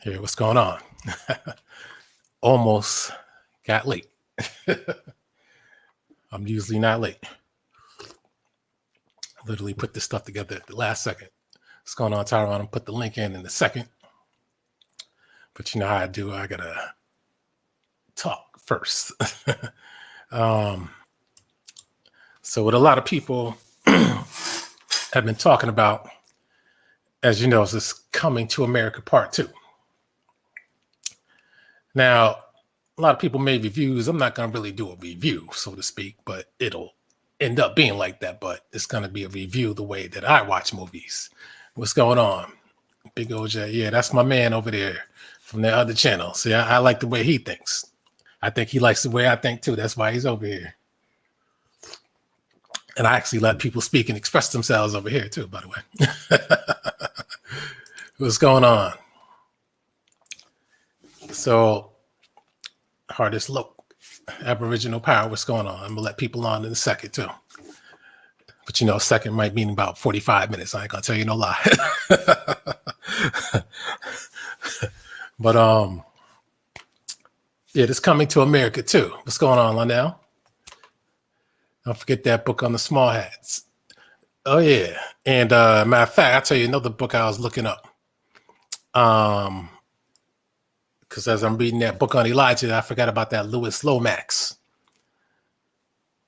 Hey, what's going on? Almost got late. I'm usually not late. I literally put this stuff together at the last second. What's going on, Tyron? I'll put the link in a second. But you know how I do. I gotta talk first. So what a lot of people have been talking about, as you know, is this Coming to America Part 2. Now, a lot of people made reviews. I'm not going to really do a review, so to speak, but it'll end up being like that. But it's going to be a review the way that I watch movies. What's going on? Big OJ. Yeah, that's my man over there from the other channel. See, I like the way he thinks. I think he likes the way I think too. That's why he's over here. And I actually let people speak and express themselves over here too, by the way. What's going on? So, hardest look, Aboriginal power, what's going on? I'm gonna let people on in a second too. But you know, a second might mean about 45 minutes. I ain't gonna tell you no lie. But yeah, it's Coming to America too. What's going on, Lionel? Don't forget that book on the small hats. Oh yeah. And matter of fact, I'll tell you another book I was looking up. Because as I'm reading that book on Elijah, I forgot about that Lewis Lomax.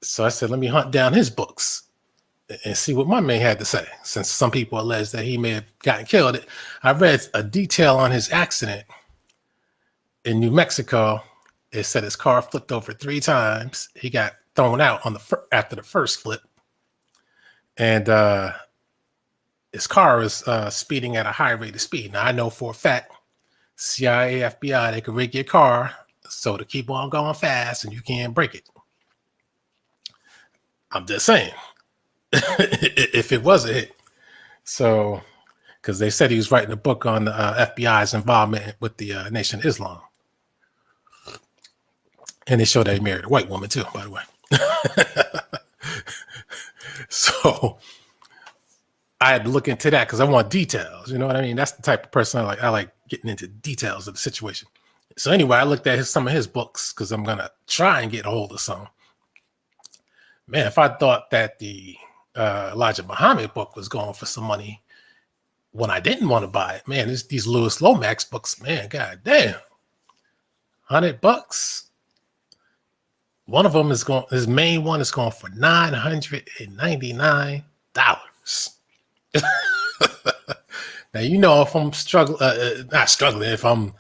So I said, let me hunt down his books and see what my man had to say, since some people allege that he may have gotten killed. I read a detail on his accident in New Mexico. It said his car flipped over 3 times. He got thrown out on after the first flip. And his car was speeding at a high rate of speed. Now, I know for a fact, CIA, FBI, they could rig your car so to keep on going fast and you can't break it. I'm just saying, if it was a hit. So, because they said he was writing a book on the FBI's involvement with the Nation of Islam. And they showed that he married a white woman too, by the way. So I had to look into that because I want details. You know what I mean? That's the type of person I like. I like getting into details of the situation. So anyway, I looked at some of his books because I'm going to try and get a hold of some. Man, if I thought that the Elijah Muhammad book was going for some money when I didn't want to buy it, man, these Lewis Lomax books, man, god damn. $100. One of them is going, his main one is going for $999. Now, you know, if I'm not struggling, if I'm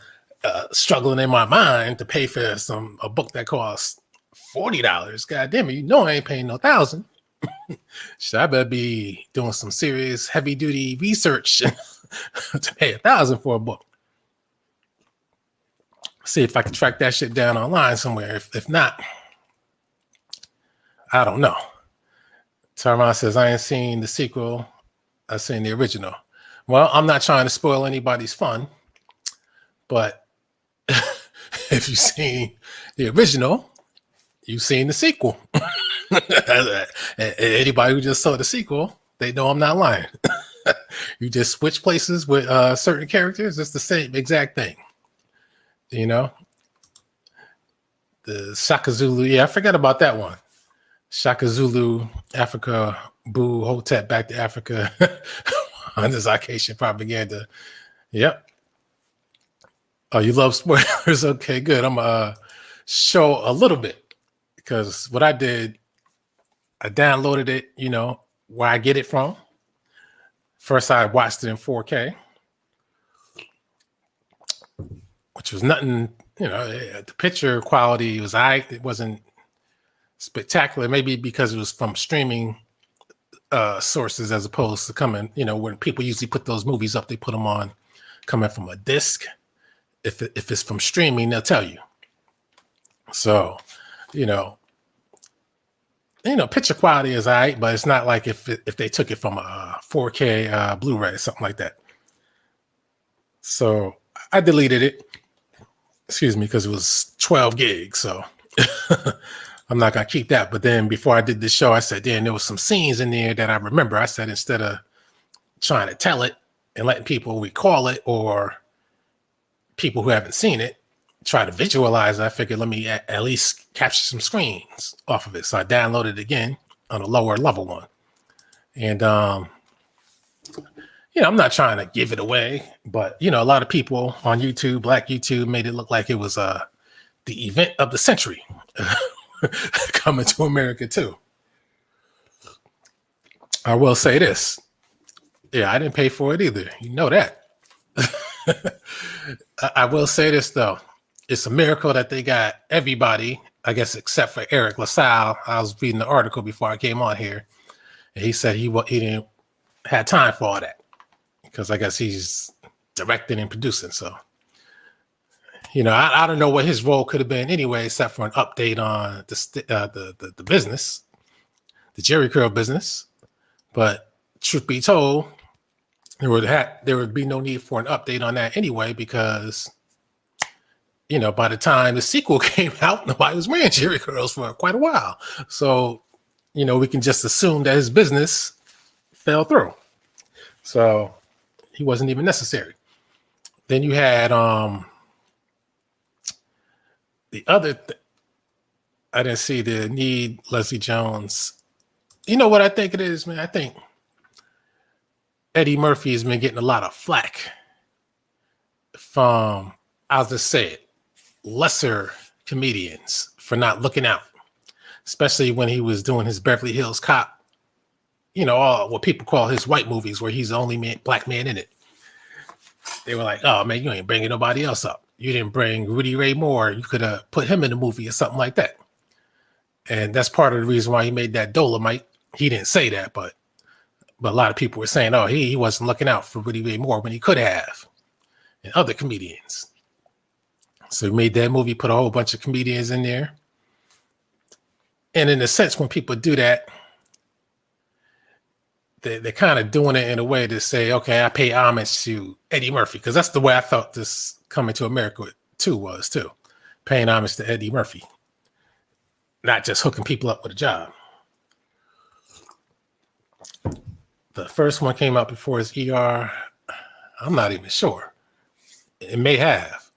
struggling in my mind to pay for a book that costs $40, god damn it, you know I ain't paying no $1,000. So I better be doing some serious heavy duty research to pay $1,000 for a book. See if I can track that shit down online somewhere. If not, I don't know. Taron says, I ain't seen the sequel. I've seen the original. Well, I'm not trying to spoil anybody's fun, but if you've seen the original, you've seen the sequel. Anybody who just saw the sequel, they know I'm not lying. You just switch places with certain characters. It's the same exact thing. You know? The Shaka Zulu. Yeah, I forgot about that one. Shaka Zulu, Africa, Boo, Hotep, back to Africa. On this Haitian propaganda. Yep. Oh, you love spoilers? Okay, good. I'm gonna show a little bit because what I did, I downloaded it, you know, where I get it from. First, I watched it in 4K, which was nothing, you know, the picture quality was it wasn't spectacular, maybe because it was from streaming sources as opposed to coming, you know, when people usually put those movies up, they put them on coming from a disc. If it's from streaming, they'll tell you. So, you know, picture quality is all right, but it's not like if they took it from a 4K Blu-ray, something like that. So I deleted it, excuse me, because it was 12 gigs. So I'm not going to keep that. But then before I did this show, I said, damn, there was some scenes in there that I remember. I said, instead of trying to tell it and letting people recall it or people who haven't seen it try to visualize it, I figured let me at least capture some screens off of it. So I downloaded it again on a lower level one. And, I'm not trying to give it away, but, a lot of people on YouTube, Black YouTube, made it look like it was the event of the century coming to America too. I will say this. Yeah, I didn't pay for it either. You know that. I will say this, though. It's a miracle that they got everybody, I guess, except for Eric LaSalle. I was reading the article before I came on here, and he said he didn't have time for all that because I guess he's directing and producing. So, I don't know what his role could have been anyway, except for an update on the business, the Jerry Curl business. But truth be told, there would be no need for an update on that anyway, because by the time the sequel came out, nobody was wearing Jerry curls for quite a while. So, we can just assume that his business fell through. So he wasn't even necessary. Then you had the other I didn't see the need Leslie Jones. You know what I think it is, man? I think Eddie Murphy has been getting a lot of flack from, I'll just say it, lesser comedians for not looking out, especially when he was doing his Beverly Hills Cop, all what people call his white movies where he's the only black man in it. They were like, oh man, you ain't bringing nobody else up. You didn't bring Rudy Ray Moore. You could have put him in the movie or something like that. And that's part of the reason why he made that Dolomite. He didn't say that, but a lot of people were saying, oh, he wasn't looking out for Rudy Ray Moore when he could have, and other comedians. So he made that movie, put a whole bunch of comedians in there. And in a sense, when people do that, they're kind of doing it in a way to say, okay, I pay homage to Eddie Murphy, because that's the way I felt this Coming to America was too, paying homage to Eddie Murphy, not just hooking people up with a job. The first one came out before his ER. I'm not even sure. It may have.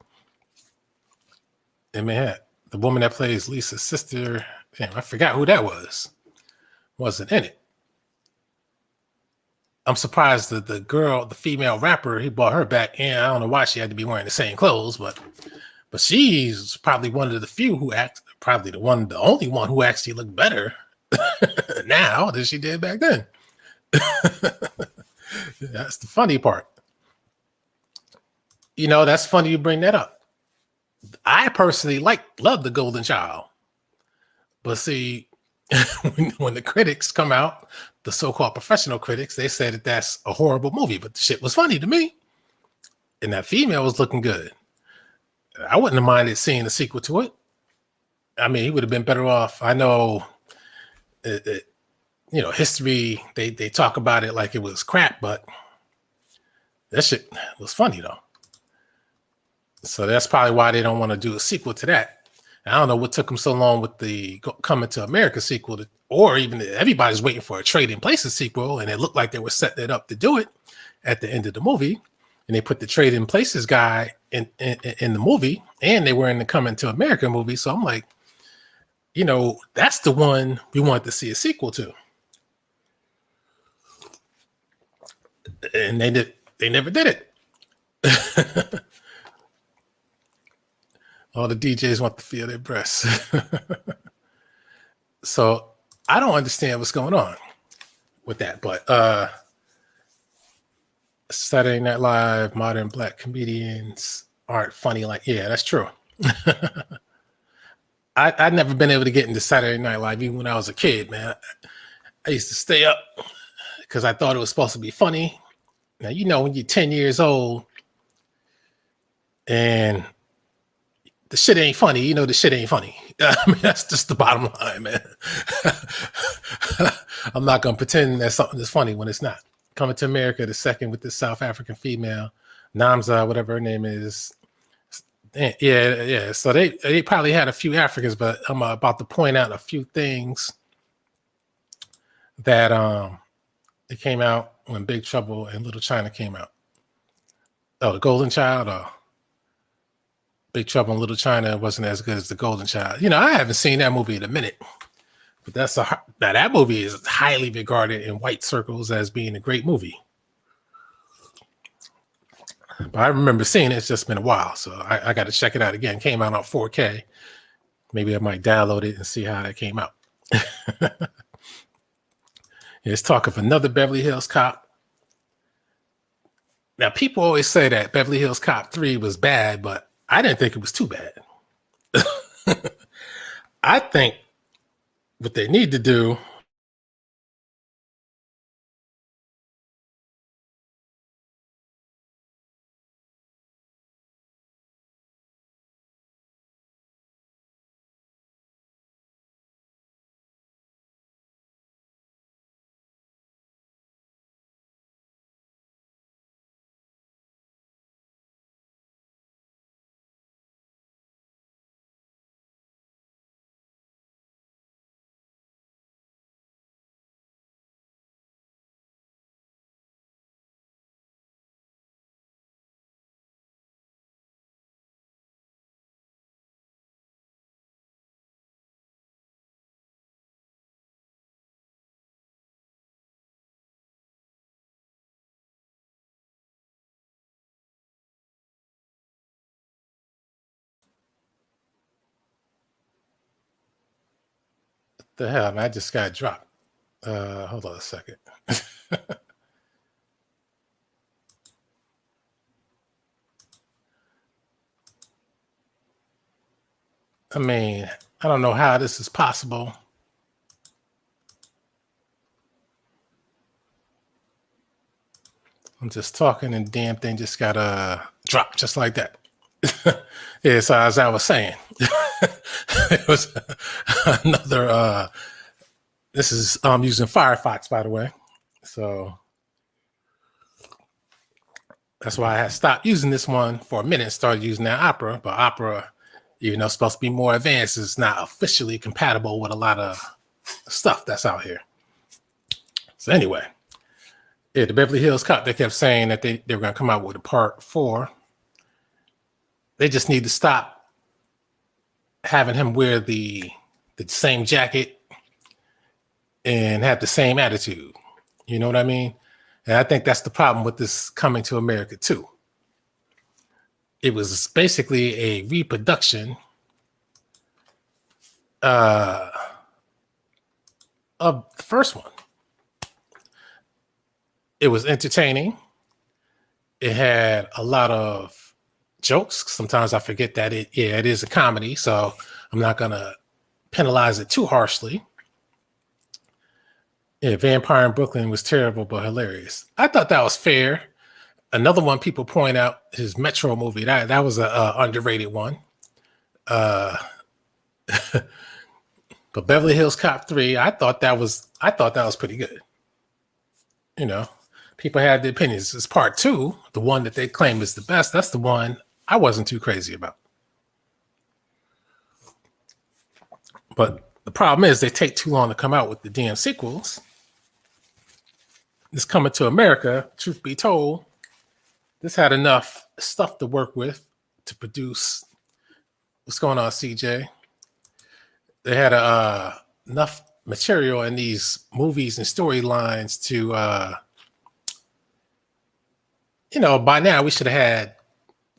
The woman that plays Lisa's sister, damn, I forgot who that was. Wasn't in it. I'm surprised that the female rapper, he brought her back, and I don't know why she had to be wearing the same clothes, but she's probably one of the few who the only one who actually looked better now than she did back then. That's the funny part. That's funny you bring that up. I personally love The Golden Child. But see, when the critics come out, the so-called professional critics, they said that that's a horrible movie, but the shit was funny to me. And that female was looking good. I wouldn't have minded seeing a sequel to it. I mean, he would have been better off. I know, history, they talk about it like it was crap, but that shit was funny though. So that's probably why they don't want to do a sequel to that. I don't know what took them so long with the Coming to America sequel, or even everybody's waiting for a Trading Places sequel, and it looked like they were setting it up to do it at the end of the movie. And they put the Trading Places guy in the movie, and they were in the Coming to America movie. So I'm like, that's the one we want to see a sequel to. And they never did it. All the DJs want to feel their breasts. So I don't understand what's going on with that. But Saturday Night Live, modern black comedians aren't funny. Yeah, that's true. I'd never been able to get into Saturday Night Live even when I was a kid, man. I used to stay up because I thought it was supposed to be funny. Now, when you're 10 years old and the shit ain't funny, the shit ain't funny. I mean, that's just the bottom line, man. I'm not going to pretend that something is funny when it's not. Coming to America, the second with this South African female, Namza, whatever her name is. Yeah. So they probably had a few Africans, but I'm about to point out a few things that it came out when Big Trouble and Little China came out. Oh, The Golden Child. Big Trouble in Little China wasn't as good as The Golden Child. You know, I haven't seen that movie in a minute, but now that movie is highly regarded in white circles as being a great movie. But I remember seeing it. It's just been a while, so I got to check it out again. It came out on 4K. Maybe I might download it and see how that came out. Let's talk of another Beverly Hills Cop. Now, people always say that Beverly Hills Cop 3 was bad, but I didn't think it was too bad. I think what they need to do the hell, man, I just got dropped. Hold on a second. I mean, I don't know how this is possible. I'm just talking and damn thing just got dropped just like that. Yeah, so as I was saying, it was another this is using Firefox, by the way. So that's why I had stopped using this one for a minute and started using that Opera. But Opera, even though it's supposed to be more advanced, is not officially compatible with a lot of stuff that's out here. So anyway, yeah, the Beverly Hills Cop, they kept saying that they were going to come out with a part 4. They just need to stop having him wear the same jacket and have the same attitude. You know what I mean? And I think that's the problem with this Coming to America too. It was basically a reproduction of the first one. It was entertaining. It had a lot of jokes. Sometimes I forget that it is a comedy, so I'm not gonna penalize it too harshly. Yeah, Vampire in Brooklyn was terrible but hilarious. I thought that was fair. Another one people point out is Metro movie. That was a underrated one. But Beverly Hills Cop 3, I thought that was pretty good. You know, people had their opinions. It's part 2, the one that they claim is the best. That's the one I wasn't too crazy about. But the problem is they take too long to come out with the damn sequels. This Coming to America, truth be told, this had enough stuff to work with to produce. What's going on, CJ? They had enough material in these movies and storylines to, by now we should have had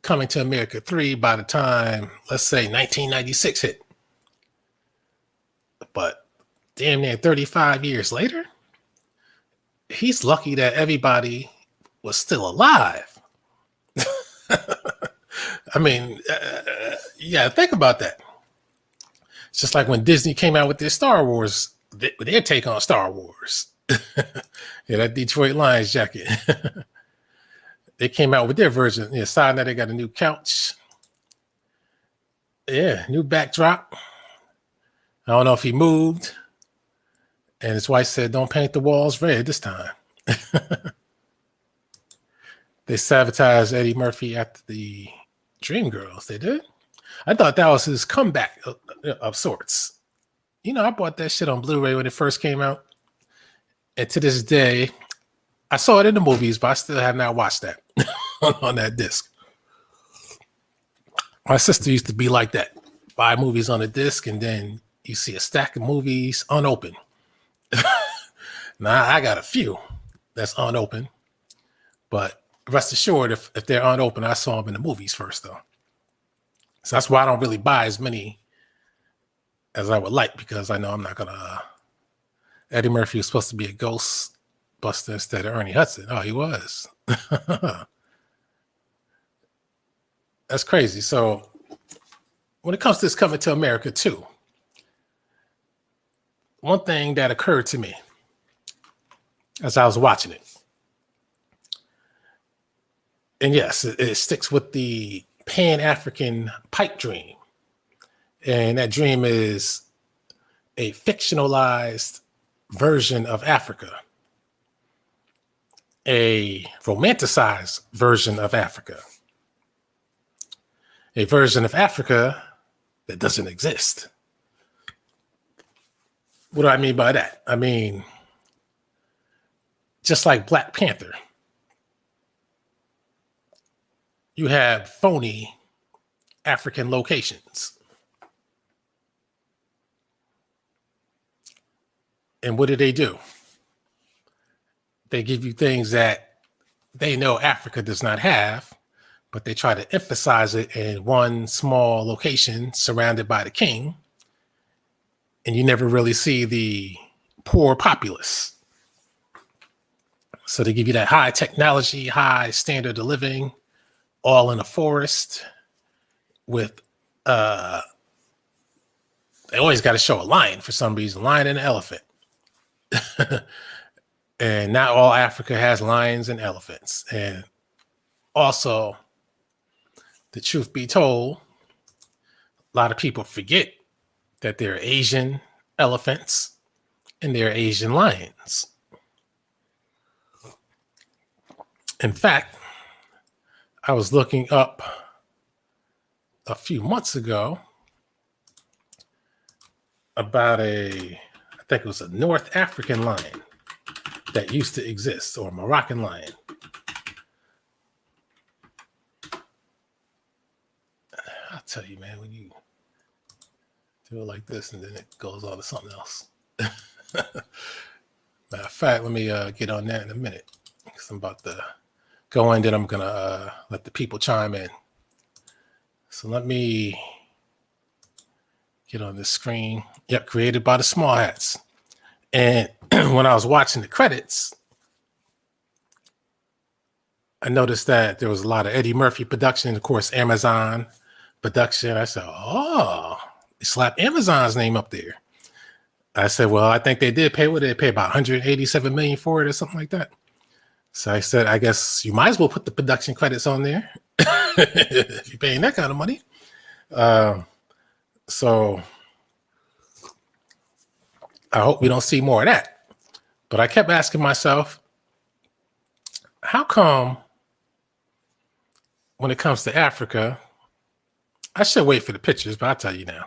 Coming to America 3 by the time, let's say, 1996 hit. But damn near 35 years later, he's lucky that everybody was still alive. I mean, yeah, think about that. It's just like when Disney came out with their Star Wars, their take on Star Wars. Yeah, that Detroit Lions jacket. They came out with their version. Yeah, side note, they got a new couch. Yeah, new backdrop. I don't know if he moved. And his wife said, don't paint the walls red this time. They sabotaged Eddie Murphy after the Dreamgirls. They did? I thought that was his comeback of sorts. You know, I bought that shit on Blu-ray when it first came out. And to this day, I saw it in the movies, but I still have not watched that on that disc. My sister used to be like that. Buy movies on a disc, and then you see a stack of movies unopened. Now I got a few that's unopened, but rest assured, if they're unopened, I saw them in the movies first, though. So that's why I don't really buy as many as I would like, because I know I'm not gonna. Eddie Murphy was supposed to be a Ghostbuster instead of Ernie Hudson. Oh, he was. That's crazy. So when it comes to this coming to America too, one thing that occurred to me as I was watching it, and yes, it sticks with the Pan-African pipe dream. And that dream is a fictionalized version of Africa, a romanticized version of Africa, a version of Africa that doesn't exist. What do I mean by that? I mean, just like Black Panther, you have phony African locations. And what do? They give you things that they know Africa does not have, but they try to emphasize it in one small location surrounded by the king. And you never really see the poor populace. So they give you that high technology, high standard of living, all in a forest with, they always got to show a lion for some reason, lion and an elephant. And not all Africa has lions and elephants. And also, the truth be told, a lot of people forget that there are Asian elephants and there are Asian lions. In fact, I was looking up a few months ago about I think it was a North African lion that used to exist, or a Moroccan lion. I'll tell you, man, when you do it like this and then it goes on to something else. Matter of fact, let me get on that in a minute, because I'm about to go in, then I'm going to let the people chime in. So let me get on this screen. Yep, created by the Small Hats. And when I was watching the credits, I noticed that there was a lot of Eddie Murphy production, of course, Amazon production. I said, oh, they slapped Amazon's name up there. I said, well, I think they did pay what they pay, about 187 million for it or something like that. So I said, I guess you might as well put the production credits on there if you're paying that kind of money. So I hope we don't see more of that. But I kept asking myself, how come when it comes to Africa, I should wait for the pictures, but I'll tell you now,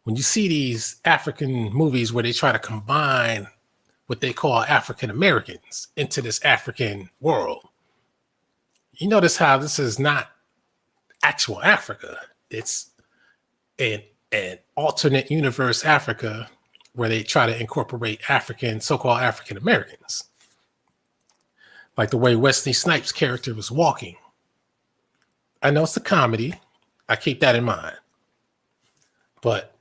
when you see these African movies where they try to combine what they call African Americans into this African world, you notice how this is not actual Africa. It's an alternate universe Africa where they try to incorporate so-called African Americans. Like the way Wesley Snipes' character was walking. I know it's a comedy. I keep that in mind. But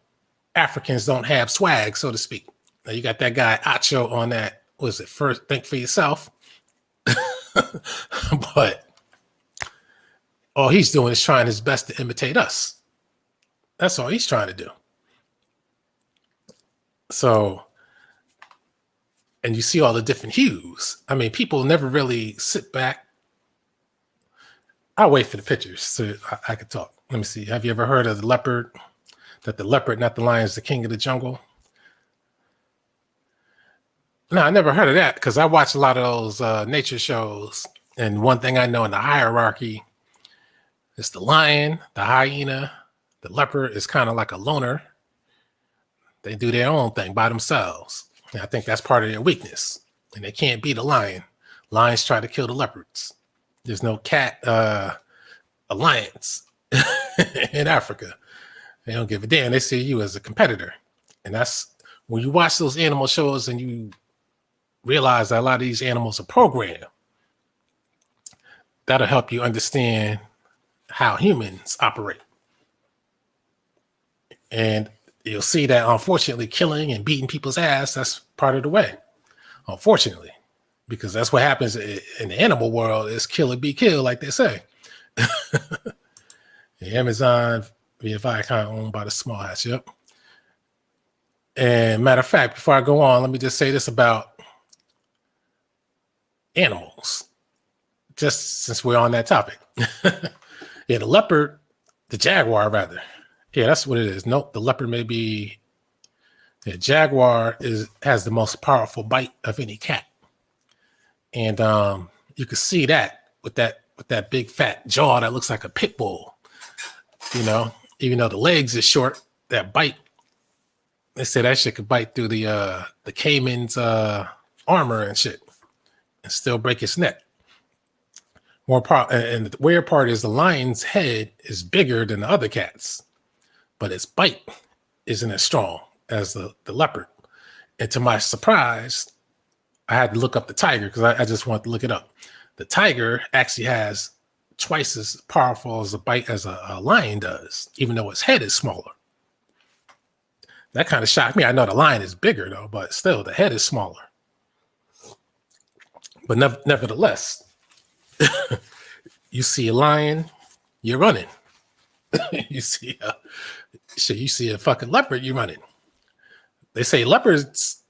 Africans don't have swag, so to speak. Now you got that guy Acho on that, was it First Think for Yourself? But all he's doing is trying his best to imitate us. That's all he's trying to do. So, and you see all the different hues. I mean, people never really sit back. I'll wait for the pictures so I could talk. Let me see. Have you ever heard of the leopard? That the leopard, not the lion, is the king of the jungle? No, I never heard of that, because I watch a lot of those nature shows. And one thing I know in the hierarchy is the lion, the hyena, the leopard is kind of like a loner. They do their own thing by themselves. And I think that's part of their weakness. And they can't beat a lion. Lions try to kill the leopards. There's no cat alliance in Africa. They don't give a damn. They see you as a competitor. And that's when you watch those animal shows and you realize that a lot of these animals are programmed. That'll help you understand how humans operate. And you'll see that, unfortunately, killing and beating people's ass, that's part of the way. Unfortunately, because that's what happens in the animal world, is kill or be killed, like they say. The Amazon via Viacom, owned by the Small Hats. Yep. And matter of fact, before I go on, let me just say this about animals, just since we're on that topic. Yeah, the leopard, the jaguar, rather. Yeah, that's what it is. Nope, the leopard may be. The jaguar has the most powerful bite of any cat, and you can see that with that big fat jaw that looks like a pit bull. You know, even though the legs is short, that bite. They say that shit could bite through the caiman's armor and shit, and still break its neck. And the weird part is the lion's head is bigger than the other cats, but its bite isn't as strong as the leopard. And to my surprise, I had to look up the tiger because I just wanted to look it up. The tiger actually has twice as powerful as a bite as a lion does, even though its head is smaller. That kind of shocked me. I know the lion is bigger though, but still the head is smaller. But nevertheless, you see a lion, you're running. You see a fucking leopard, you're running. They say leopards,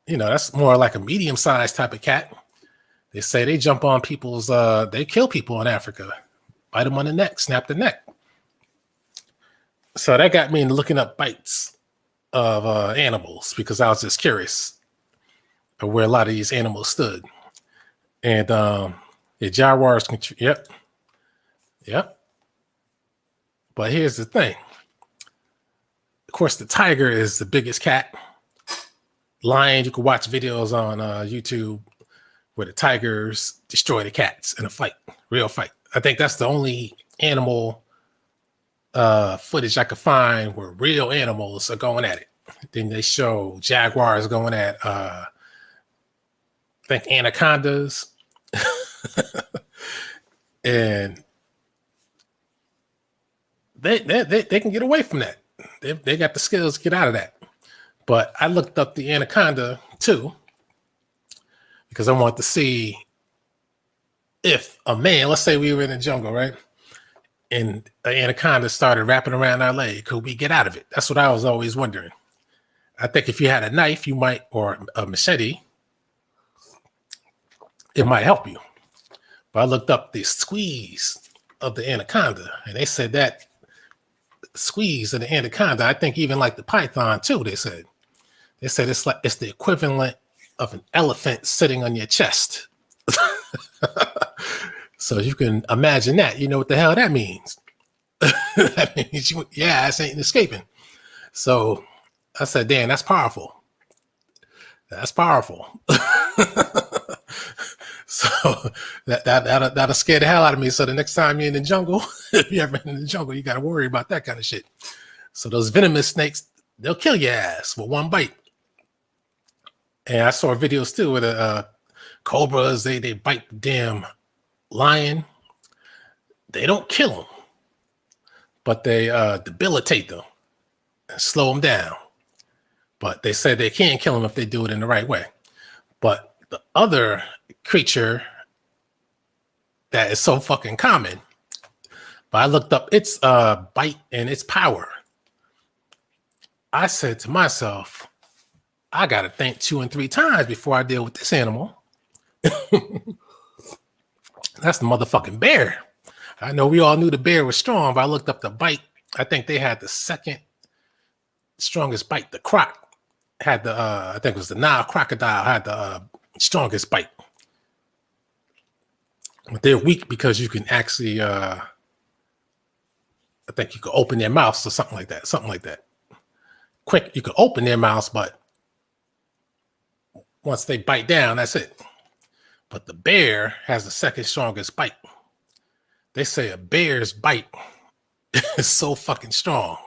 that's more like a medium-sized type of cat. They say they jump on people's, they kill people in Africa, bite them on the neck, snap the neck. So that got me into looking up bites of animals because I was just curious of where a lot of these animals stood. And the jaguars can, yep. But here's the thing. Of course, the tiger is the biggest cat. Lion, you can watch videos on YouTube where the tigers destroy the cats in a fight, real fight. I think that's the only animal footage I could find where real animals are going at it. Then they show jaguars going at, I think, anacondas. And they can get away from that. They got the skills to get out of that. But I looked up the anaconda too because I wanted to see if a man, let's say we were in the jungle, right? And an anaconda started wrapping around our leg, could we get out of it? That's what I was always wondering. I think if you had a knife, you might, or a machete, it might help you. But I looked up the squeeze of the anaconda, and they said that squeeze of the anaconda, I think even like the python too, they said it's the equivalent of an elephant sitting on your chest. So you can imagine that. You know what the hell that means. That means your ass ain't escaping. So I said, damn, that's powerful. That's powerful. So that'll scare the hell out of me. So the next time you're in the jungle, if you're ever in the jungle, you got to worry about that kind of shit. So those venomous snakes, they'll kill your ass with one bite. And I saw videos too where the cobras, they bite the damn lion. They don't kill them, but they debilitate them and slow them down. But they say they can't kill them if they do it in the right way. But the other creature that is so fucking common, but I looked up its bite and its power. I said to myself, I got to think 2 and 3 times before I deal with this animal. That's the motherfucking bear. I know we all knew the bear was strong, but I looked up the bite. I think they had the second strongest bite. The croc had the, I think it was the Nile crocodile had the strongest bite. But they're weak because you can actually, I think you could open their mouths or something like that. Quick, you can open their mouths, but once they bite down, that's it. But the bear has the second strongest bite. They say a bear's bite is so fucking strong.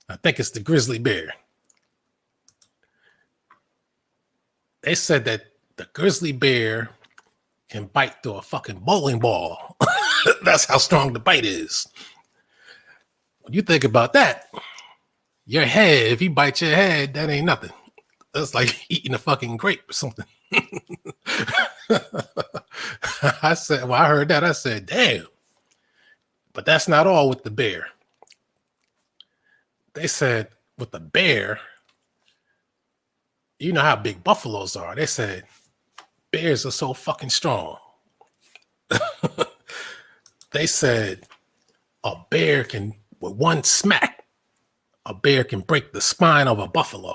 I think it's the grizzly bear. They said that the grizzly bear can bite through a fucking bowling ball. That's how strong the bite is. When you think about that, your head, if he bites your head, that ain't nothing. That's like eating a fucking grape or something. I said, well, I heard that. I said, damn. But that's not all with the bear. They said with the bear, you know how big buffaloes are. They said bears are so fucking strong. They said a bear can, with one smack, a bear can break the spine of a buffalo.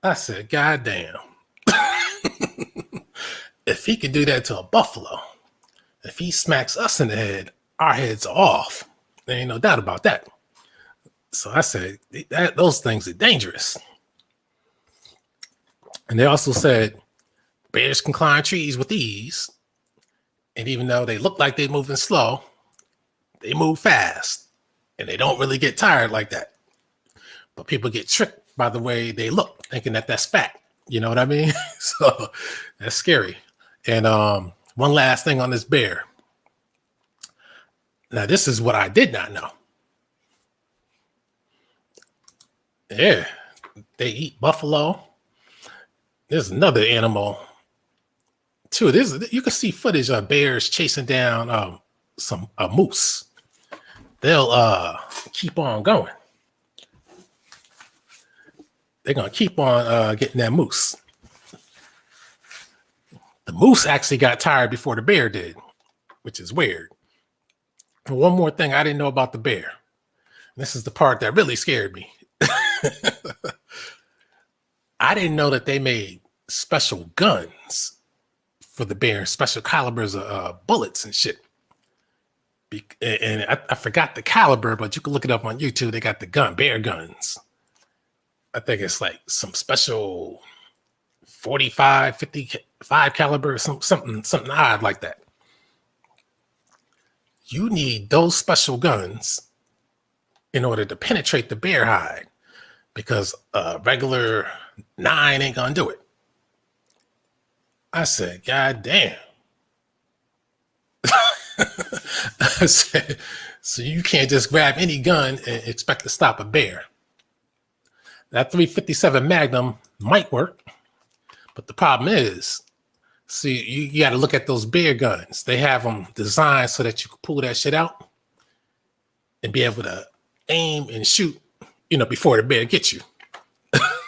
I said, God damn. If he could do that to a buffalo, if he smacks us in the head, our heads are off. There ain't no doubt about that. So I said, those things are dangerous. And they also said bears can climb trees with ease. And even though they look like they're moving slow, they move fast. And they don't really get tired like that. But people get tricked by the way they look, thinking that that's fat. You know what I mean? So that's scary. And one last thing on this bear. Now, this is what I did not know. Yeah, they eat buffalo. There's another animal too. You can see footage of bears chasing down a moose. They'll keep on going. They're gonna keep on getting that moose. The moose actually got tired before the bear did, which is weird. And one more thing I didn't know about the bear. This is the part that really scared me. I didn't know that they made special guns for the bear, special calibers of bullets and shit. And I forgot the caliber, but you can look it up on YouTube. They got the bear guns. I think it's like some special 45, 55 caliber, something odd like that. You need those special guns in order to penetrate the bear hide, because a regular 9 ain't gonna do it. I said, God damn. I said, so you can't just grab any gun and expect to stop a bear. That 357 Magnum might work, but the problem is, see, you got to look at those bear guns. They have them designed so that you can pull that shit out and be able to aim and shoot, before the bear gets you.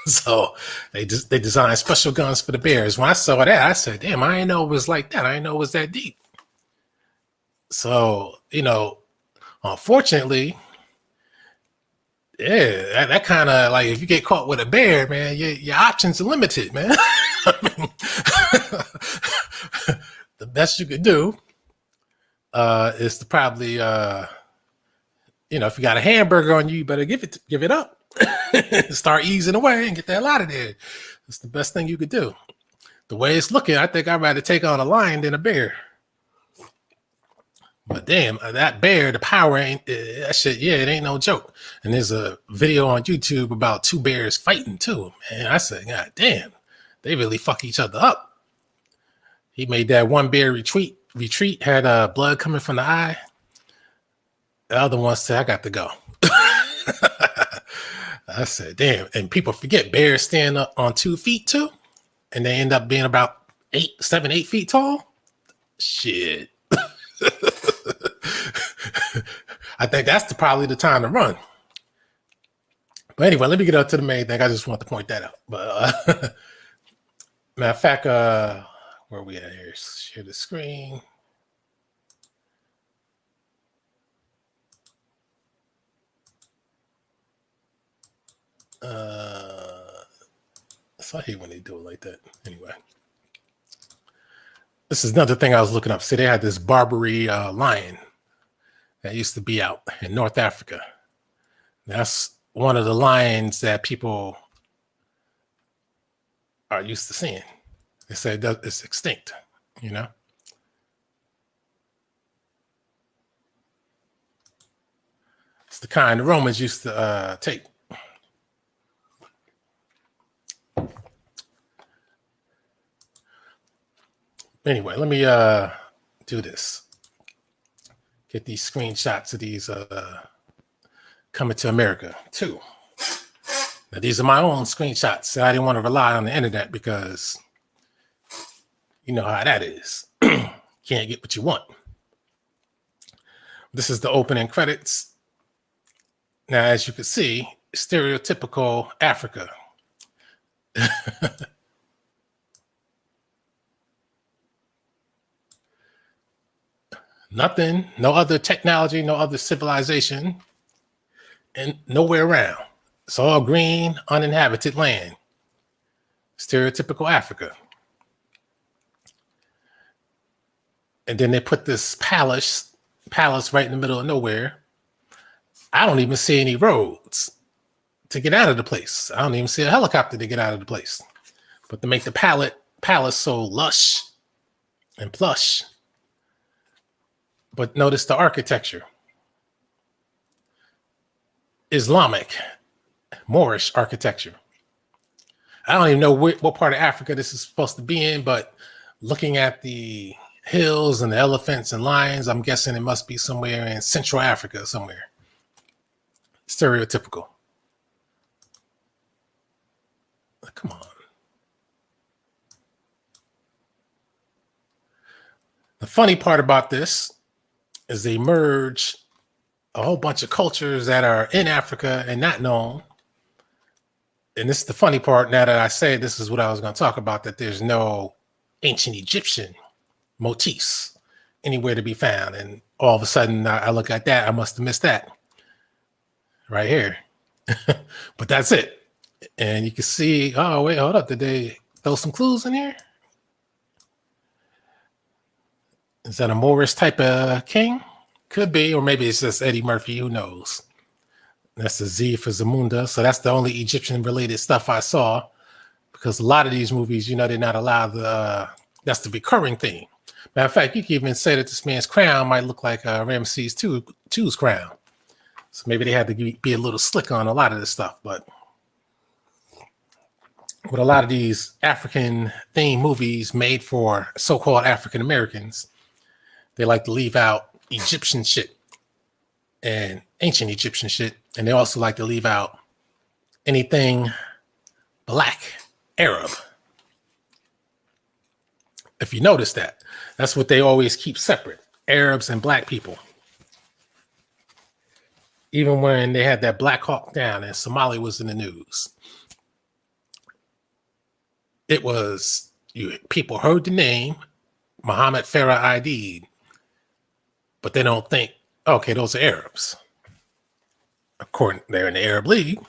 So they designed special guns for the bears. When I saw that, I said, damn, I didn't know it was like that. I didn't know it was that deep. So, unfortunately, yeah, that kind of like, if you get caught with a bear, man, your options are limited, man. I mean, the best you could do is to probably, if you got a hamburger on you, you better give it up. Start easing away and get the hell out of there. It's the best thing you could do. The way it's looking, I think I'd rather take on a lion than a bear. But damn, that bear, the power ain't that shit. Yeah, it ain't no joke. And there's a video on YouTube about 2 bears fighting too. Man, I said, God damn, they really fuck each other up. He made that one bear retreat, had blood coming from the eye. The other one said, I got to go. I said, damn. And people forget bears stand up on 2 feet too. And they end up being about 7, 8 feet tall. Shit. I think that's probably the time to run. But anyway, let me get up to the main thing. I just want to point that out. But matter of fact, where are we at here? Share the screen. So I hate when they do it like that. Anyway, this is another thing I was looking up. See, they had this Barbary lion that used to be out in North Africa. That's one of the lions that people are used to seeing. They say it's extinct, the kind the Romans used to take. Anyway, let me do this. Get these screenshots of these coming to America too. Now, these are my own screenshots. I didn't want to rely on the internet because you know how that is. Can't get what you want. This is the opening credits. Now, as you can see, stereotypical Africa. Nothing, no other technology, no other civilization, and nowhere around. It's all green, uninhabited land. Stereotypical Africa. And then they put this palace right in the middle of nowhere. I don't even see any roads to get out of the place. I don't even see a helicopter to get out of the place. But to make the palace so lush and plush. But notice the architecture. Islamic, Moorish architecture. I don't even know what part of Africa this is supposed to be in, but looking at the hills and the elephants and lions, I'm guessing it must be somewhere in Central Africa somewhere. Stereotypical. Come on. The funny part about this is they merge a whole bunch of cultures that are in Africa and not known. And this is the funny part. Now that I say this is what I was going to talk about, that there's no ancient Egyptian motifs anywhere to be found. And all of a sudden I look at that, I must have missed that right here. But that's it. And you can see, oh, wait, hold up. Did they throw some clues in here? Is that a Moorish type of king? Could be, or maybe it's just Eddie Murphy. Who knows? That's the Z for Zamunda. So that's the only Egyptian-related stuff I saw, because a lot of these movies, you know, they're not allowed that's the recurring theme. Matter of fact, you can even say that this man's crown might look like Ramses II's crown. So maybe they had to be a little slick on a lot of this stuff. But with a lot of these African-themed movies made for so-called African Americans, they like to leave out Egyptian shit and ancient Egyptian shit. And they also like to leave out anything Black, Arab. If you notice that, that's what they always keep separate, Arabs and Black people. Even when they had that Black Hawk Down and Somalia was in the news, it was, people heard the name Mohammed Farah Aidid, but they don't think, okay, those are Arabs. According, they're in the Arab League.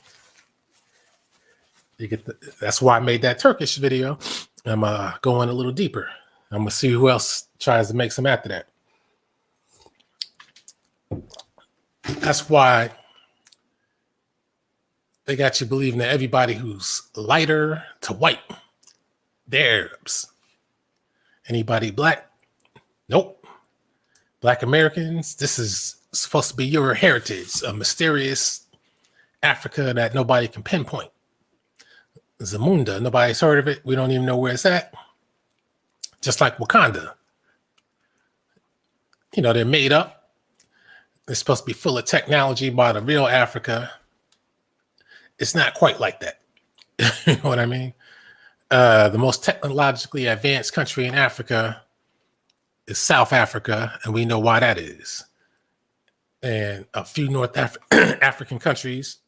You get that's why I made that Turkish video. I'm going a little deeper. I'm gonna see who else tries to make some after that. That's why they got you believing that everybody who's lighter to white, they're Arabs. Anybody Black? Nope. Black Americans, this is supposed to be your heritage, a mysterious Africa that nobody can pinpoint. Zamunda, nobody's heard of it. We don't even know where it's at. Just like Wakanda. You know, they're made up. They're supposed to be full of technology by the real Africa. It's not quite like that. You know what I mean? The most technologically advanced country in Africa is South Africa, and we know why that is. And a few North African countries,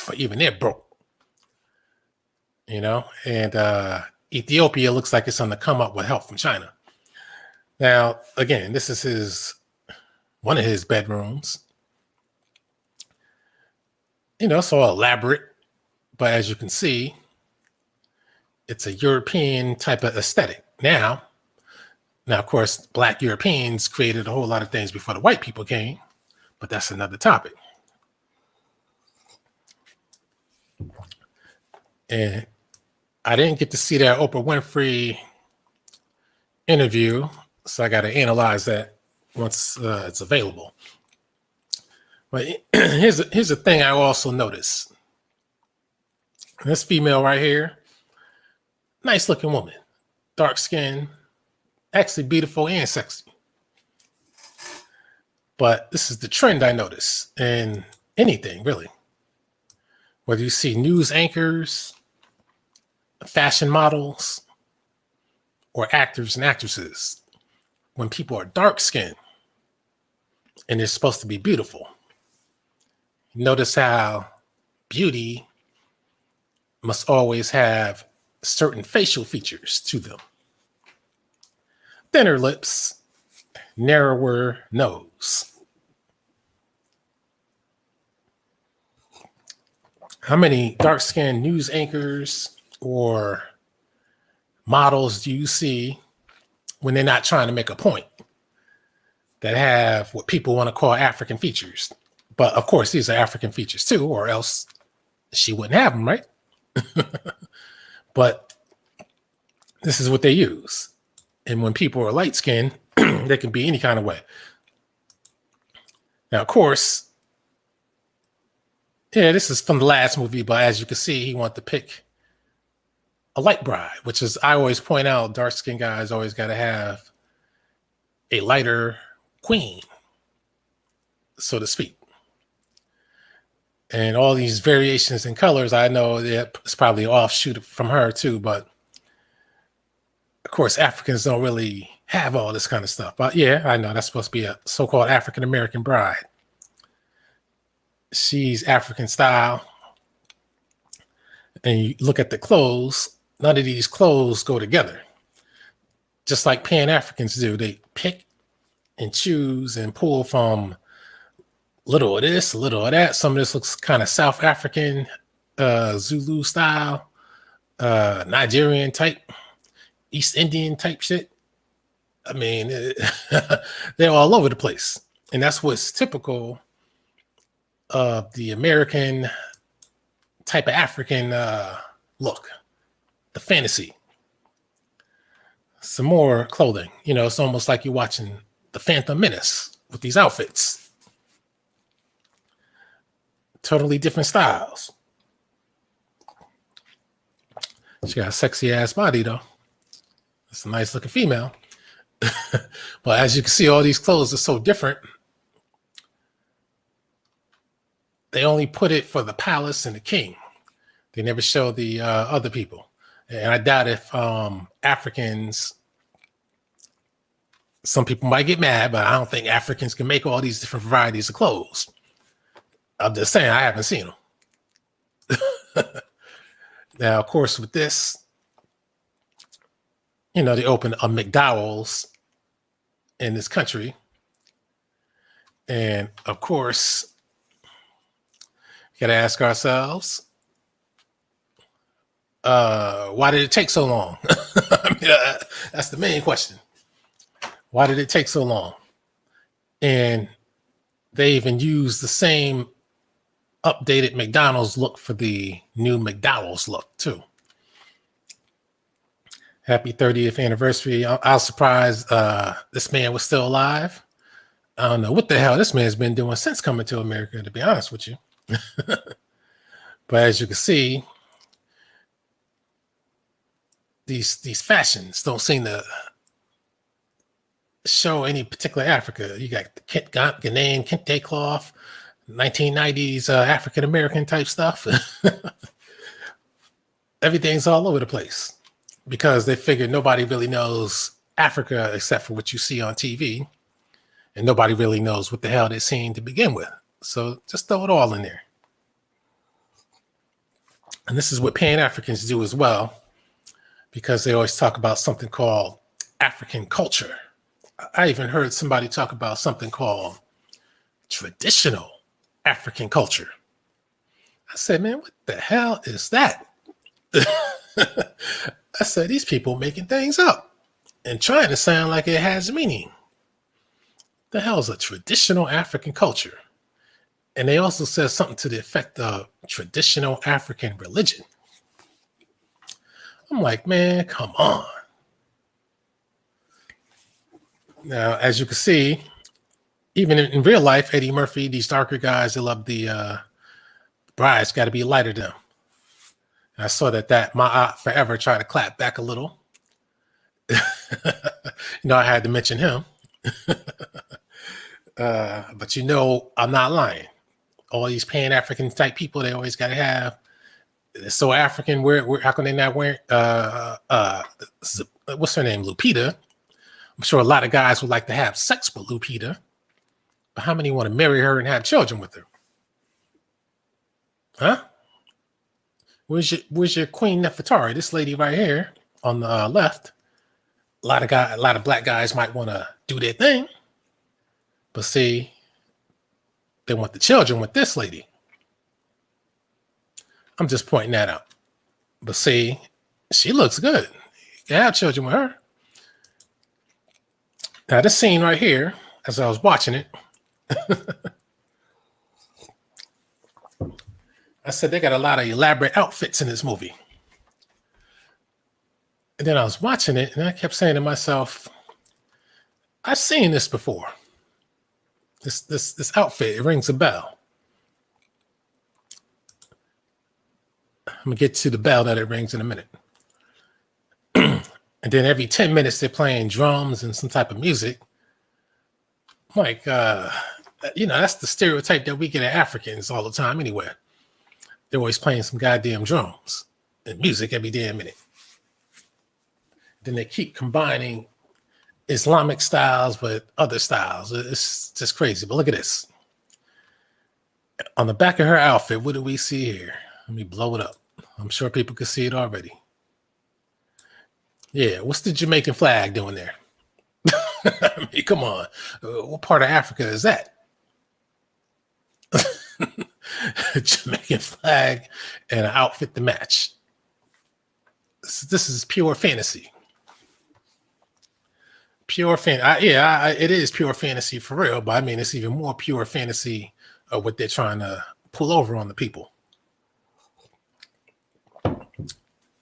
but even they're broke. You know, and Ethiopia looks like it's on the come up with help from China. Now, again, this is one of his bedrooms. You know, it's all elaborate, but as you can see, it's a European type of aesthetic. Now, of course, Black Europeans created a whole lot of things before the white people came, but that's another topic. And I didn't get to see that Oprah Winfrey interview, so I got to analyze that once it's available. But here's a thing I also noticed. This female right here, nice looking woman, dark skin, actually beautiful and sexy. But this is the trend I notice in anything, really. Whether you see news anchors, fashion models, or actors and actresses, when people are dark skinned and they're supposed to be beautiful, notice how beauty must always have certain facial features to them. Thinner lips, narrower nose. How many dark-skinned news anchors or models do you see when they're not trying to make a point that have what people want to call African features? But of course, these are African features too, or else she wouldn't have them, right? But this is what they use. And when people are light-skinned, they can be any kind of way. Now, of course, yeah, this is from the last movie, but as you can see, he wanted to pick a light bride, which is, I always point out, dark-skinned guys always got to have a lighter queen, so to speak. And all these variations in colors, I know it's probably an offshoot from her too, but of course, Africans don't really have all this kind of stuff. But yeah, I know that's supposed to be a so-called African-American bride. She's African style. And you look at the clothes, none of these clothes go together. Just like Pan-Africans do. They pick and choose and pull from little of this, a little of that. Some of this looks kind of South African, Zulu style, Nigerian type, East Indian type shit. I mean, they're all over the place. And that's what's typical of the American type of African look, the fantasy. Some more clothing. You know, it's almost like you're watching the Phantom Menace with these outfits. Totally different styles. She got a sexy ass body though. It's a nice looking female. But as you can see, all these clothes are so different. They only put it for the palace and the king. They never show the other people. And I doubt if Africans, some people might get mad, but I don't think Africans can make all these different varieties of clothes. I'm just saying, I haven't seen them. Now, of course, with this, you know, they opened a McDowell's in this country. And of course, you got to ask ourselves, why did it take so long? I mean, that's the main question. Why did it take so long? And they even used the same updated McDonald's look for the new McDowell's look too. Happy 30th anniversary. I was surprised this man was still alive. I don't know what the hell this man's been doing since coming to America, to be honest with you. But as you can see, these fashions don't seem to show any particular Africa. You got the Ghanaian kente cloth, 1990s African-American type stuff. Everything's all over the place because they figured nobody really knows Africa except for what you see on TV. And nobody really knows what the hell they're seeing to begin with. So just throw it all in there. And this is what Pan-Africans do as well, because they always talk about something called African culture. I even heard somebody talk about something called traditional African culture. I said, man, what the hell is that? I said, these people making things up and trying to sound like it has meaning. The hell is a traditional African culture? And they also said something to the effect of traditional African religion. I'm like, man, come on. Now, as you can see, Even in real life, Eddie Murphy, these darker guys, they love the brides got to be lighter than them. And I saw that my aunt forever tried to clap back a little. I had to mention him. But I'm not lying. All these pan-African type people, they always got to have. It's so African. How can they not wear? What's her name? Lupita. I'm sure a lot of guys would like to have sex with Lupita, but how many want to marry her and have children with her? Huh? Where's your Queen Nefertari? This lady right here on the left. A lot of black guys might want to do their thing, but see, they want the children with this lady. I'm just pointing that out. But see, she looks good. You can have children with her. Now, this scene right here, as I was watching it, I said they got a lot of elaborate outfits in this movie. And then I was watching it, and I kept saying to myself, I've seen this before. This outfit, it rings a bell. I'm going to get to the bell that it rings in a minute. And then every 10 minutes, they're playing drums and some type of music. Like, that's the stereotype that we get at Africans all the time anyway. They're always playing some goddamn drums and music every damn minute. Then they keep combining Islamic styles with other styles. It's just crazy. But look at this. On the back of her outfit, what do we see here? Let me blow it up. I'm sure people can see it already. Yeah, what's the Jamaican flag doing there? I mean, come on. What part of Africa is that? Jamaican flag and an outfit to match. This is pure fantasy. Pure fantasy. It is pure fantasy for real, but I mean, it's even more pure fantasy of what they're trying to pull over on the people.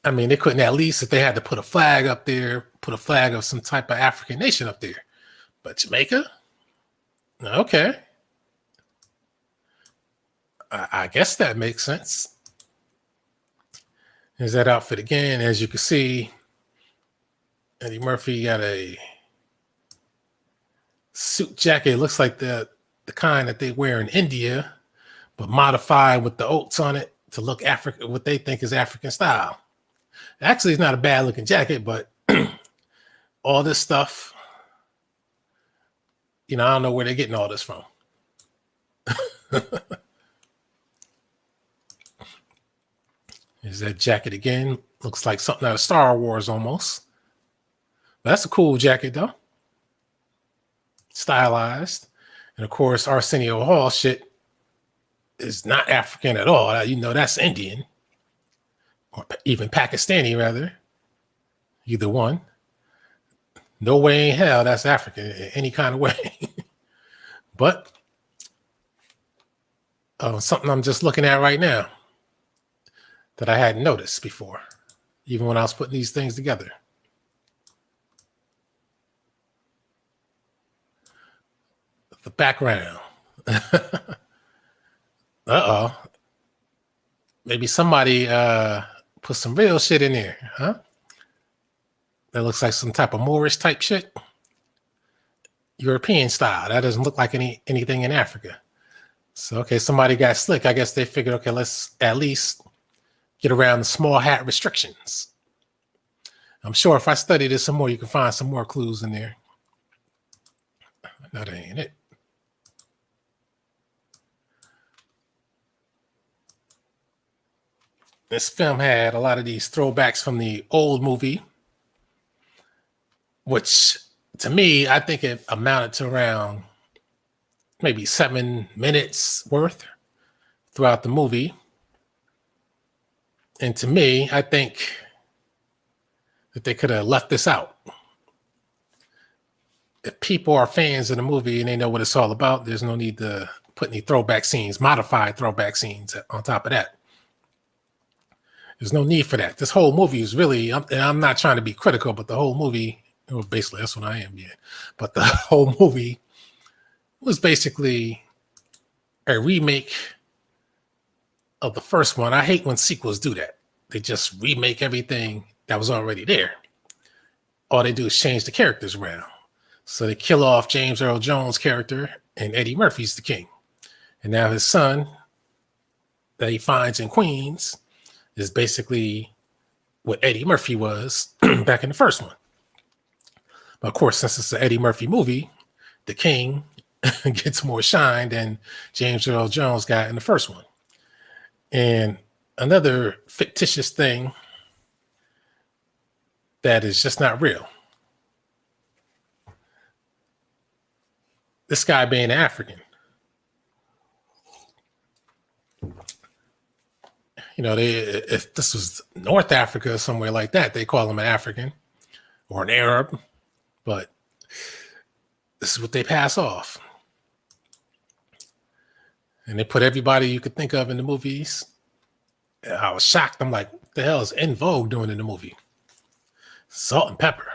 I mean, they couldn't, at least if they had to put a flag up there, put a flag of some type of African nation up there. But Jamaica? Okay. I guess that makes sense. There's that outfit again. As you can see, Eddie Murphy got a suit jacket. It looks like the kind that they wear in India, but modified with the oats on it to look African, what they think is African style. Actually, it's not a bad looking jacket, but all this stuff, I don't know where they're getting all this from. There's that jacket again. Looks like something out of Star Wars almost. But that's a cool jacket though. Stylized. And of course, Arsenio Hall shit is not African at all. That's Indian. Or even Pakistani, rather. Either one. No way in hell that's African in any kind of way. But something I'm just looking at right now that I hadn't noticed before, even when I was putting these things together. The background. Uh-oh. Maybe somebody put some real shit in there, huh? That looks like some type of Moorish type shit. European style. That doesn't look like anything in Africa. So, okay, somebody got slick. I guess they figured, okay, let's at least get around the small hat restrictions. I'm sure if I study this some more, you can find some more clues in there. No, that ain't it. This film had a lot of these throwbacks from the old movie, which to me, I think it amounted to around maybe 7 minutes worth throughout the movie. And to me, I think that they could have left this out. If people are fans of the movie and they know what it's all about, there's no need to put any throwback scenes, modified throwback scenes on top of that. There's no need for that. This whole movie is really, and I'm not trying to be critical, but the whole movie, well, basically that's what I am, yeah. But the whole movie was basically a remake of the first one. I hate when sequels do that. They just remake everything that was already there. All they do is change the characters around. So they kill off James Earl Jones' character and Eddie Murphy's the king. And now his son that he finds in Queens is basically what Eddie Murphy was back in the first one. But of course, since it's an Eddie Murphy movie, the king gets more shine than James Earl Jones got in the first one. And another fictitious thing that is just not real. This guy being African. You know, if this was North Africa or somewhere like that, they call him an African or an Arab. But this is what they pass off. And they put everybody you could think of in the movies. And I was shocked. I'm like, what the hell is En Vogue doing in the movie? Salt and pepper.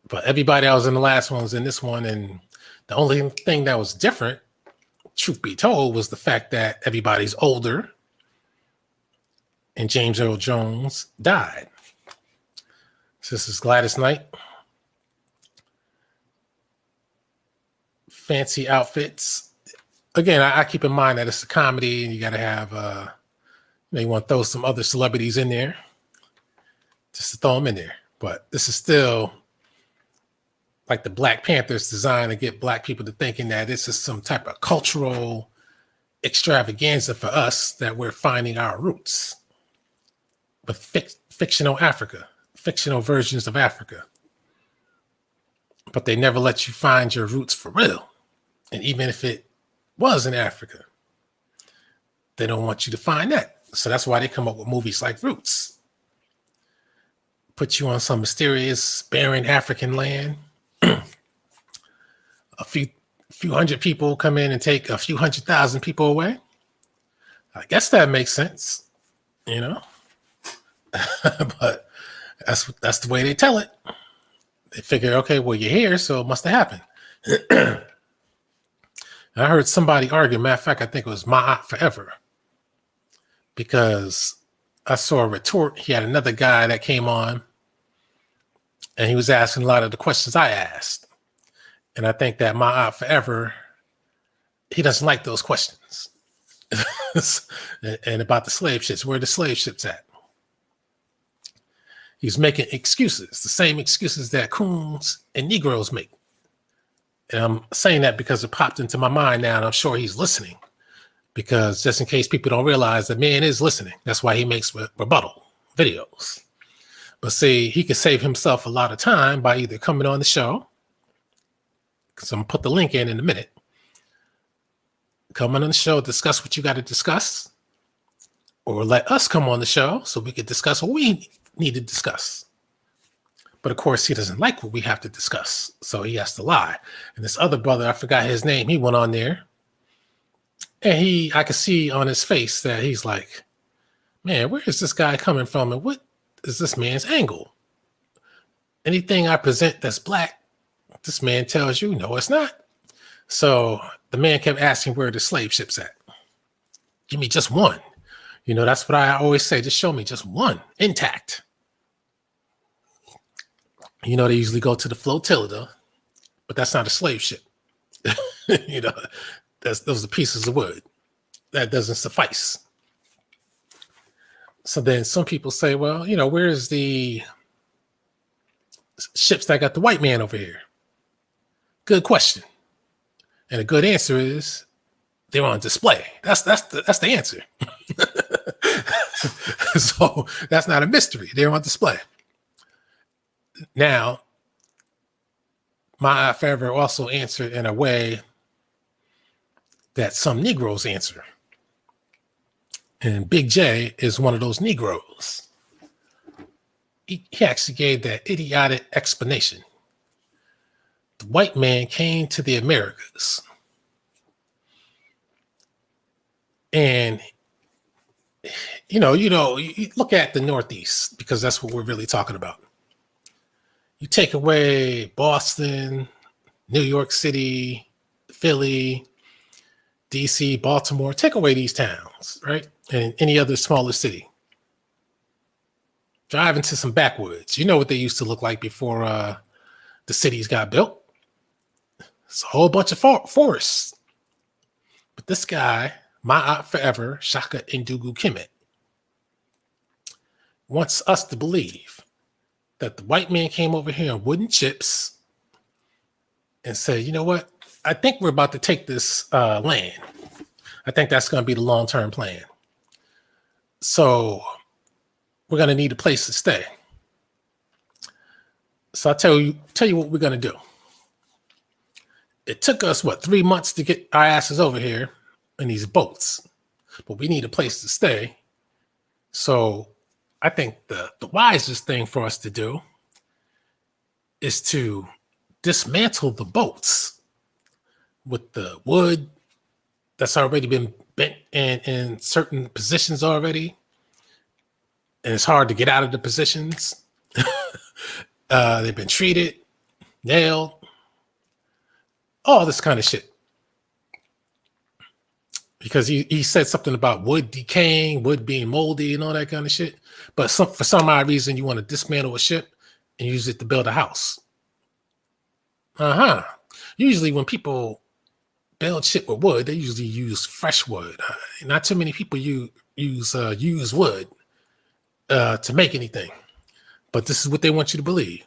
But everybody that was in the last one was in this one. And the only thing that was different, truth be told, was the fact that everybody's older and James Earl Jones died. So this is Gladys Knight. Fancy outfits. Again, I keep in mind that it's a comedy and you got to have, you want to throw some other celebrities in there just to throw them in there. But this is still like the Black Panthers designed to get Black people to thinking that this is some type of cultural extravaganza for us, that we're finding our roots. But fictional Africa, fictional versions of Africa. But they never let you find your roots for real. And even if it was in Africa, they don't want you to find that. So that's why they come up with movies like Roots. Put you on some mysterious, barren African land. A few hundred people come in and take a few 100,000 people away. I guess that makes sense, you know. But that's the way they tell it. They figure, okay, well, you're here, so it must have happened. I heard somebody argue, matter of fact, I think it was My Aunt Forever, because I saw a retort. He had another guy that came on, and he was asking a lot of the questions I asked. And I think that My Aunt Forever, he doesn't like those questions. And about the slave ships, where are the slave ships at? He's making excuses, the same excuses that coons and Negroes make. And I'm saying that because it popped into my mind now, and I'm sure he's listening. Because just in case people don't realize, the man is listening. That's why he makes rebuttal videos. But see, he could save himself a lot of time by either coming on the show, because I'm going to put the link in a minute. Come on the show, discuss what you got to discuss. Or let us come on the show so we could discuss what we need to discuss. But of course, he doesn't like what we have to discuss, so he has to lie. And this other brother, I forgot his name, he went on there, and I could see on his face that he's like, man, where is this guy coming from, and what is this man's angle? Anything I present that's Black, this man tells you, no, it's not. So the man kept asking where the slave ships at. Give me just one. You know, that's what I always say. Just show me just one intact. You know, they usually go to the flotilla, but that's not a slave ship. You know, those are pieces of wood. That doesn't suffice. So then some people say, well, you know, where's the ships that got the white man over here? Good question. And a good answer is they're on display. That's the answer. So that's not a mystery. They're on display. Now, My Aunt Forever also answered in a way that some Negroes answer. And Big J is one of those Negroes. He actually gave that idiotic explanation. The white man came to the Americas. And, you look at the Northeast, because that's what we're really talking about. You take away Boston, New York City, Philly, DC, Baltimore. Take away these towns, right? And any other smaller city. Drive into some backwoods. You know what they used to look like before the cities got built. It's a whole bunch of forests. But this guy, Ma'at Forever, Shaka Indugu Kemet, wants us to believe that the white man came over here on wooden chips and said, you know what? I think we're about to take this land. I think that's going to be the long-term plan. So we're going to need a place to stay. So I'll tell you what we're going to do. It took us, 3 months to get our asses over here in these boats, but we need a place to stay. So I think the wisest thing for us to do is to dismantle the boats with the wood that's already been bent in certain positions already. And it's hard to get out of the positions. They've been treated, nailed, all this kind of shit. Because he said something about wood decaying, wood being moldy and all that kind of shit. But for some odd reason, you want to dismantle a ship and use it to build a house. Usually when people build shit with wood, they usually use fresh wood. Not too many people use used wood to make anything. But this is what they want you to believe.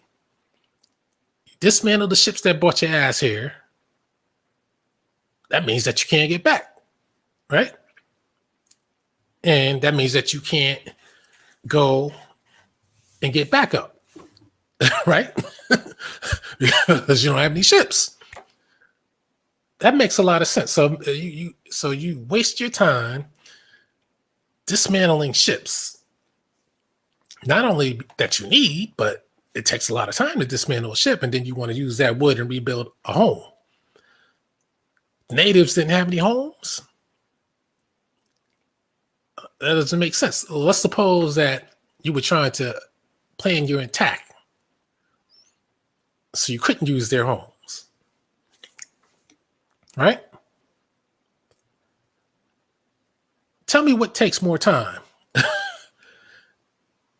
You dismantle the ships that brought your ass here. That means that you can't get back, right? And that means that you can't go and get back up, right? Because you don't have any ships. That makes a lot of sense. So you waste your time dismantling ships. Not only that you need, but it takes a lot of time to dismantle a ship, and then you want to use that wood and rebuild a home. The natives didn't have any homes. That doesn't make sense. Let's suppose that you were trying to plan your attack, so you couldn't use their homes, right? Tell me what takes more time.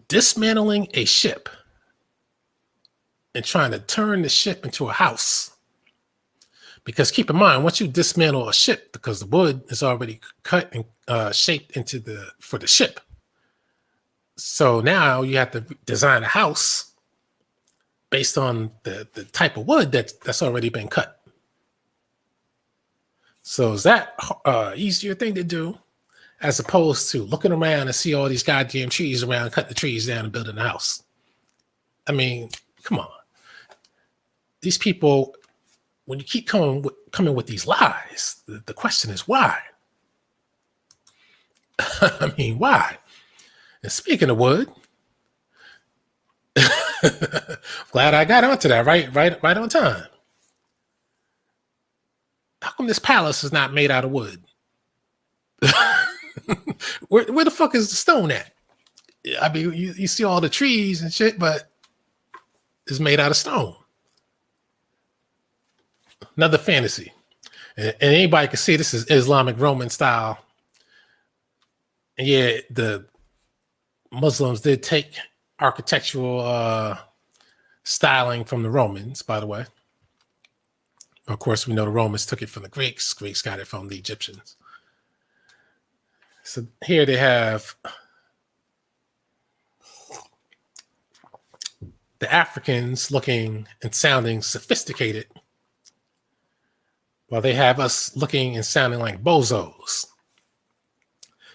Dismantling a ship and trying to turn the ship into a house. Because keep in mind, once you dismantle a ship, because the wood is already cut and shaped for the ship. So now you have to design a house based on the type of wood that's already been cut. So is that easier thing to do as opposed to looking around and see all these goddamn trees around, cut the trees down and building a house? I mean, come on. These people, when you keep coming with these lies, the question is why? I mean, why? And speaking of wood, glad I got onto that right on time. How come this palace is not made out of wood? Where the fuck is the stone at? I mean, you see all the trees and shit, but it's made out of stone. Another fantasy. And anybody can see this is Islamic Roman style. And yeah, the Muslims did take architectural styling from the Romans, by the way. Of course, we know the Romans took it from the Greeks. Greeks got it from the Egyptians. So here they have the Africans looking and sounding sophisticated, while they have us looking and sounding like bozos.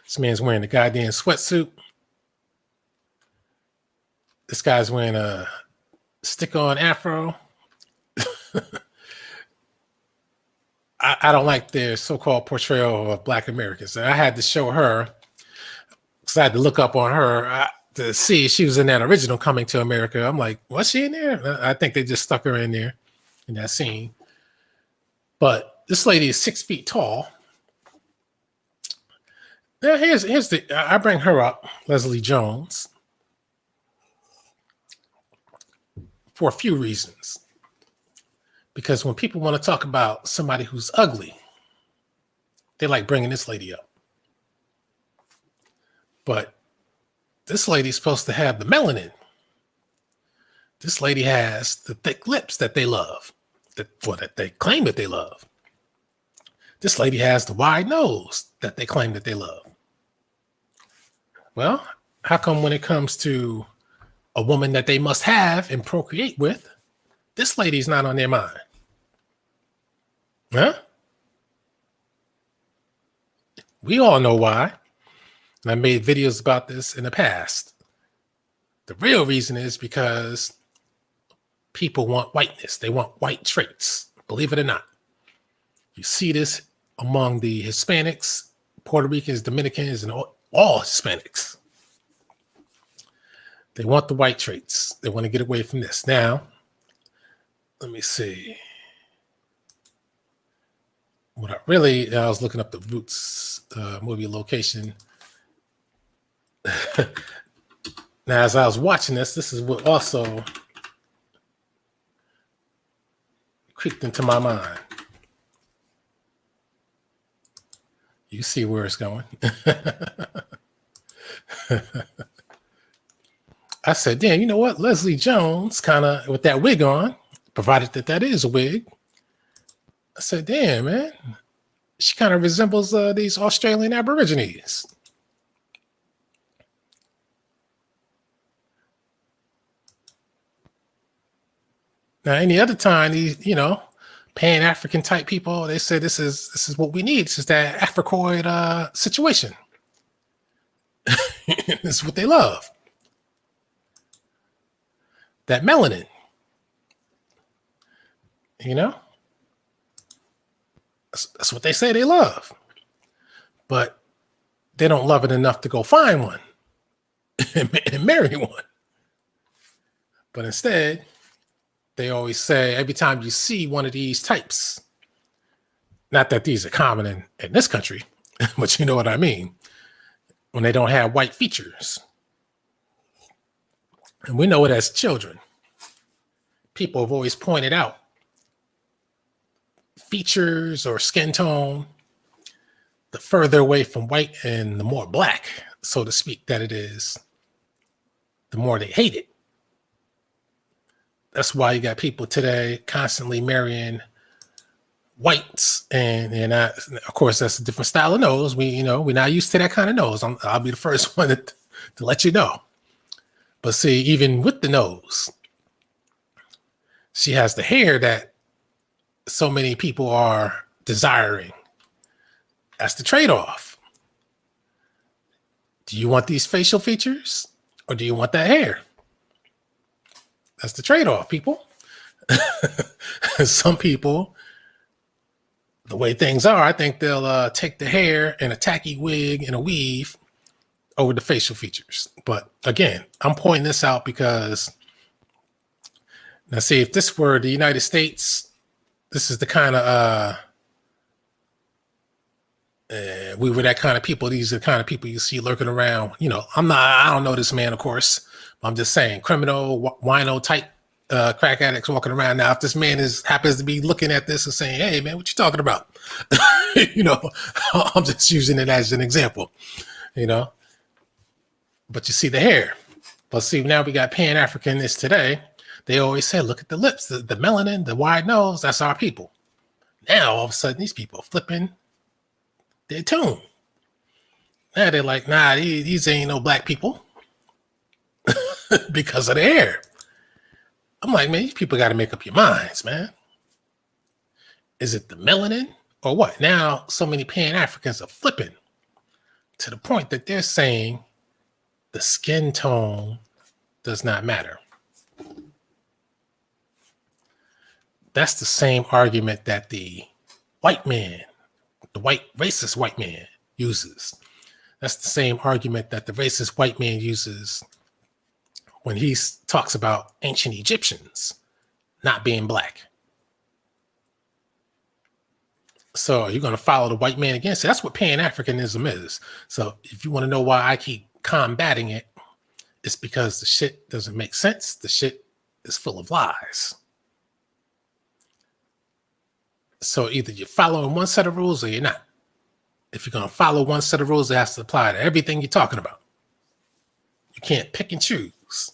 This man's wearing a goddamn sweatsuit. This guy's wearing a stick-on afro. I don't like their so-called portrayal of Black Americans. And I had to show her, because I had to look up on her to see if she was in that original Coming to America. I'm like, was she in there? I think they just stuck her in there in that scene. But this lady is 6 feet tall. Now I bring her up, Leslie Jones, for a few reasons. Because when people want to talk about somebody who's ugly, they like bringing this lady up. But this lady's supposed to have the melanin. This lady has the thick lips that they love, that they claim that they love. This lady has the wide nose that they claim that they love. Well, how come when it comes to a woman that they must have and procreate with, this lady's not on their mind? Huh? We all know why. And I made videos about this in the past. The real reason is because people want whiteness. They want white traits, believe it or not. You see this among the Hispanics, Puerto Ricans, Dominicans, and all Hispanics. They want the white traits. They want to get away from this. Now, let me see. I was looking up the Roots movie location. Now, as I was watching this is what also creeped into my mind. You see where it's going. I said, damn, you know what? Leslie Jones, kind of with that wig on, provided that is a wig. I said, damn, man, she kind of resembles these Australian Aborigines. Now, any other time, these, pan-African type people, they say this is what we need. This is that Africoid situation. This is what they love. That melanin. That's what they say they love. But they don't love it enough to go find one and marry one. But instead, they always say every time you see one of these types, not that these are common in this country, but you know what I mean, when they don't have white features. And we know it as children. People have always pointed out features or skin tone, the further away from white and the more black, so to speak, that it is, the more they hate it. That's why you got people today constantly marrying whites, and of course that's a different style of nose. We're not used to that kind of nose. I'll be the first one to let you know. But see, even with the nose, she has the hair that so many people are desiring. That's the trade-off. Do you want these facial features or do you want that hair? That's the trade-off, people. Some people, the way things are, I think they'll take the hair and a tacky wig and a weave over the facial features. But again, I'm pointing this out because now see, if this were the United States, this is the kind of we were that kind of people. These are the kind of people you see lurking around. I don't know this man, of course. I'm just saying, criminal, wino type crack addicts walking around. Now, if this man happens to be looking at this and saying, "Hey, man, what you talking about?" I'm just using it as an example. But you see the hair. But see, now we got pan-Africanists today. They always say, "Look at the lips, the melanin, the wide nose. That's our people." Now, all of a sudden, these people are flipping their tune. Now they're like, "Nah, these ain't no black people." Because of the hair. I'm like, man, you people got to make up your minds, man. Is it the melanin or what? Now, so many pan-Africans are flipping to the point that they're saying the skin tone does not matter. That's the same argument that the white man, the racist white man uses. That's the same argument that the racist white man uses when he talks about ancient Egyptians not being black. So you're going to follow the white man again? So that's what pan-Africanism is. So if you want to know why I keep combating it, it's because the shit doesn't make sense. The shit is full of lies. So either you're following one set of rules or you're not. If you're going to follow one set of rules, it has to apply to everything you're talking about. You can't pick and choose.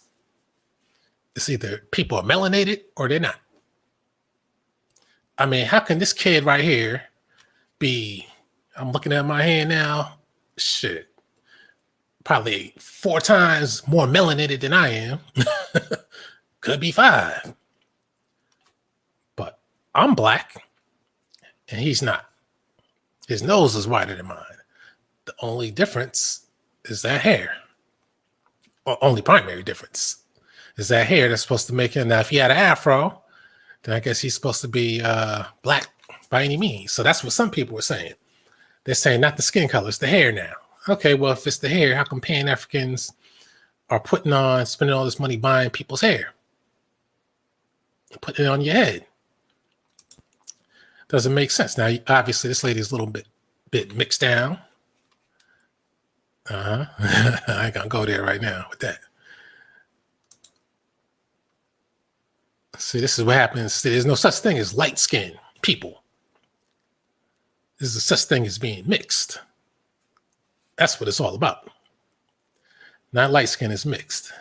It's either people are melanated or they're not. I mean, how can this kid right here be, I'm looking at my hand now, shit, probably 4 times more melanated than I am. Could be 5. But I'm black and he's not. His nose is whiter than mine. The only difference is that hair. Or only primary difference is that hair that's supposed to make him. Now, if he had an afro, then I guess he's supposed to be black by any means. So that's what some people were saying. They're saying not the skin color, it's the hair now. Okay, well, if it's the hair, how come Pan-Africans are spending all this money buying people's hair? Putting it on your head. Doesn't make sense. Now, obviously, this lady's a little bit mixed down. I ain't gonna go there right now with that. See, this is what happens. See, there's no such thing as light-skinned people. There's a such thing as being mixed. That's what it's all about. Not light skin, is mixed.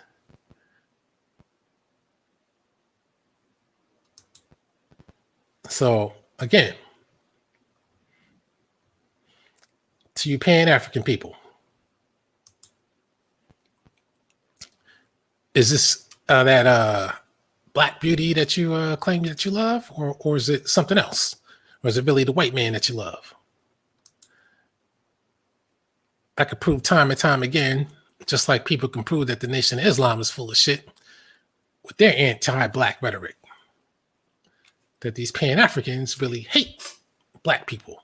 So again, to you Pan-African people, is this that black beauty that you claim that you love, or is it something else? Or is it really the white man that you love? I could prove time and time again, just like people can prove that the Nation of Islam is full of shit with their anti-black rhetoric, that these Pan-Africans really hate black people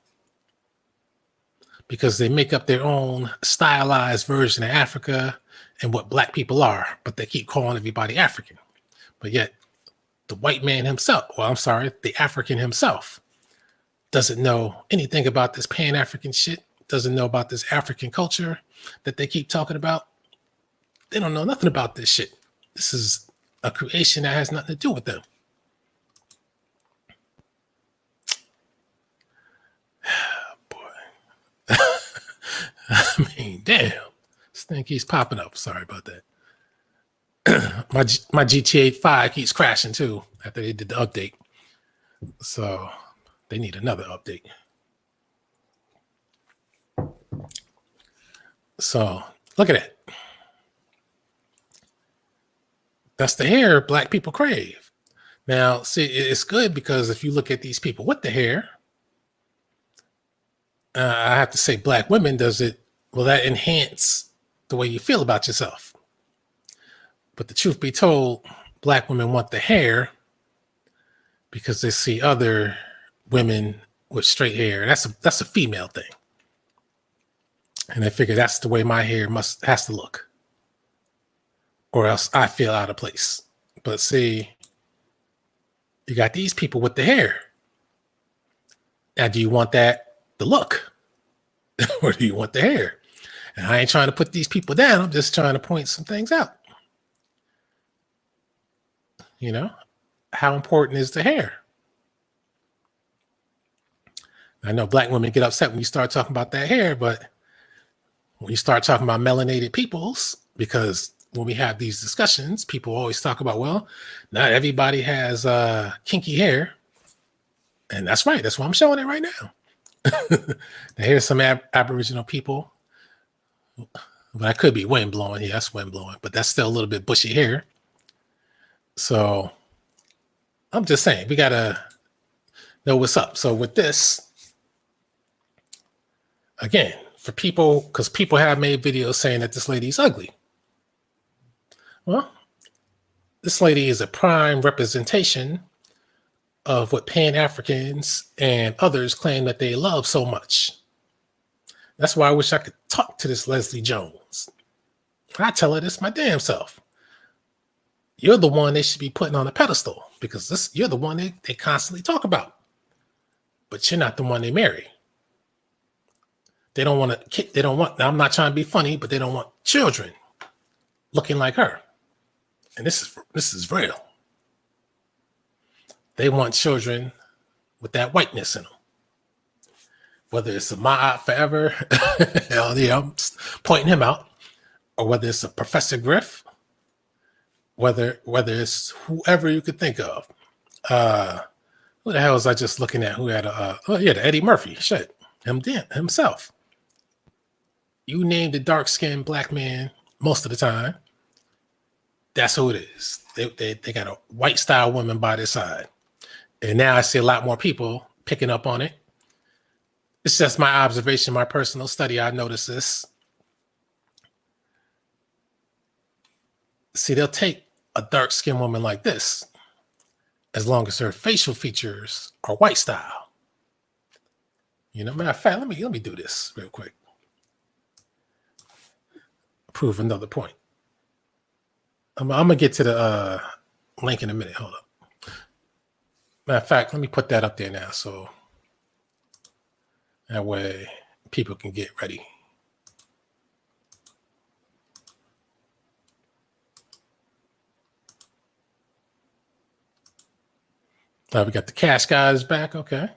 because they make up their own stylized version of Africa and what black people are, but they keep calling everybody African. But yet the white man himself, the African himself, doesn't know anything about this Pan-African shit, doesn't know about this African culture that they keep talking about. They don't know nothing about this shit. This is a creation that has nothing to do with them. Boy. I mean, damn. This thing keeps popping up. Sorry about that. my GTA 5 keeps crashing too after they did the update. So they need another update. So look at that. That's the hair black people crave. Now, see, it's good because if you look at these people with the hair, I have to say black women, will that enhance the way you feel about yourself? But the truth be told, black women want the hair because they see other women with straight hair. That's a female thing. And they figure that's the way my hair has to look, or else I feel out of place. But see, you got these people with the hair. Now, do you want the look, or do you want the hair? And I ain't trying to put these people down. I'm just trying to point some things out. You know, how important is the hair? I know black women get upset when you start talking about that hair, but when you start talking about melanated peoples, because when we have these discussions, people always talk about, well, not everybody has kinky hair. And that's right. That's why I'm showing it right now. Now, here's some Aboriginal people. But I could be wind blowing. Yeah, that's wind blowing. But that's still a little bit bushy hair. So I'm just saying, we got to know what's up. So with this, again, for people, because people have made videos saying that this lady's ugly. Well, this lady is a prime representation of what Pan-Africans and others claim that they love so much. That's why I wish I could talk to this Leslie Jones. I tell her this my damn self. You're the one they should be putting on a pedestal because you're the one they constantly talk about. But you're not the one they marry. They don't want to, I'm not trying to be funny, but they don't want children looking like her. And this is real. They want children with that whiteness in them. Whether it's a Ma'at Forever, I'm pointing him out, or whether it's a Professor Griff, whether it's whoever you could think of. Who the hell was I just looking at? Who had the Eddie Murphy? Shit, himself. You name the dark-skinned black man most of the time, that's who it is. They got a white style woman by their side. And now I see a lot more people picking up on it. It's just my observation, my personal study. I noticed this. See, they'll take a dark-skinned woman like this as long as her facial features are white style. Matter of fact, let me do this real quick. Prove another point. I'm gonna get to the link in a minute. Hold up. Matter of fact, let me put that up there now, so that way people can get ready. We got the cash guys back. Okay.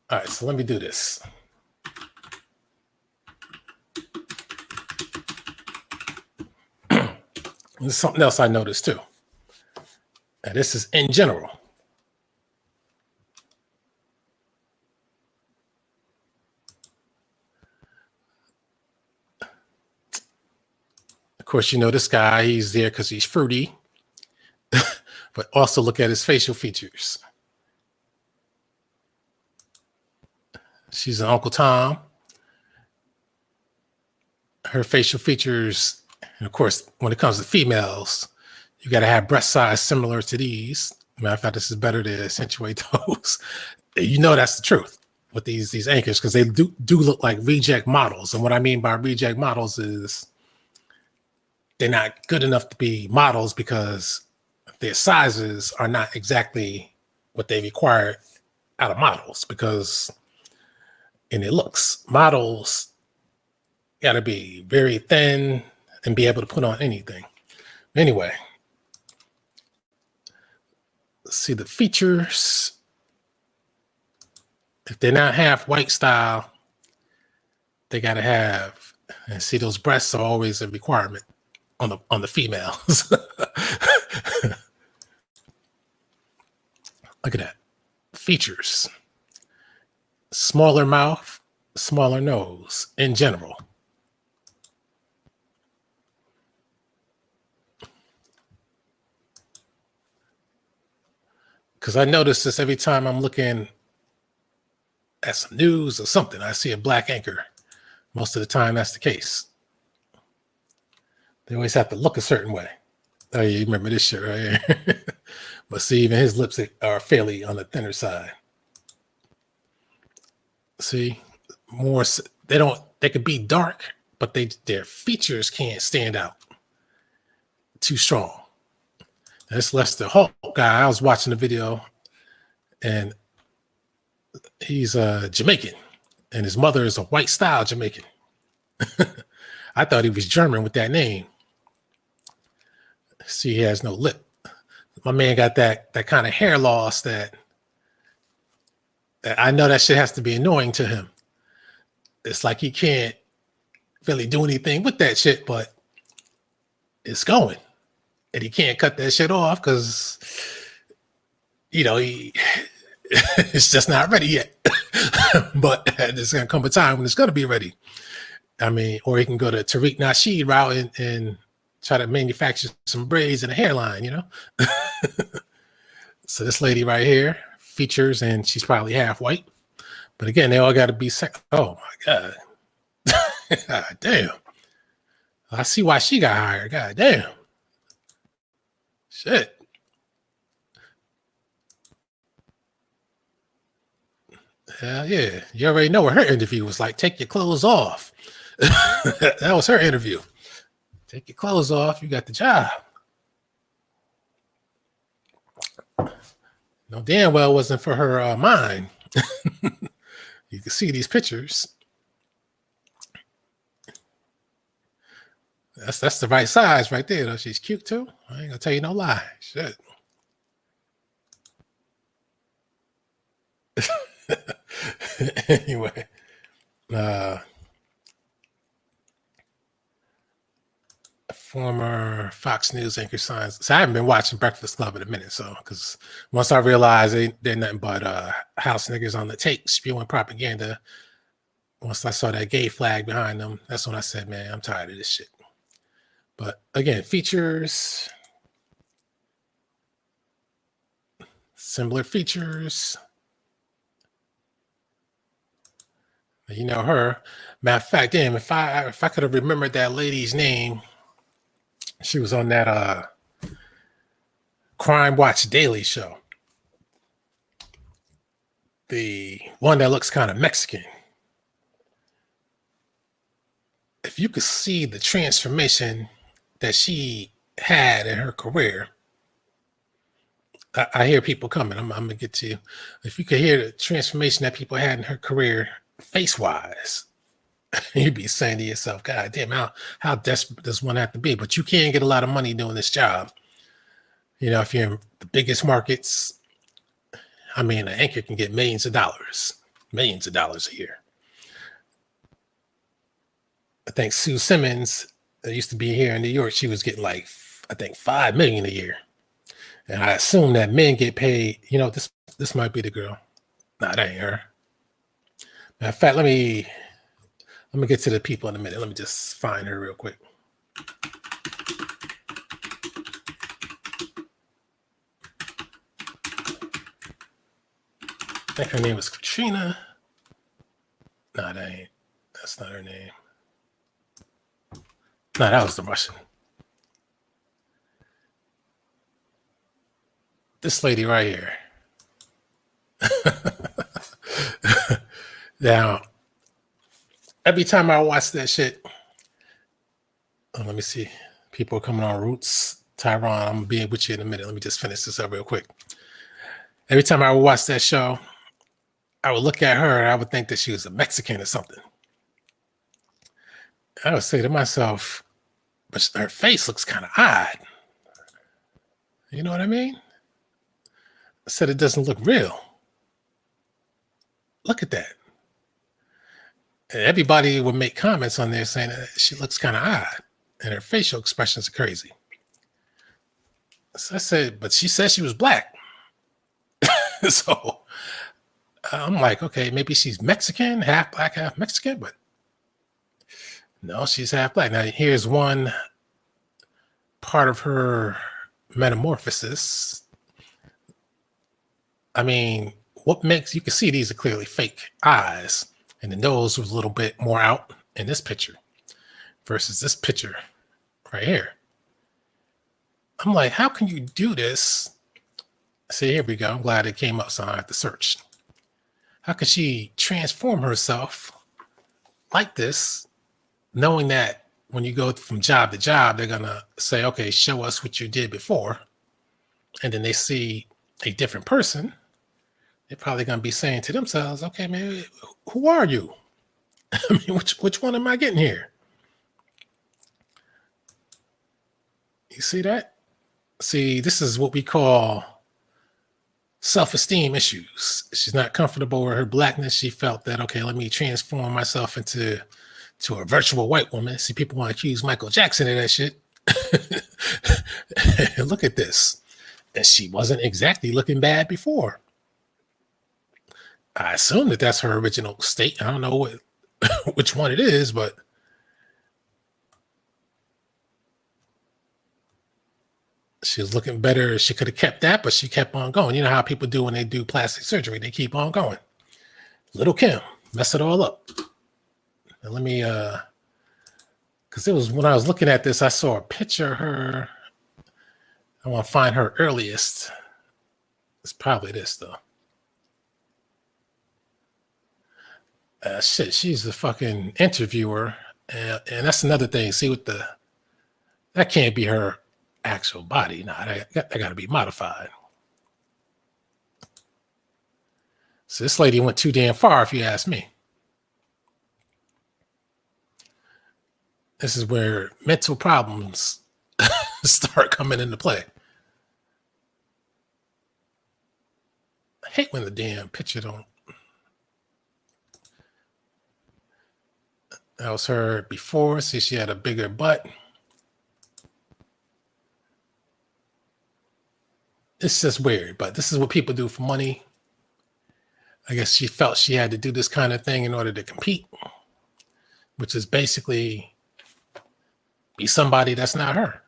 All right, so let me do this. There's something else I noticed too. And this is in general. Of course, this guy, he's there because he's fruity. But also look at his facial features. She's an Uncle Tom. Her facial features, and of course, when it comes to females, you got to have breast size similar to these. Matter of fact, this is better to accentuate those. That's the truth with these anchors, because they do look like reject models. And what I mean by reject models is they're not good enough to be models because their sizes are not exactly what they require out of models, because in their looks, models got to be very thin and be able to put on anything. Anyway, see the features. If they're not half white style, they got to have, and see, those breasts are always a requirement on the females. Look at that. Features. Smaller mouth, smaller nose in general. Because I notice this every time I'm looking at some news or something, I see a black anchor. Most of the time, that's the case. They always have to look a certain way. Oh, you remember this shit right here? But see, even his lips are fairly on the thinner side. See, more, they could be dark, but their features can't stand out too strong. That's Lester Hulk guy. I was watching the video, and he's Jamaican, and his mother is a white style Jamaican. I thought he was German with that name. See, he has no lip. My man got that kind of hair loss that I know that shit has to be annoying to him. It's like he can't really do anything with that shit, but it's going. And he can't cut that shit off because, it's just not ready yet. But there's going to come a time when it's going to be ready. I mean, or he can go to Tariq Nasheed route and try to manufacture some braids and a hairline, So this lady right here, features, and she's probably half white. But again, they all got to be oh my God. God damn. I see why she got hired. God damn. Shit. Hell yeah. You already know what her interview was like. Take your clothes off. That was her interview. Take your clothes off. You got the job. No, damn well wasn't for her mind. You can see these pictures. That's the right size right there, though. She's cute too. I ain't gonna tell you no lie. Shit. Anyway, uh, former Fox News anchor signs. So I haven't been watching Breakfast Club in a minute. So because once I realized they're nothing but house niggas on the take spewing propaganda. Once I saw that gay flag behind them, that's when I said, man, I'm tired of this shit. But again, features, similar features. You know her. Matter of fact, damn, if I could have remembered that lady's name, she was on that Crime Watch Daily show. The one that looks kind of Mexican. If you could see the transformation that she had in her career, I hear people coming. I'm gonna get to you. If you could hear the transformation that people had in her career, face-wise, you'd be saying to yourself, God damn, how desperate does one have to be? But you can get a lot of money doing this job. You know, if you're in the biggest markets, I mean, an anchor can get millions of dollars a year. I think Sue Simmons, that used to be here in New York, she was getting like, I think, $5 million a year. And I assume that men get paid. You know, this might be the girl. Nah, that ain't her. Matter of fact, let me get to the people in a minute. Let me just find her real quick. I think her name was Katrina. Nah, that's not her name. Nah, that was the Russian. This lady right here. Now, every time I watch that shit, let me see. People are coming on Roots. Tyron, I'm gonna be with you in a minute. Let me just finish this up real quick. Every time I would watch that show, I would look at her and I would think that she was a Mexican or something. I would say to myself, but her face looks kind of odd. You know what I mean? I said it doesn't look real. Look at that. And everybody would make comments on there saying that she looks kind of odd and her facial expressions are crazy. So I said, but she said she was black. So I'm like, okay, maybe she's Mexican, half black, half Mexican, but no, she's half black. Now, here's one part of her metamorphosis. I mean, what makes you can see these are clearly fake eyes, and the nose was a little bit more out in this picture versus this picture right here. I'm like, how can you do this? See, here we go. I'm glad it came up, so I have to search. How could she transform herself like this, knowing that when you go from job to job, they're gonna say, okay, show us what you did before, and then they see a different person, they're probably gonna be saying to themselves, okay, man, who are you? I mean, which one am I getting here? You see that? See, this is what we call self-esteem issues. She's not comfortable with her blackness. She felt that, okay, let me transform myself into a virtual white woman. See, people want to accuse Michael Jackson of that shit. And look at this. And she wasn't exactly looking bad before. I assume that that's her original state. I don't know which one it is, but she was looking better. She could have kept that, but she kept on going. You know how people do when they do plastic surgery. They keep on going. Little Kim, mess it all up. And let me, because it was when I was looking at this, I saw a picture of her. I want to find her earliest. It's probably this, though. Shit, she's a fucking interviewer. And that's another thing. See, that can't be her actual body. Nah, that got to be modified. So this lady went too damn far, if you ask me. This is where mental problems start coming into play. I hate when the damn picture don't. That was her before. See, she had a bigger butt. It's just weird, but this is what people do for money. I guess she felt she had to do this kind of thing in order to compete, which is basically be somebody that's not her.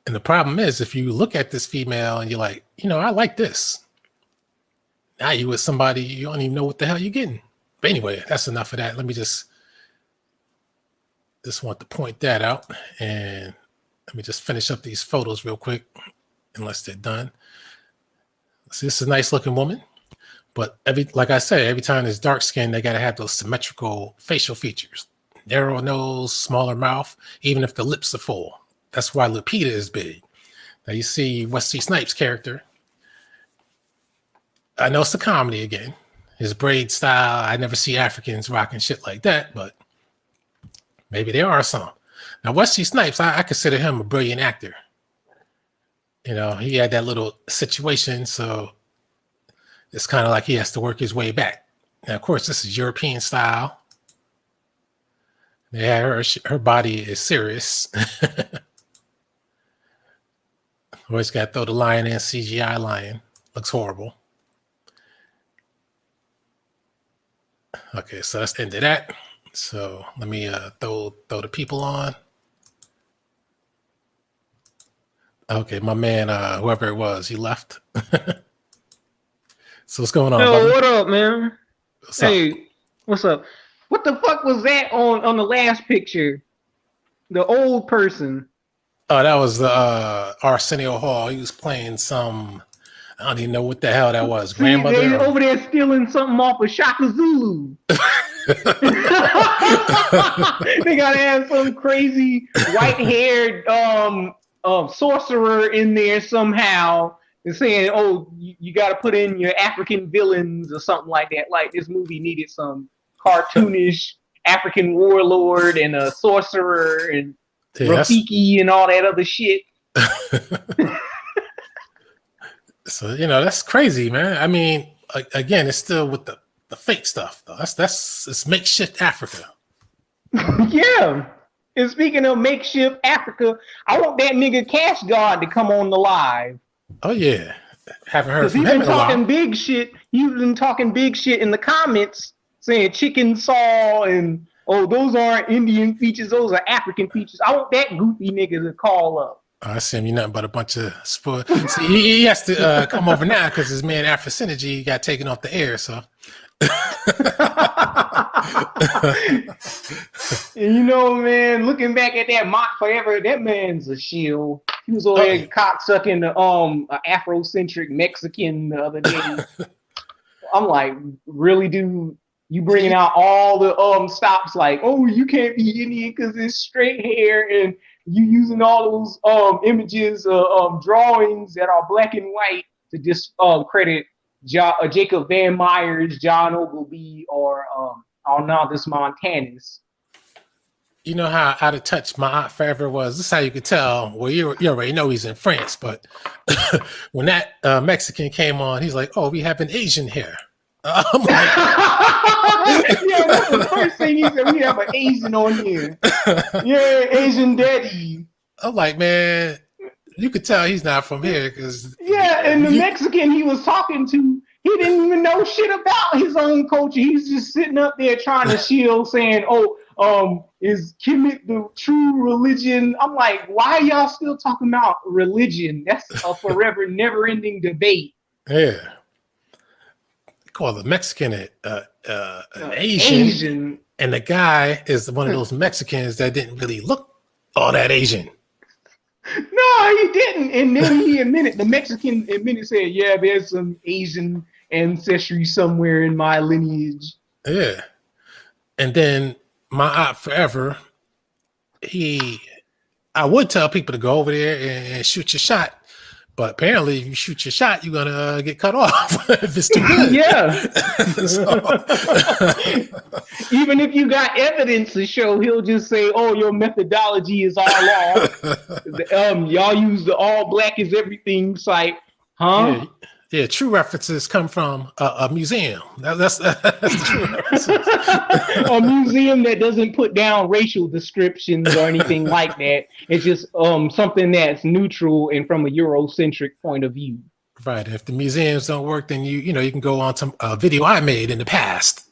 And the problem is, if you look at this female and you're like, you know, I like this. Now you with somebody, you don't even know what the hell you're getting. But anyway, that's enough of that. Let me just want to point that out. And let me just finish up these photos real quick, unless they're done. See, this is a nice looking woman. But like I said, every time there's dark skin, they got to have those symmetrical facial features. Narrow nose, smaller mouth, even if the lips are full. That's why Lupita is big. Now you see Wesley Snipes' character. I know it's a comedy again. His braid style, I never see Africans rocking shit like that, but maybe there are some. Now, Wesley Snipes, I consider him a brilliant actor. You know, he had that little situation, so it's kind of like he has to work his way back. Now, of course, this is European style. Yeah, her body is serious. Always got to throw the lion in, CGI lion. Looks horrible. Okay, so that's the end of that. So let me throw the people on. Okay, my man, whoever it was, he left. So what's going on, Yo, brother? what up, man? What's hey, up? what's up? What the fuck was that on the last picture? The old person. Oh, that was Arsenio Hall. He was playing some, I don't even know what the hell that was. See, Grandmother. they over there stealing something off of Shaka Zulu. They gotta have some crazy white-haired sorcerer in there somehow and saying, "Oh, you got to put in your African villains or something like that." Like this movie needed some cartoonish African warlord and a sorcerer and Rafiki and all that other shit. So, you know, that's crazy, man. I mean, again, it's still with the fake stuff, though. It's makeshift Africa. Yeah. And speaking of makeshift Africa, I want that nigga Cash God to come on the live. Oh yeah, haven't heard from he's him been in a talking while. big shit. He's been talking big shit in the comments, saying chicken saw and those aren't Indian features, those are African features. I want that goofy nigga to call up. I see him. You're nothing but a bunch of spoil. See, he has to come over now because his man Afro Synergy got taken off the air. So. And you know, man, looking back at that Mock Forever, that man's a shield. He was over there cocksucking the Afrocentric Mexican the other day. I'm like, really, dude? You bringing out all the stops like, oh, you can't be Indian because it's straight hair, and you using all those images, drawings that are black and white to just credit Jacob Van Myers, John Ogilvy, or Arnaldus Montanus. You know how out of touch my Aunt Forever was. This is how you could tell. Well, you already know he's in France, but when that Mexican came on, he's like, "Oh, we have an Asian here." I'm like, yeah, that's the first thing he said. We have an Asian on here. Yeah, Asian daddy. I'm like, man, you could tell he's not from here because and the Mexican he was talking to, he didn't even know shit about his own culture. He's just sitting up there trying to shield, saying, is Kemet the true religion? I'm like, why are y'all still talking about religion? That's a forever, never-ending debate. Yeah. Call the Mexican an Asian, and the guy is one of those Mexicans that didn't really look all that Asian. No, he didn't. And then he admitted, the Mexican said, yeah, there's some Asian ancestry somewhere in my lineage. Yeah. And then my Aunt Forever, I would tell people to go over there and shoot your shot, But apparently, if you shoot your shot, you're gonna get cut off if it's too good. Yeah. So- Even if you got evidence to show, he'll just say, "Oh, your methodology is all off. Y'all use the all black is everything site, huh?" Yeah, true references come from a museum. That's true references. A museum that doesn't put down racial descriptions or anything like that. It's just something that's neutral and from a Eurocentric point of view. Right. If the museums don't work, then you can go on to a video I made in the past.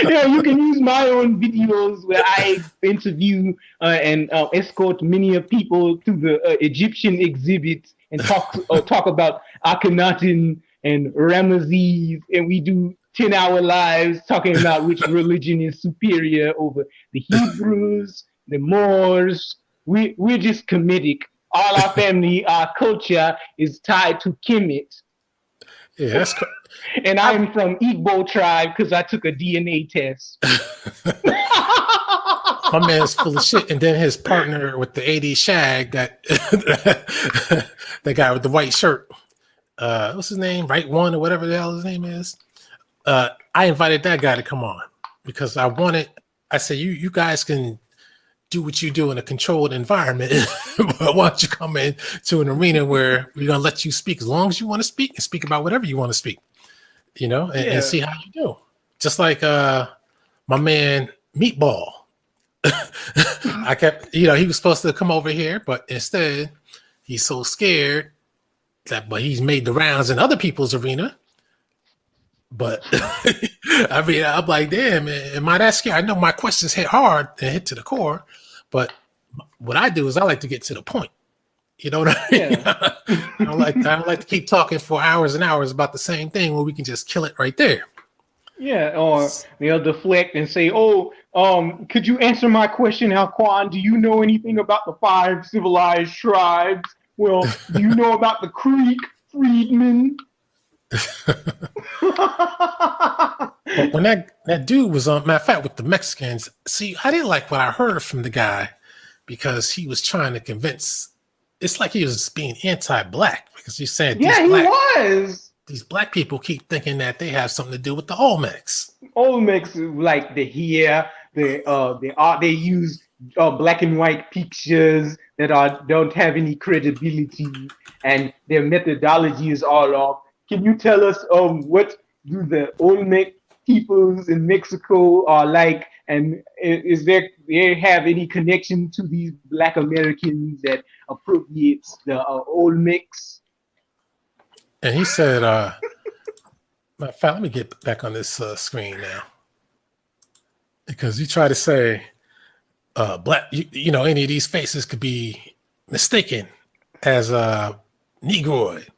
Yeah, you can use my own videos where I interview and escort many of people to the Egyptian exhibits and talk about Akhenaten and Ramesses, and we do 10-hour lives talking about which religion is superior over the Hebrews, the Moors. We're just Kemetic. All our family, our culture is tied to Kemet. Yeah, that's And I'm from Igbo tribe because I took a DNA test. my man's full of shit. And then his partner with the 80s shag, that guy with the white shirt, what's his name? Right One or whatever the hell his name is. I invited that guy to come on because I said, you guys can do what you do in a controlled environment, but why don't you come in to an arena where we're going to let you speak as long as you want to speak and speak about whatever you want to speak, and see how you do. Just like my man Meatball. I kept, he was supposed to come over here, but instead he's so scared but he's made the rounds in other people's arena. But I mean, I'm like, damn, man, am I that scared? I know my questions hit hard and hit to the core, but what I do is I like to get to the point. You know what I mean? Yeah. I don't like to keep talking for hours and hours about the same thing when we can just kill it right there. Yeah, or they'll deflect and say, "Oh, could you answer my question, Alquanr? Do you know anything about the 5 civilized tribes? Well, do you know about the Creek freedmen?" But when that dude was on, matter of fact, with the Mexicans, see, I didn't like what I heard from the guy because he was trying to convince. It's like he was being anti-black because he said, "Yeah, he was." These black people keep thinking that they have something to do with the Olmecs. Olmecs, like they use black and white pictures that don't have any credibility, and their methodology is all off. Can you tell us what do the Olmec peoples in Mexico are like, and is they have any connection to these Black Americans that appropriates the Olmecs? And he said, matter of fact, let me get back on this screen now. Because you try to say black, any of these faces could be mistaken as Negroid.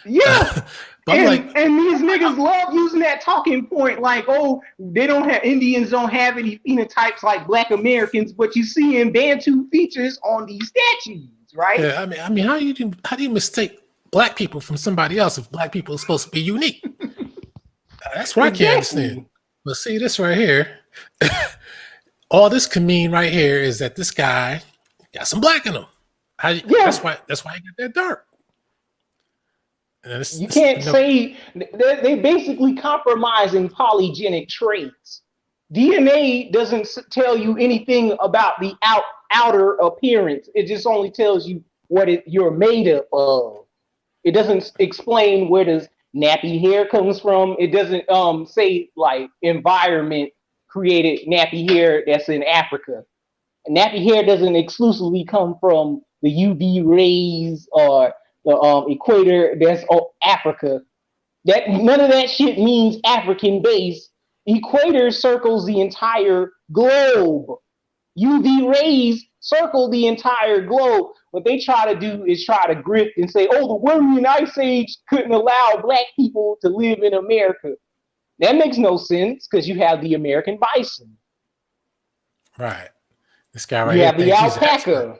Yeah. But and these niggas love using that talking point, like, oh, Indians don't have any phenotypes like Black Americans, but you see in Bantu features on these statues, right? Yeah, I mean, how do you mistake black people from somebody else if black people are supposed to be unique? That's what I can't understand. But see this right here. All this can mean right here is that this guy got some black in him. That's why he got that dark. You can't say they basically compromising polygenic traits. DNA doesn't tell you anything about the outer appearance. It just only tells you what you're made up of. It doesn't explain where does nappy hair comes from. It doesn't say like environment created nappy hair that's in Africa. And nappy hair doesn't exclusively come from the UV rays or the equator that's Africa. That none of that shit means African base. Equator circles the entire globe. UV rays circle the entire globe. What they try to do is try to grift and say, oh, the Wormian Ice Age couldn't allow black people to live in America. That makes no sense because you have the American bison. Right. This guy right here. You have the alpaca.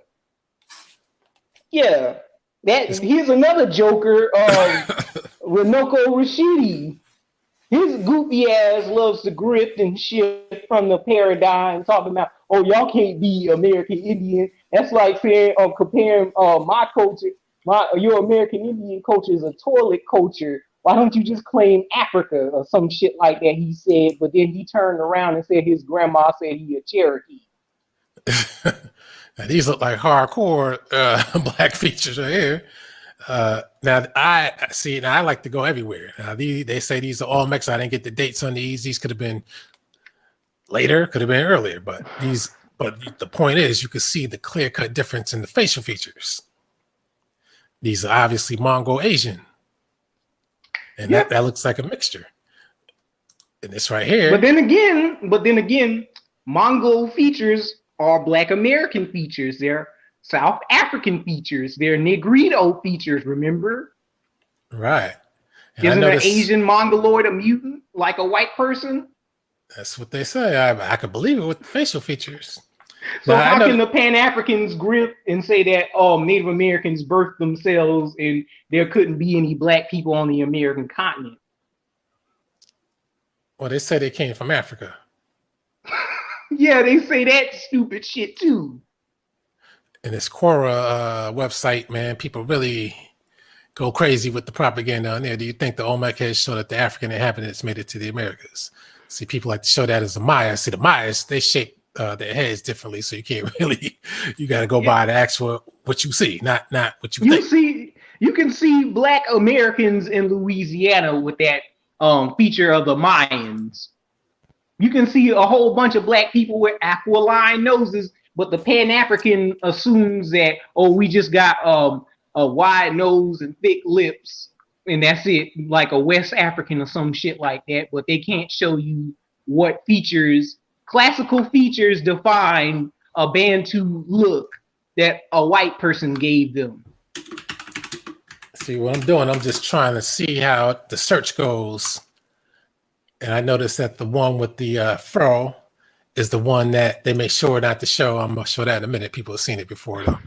Yeah. Here's another joker, Renoko Rashidi. His goofy ass loves to grift and shit from the paradigm, talking about, oh, y'all can't be American Indian. That's like saying comparing my culture, your American Indian culture is a toilet culture. Why don't you just claim Africa or some shit like that? He said, but then he turned around and said his grandma said he a Cherokee. Now, these look like hardcore black features right here. Now I see. Now I like to go everywhere. Now they say these are all Mexican. I didn't get the dates on these. These could have been later, could have been earlier, but these. But the point is, you can see the clear-cut difference in the facial features. These are obviously Mongol Asian, and that looks like a mixture. And this right here. But then again, Mongol features are Black American features. They're South African features. They're Negrito features. Remember? Right. And isn't an Asian Mongoloid a mutant like a white person? That's what they say. I could believe it with the facial features. So now, how can the Pan-Africans grip and say that Native Americans birthed themselves and there couldn't be any black people on the American continent? Well, they say they came from Africa. Yeah, they say that stupid shit too. And this Quora website, man, people really go crazy with the propaganda on there. Do you think the Olmec heads show that the African inhabitants made it to the Americas? See, people like to show that as a Maya. See, the Mayas, they shape their heads differently, so you can't really. You got to go by the actual what you see, not what you think. You can see Black Americans in Louisiana with that feature of the Mayans. You can see a whole bunch of black people with aquiline noses, but the Pan-African assumes that we just got a wide nose and thick lips, and that's it, like a West African or some shit like that. But they can't show you what features. Classical features define a Bantu look that a white person gave them. See what I'm doing? I'm just trying to see how the search goes. And I noticed that the one with the furrow is the one that they make sure not to show. I'm going to show that in a minute. People have seen it before, though.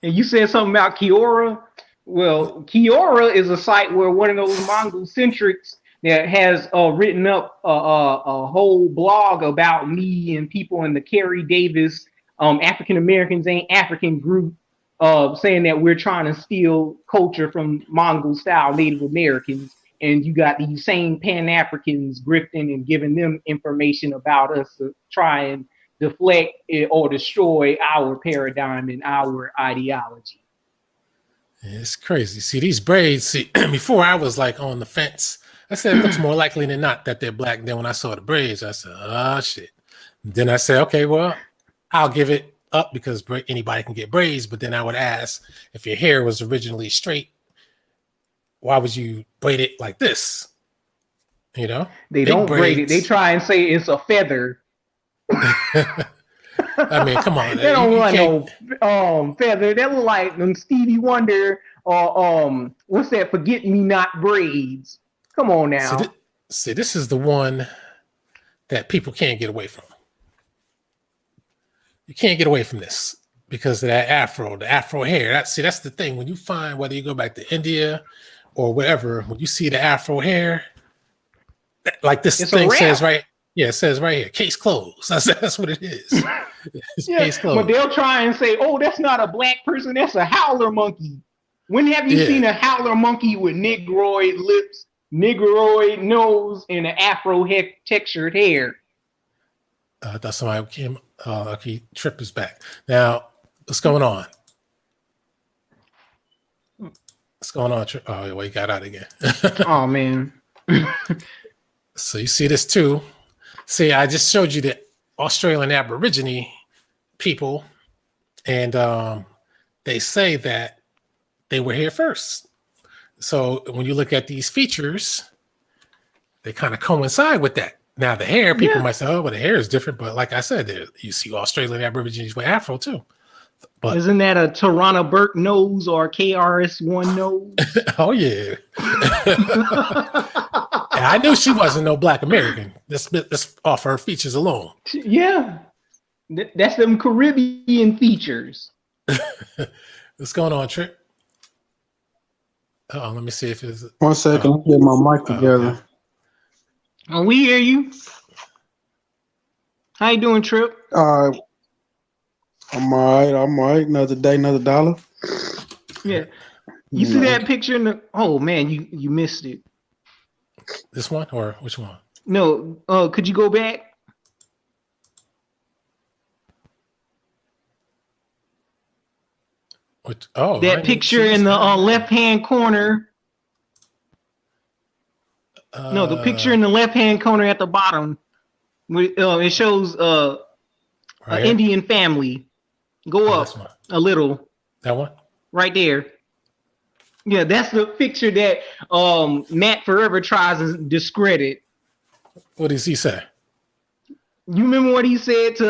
And you said something about Kiora. Well, Kiora is a site where one of those Mongol centrics that has written up a whole blog about me and people in the Kerry Davis African Americans Ain't African group, saying that we're trying to steal culture from Mongol style Native Americans. And you got these same Pan-Africans grifting and giving them information about us to try and deflect or destroy our paradigm and our ideology. It's crazy. See, these braids, see, before I was like on the fence. I said it looks more likely than not that they're black. Then when I saw the braids, I said, oh, shit. And then I said, okay, well, I'll give it up because anybody can get braids. But then I would ask, if your hair was originally straight, why would you braid it like this? You know? They don't braid it. They try and say it's a feather. I mean, come on. They don't want no feather. They look like them Stevie Wonder or what's that? Forget Me Not braids. Come on now. See, this is the one that people can't get away from. You can't get away from this because of that afro, the afro hair. That's the thing. When you find, whether you go back to India or wherever, when you see the afro hair, like this thing says right. Yeah, it says right here, case closed. That's what it is. It's case closed. But they'll try and say, oh, that's not a black person. That's a howler monkey. When have you seen a howler monkey with negroid lips, negroid nose, and an afro textured hair? I thought somebody came. Okay, Trip is back. Now, what's going on? What's going on, Trip? Oh, well, he got out again. Oh, man. So you see this too. See, I just showed you the Australian Aborigine people, and they say that they were here first. So when you look at these features, they kind of coincide with that. Now the hair, people might say, "Oh, well, the hair is different," but like I said, you see Australian Aborigines with afro too. But isn't that a Tarana Burke nose or a KRS-One nose? Oh yeah. And I knew she wasn't no black American. This off her features alone. Yeah, that's them Caribbean features. What's going on, Trip? Oh, let me see if it's 1 second. Let me get my mic together. Okay. Oh, we hear you. How you doing, Trip? I'm all right. I'm all right. Another day, another dollar. Yeah. You see that picture in the? Oh man, you missed it. This one or which one? No. Could you go back? Which? Oh, I That didn't even picture see in this the guy. left-hand corner. No, the picture in the left-hand corner at the bottom. It shows right an here? Indian family. Go Oh, this one. up a little, That one. right there. Yeah, that's the picture that Matt Forever tries to discredit. What does he say? You remember what he said to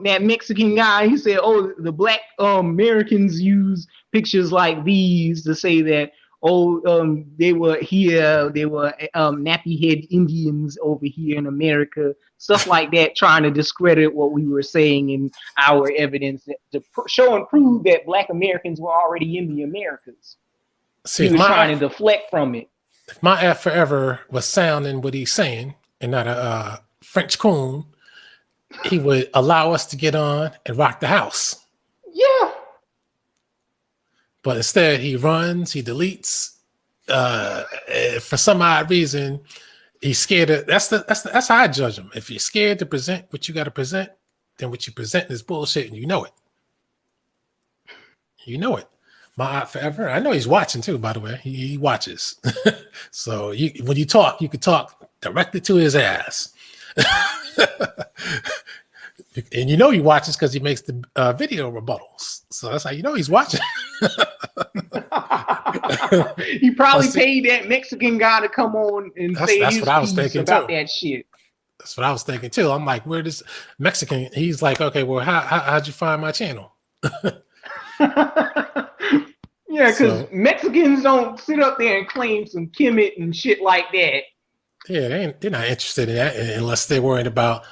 that Mexican guy? He said, "Oh, the black Americans use pictures like these to say that they were here, they were nappy head Indians over here in America, stuff like that, trying to discredit what we were saying in our evidence to show and prove that black Americans were already in the Americas." See, He was trying to deflect from it. if my F Forever was sounding what he's saying and not a French coon, he would allow us to get on and rock the house. Yeah. But instead, he runs, he deletes. For some odd reason, he's scared of. That's how I judge him. If you're scared to present what you got to present, then what you present is bullshit, and you know it. You know it. My Aunt Forever. I know he's watching too. By the way, he watches. So when you talk, you can talk directly to his ass. And you know he watches because he makes the video rebuttals. So that's how you know he's watching. He probably paid that Mexican guy to come on and say his piece about that shit. That's what I was thinking too. I'm like, where this Mexican? He's like, okay, well, how'd you find my channel? Yeah, because Mexicans don't sit up there and claim some Kemet and shit like that. Yeah, they're not interested in that unless they're worried about.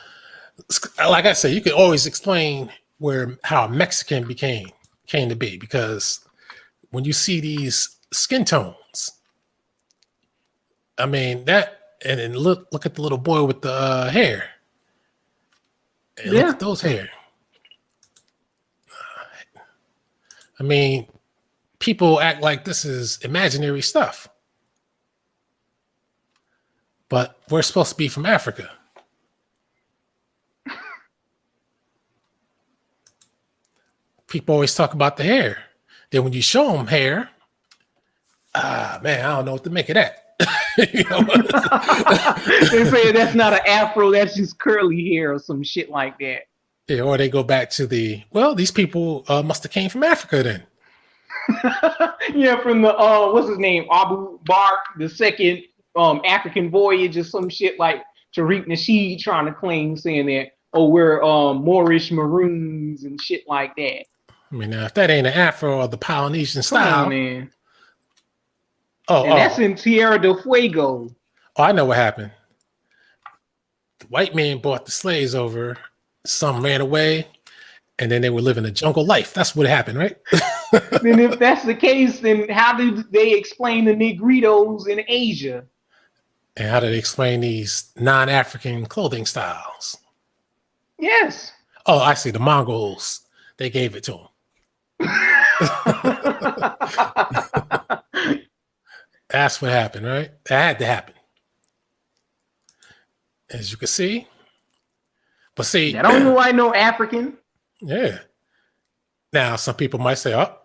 Like I said, you can always explain how a Mexican came to be, because when you see these skin tones, I mean and look at the little boy with the hair. And look at those hair. I mean, people act like this is imaginary stuff, but we're supposed to be from Africa. People always talk about the hair. Then when you show them hair, man, I don't know what to make of that. You know? They say that's not an afro, that's just curly hair or some shit like that. Yeah, or they go back to these people must have came from Africa then. Yeah, from the what's his name, Abu Bakr, the second African voyage or some shit, like Tariq Nasheed trying to claim, saying that we're Moorish Maroons and shit like that. I mean, now if that ain't an Afro or the Polynesian style, come on, man. That's in Tierra del Fuego. Oh, I know what happened. The white man brought the slaves over. Some ran away, and then they were living a jungle life. That's what happened, right? Then if that's the case, then how do they explain the Negritos in Asia? And how do they explain these non-African clothing styles? Yes. Oh, I see. The Mongols, they gave it to them. That's what happened, right? That had to happen. As you can see. But see, I don't know why no African. Yeah. Now, some people might say, oh,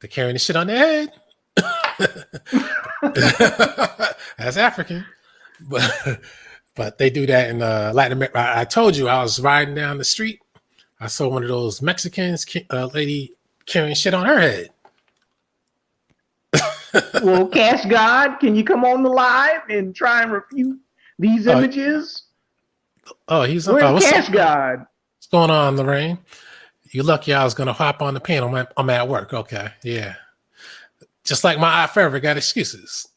they're carrying the shit on their head. That's African. But they do that in Latin America. I told you, I was riding down the street. I saw one of those Mexicans, lady carrying shit on her head. Well, Cash God, can you come on the live and try and refute these images? He's Where's Cash God? What's going on, Lorraine? You lucky I was going to hop on the panel. I'm at work. Okay. Yeah. Just like my forever got excuses.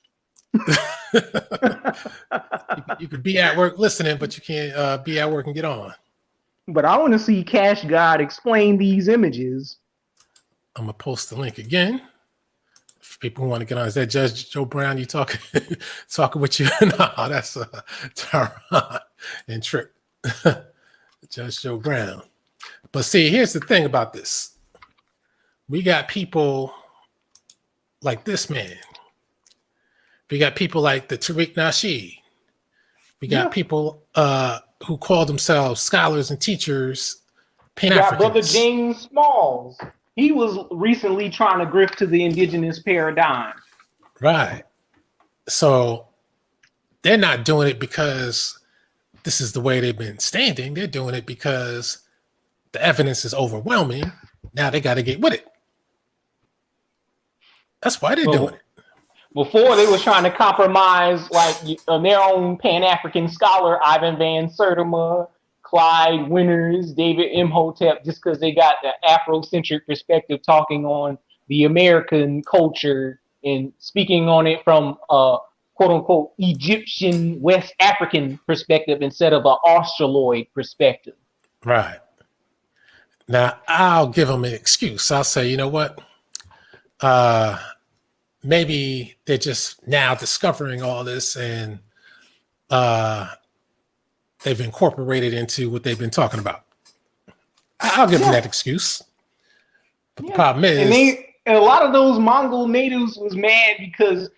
You could be at work listening, but you can't be at work and get on. But I want to see Cash God explain these images. I'm going to post the link again. For people who want to get on. Is that Judge Joe Brown you talking with you? No, that's Taron and Trip. Judge Joe Brown. But see, here's the thing about this. We got people like this man. We got people like the Tariq Nasheed. We got people who call themselves scholars and teachers, got Brother pan-africanists. James Smalls. He was recently trying to grift to the indigenous paradigm. Right. So they're not doing it because this is the way they've been standing. They're doing it because the evidence is overwhelming. Now they got to get with it. That's why they're doing it. Before they was trying to compromise like their own Pan-African scholar, Ivan Van Sertima, Clyde Winters, David Imhotep, just because they got the Afrocentric perspective talking on the American culture and speaking on it from a quote-unquote Egyptian West African perspective instead of an Australoid perspective. Right. Now, I'll give them an excuse. I'll say, you know what? Maybe they're just now discovering all this and they've incorporated into what they've been talking about. I'll give them that excuse. But the problem is... And a lot of those Mongol natives was mad because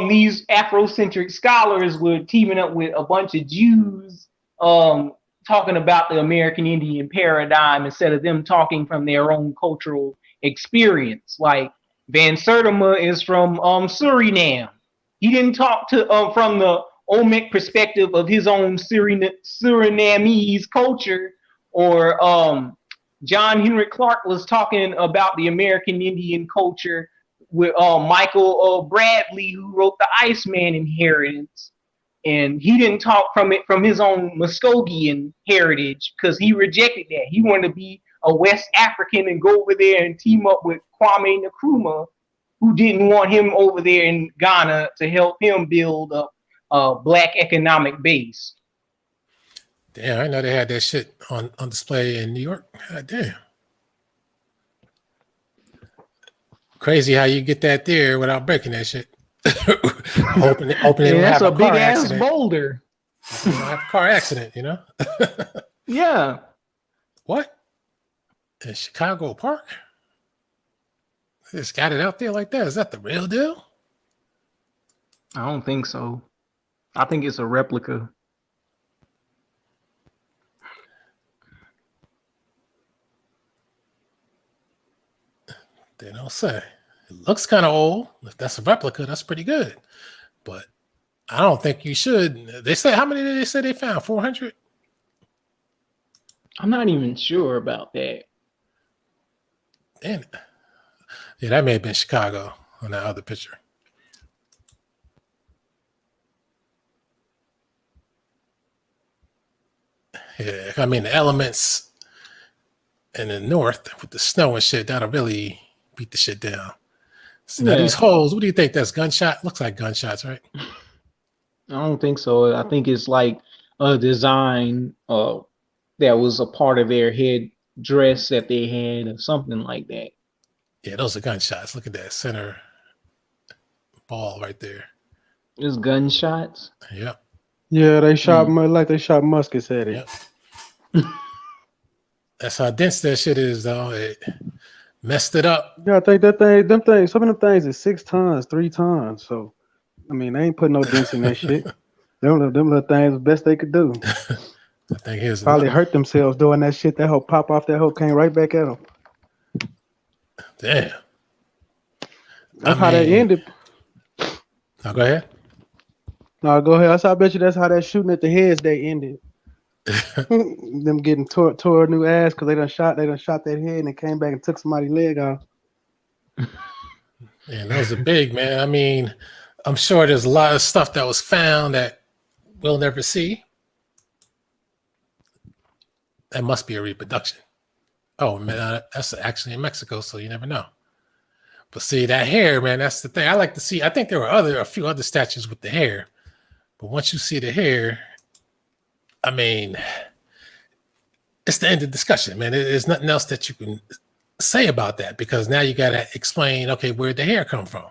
these Afrocentric scholars were teaming up with a bunch of Jews talking about the American Indian paradigm instead of them talking from their own cultural experience. Like Van Sertima is from Suriname. He didn't talk to from the Olmec perspective of his own Surinamese culture, or John Henrik Clark was talking about the American Indian culture with Michael Bradley, who wrote the Iceman Inheritance. And he didn't talk from it from his own Muskogean heritage because he rejected that. He wanted to be a West African and go over there and team up with Kwame Nkrumah, who didn't want him over there in Ghana to help him build up a black economic base. Damn, I know they had that shit on display in New York. God damn. Crazy how you get that there without breaking that shit. Hoping it that's have a a big car ass accident. boulder. You don't have a car accident, you know? Yeah. What? In Chicago Park? They just got it out there like that. Is that the real deal? I don't think so. I think it's a replica. They don't say. It looks kind of old. If that's a replica, that's pretty good. But I don't think you should. They say, how many did they say they found? 400? I'm not even sure about that. Damn it. Yeah, that may have been Chicago on that other picture. Yeah, I mean, the elements in the north with the snow and shit, that'll really beat the shit down. So now these holes, what do you think? That's gunshot? Looks like gunshots, right? I don't think so. I think it's like a design that was a part of their head dress that they had or something like that. Yeah, those are gunshots. Look at that center ball right there. It's gunshots. Yep. Yeah, they shot like they shot muskets at it. Yep. That's how dense that shit is, though. It messed it up. Yeah, I think that thing, them things, some of them things is 6 tons, 3 tons. So, I mean, they ain't putting no dents in that shit. Them little things, the best they could do. I think here's probably hurt themselves doing that shit. That hoe pop off, that hoe came right back at them. Damn. That's how that ended. Now go ahead. No, go ahead. I bet you that's how that shooting at the heads they ended. Them getting tore a new ass because they done shot that head and it came back and took somebody's leg off. Man, those are big, man. I mean, I'm sure there's a lot of stuff that was found that we'll never see. That must be a reproduction. Oh man, that's actually in Mexico, so you never know. But see, that hair, man, that's the thing. I like to see. I think there were a few other statues with the hair, but once you see the hair, I mean, it's the end of the discussion, man. There's nothing else that you can say about that because now you got to explain, okay, where'd the hair come from?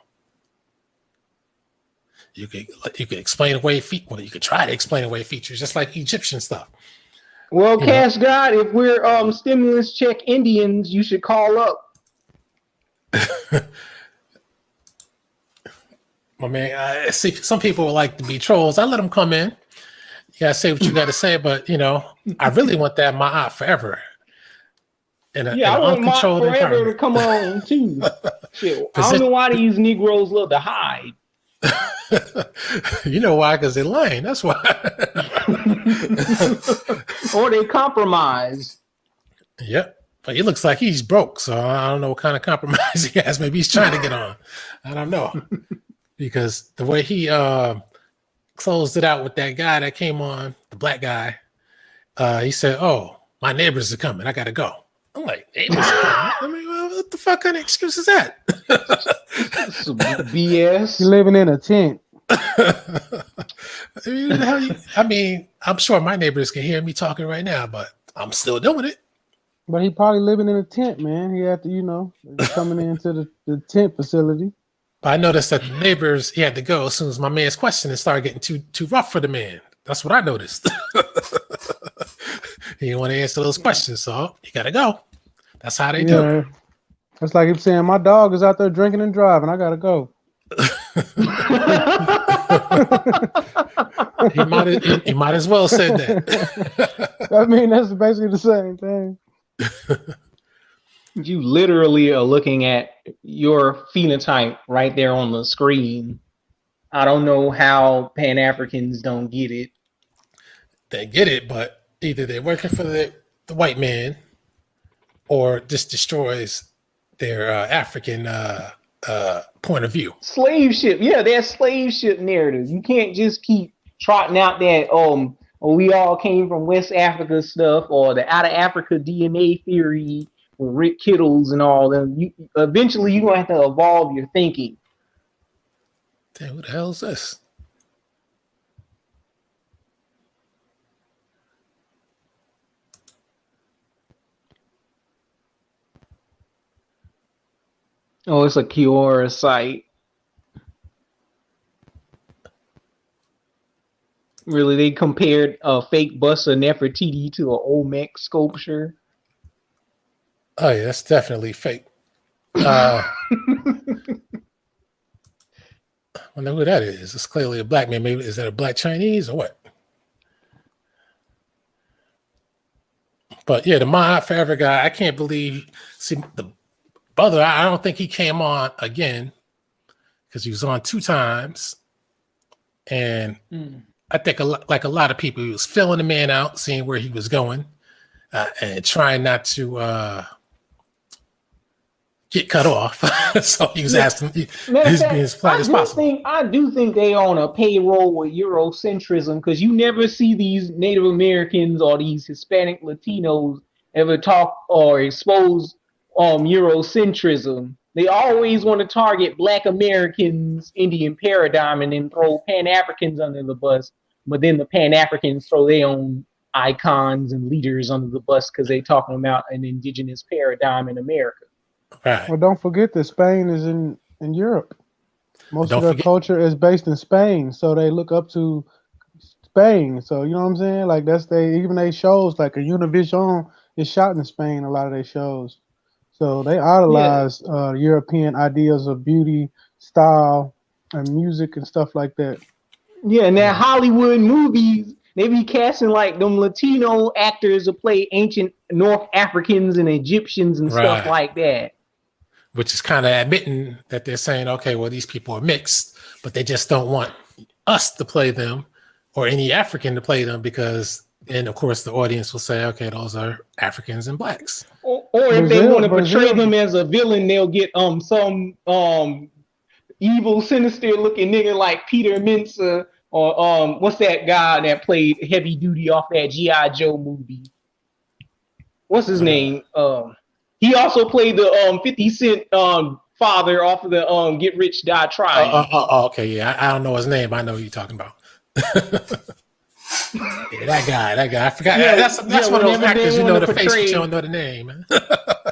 You could explain away feet. Well, you could try to explain away features, just like Egyptian stuff. Well, You know. Cash God, if we're stimulus check Indians, you should call up. My man, see, some people like to be trolls. I let them come in. You gotta say what you gotta say, but I really want that in my eye forever. In I an want Mott uncontrolled Forever to environment. come on too. Shit, I don't know why these Negroes love to hide. You know why? Because they're lying. That's why. Or they compromise. Yep. But it looks like he's broke, so I don't know what kind of compromise he has. Maybe he's trying to get on. I don't know. Because the way he closed it out with that guy that came on, the black guy, he said, "Oh, my neighbors are coming. I gotta go." I'm like, neighbors are coming? I mean, what the fuck kind of excuse is that? Some BS. You're living in a tent. I mean, I'm sure my neighbors can hear me talking right now, but I'm still doing it. But he probably living in a tent, man. He had to, coming into the tent facility. But I noticed that the neighbors, he had to go as soon as my man's question started getting too rough for the man. That's what I noticed. He didn't want to answer those questions, so he got to go. That's how they do. It's like him saying, my dog is out there drinking and driving. I got to go. He might as well said that. I mean, that's basically the same thing. You literally are looking at your phenotype right there on the screen. I don't know how Pan-Africans don't get it. They get it, but either they're working for the white man or this destroys their African point of view. Slave ship. Yeah, that slave ship narrative. You can't just keep trotting out that, we all came from West Africa stuff or the out of Africa DNA theory with Rick Kittles and all them. Eventually, you're going to have to evolve your thinking. Damn, what the hell is this? Oh, it's a Kiora site. Really, they compared a fake bust of Nefertiti to an Olmec sculpture. Oh yeah, that's definitely fake. I wonder who that is. It's clearly a black man. Maybe is that a black Chinese or what? But yeah, the My Forever guy, I can't believe. See, the brother, I don't think he came on again because he was on 2 times, and I think a lot of people, he was filling the man out, seeing where he was going, and trying not to get cut off. So he was asking, he's being as flat as possible. I do think they on a payroll with Eurocentrism because you never see these Native Americans or these Hispanic Latinos ever talk or expose Eurocentrism. They always want to target Black Americans, Indian paradigm, and then throw Pan-Africans under the bus. But then the Pan-Africans throw their own icons and leaders under the bus because they're talking about an indigenous paradigm in America. Right. Well, don't forget that Spain is in Europe. Most of their culture is based in Spain, so they look up to Spain. So you know what I'm saying? Like even they shows like a Univision is shot in Spain. A lot of their shows, so they idolize European ideas of beauty, style, and music and stuff like that. Yeah, and that Hollywood movies, they be casting like them Latino actors to play ancient North Africans and Egyptians and stuff like that. Which is kind of admitting that they're saying, okay, well, these people are mixed, but they just don't want us to play them or any African to play them because then, of course, the audience will say, okay, those are Africans and Blacks. Or if they want to portray them as a villain, they'll get some evil, sinister-looking nigga like Peter Mensah or what's that guy that played Heavy Duty off that G.I. Joe movie? What's his name? He also played the 50 Cent father off of the Get Rich Die Trying. Okay, yeah. I don't know his name. I know who you're talking about. Yeah, that guy. I forgot. Yeah, that's one of those actors you know the face, but you don't know the name.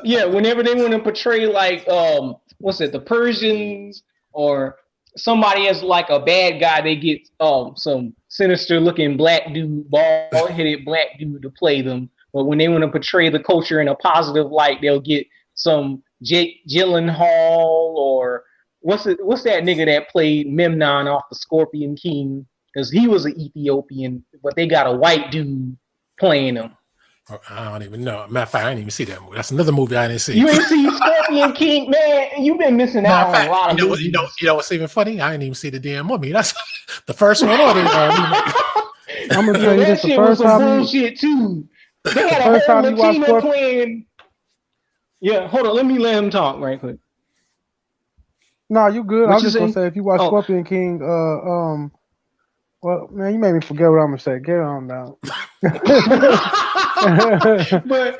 Yeah, whenever they want to portray like the Persians or somebody as like a bad guy, they get some sinister looking black dude, bald headed black dude to play them. But when they want to portray the culture in a positive light, they'll get some Jake Gyllenhaal or what's that nigga that played Memnon off the Scorpion King, because he was an Ethiopian, but they got a white dude playing him. I don't even know. Matter of fact, I didn't even see that movie. That's another movie I didn't see. You ain't see Scorpion King, man. You've been missing out on a lot of movies. You know what's even funny? I didn't even see the damn Mummy. That's the first one. I'm gonna tell you this: the first time bullshit too. They had a whole Latina playing. Yeah, hold on. Let me let him talk right quick. No, you good. I was just gonna say, if you watch Scorpion King, well, man, you made me forget what I'm gonna say. Get on now. But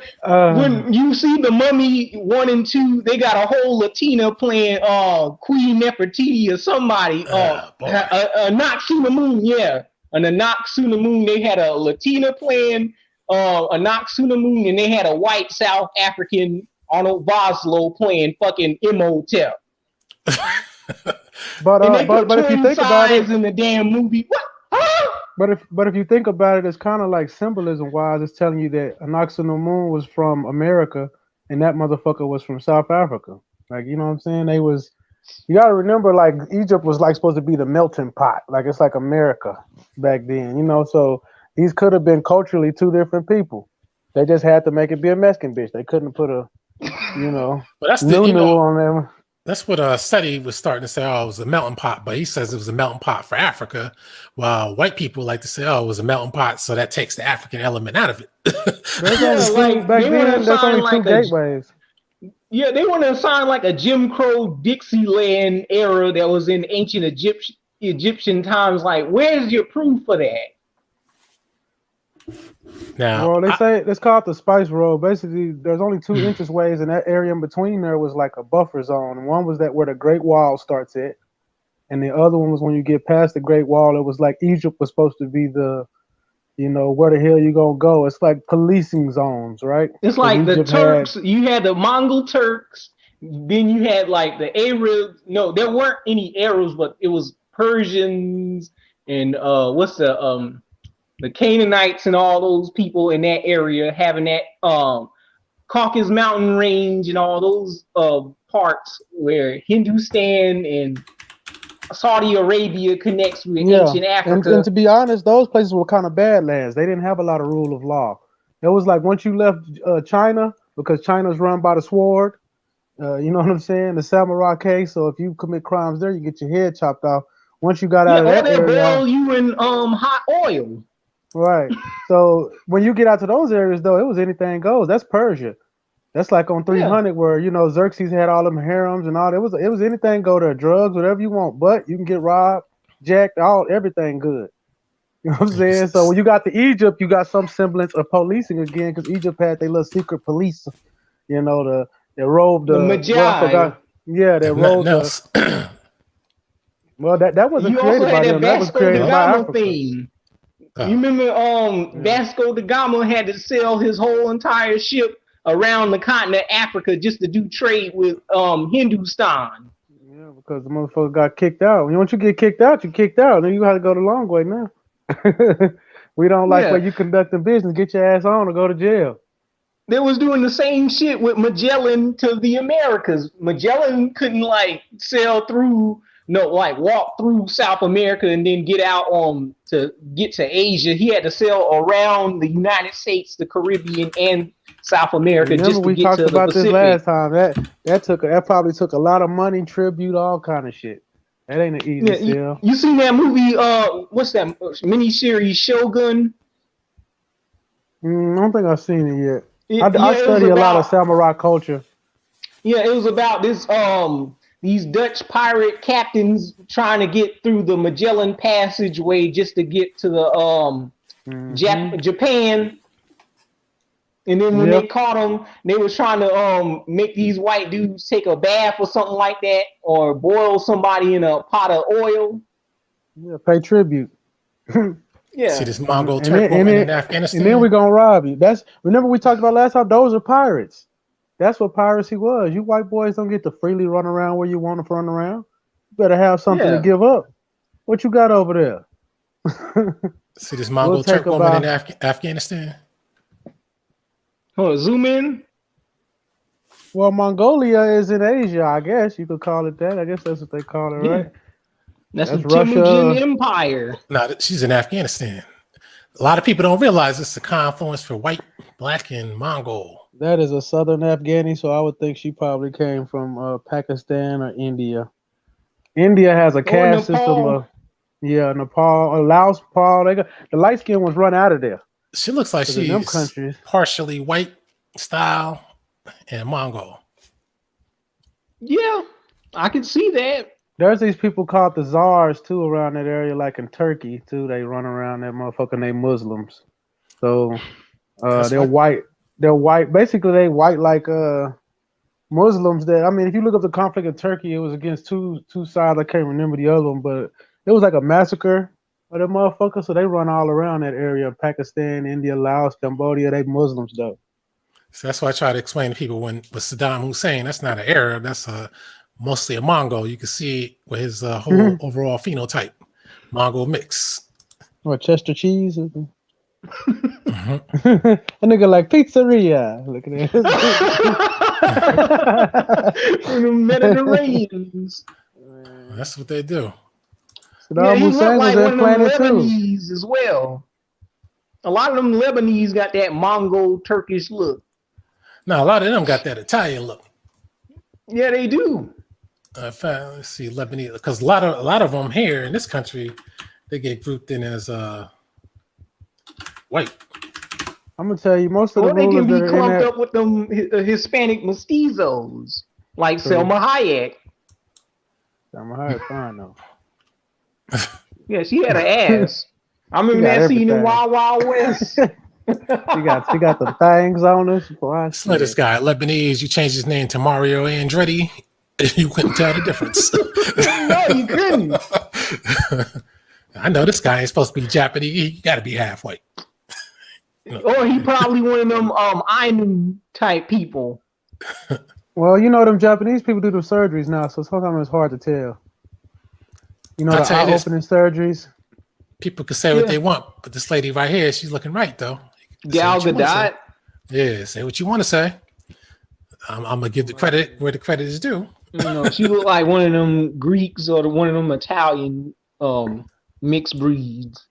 when you see the Mummy 1 and 2, they got a whole Latina playing Queen Nefertiti or somebody. Anak Sunamun, yeah. On Anak Sunamun, they had a Latina playing Anak Sunamun, and they had a white South African Arnold Vosloo playing fucking Imhotep. But if you think about it, in the damn movie, what? But if you think about it, it's kind of like symbolism wise. It's telling you that Anaxunamun was from America and that motherfucker was from South Africa. Like, you know what I'm saying? They was. You gotta remember, like, Egypt was like supposed to be the melting pot. Like, it's like America back then, you know. So these could have been culturally two different people. They just had to make it be a Mexican bitch. They couldn't put a, you know, but that's on them. That's what Seti was starting to say. Oh, it was a melting pot, but he says it was a melting pot for Africa, while white people like to say, "Oh, it was a melting pot," so that takes the African element out of it. There's only two gateways. Yeah, they want to assign like a Jim Crow Dixieland era that was in ancient Egyptian times. Like, where's your proof for that? Now, well, they say it's called the Spice Road. Basically, there's only 2 entranceways, and that area in between there was like a buffer zone. One was that where the Great Wall starts at, and the other one was when you get past the Great Wall. It was like Egypt was supposed to be the, you know, where the hell you gonna go? It's like policing zones, right? It's like the Turks. You had the Mongol Turks. Then you had like the Arabs. No, there weren't any Arabs, but it was Persians and the Canaanites and all those people in that area having that Caucasus Mountain range and all those parts where Hindustan and Saudi Arabia connects with ancient Africa. And to be honest, those places were kind of badlands. They didn't have a lot of rule of law. It was like once you left China, because China's run by the sword, you know what I'm saying? The samurai case. So if you commit crimes there, you get your head chopped off. Once you got out of that area, boil you in hot oil. Right. So when you get out to those areas, though, it was anything goes. That's Persia. That's like on 300, where, you know, Xerxes had all them harems and all. It was anything go there, drugs, whatever you want, but you can get robbed, jacked, everything good. You know what I'm saying? So when you got to Egypt, you got some semblance of policing again, because Egypt had their little secret police. You know, they roved the Magi. They roved the. Well, that wasn't created by them. That was created by Africa. Thing. You remember Vasco da Gama had to sell his whole entire ship around the continent of Africa just to do trade with Hindustan. Yeah, because the motherfucker got kicked out. Once you get kicked out, you kicked out. Then you have to go the long way now. We don't like where you conducting business. Get your ass on or go to jail. They was doing the same shit with Magellan to the Americas. Magellan couldn't sail through. No, walk through South America and then get out to get to Asia. He had to sail around the United States, the Caribbean, and South America. Remember, just to get to the Pacific. We talked about this last time. That probably took a lot of money, tribute, all kind of shit. That ain't an easy sell. You seen that movie? What's that miniseries Shogun? I don't think I've seen it yet. I study a lot of samurai culture. Yeah, it was about this these Dutch pirate captains trying to get through the Magellan Passageway just to get to the Japan. And then when they caught them, they was trying to make these white dudes take a bath or something like that, or boil somebody in a pot of oil. Yeah, pay tribute. Yeah. See this Mongol Turk woman in Afghanistan. And then we're gonna rob you. Remember we talked about last time, those are pirates. That's what piracy was. You white boys don't get to freely run around where you want to run around. You better have something to give up. What you got over there? See this Mongol Turk woman in Afghanistan? Oh, zoom in. Well, Mongolia is in Asia, I guess you could call it that. I guess that's what they call it, right? That's the Russia Empire. No, she's in Afghanistan. A lot of people don't realize it's a confluence for white, black, and Mongol. That is a southern Afghani, so I would think she probably came from Pakistan or India. India has a caste system of Nepal, Laos, Nepal. They got the light skin ones run out of there. She looks like she's partially white style and Mongol. Yeah, I can see that. There's these people called the Tsars too around that area, like in Turkey too. They run around that motherfucker named Muslims. So they're white. They're white. Basically, they white like Muslims. That, I mean, if you look up the conflict in Turkey, it was against two sides. I can't remember the other one, but it was like a massacre of them motherfuckers. So they run all around that area: Pakistan, India, Laos, Cambodia. They Muslims though. So that's why I try to explain to people with Saddam Hussein, that's not an Arab. That's mostly a Mongol. You can see with his whole overall phenotype, Mongol mix. What, Chester cheese? A nigga like pizzeria. Look at that. The Mediterraneans. That's what they do. Yeah, he looked like one of them Lebanese as well. A lot of them Lebanese got that Mongol Turkish look. No, a lot of them got that Italian look. Yeah, they do. Let's see, Lebanese, because a lot of them here in this country, they get grouped in as white. I'm gonna tell you, most of the they can be that clumped up with them Hispanic mestizos, like Selma Hayek. Selma Hayek, fine though. Yeah, she had an ass. I remember that scene in Wild Wild West. She got the things on us. Look at this guy, Lebanese. You changed his name to Mario Andretti. You couldn't tell the difference. No, you couldn't. I know this guy ain't supposed to be Japanese. He got to be half white. Or he probably one of them Ainu type people. Well, you know them Japanese people do the surgeries now, so sometimes it's hard to tell. You know, the eye-opening surgeries. People can say what they want, but this lady right here, she's looking right though. Gal Gadot. Yeah, say what you want to say. I'm gonna give the credit where the credit is due. You know, she looked like one of them Greeks or one of them Italian mixed breeds.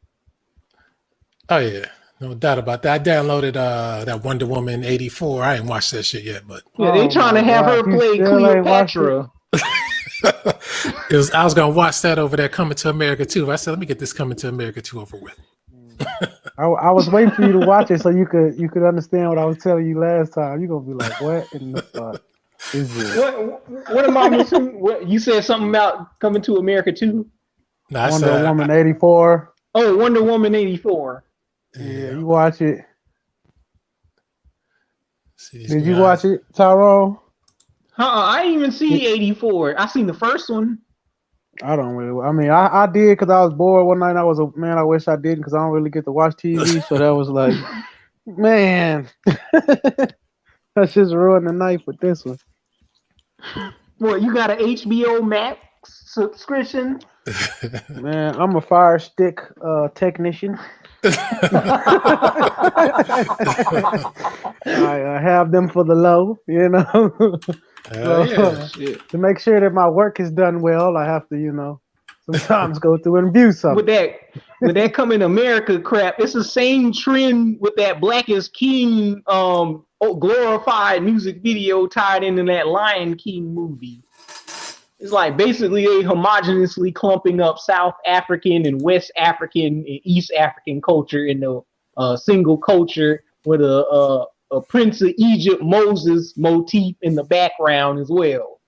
Oh yeah, no doubt about that. I downloaded that Wonder Woman 84. I ain't watched that shit yet, but yeah, they trying to have her play Cleopatra. I was gonna watch that over there, Coming to America 2. I said, let me get this Coming to America 2 over with. I was waiting for you to watch it so you could understand what I was telling you last time. You're gonna be like, what in the fuck is this? What am I missing? What you said something about Coming to America 2? No, Wonder Woman 84. Oh, Wonder Woman 84. Yeah, you watch it. Did you watch it, Tyrone? I didn't even see 84. I seen the first one. I don't really. I mean, I did because I was bored one night. I was I wish I didn't because I don't really get to watch TV. So that was like, man, that's just ruined the night with this one. Well, you got an HBO Max subscription? Man, I'm a Fire Stick technician. I have them for the low, you know. To make sure that my work is done well, I have to, sometimes go through and view something. With that Come in America crap, it's the same trend with that Black is King glorified music video tied into that Lion King movie. It's like basically they homogeneously clumping up South African and West African and East African culture in a single culture with a Prince of Egypt Moses motif in the background as well.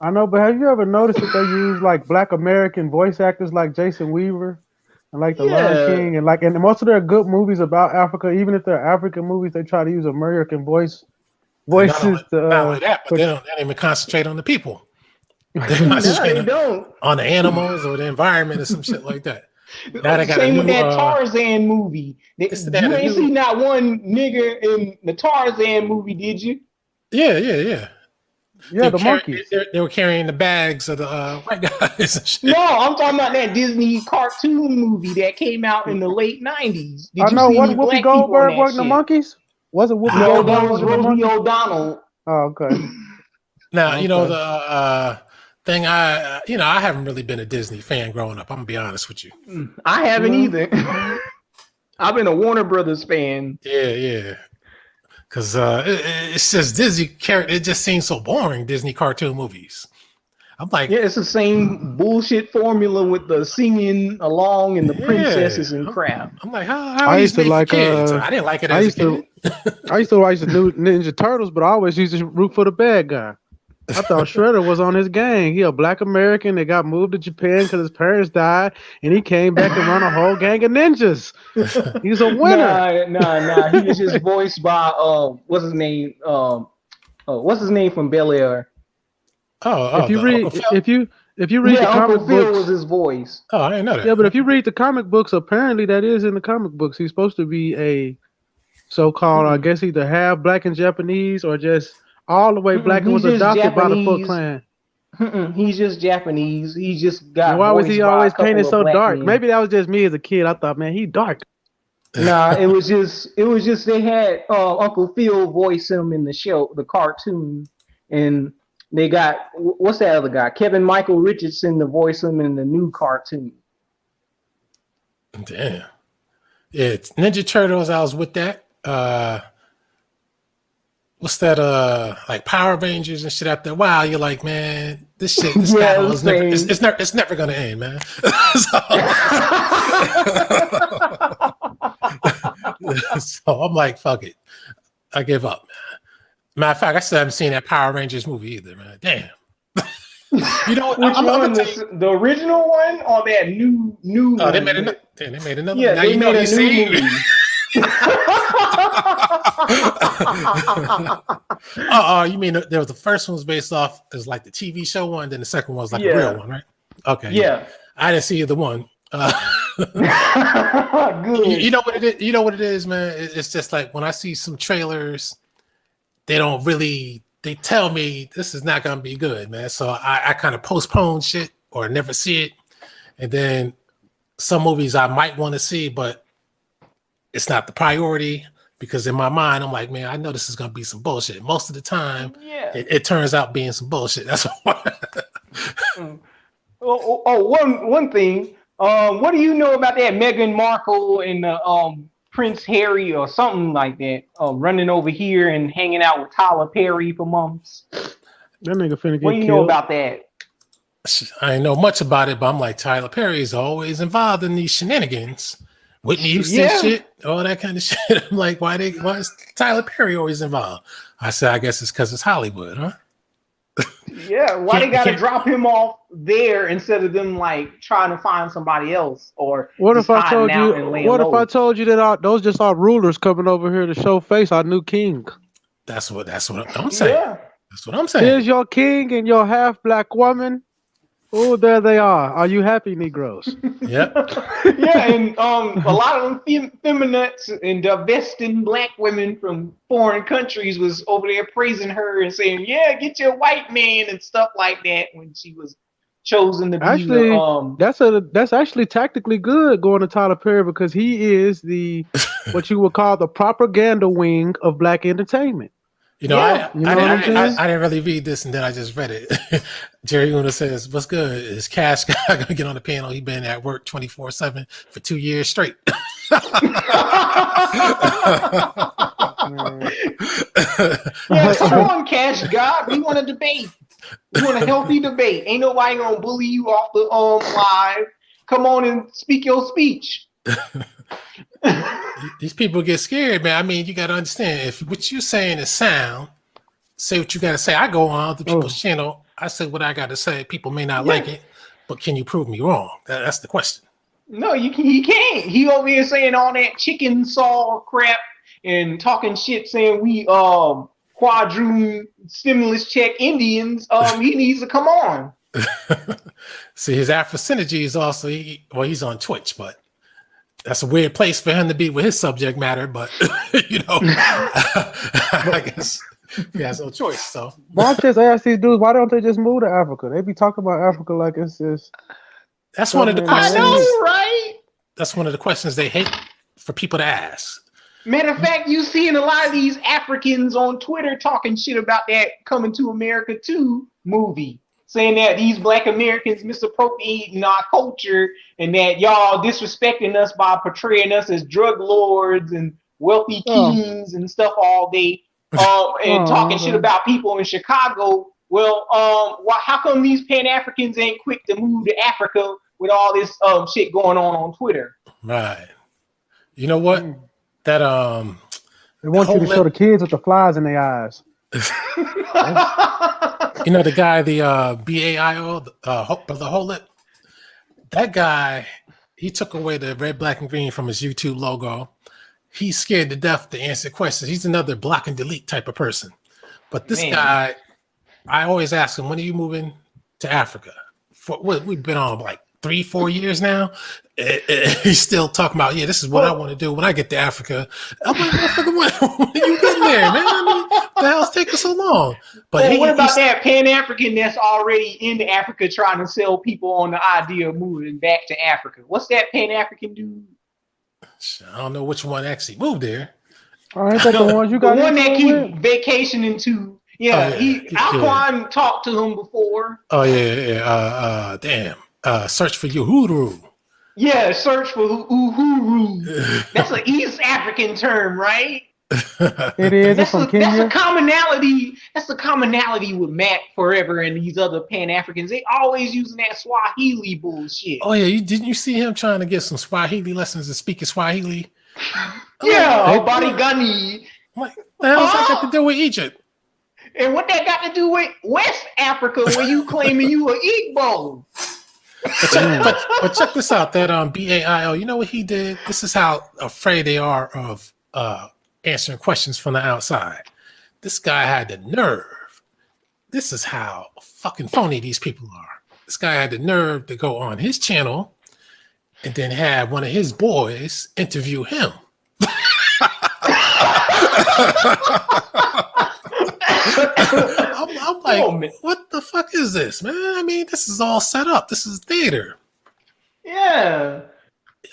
I know, but have you ever noticed that they use like Black American voice actors like Jason Weaver and like the Lion King and most of their good movies about Africa, even if they're African movies, they try to use American voices. Not only that, but they don't even concentrate on the people. They don't on the animals or the environment or some shit like that. Now they got same with that Tarzan movie. You ain't seen not one nigger in the Tarzan movie, did you? Yeah. Yeah, the monkeys. They were carrying the bags of the white guys and shit. No, I'm talking about that Disney cartoon movie that came out in the late 90s. Did I you know. see Wasn't any Whoopi black people on Goldberg that working the shit? monkeys? Was it Whoopi No, Goldberg that was working the Rosie monkeys? O'Donnell. Oh, okay. Now, you know, Okay. the thing I haven't really been a Disney fan growing up. I'm gonna be honest with you. I haven't Mhm. either. I've been a Warner Brothers fan. Yeah. Because it's just Disney character. It just seems so boring. Disney cartoon movies. I'm like, Yeah, it's the same bullshit formula with the singing along and the princesses and crap. I'm like, how I are used these to made for like. kids? I didn't like it I as a used to. kid. I used to watch the new Ninja Turtles, but I always used to root for the bad guy. I thought Shredder was on his gang. He a black American that got moved to Japan because his parents died, and he came back and run a whole gang of ninjas. He's a winner. Nah. He was just voiced by what's his name? What's his name from Bel Air? If you the read, Uncle Phil? if you read the comic Uncle Phil books, was his voice. Oh, I didn't know that. yeah, but if you read the comic books, apparently that is in the comic books. He's supposed to be a so-called, I guess, either half black and Japanese or just all the way black and was He's just adopted by the Foot Japanese. Clan. He's just Japanese. He just got. And why was voiced he by a always couple painted of so black dark? men. Maybe that was just me as a kid. I thought, man, he dark. Nah, it was just they had Uncle Phil voice him in the show, the cartoon, and they got what's that other guy, Kevin Michael Richardson, to voice him in the new cartoon. Damn. Yeah, it's Ninja Turtles. I was with that. What's that? Like Power Rangers and shit out there. Wow, you're like, man, this shit. This battle is never. It's never gonna end, man. So I'm like, fuck it. I give up, man. Matter of fact, I still haven't seen that Power Rangers movie either, man. Damn. You know, Which one? The original one or that new Oh, one? they made another. They made another. Yeah, one. Now they you know made a new movie. You mean there was the first one was based off as like the TV show one, then the second one was like a real one, right? Okay. Yeah. I didn't see either one. Good. You know what it is? You know what it is, man? It's just like when I see some trailers, they don't really. They tell me this is not gonna be good, man. So I kind of postpone shit or never see it, and then some movies I might want to see, but it's not the priority because in my mind I'm like, man, I know this is gonna be some bullshit. Most of the time, it turns out being some bullshit. That's why. One thing. What do you know about that Meghan Markle and Prince Harry or something like that running over here and hanging out with Tyler Perry for months? That nigga finna get What do you killed. know about that? I ain't know much about it, but I'm like, Tyler Perry is always involved in these shenanigans. Whitney Houston shit, all that kind of shit. I'm like, why is Tyler Perry always involved? I said, I guess it's because it's Hollywood, huh? Yeah, why they gotta drop him off there instead of them like trying to find somebody else? Or what if I told you? What if I told you that those just our rulers coming over here to show face our new king? That's what I'm saying. Yeah. That's what I'm saying. Here's your king and your half black woman. Oh, there they are. Are you happy, Negroes? Yep. Yeah, and a lot of them feminists and divesting black women from foreign countries was over there praising her and saying, "Yeah, get your white man" and stuff like that when she was chosen to be that's actually tactically good going to Tyler Perry because he is the what you would call the propaganda wing of black entertainment. You know, I didn't really read this, and then I just read it. Jerry Una says, "What's good? Is Cash Guy gonna get on the panel? He been at work 24/7 for 2 years straight." Yeah, come on, Cash God. We want to debate. We want a healthy debate. Ain't nobody gonna bully you off the live. Come on and speak your speech. These people get scared, man. I mean, you got to understand if what you're saying is sound, say what you got to say. I go on other people's channel. I say what I got to say. People may not like it, but can you prove me wrong? That's the question. No, he can't. He over here saying all that chicken saw crap and talking shit, saying we quadroon stimulus check Indians. He needs to come on. See, his Afro synergy is also he's on Twitch, but that's a weird place for him to be with his subject matter, but you know, I guess he has no choice. So Why don't you just ask these dudes? Why don't they just move to Africa? They be talking about Africa like it's that's one of the something in the I questions. know, right? That's one of the questions they hate for people to ask. Matter of fact, you seeing a lot of these Africans on Twitter talking shit about that Coming to America 2 movie, saying that these Black Americans misappropriating our culture and that y'all disrespecting us by portraying us as drug lords and wealthy kings and stuff all day, and talking shit about people in Chicago. Well, how come these Pan-Africans ain't quick to move to Africa with all this shit going on Twitter? Right. You know what? That they want you to show the kids with the flies in their eyes. You know the guy, the BAIO, the whole lip. That guy, he took away the red, black, and green from his YouTube logo. He's scared to death to answer questions. He's another block and delete type of person. But this guy, I always ask him, when are you moving to Africa? For what we've been on like 3-4 years now. He's still talking about, yeah, this is what I want to do when I get to Africa. I'm like, motherfucker, when are you getting there, man? I mean, the hell's taking so long? But what about that Pan-African that's already in Africa trying to sell people on the idea of moving back to Africa? What's that Pan-African dude? I don't know which one actually moved there. Ain't that the ones you got? The one that keep vacationing to. Yeah, Alquanr talked to him before. Oh yeah. Damn. Search for Uhuru. Yeah, search for Uhuru. That's an East African term, right? It is. That's a commonality. That's a commonality with Matt Forever and these other Pan-Africans. They always using that Swahili bullshit. Oh yeah, didn't you see him trying to get some Swahili lessons and speaking Swahili? Yeah, Obarigani. What the hell does that got to do with Egypt? And what that got to do with West Africa, where you claiming you an Igbo? But check this out. That BAIO, you know what he did? This is how afraid they are of answering questions from the outside. This guy had the nerve. This is how fucking phony these people are. This guy had the nerve to go on his channel and then have one of his boys interview him. I'm like, what the fuck is this, man? I mean, this is all set up. This is theater. Yeah.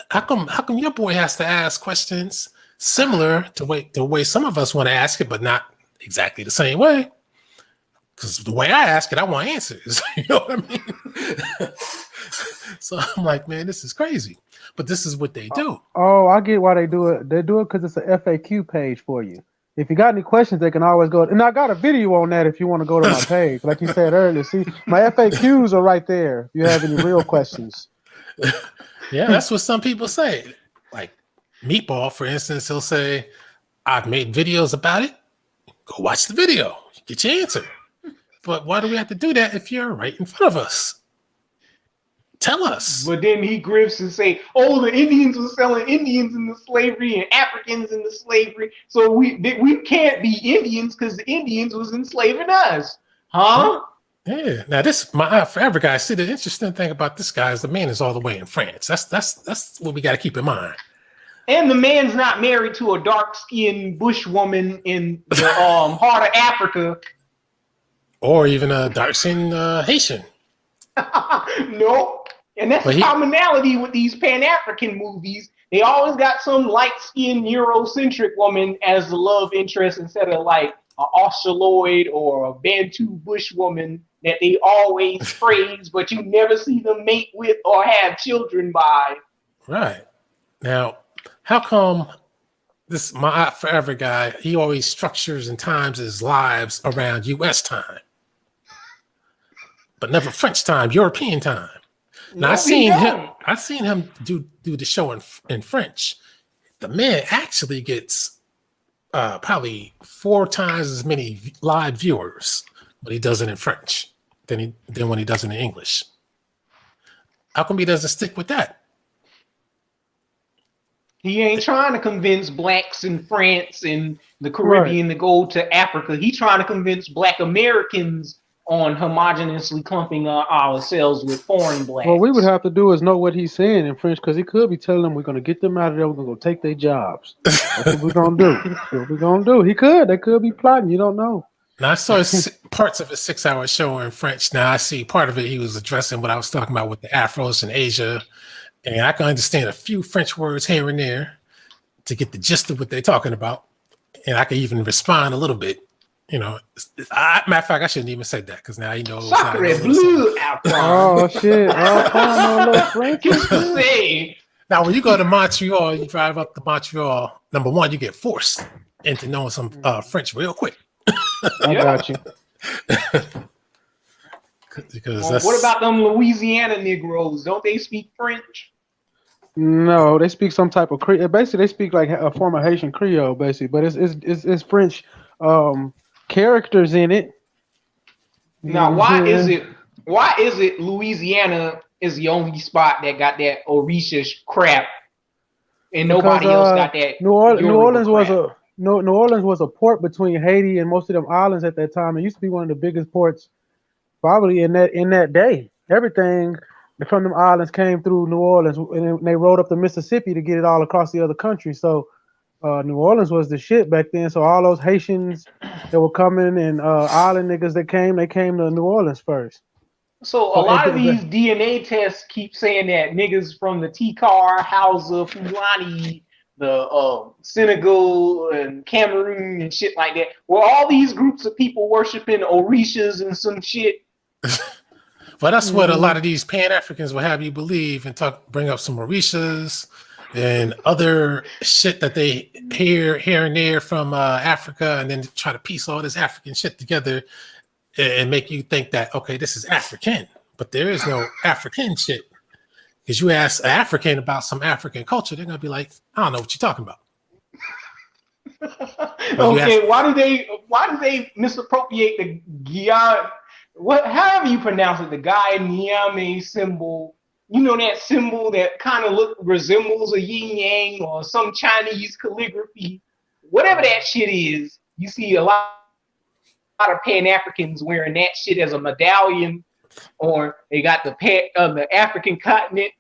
How come your boy has to ask questions similar to the way some of us want to ask it, but not exactly the same way? Because the way I ask it, I want answers. You know what I mean? So I'm like, man, this is crazy. But this is what they do. Oh, I get why they do it. They do it because it's an FAQ page for you. If you got any questions, they can always go. And I got a video on that if you want to go to my page. Like you said earlier, see, my FAQs are right there if you have any real questions. Yeah, that's what some people say. Like Meatball, for instance, he'll say, I've made videos about it. Go watch the video. Get your answer. But why do we have to do that if you're right in front of us? Tell us. But then he grifts and say, oh, the Indians were selling Indians into slavery and Africans into slavery. So we can't be Indians because the Indians was enslaving us. Huh? Yeah. Now this, my forever guy, see, the interesting thing about this guy is the man is all the way in France. That's what we got to keep in mind. And the man's not married to a dark-skinned bush woman in the heart of Africa. Or even a dark-skinned Haitian. Nope. And that's the commonality with these Pan-African movies. They always got some light-skinned Eurocentric woman as the love interest instead of like an Australoid or a Bantu bush woman that they always praise, but you never see them mate with or have children by. Right. Now, how come this my forever guy, he always structures and times his lives around US time, but never French time, European time? Now I seen him do the show in French. The man actually gets probably 4 times as many live viewers when he does it in French than when he does it in English. How come he doesn't stick with that? He ain't trying to convince blacks in France and the Caribbean to go to Africa. He's trying to convince Black Americans on homogeneously clumping ourselves with foreign blacks. What we would have to do is know what he's saying in French, because he could be telling them we're going to get them out of there, we're going to go take their jobs. That's what we're going to do. That's what we're going to do. He could. They could be plotting. You don't know. Now I saw parts of a 6-hour show in French. Now I see part of it. He was addressing what I was talking about with the Afros in Asia, and I can understand a few French words here and there to get the gist of what they're talking about, and I can even respond a little bit. You know, matter of fact, I shouldn't even say that because now you know. Sacre bleu, Alquanr. Oh shit! Say. Now, when you go to Montreal, you drive up to Montreal. Number one, you get forced into knowing some French real quick. I got you. Because what about them Louisiana Negroes? Don't they speak French? No, they speak some type of Creole. Basically, they speak like a form of Haitian Creole, basically, but it's French characters in it. Now, why is it Louisiana is the only spot that got that Orisha crap, and nobody else got that? New Orleans was a port between Haiti and most of them islands at that time. It used to be one of the biggest ports, probably in that day. Everything from them islands came through New Orleans, and they rode up the Mississippi to get it all across the other country. So New Orleans was the shit back then. So all those Haitians that were coming and island niggas that came, they came to New Orleans first. So a lot of these DNA tests keep saying that niggas from the Tikar, Hausa, Fulani, the Senegal and Cameroon and shit like that, were all these groups of people worshiping Orishas and some shit. Well, that's what a lot of these Pan-Africans will have you believe and bring up some Orishas and other shit that they hear here and there from Africa, and then try to piece all this African shit together and make you think that, okay, this is African, but there is no African shit. Because you ask an African about some African culture, they're gonna be like, I don't know what you're talking about. Okay, why do they misappropriate the Guyana? However you pronounce it, the Niame symbol? You know, that symbol that kind of resembles a yin yang or some Chinese calligraphy, whatever that shit is. You see a lot of Pan-Africans wearing that shit as a medallion, or they got the African continent,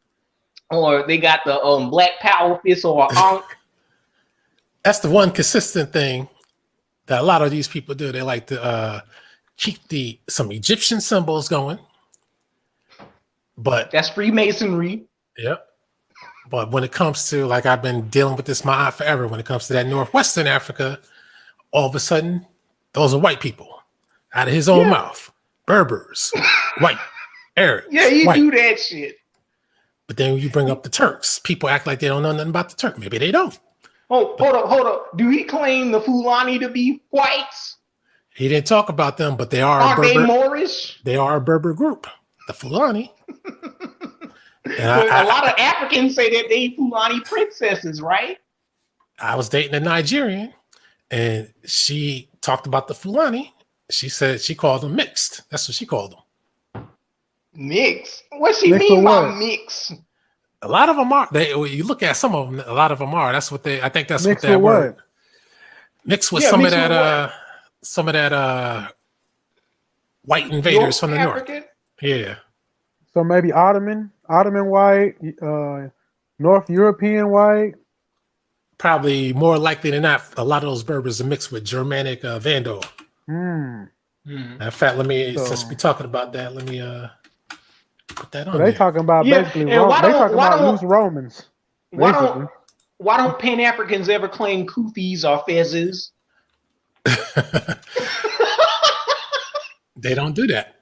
or they got the Black Power fist or Ankh. That's the one consistent thing that a lot of these people do. They like to keep some Egyptian symbols going, but that's Freemasonry. Yep. But when it comes to, like, I've been dealing with this my aunt forever. When it comes to that Northwestern Africa, all of a sudden, those are white people out of his own mouth. Berbers, white, Arabs. Yeah, you white. do that shit. But then when you bring up the Turks, people act like they don't know nothing about the Turk. Maybe they don't. Oh, hold up. Do he claim the Fulani to be whites? He didn't talk about them, but they are. Are they Moorish? They are a Berber group, the Fulani. And a lot of Africans say that they Fulani princesses, right? I was dating a Nigerian, and she talked about the Fulani. She said she called them mixed. That's what she called them. Mixed? What she mean by mixed? A lot of them are. You look at some of them. A lot of them are. That's what they. I think that's mixed what that with word. Mixed with some of that. Some of that white invaders from the north. Yeah. So maybe Ottoman white, North European white. Probably more likely than not, a lot of those Berbers are mixed with Germanic Vandal. In fact, since we're talking about that, let me put that on. So they talking about basically they talking about loose Romans. Why don't Pan-Africans ever claim Kufis or Fezes? They don't do that.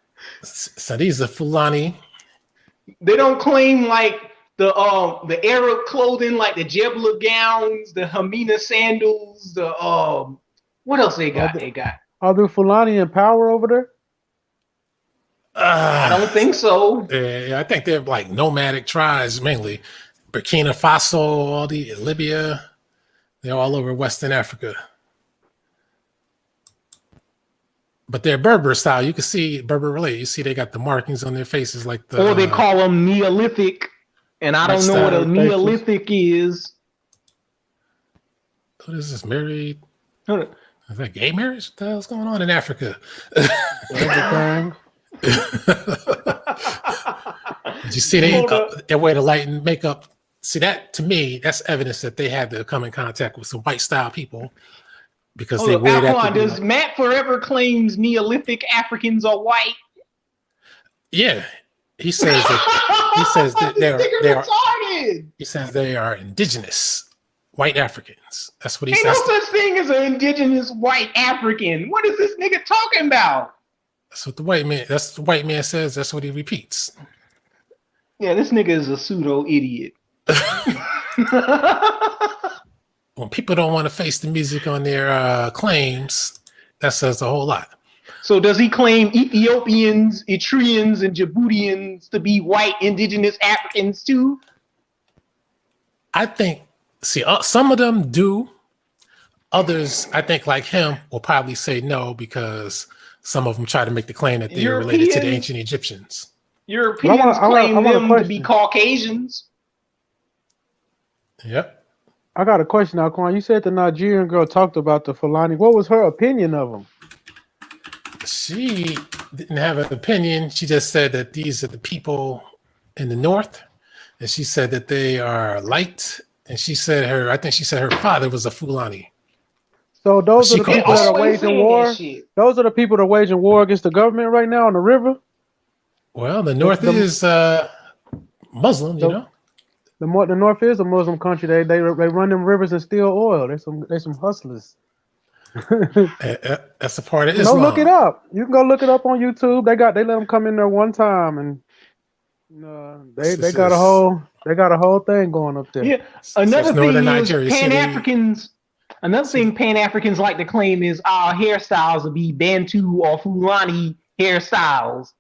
So these are Fulani. They don't claim like the Arab clothing, like the Jebla gowns, the Hamina sandals, the what else they got? Are there Fulani in power over there? I don't think so. Yeah, I think they're like nomadic tribes mainly. Burkina Faso, all the Libya, they're all over Western Africa. But they're Berber style. You can see Berber related. You see they got the markings on their faces like the. Or they call them Neolithic, and I don't know what a Neolithic is. What is this? Married? Is that gay marriage? What the hell's going on in Africa? Did you see their way to lighten makeup? See, that to me, that's evidence that they had to come in contact with some white style people because Hold they up, wear that. Alquanr, does Matt forever claims Neolithic Africans are white? Yeah, he says that. He says that This they're nigga retarded. He says they are indigenous white Africans. That's what he Ain't says. no such thing as an indigenous white African. What is this nigga talking about? That's what the white man. That's what the white man says. That's what he repeats. Yeah, this nigga is a pseudo idiot. When people don't want to face the music on their claims, that says a whole lot. So does he claim Ethiopians, Eritreans, and Djiboutians to be white indigenous Africans too? I think, some of them do. Others, I think, like him, will probably say no because some of them try to make the claim that they are related to the ancient Egyptians. Europeans claim them to be Caucasians. Yep. I got a question, Alquanr. You said the Nigerian girl talked about the Fulani. What was her opinion of them? She didn't have an opinion. She just said that these are the people in the north, and she said that they are light. And she said I think she said her father was a Fulani. So those are the people that are waging war. Those are the people that are waging war against the government right now on the river. Well, the north is Muslim, you know. The north is a Muslim country. They run them rivers and steal oil. They some hustlers. That's a part of Islam. Go look it up. You can go look it up on YouTube. They let them come in there one time, and they got a whole thing going up there. Yeah. Another thing is Pan-Africans. Another thing Pan-Africans like to claim is our hairstyles will be Bantu or Fulani hairstyles.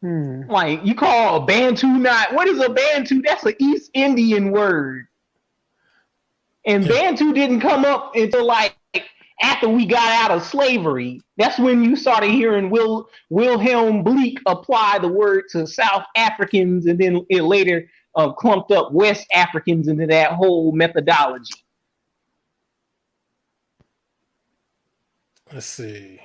Like you call a Bantu what is a Bantu? That's an East Indian word. And Bantu didn't come up until like after we got out of slavery. That's when you started hearing Wilhelm Bleek apply the word to South Africans, and then it later clumped up West Africans into that whole methodology. Let's see.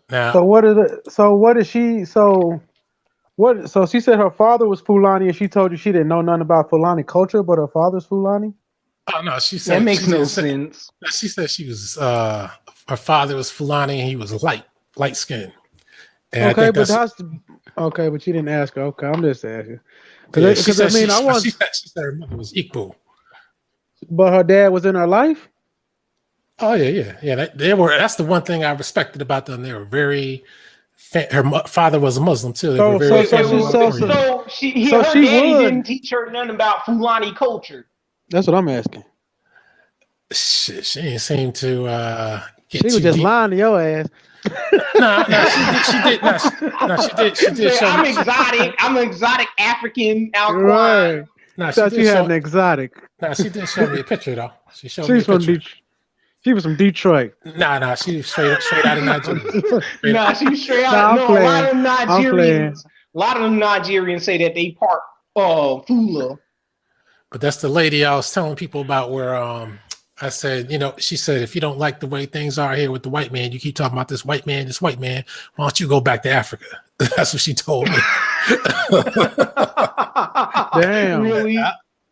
Now, so she said her father was Fulani, and she told you she didn't know nothing about Fulani culture, but her father's Fulani? Oh no, she said that makes no sense. She said she was her father was Fulani and he was light skinned. Okay, but but you didn't ask her. Okay, I'm just asking. She said her mother was Igbo. But her dad was in her life? Oh yeah. That's the one thing I respected about them. They were very. Her father was a Muslim too. They were very her daddy didn't teach her nothing about Fulani culture. That's what I'm asking. Shit, she didn't seem to get. She was just lying to your ass. No, she did. She did. I'm exotic African Alquanr. Right. No, she had an exotic. No, she did show me a picture though. She showed me a picture. She was from Detroit. Nah, she was straight out of Nigeria. She was straight out. A lot of them Nigerians say that they part Fula. But that's the lady I was telling people about where I said, she said, if you don't like the way things are here with the white man, you keep talking about this white man, why don't you go back to Africa? That's what she told me. Damn. Really?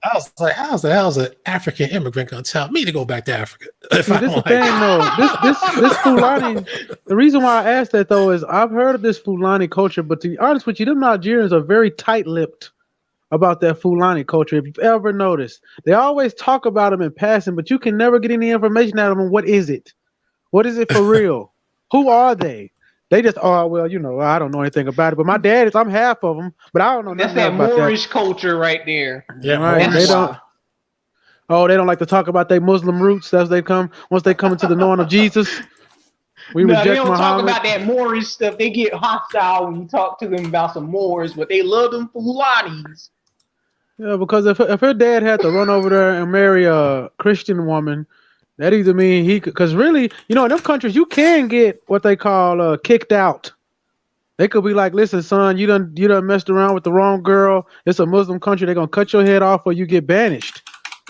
I was like, how's the hell's an African immigrant gonna tell me to go back to Africa? This Fulani. The reason why I asked that though is I've heard of this Fulani culture, but to be honest with you, them Nigerians are very tight-lipped about that Fulani culture. If you've ever noticed, they always talk about them in passing, but you can never get any information out of them. What is it? What is it for real? Who are they? They just, I don't know anything about it. But my dad is, I'm half of them, but I don't know nothing about that. That's that Moorish culture right there. Yeah, right. They don't like to talk about their Muslim roots once they come into the knowing of Jesus. They don't talk about that Moorish stuff. They get hostile when you talk to them about some Moors, but they love them Fulanis. Yeah, because if her dad had to run over there and marry a Christian woman, that either mean he could, because really, in them countries, you can get what they call kicked out. They could be like, listen, son, you done messed around with the wrong girl. It's a Muslim country. They're going to cut your head off or you get banished.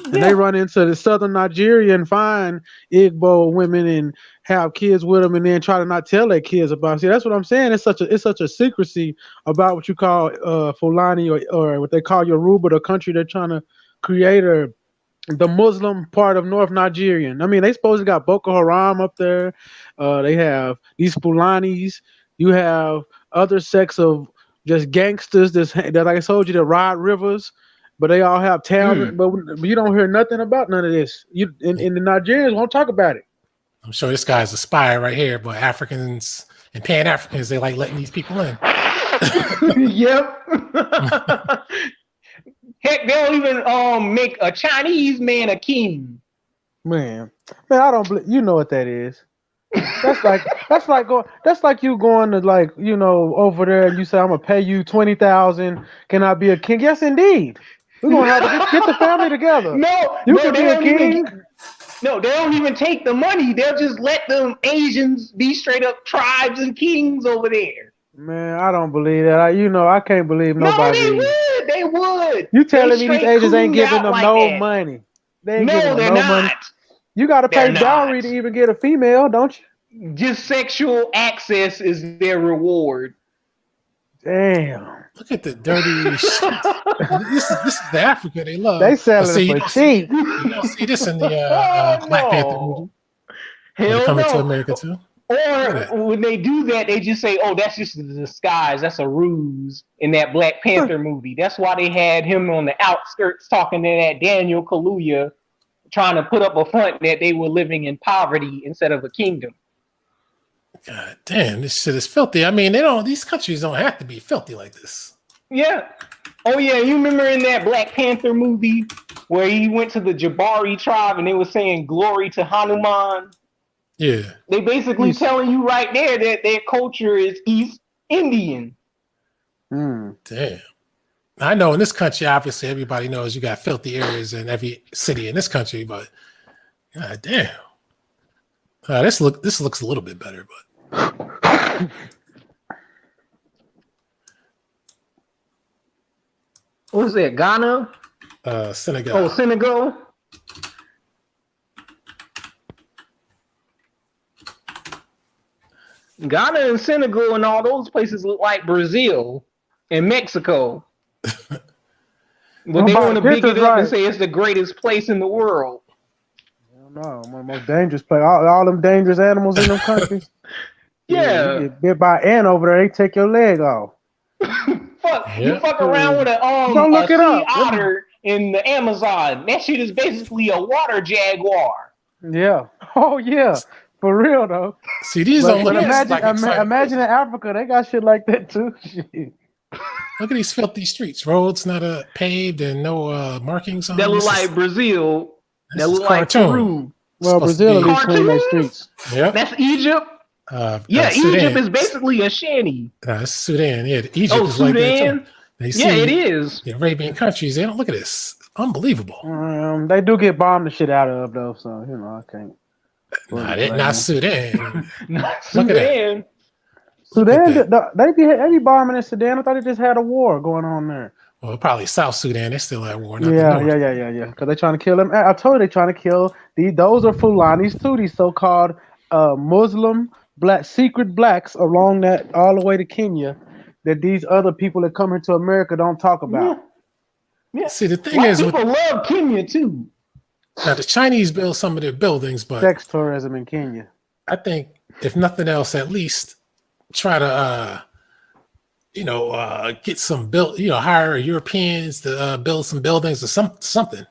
And they run into the southern Nigeria and find Igbo women and have kids with them, and then try to not tell their kids about it. See, that's what I'm saying. It's such a secrecy about what you call Fulani or what they call Yoruba, the country they're trying to create, or the Muslim part of North Nigerian. I mean, they supposedly got Boko Haram up there. They have these Fulanis. You have other sects of just gangsters that, like I told you, that ride rivers. But they all have talent, but you don't hear nothing about none of this. And the Nigerians won't talk about it. I'm sure this guy's a spy right here, but Africans and Pan-Africans, they like letting these people in. Yep. Heck, they don't even make a Chinese man a king. Man, I don't believe. You know what that is? That's like you going to, like, you know, over there and you say, I'm gonna pay you 20,000. Can I be a king? Yes, indeed. We're gonna have to get the family together. They don't even take the money. They'll just let them Asians be straight up tribes and kings over there. Man, I don't believe that. I can't believe nobody. No, they would. You telling me these Asians ain't giving them no money? They ain't giving them no money. You got to pay dowry to even get a female, don't you? Just sexual access is their reward. Damn. Look at the dirty shit. This is the Africa they love. They selling it for cheap. You don't see this in the Black Panther movie. Hell coming to America too. Or when they do that, they just say, "Oh, that's just a disguise. That's a ruse." In that Black Panther movie, that's why they had him on the outskirts talking to that Daniel Kaluuya, trying to put up a front that they were living in poverty instead of a kingdom. God damn, this shit is filthy. I mean, these countries don't have to be filthy like this. Yeah. Oh yeah, you remember in that Black Panther movie where he went to the Jabari tribe and they were saying glory to Hanuman? Yeah. They basically telling you right there that their culture is East Indian. Damn. I know in this country, obviously everybody knows you got filthy areas in every city in this country, but god damn. This looks a little bit better, but what was that? Ghana? Senegal. Oh, Senegal. Ghana and Senegal and all those places look like Brazil and Mexico. But they want to big it up and say it's the greatest place in the world. No, one of the most dangerous places. All them dangerous animals in them countries. Yeah. You get bit by an ant over there, they take your leg off. You fuck around with a sea otter in the Amazon. That shit is basically a water jaguar. Yeah. Oh yeah. For real though. See, these don't look imagine in Africa, they got shit like that too. Look at these filthy streets. Roads not paved and no markings on them. That look like Brazil. That look like Peru. Well, Brazil at least clean their streets. Yeah. That's Egypt. Egypt is basically a shanty. It's Sudan. Yeah, Egypt is Sudan? Like that too. It is. The Arabian countries, they don't look at this. Unbelievable. They do get bombed the shit out of though, so I can't. Not Sudan. Not Sudan. Sudan, they be bombing in Sudan. I thought they just had a war going on there. Well, probably South Sudan. They're still at war. Yeah. Because they're trying to kill them. I told you they're trying to kill those are Fulanis too. These so-called Muslim secret blacks along that all the way to Kenya. That these other people that come here to America don't talk about. Yeah. See, the thing is, people love Kenya too. Now the Chinese build some of their buildings, but sex tourism in Kenya. I think if nothing else, at least try to get some hire Europeans to build some buildings or something.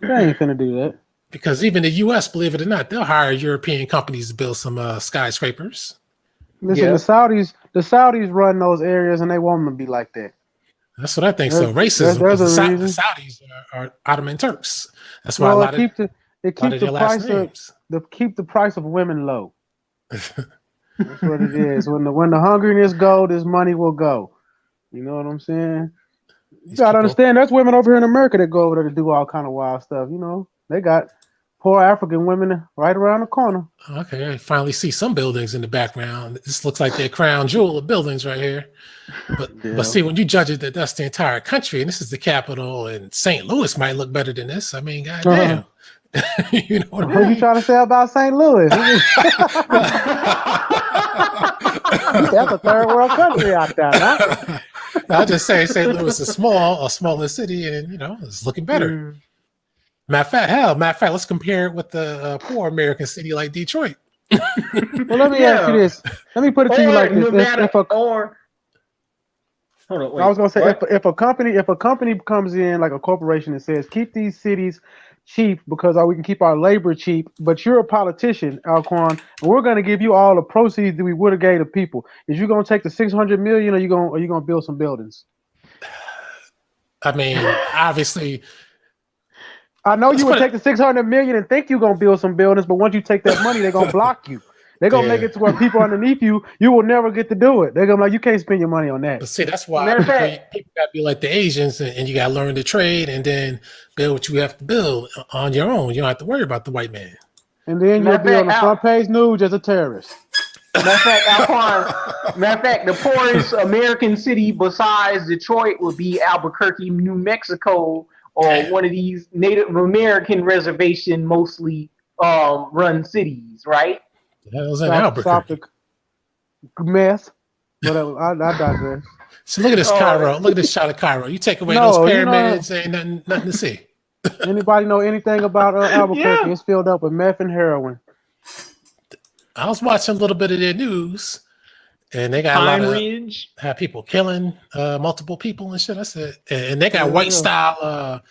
They ain't finna do that. Because even the U.S., believe it or not, they'll hire European companies to build some skyscrapers. Listen, the Saudis run those areas and they want them to be like that. That's what I think. So racism. The Saudis are Ottoman Turks. That's why keep the price of women low. That's what it is. When the hungriness go, this money will go. You know what I'm saying? You gotta understand. There's women over here in America that go over there to do all kind of wild stuff. They got poor African women right around the corner. Okay, I finally see some buildings in the background. This looks like their crown jewel of buildings right here. But see, when you judge it, that's the entire country, and this is the capital, and St. Louis might look better than this. I mean, goddamn. You know what What are you trying to say about St. Louis? That's a third world country out there, huh? I'll just say St. Louis is a smaller city, and it's looking better. Matter of fact, let's compare it with the poor American city like Detroit. Well, let me ask you this. Let me put it to you like this. Hold on, wait, I was gonna say if a company comes in like a corporation and says keep these cities cheap because we can keep our labor cheap, but you're a politician, Alquanr, and we're gonna give you all the proceeds that we would have gave the people. Is you gonna take the $600 million, or you gonna build some buildings? I mean, obviously, I know you would take the $600 million and think you're gonna build some buildings, but once you take that money, they're gonna block you. They're gonna make it to where people underneath you will never get to do it. They're gonna be like, you can't spend your money on that. But see, that's why people gotta be like the Asians, and you gotta learn to trade and then build what you have to build on your own. You don't have to worry about the white man. And then you'll be on the front page news as a terrorist. Matter of fact, the poorest American city besides Detroit would be Albuquerque, New Mexico, or one of these Native American reservation mostly run cities, right? That was in Albuquerque. Mess. But I digress. So look at this Cairo. Look at this shot of Cairo. You take away those pyramids, ain't nothing to see. Anybody know anything about Albuquerque? Yeah. It's filled up with meth and heroin. I was watching a little bit of their news, and they got have people killing multiple people and shit. I said, and they got white style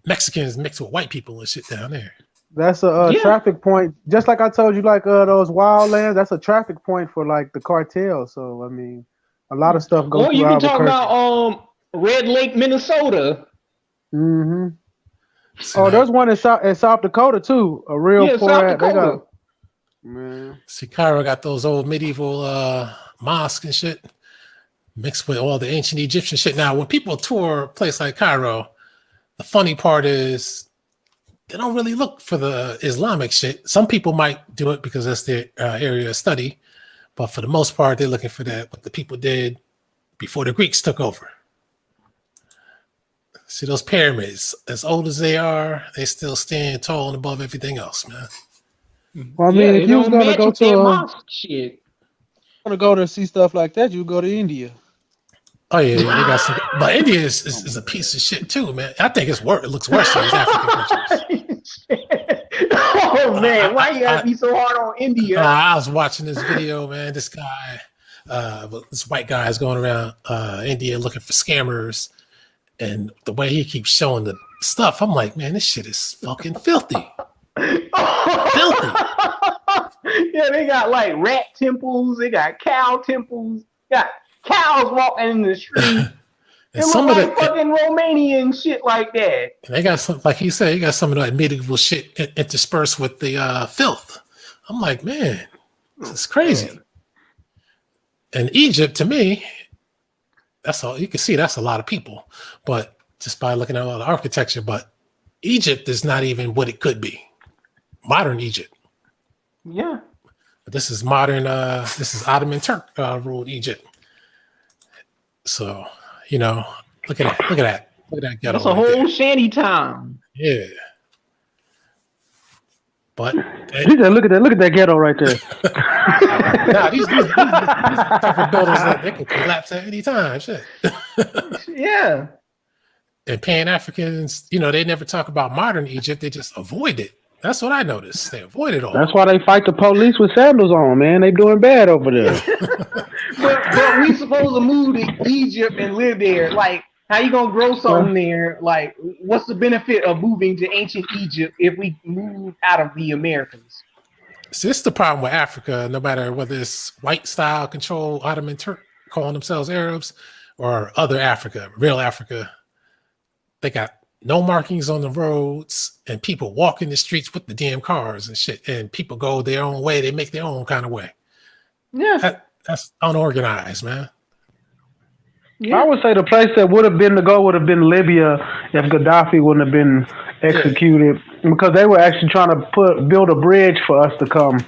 Mexicans mixed with white people and shit down there. That's a traffic point, just like I told you, like those wild lands. That's a traffic point for like the cartel. So I mean, a lot of stuff goes. Well, you can talk about Red Lake, Minnesota. Mm-hmm. So there's one in South Dakota too. A real poor. South Dakota. Man. See, Cairo got those old medieval mosques and shit mixed with all the ancient Egyptian shit. Now, when people tour a place like Cairo, the funny part is they don't really look for the Islamic shit. Some people might do it because that's their area of study, but for the most part, they're looking for what the people did before the Greeks took over. See those pyramids, as old as they are, they still stand tall and above everything else, man. Well, I mean, if you was gonna go to shit, gonna go to see stuff like that, you go to India. Oh yeah, they got some. But India is a piece of shit too, man. I think it looks worse than these African countries. Oh man, why you gotta be so hard on India? I was watching this video, man. This guy, this white guy is going around India looking for scammers, and the way he keeps showing the stuff, I'm like, man, this shit is fucking filthy. Filthy. Yeah, they got like rat temples, they got cow temples, got cows walking in the street. And some of the fucking Romanian shit like that. And they got some, like he said, you got some of that medieval shit interspersed with the filth. I'm like, man, it's crazy. And Egypt, to me, that's all you can see. That's a lot of people, but just by looking at all the architecture. But Egypt is not even what it could be. Modern Egypt. Yeah. But this is modern. This is Ottoman Turk ruled Egypt. So look at that. Look at that ghetto. That's a whole shanty town. Yeah. But look at that ghetto right there. Nah, these type of buildings they can collapse at any time. Shit. Yeah. And Pan-Africans, they never talk about modern Egypt. They just avoid it. That's what I noticed. They avoid it all. That's why they fight the police with sandals on, man. They doing bad over there. but we supposed to move to Egypt and live there. Like, how you gonna grow something there? Like, what's the benefit of moving to ancient Egypt if we move out of the Americas? So this is the problem with Africa. No matter whether it's white style control Ottoman Turk calling themselves Arabs or other Africa, real Africa, they got no markings on the roads, and people walk in the streets with the damn cars and shit. And people go their own way. They make their own kind of way. Yeah, that's unorganized, man. Yeah. I would say the place that would have been to go would have been Libya if Gaddafi wouldn't have been executed. because they were actually trying to build a bridge for us to come.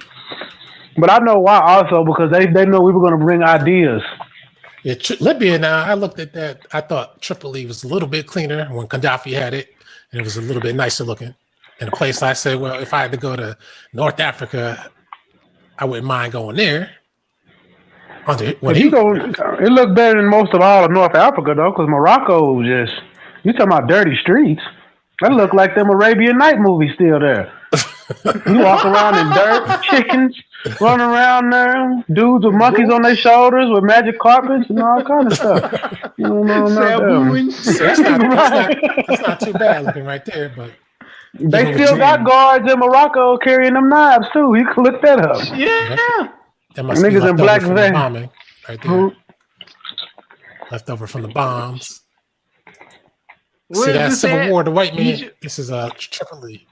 But I know why also, because they know we were going to bring ideas. Yeah, Libya now, I looked at that. I thought Tripoli was a little bit cleaner when Gaddafi had it, and it was a little bit nicer looking. And a place I said, well, if I had to go to North Africa, I wouldn't mind going there. It looked better than most of all of North Africa, though, because Morocco was just, you talking about dirty streets. That looked like them Arabian Night movies still there. You walk around in dirt, chickens running around there, dudes with monkeys on their shoulders with magic carpets and all kind of stuff. That's not too bad looking right there, but they still got guards in Morocco carrying them knives too. You can look that up. Yeah. That must niggas in black vests bombing right there. Left over from the bombs. See that civil war, the white man. This is Tripoli,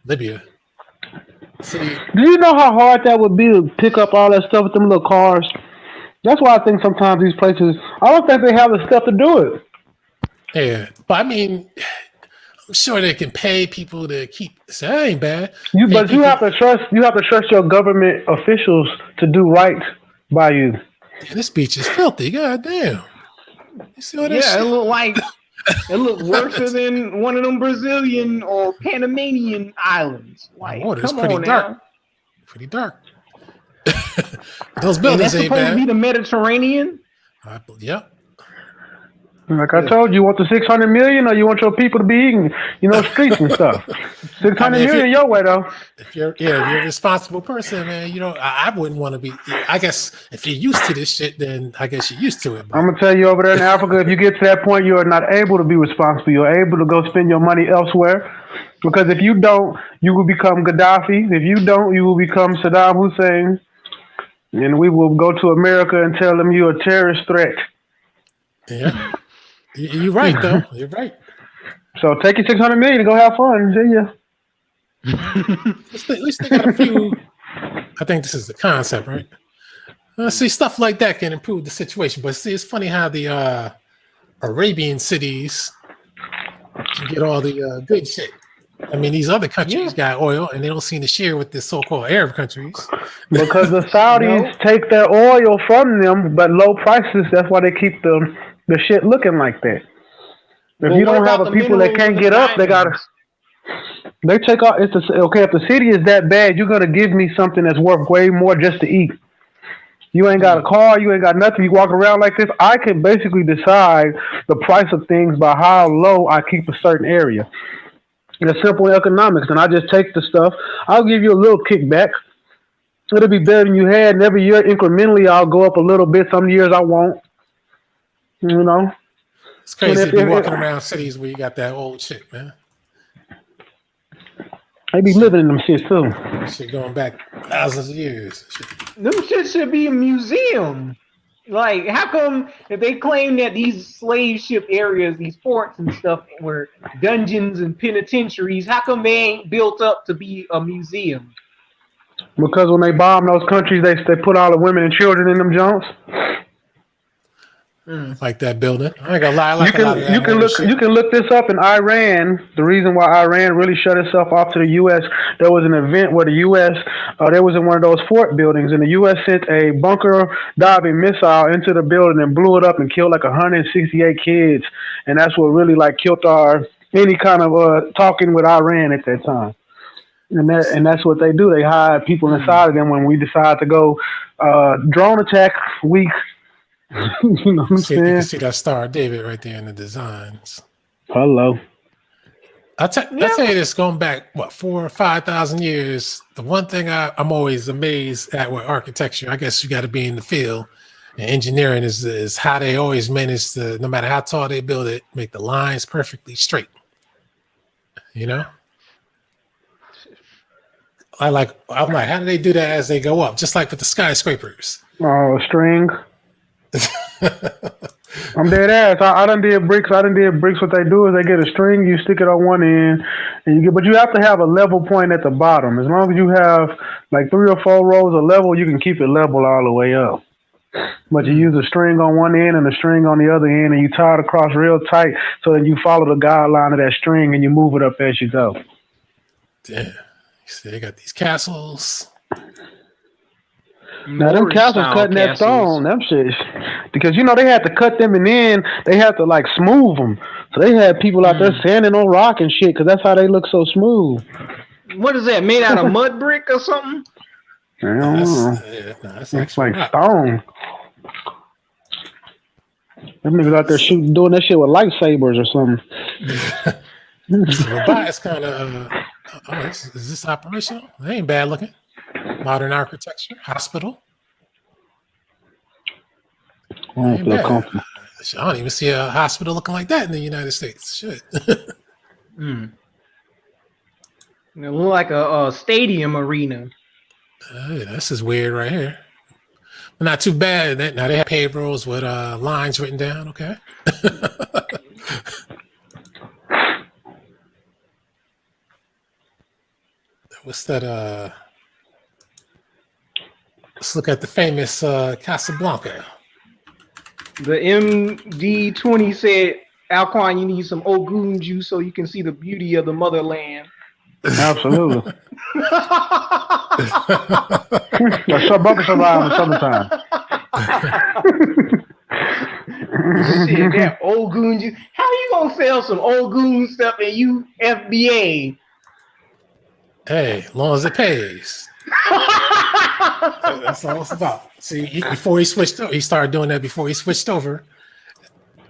Libya. See, do you know how hard that would be to pick up all that stuff with them little cars? That's why I think sometimes these places, I don't think they have the stuff to do it. Yeah, but I mean, I'm sure they can pay people to keep. So that ain't bad. But you have to trust your government officials to do right by you. Yeah, this beach is filthy. God damn. You see all that shit? It looked worse than one of them Brazilian or Panamanian islands. Like, it's pretty dark. Now. Pretty dark. Those buildings ain't bad. Supposed to be the Mediterranean. Yep. Like I told you, you want the 600 million, or you want your people to be eating, streets and stuff. 600 million your way though. If you're a responsible person, man, I wouldn't want to be. I guess if you're used to this shit, then I guess you're used to it. I'm gonna tell you, over there in Africa, if you get to that point, you are not able to be responsible. You're able to go spend your money elsewhere, because if you don't, you will become Gaddafi. If you don't, you will become Saddam Hussein, and we will go to America and tell them you're a terrorist threat. Yeah. You're right, though. You're right. So take your 600 million and go have fun. See ya. At least they got a few. I think this is the concept, right? See, stuff like that can improve the situation. But see, it's funny how the Arabian cities can get all the good shit. I mean, these other countries got oil, and they don't seem to share with the so-called Arab countries. Because the Saudis take their oil from them, but low prices. That's why they keep the shit looking like that. If you don't have a people that can't get up, they take off. If the city is that bad, you're gonna give me something that's worth way more just to eat. You ain't got a car, you ain't got nothing. You walk around like this. I can basically decide the price of things by how low I keep a certain area. It's simple economics, and I just take the stuff. I'll give you a little kickback. It'll be better than you had, and every year incrementally I'll go up a little bit. Some years I won't. It's crazy to be walking around cities where you got that old shit, man. They be living in them shit too. Shit going back thousands of years. Them shit should be a museum. Like, how come if they claim that these slave ship areas, these forts and stuff, were dungeons and penitentiaries, how come they ain't built up to be a museum? Because when they bomb those countries, they put all the women and children in them junks. Like that building. I ain't gonna lie. You can look this up in Iran. The reason why Iran really shut itself off to the U.S. There was an event where the U.S. There was in one of those fort buildings, and the U.S. sent a bunker diving missile into the building and blew it up and killed like 168 kids. And that's what really killed any kind of talking with Iran at that time. And that's what they do. They hide people inside of them when we decide to go drone attack week. You know what I'm saying? You can see that Star of David right there in the designs. Hello. I'll tell you this, going back, 4,000 or 5,000 years, the one thing I'm always amazed at with architecture, I guess you got to be in the field, and engineering is how they always manage to, no matter how tall they build it, make the lines perfectly straight. I'm like, how do they do that as they go up? Just like with the skyscrapers. Oh, a string. I'm dead ass. I done did bricks. What they do is they get a string, you stick it on one end, but you have to have a level point at the bottom. As long as you have 3 or 4 rows of level, you can keep it level all the way up. But you use a string on one end and a string on the other end, and you tie it across real tight, so that you follow the guideline of that string and you move it up as you go. Damn. You see, they got these castles. Now them castles cutting that stone, them shit, because they had to cut them, and then they had to like smooth them. So they had people out there sanding on rock and shit, because that's how they look so smooth. What is that, made out of mud brick or something? I don't know. It's like stone. Them niggas out there doing that shit with lightsabers or something. It's kind of. Is this operational? They ain't bad looking. Modern architecture, hospital. I don't feel comfortable. I don't even see a hospital looking like that in the United States. Shit. It look like a stadium arena. This is weird right here. But not too bad. Now they have paved roads with lines written down. Okay. What's that? Let's look at the famous Casablanca. The MD20 said, Alquanr, you need some Ogun juice so you can see the beauty of the motherland. Absolutely. That's so bucket survive in the summertime. Shit, that Ogun juice. How you gonna sell some Ogun stuff and you FBA? Hey, as long as it pays. That's all it's about. See, before he switched over, he started doing that before he switched over.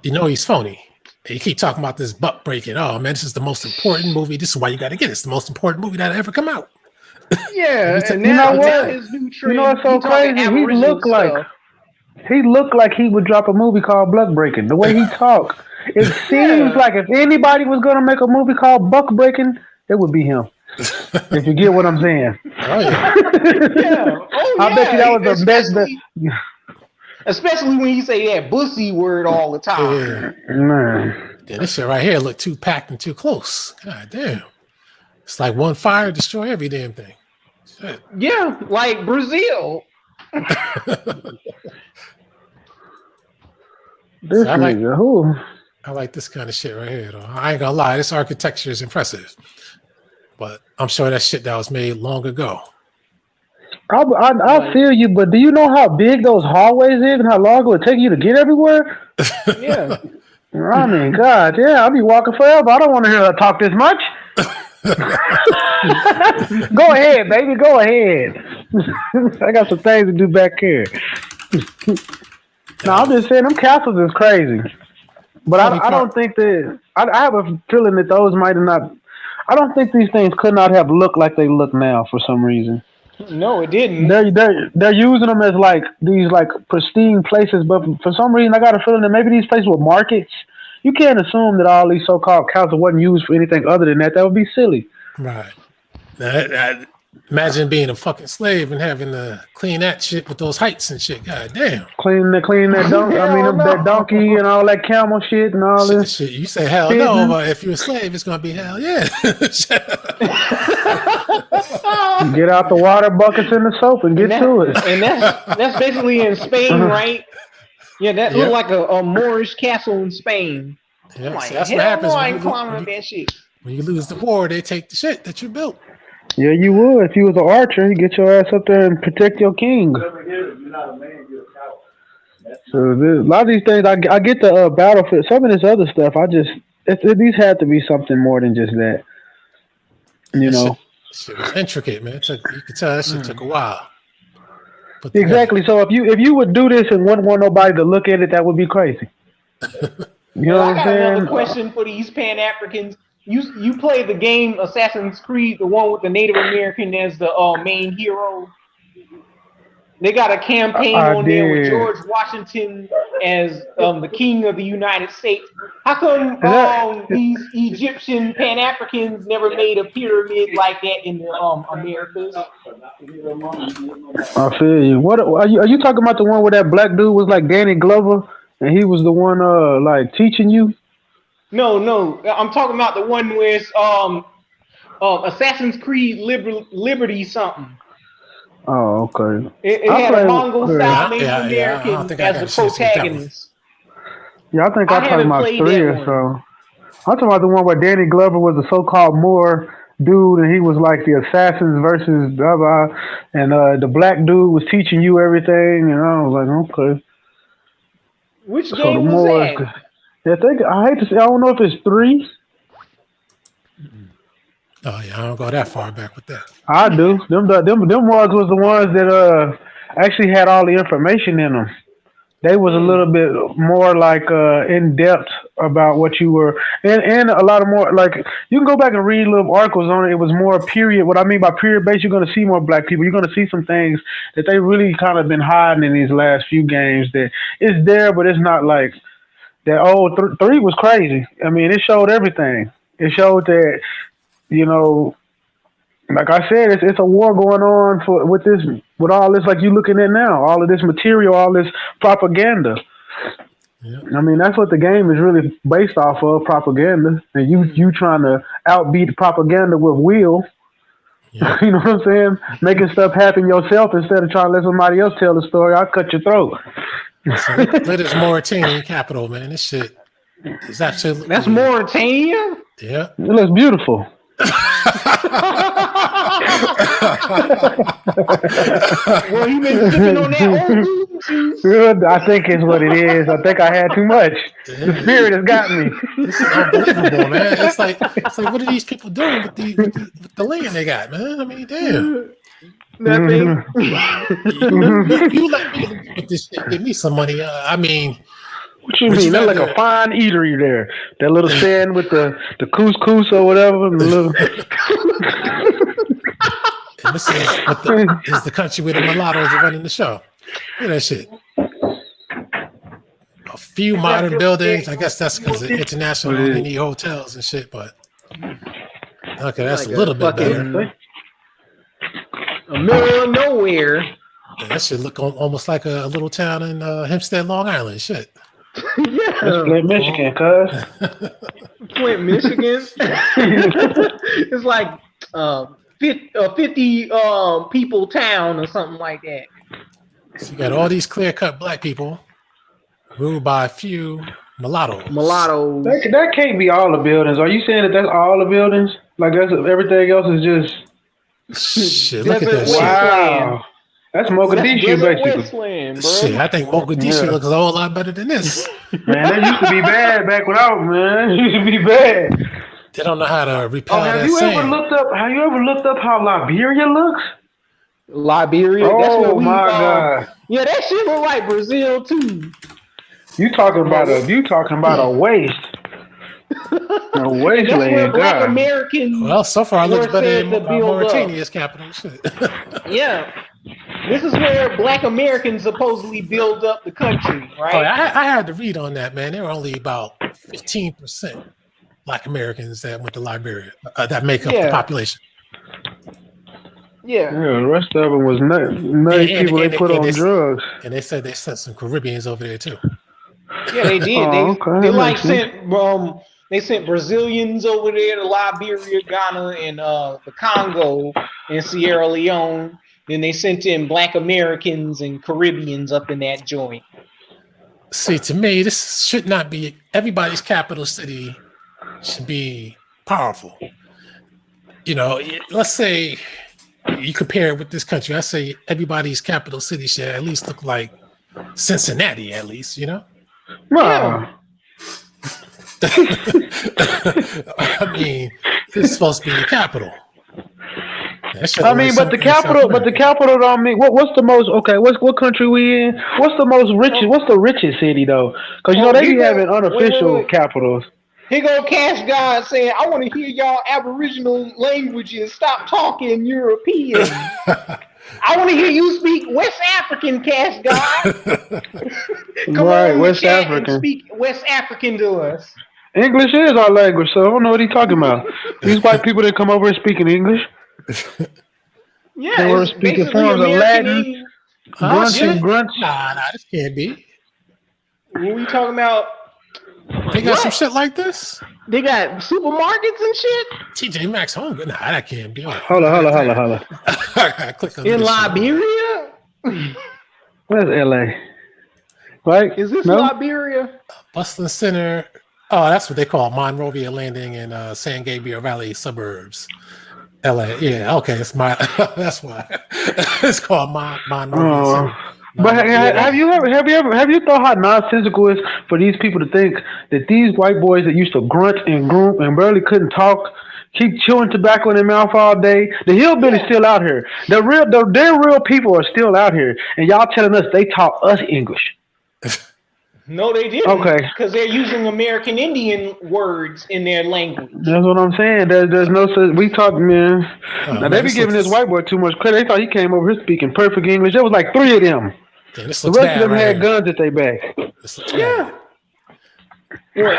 He's phony. He keep talking about this butt breaking. Oh man, this is the most important movie. This is why you got to get it. It's the most important movie that ever come out. Yeah, and now his new trend. What's so crazy? He looked like he would drop a movie called Buck Breaking. The way he talked, it seems like if anybody was gonna make a movie called Buck Breaking, it would be him. If you get what I'm saying. Oh yeah. I bet you that was the best. Especially when you say that bussy word all the time. Yeah, this shit right here look too packed and too close. God damn. It's like one fire destroy every damn thing. Shit. Yeah, like Brazil. I like this kind of shit right here, though. I ain't gonna lie, this architecture is impressive. But I'm sure that shit that was made long ago. I feel you, but do you know how big those hallways is and how long it would take you to get everywhere? Yeah. I mean, God, yeah, I'll be walking forever. I don't want to hear her talk this much. Go ahead, baby. Go ahead. I got some things to do back here. No, I'm just saying, them castles is crazy. But I don't think that... I have a feeling that those might have not... I don't think these things could not have looked like they look now for some reason. No, it didn't. They're using them as like these like pristine places, but for some reason I got a feeling that maybe these places were markets. You can't assume that all these so-called castles wasn't used for anything other than that. That would be silly. Right. Imagine being a fucking slave and having to clean that shit with those heights and shit. God damn. Clean that donkey. That donkey and all that camel shit and all this shit. You say hell no, but if you're a slave, it's gonna be hell yeah. Get out the water buckets and the soap and get to it. And that's basically in Spain, right? Yeah, that looked like a Moorish castle in Spain. Yeah, like, that's what happens that shit. When you lose the war, they take the shit that you built. Yeah, you would. If you was an archer, you get your ass up there and protect your king. So a lot of these things, I get the battlefield. Some of this other stuff, these had to be something more than just that. You know, shit was intricate, man. You could tell that shit took a while. Exactly. So if you would do this and wouldn't want nobody to look at it, that would be crazy. You know what I'm saying? I got another question for these Pan-Africans. You play the game Assassin's Creed, the one with the Native American as the main hero. They got a campaign on there with George Washington as the king of the United States. How come these Egyptian Pan-Africans never made a pyramid like that in the Americas? I feel you. What are you talking about? The one where that black dude was like Danny Glover and he was the one like teaching you? No, I'm talking about the one where it's Assassin's Creed Liberty something. Oh, okay. It I had a play. Mongol-style Native I don't American think I as got the a chance to get that one. protagonist. Yeah, I think I I'm talking haven't about played 3 that or one. so. I'm talking about the one where Danny Glover was a so-called Moor dude, and he was like the assassins versus blah blah, and the black dude was teaching you everything, and I was like, okay. Which So the game was Moors, that? I hate to say, I don't know if it's 3. Oh yeah, I don't go that far back with that. I do. Them Moors was the ones that actually had all the information in them. They was a little bit more like in depth about what you were, and a lot of more like you can go back and read little articles on it. It was more period. What I mean by period based, you're gonna see more black people. You're gonna see some things that they really kind of been hiding in these last few games. That it's there, but it's not like that. Oh, 3 was crazy. I mean, it showed everything. It showed that you know like I said, it's a war going on with all this like you looking at now, all of this material, all this propaganda. Yeah. I mean, that's what the game is really based off of, propaganda. And you trying to outbeat propaganda with will. Yeah. You know what I'm saying? Making stuff happen yourself instead of trying to let somebody else tell the story. I'll cut your throat. So look at Mauritanian capital, man. This shit is absolutely. That's Mauritania? Yeah. It looks beautiful. Well, you been sipping on that old juice? Good. I think it's what it is. I think I had too much. The spirit has got me. This is unbelievable, man. It's like what are these people doing with the land they got, man? I mean, damn. Nothing. You let me with this shit. Give me some money. I mean, what you mean? That's like a fine eatery there. That little stand with the couscous or whatever. The little... And this is the country where the mulattoes are running the show. Look at that shit. A few modern buildings. I guess that's because it's international. They need hotels and shit. But okay, that's like a little bit better. A middle of nowhere. Yeah, that should look almost like a little town in Hempstead, Long Island. Shit. Yeah. That's Flint, Michigan, cuz. Flint, Michigan. It's like 50 people town or something like that. So you got all these clear-cut black people ruled by a few mulattoes. That can't be all the buildings. Are you saying that that's all the buildings? Like that's everything else is just shit? Look at that shit. Wow. That's Mogadishu, basically. Westland, bro. Shit, I think Mogadishu looks a whole lot better than this. Man, that used to be bad back when I was, man. It used to be bad. They don't know how to repel that have you sand. Have you ever looked up how Liberia looks? Liberia? Oh, that's what my God. Yeah, that shit look like Brazil, too. You talking about a waste. A wasteland, Black Americans. Well, so far it looks better than Mauritania's capital. Shit. Yeah. This is where Black Americans supposedly build up the country, right? Oh, I had to read on that, man. There were only about 15% Black Americans that went to Liberia that make up the population. Yeah. The rest of them was nice people they put on drugs. And they said they sent some Caribbeans over there too. Yeah, they did. They like sent Brazilians over there to Liberia, Ghana, and the Congo and Sierra Leone. Then they sent in Black Americans and Caribbeans up in that joint. See, to me, this should not be everybody's capital city. Should be powerful. You know, let's say you compare it with this country. I say everybody's capital city should at least look like Cincinnati, at least. You know. Wow. I mean, it's supposed to be the capital. I mean, but the capital don't mean what's the most what country we in? What's the richest city though? Because you know they be having unofficial capitals. Here go Cash God saying, I want to hear y'all Aboriginal languages. Stop talking European. I want to hear you speak West African, Cash God. Come on, West African. Speak West African to us. English is our language, so I don't know what he's talking about. These white people that come over and speaking English. Yeah, they were speaking forms of Latin, grunts and grunts. Nah, this can't be. What we talking about? They got some shit like this? They got supermarkets and shit? TJ Maxx home? Nah, that can't be. Hold on. Click on In this Liberia? Where's LA? Right? Is this No? Liberia? Bustling Center. Oh, that's what they call Monrovia Landing in San Gabriel Valley suburbs. LA. Yeah, okay. It's that's why. It's called Monrovia Center. But have you thought how nonsensical it is for these people to think that these white boys that used to grunt and groom and barely couldn't talk, keep chewing tobacco in their mouth all day, the hillbilly's still out here. Their real people are still out here, and y'all telling us they taught us English. No, they didn't. Okay. Because they're using American Indian words in their language. That's what I'm saying. There's no such. We talk, man. Now, they be giving this white boy too much credit. They thought he came over here speaking perfect English. There was like 3 of them. Yeah, The rest of them had guns at their back. Yeah.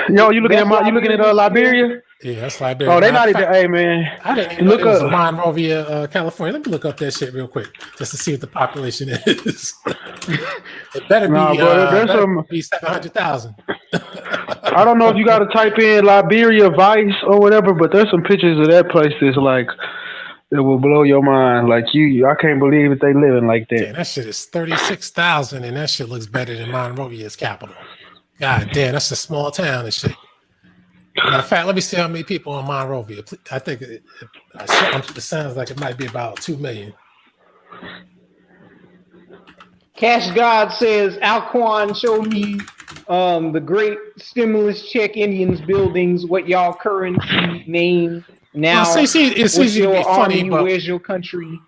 Yo, you looking at Liberia? Yeah, that's Liberia. Oh, they not even. Hey, man. I didn't even look up Monrovia, California. Let me look up that shit real quick just to see what the population is. It better be 700,000. I don't know if you got to type in Liberia Vice or whatever, but there's some pictures of that place that's like that will blow your mind. Like I can't believe that they living like that. Damn, that shit is 36,000, and that shit looks better than Monrovia's capital. God damn, that's a small town and shit. Matter of fact, let me see how many people in Monrovia. I think it sounds like it might be about 2 million. Cash God says, Alquanr, show me the great stimulus check Indians buildings, what y'all currency name now. Well, it's easy to be funny, army, but where's your country?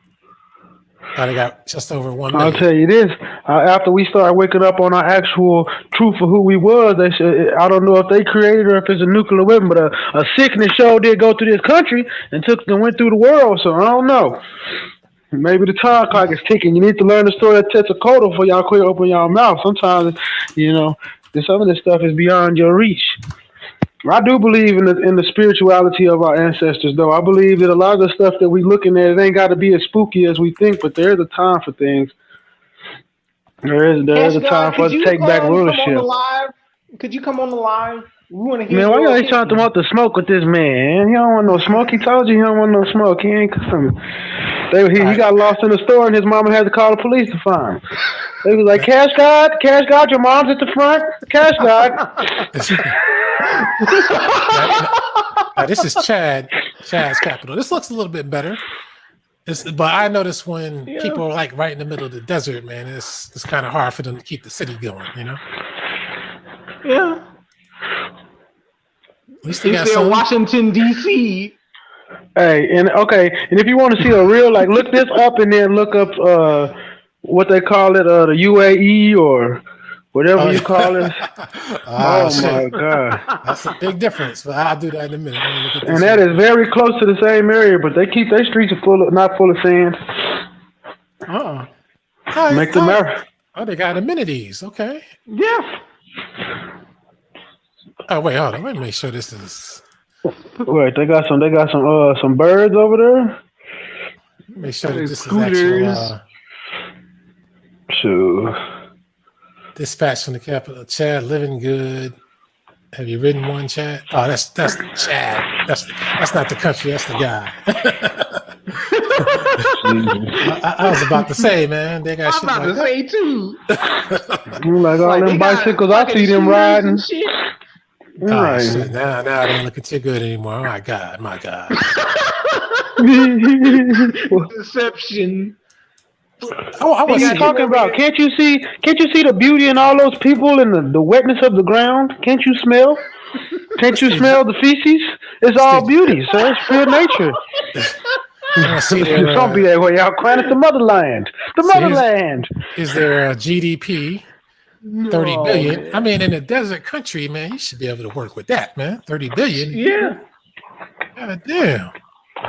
they got just over 1 million. I'll tell you this: after we start waking up on our actual truth of who we was, I don't know if they created or if it's a nuclear weapon, but a sickness show did go through this country and went through the world. So I don't know. Maybe the time clock is ticking. You need to learn the story of Tetsakota before y'all quit open y'all mouth. Sometimes, some of this stuff is beyond your reach. I do believe in the spirituality of our ancestors, though. I believe that a lot of the stuff that we looking at, it ain't got to be as spooky as we think, but there is a time for things. There is a time for us to take back rulership. Could you come on the live? We want to hear. Man, why y'all talking about the smoke with this man? He don't want no smoke. He told you he don't want no smoke. He ain't coming. He got lost in the store, and his mama had to call the police to find him. They was like, Cash God, your mom's at the front. Cash God. Now, this is Chad's capital. This looks a little bit better. But I noticed when people are like right in the middle of the desert, man, it's kind of hard for them to keep the city going, Yeah. At least they got some. Washington, D.C. Hey, and if you want to see a real, look this up and then look up what they call it, the UAE or whatever you call it. My God. That's a big difference, but I'll do that in a minute. Let me look at this and that is very close to the same area, but they keep their streets not full of sand. Make them out. Oh, they got amenities. Okay. Yeah. Oh, wait, hold on. Let me make sure this is. Wait, they got some birds over there. Make sure that this is actual. Sure. Dispatch from the capital. Chad, living good. Have you written one, Chad? Oh, that's Chad. That's not the country. That's the guy. I was about to say, man, they got. I'm about to say too. Like all them bicycles, I see them riding. Right. Shit. Now they ain't looking too good anymore. Oh, my God. Deception. I was talking about. Can't you see the beauty in all those people and the wetness of the ground? Can't you smell? Can't you smell the feces? It's all beauty, sir. It's pure nature. Don't be that way, Alquanr. It's the motherland. The motherland. Is there a GDP? 30 billion. I mean, in a desert country, man, you should be able to work with that, man. 30 billion. Yeah. God damn.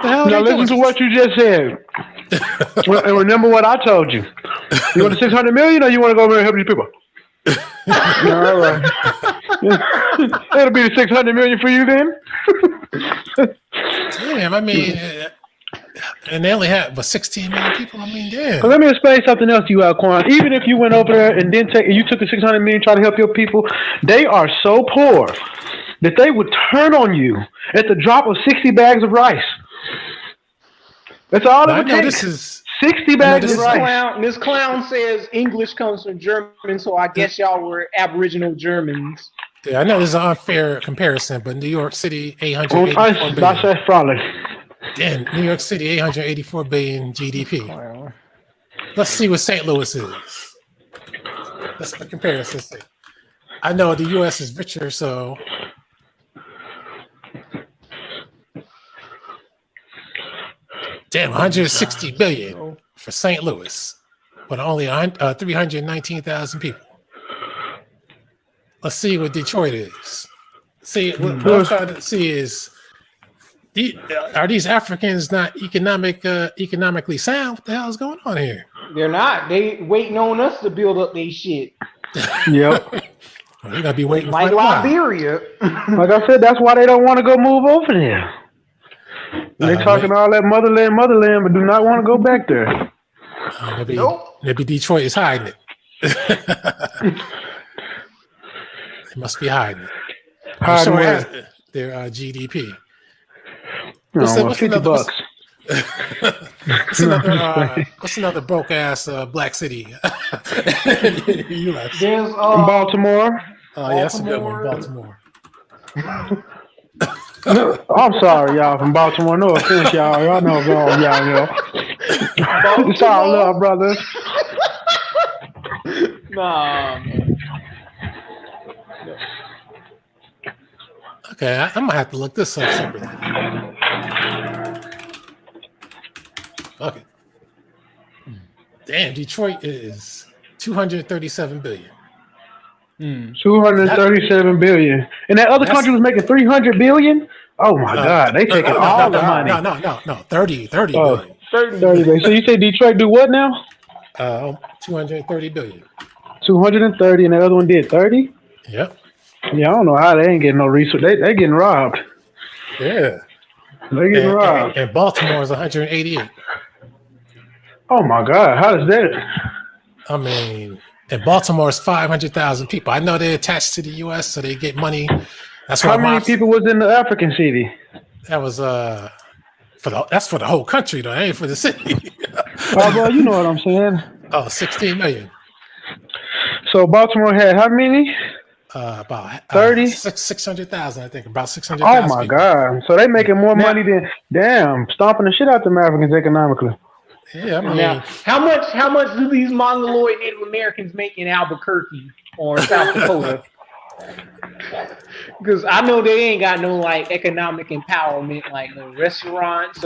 Now listen to what you just said. And remember what I told you. You want the 600 million or you want to go over and help these people? All right. It'll be the 600 million for you then. Damn, I mean, And they only have 16 million people. I mean, damn. But let me explain something else to you, Alquanr. Even if you went over there and you took the 600 million, try to help your people, they are so poor that they would turn on you at the drop of 60 bags of rice. That's all it would take. This is 60 bags of rice. This clown says English comes from German, so I guess y'all were Aboriginal Germans. Yeah, I know this is an unfair comparison, but New York City, 884 billion. That's probably. Damn, New York City, 884 billion GDP. Let's see what St. Louis is. That's the comparison. I know the U.S. is richer, so. Damn, 160 billion for St. Louis, but only 319,000 people. Let's see what Detroit is. See, what I'm trying to see is, are these Africans not economically sound? What the hell is going on here? They're not. They waiting on us to build up their shit. Yep. Well, they're gonna be waiting like Liberia. Like I said, that's why they don't want to go move over there. They're talking all that motherland, but do not want to go back there. Maybe Detroit is hiding it. They must be hiding it. I'm sure it has their GDP. What's $50? What's another broke ass black city? There's Baltimore. Oh yeah, that's a good one, Baltimore. I'm sorry, y'all from Baltimore. No offense, y'all. Y'all know wrong, y'all. It's all love, brother. Nah, man. Okay, I'm gonna have to look this up separately. Okay. Damn, Detroit is 237 billion. 237 billion. And that other country was making 300 billion? Oh my God, they taking all the money. No, 30 billion. 30 billion. So you say Detroit do what now? 230 billion. 230, and the other one did 30? Yep. Yeah, I don't know how they ain't getting no research. They getting robbed. Yeah. They getting robbed. And Baltimore is 188. Oh my God, how does that? I mean, and Baltimore is 500,000 people. I know they're attached to the U.S., so they get money. That's how many people was in the African city? That was that's for the whole country though. That ain't for the city. Oh, well, you know what I'm saying. Oh, 16 million. So Baltimore had how many? About 30? 600,000, I think. About 600,000. Oh my God! So they making more money than stomping the shit out them Africans economically. Yeah, I mean, now, how much do these Mongoloid Native Americans make in Albuquerque or South Dakota? Because I know they ain't got no like economic empowerment, like no restaurants,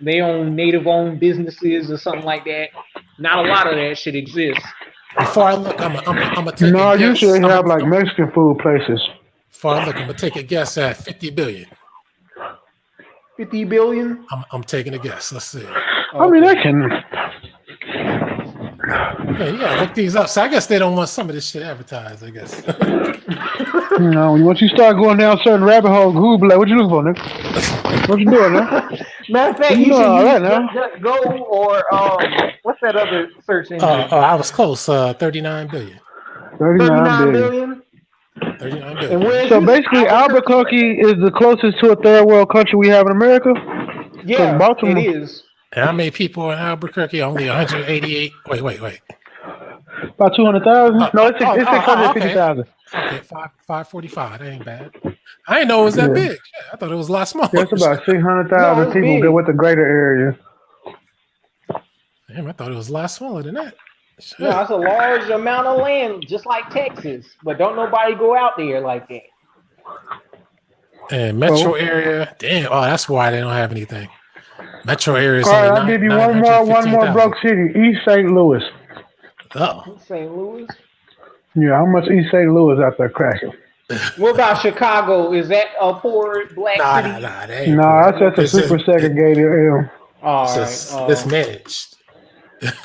they own native-owned businesses or something like that. Not a lot of that shit exists. Before I look, I'm gonna take a guess. You should have like Mexican food places. Before I look, I'm gonna take a guess at 50 billion. 50 billion? I'm taking a guess. Let's see. I mean, they can. Yeah, look these up. So I guess they don't want some of this shit advertised, I guess. Once you start going down certain rabbit holes, Google like, what you looking for, nigga? What you doing, man? Matter of fact, you should go or what's that other search engine? I was close. 39 billion. 39 billion. 39 billion. And so basically, Albuquerque is the closest to a third world country we have in America. Yeah, Baltimore, it is. And how many people in Albuquerque? Only 188. Wait. About 200,000? No, it's 650,000. Okay, 545. That ain't bad. I didn't know it was that big. I thought it was a lot smaller. That's about 600,000 people that with the greater area. Damn, I thought it was a lot smaller than that. Shit. No, that's a large amount of land, just like Texas. But don't nobody go out there like that. And metro area, damn. Oh, that's why they don't have anything. Metro area is all right, I'll give you one more broke city, East St. Louis. Oh. St. Louis? Yeah, how much East St. Louis out there cracking? What about Chicago? Is that a poor black city? Nah, that's just a super segregated area. All right. Mismanaged.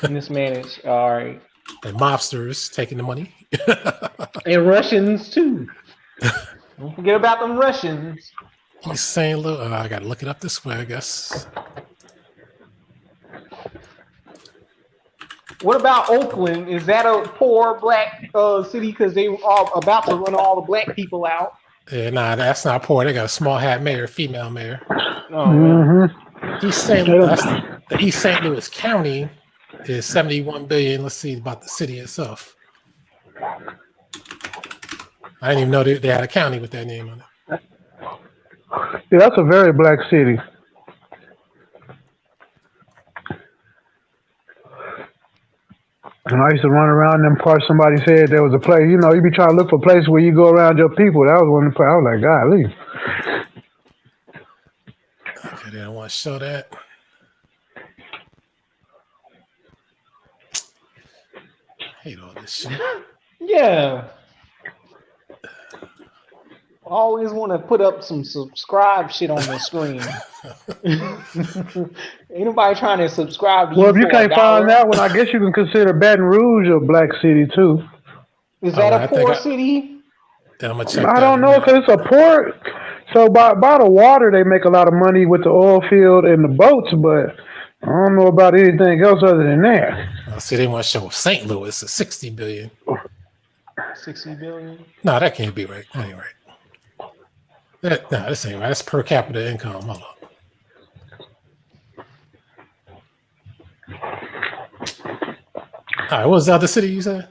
Mismanaged. All right. And mobsters taking the money. And Russians, too. Don't forget about them Russians. East St. Louis. I got to look it up this way, I guess. What about Oakland? Is that a poor black city because they are about to run all the black people out? Yeah, nah, that's not poor. They got a small hat mayor, female mayor. Oh man. The East St. Louis County is 71 billion. Let's see about the city itself. I didn't even know they had a county with that name on it. Yeah, that's a very black city. And I used to run around them parts. Somebody said there was a place, you be trying to look for a place where you go around your people. That was one of the places. I was like, golly. Okay, they don't want to show that. I hate all this shit. Yeah. I always want to put up some subscribe shit on the screen. Ain't nobody trying to subscribe to you. Well, if you can't find that one, I guess you can consider Baton Rouge a black city too. Is that a poor city? Then I'm gonna check. I don't know, because it's a port. So by the water, they make a lot of money with the oil field and the boats, but I don't know about anything else other than that. See, they want to show St. Louis is 60 billion. 60 billion? No, that can't be right. That ain't right. This ain't right. That's per capita income. Hold on. All right, what was the other city you said?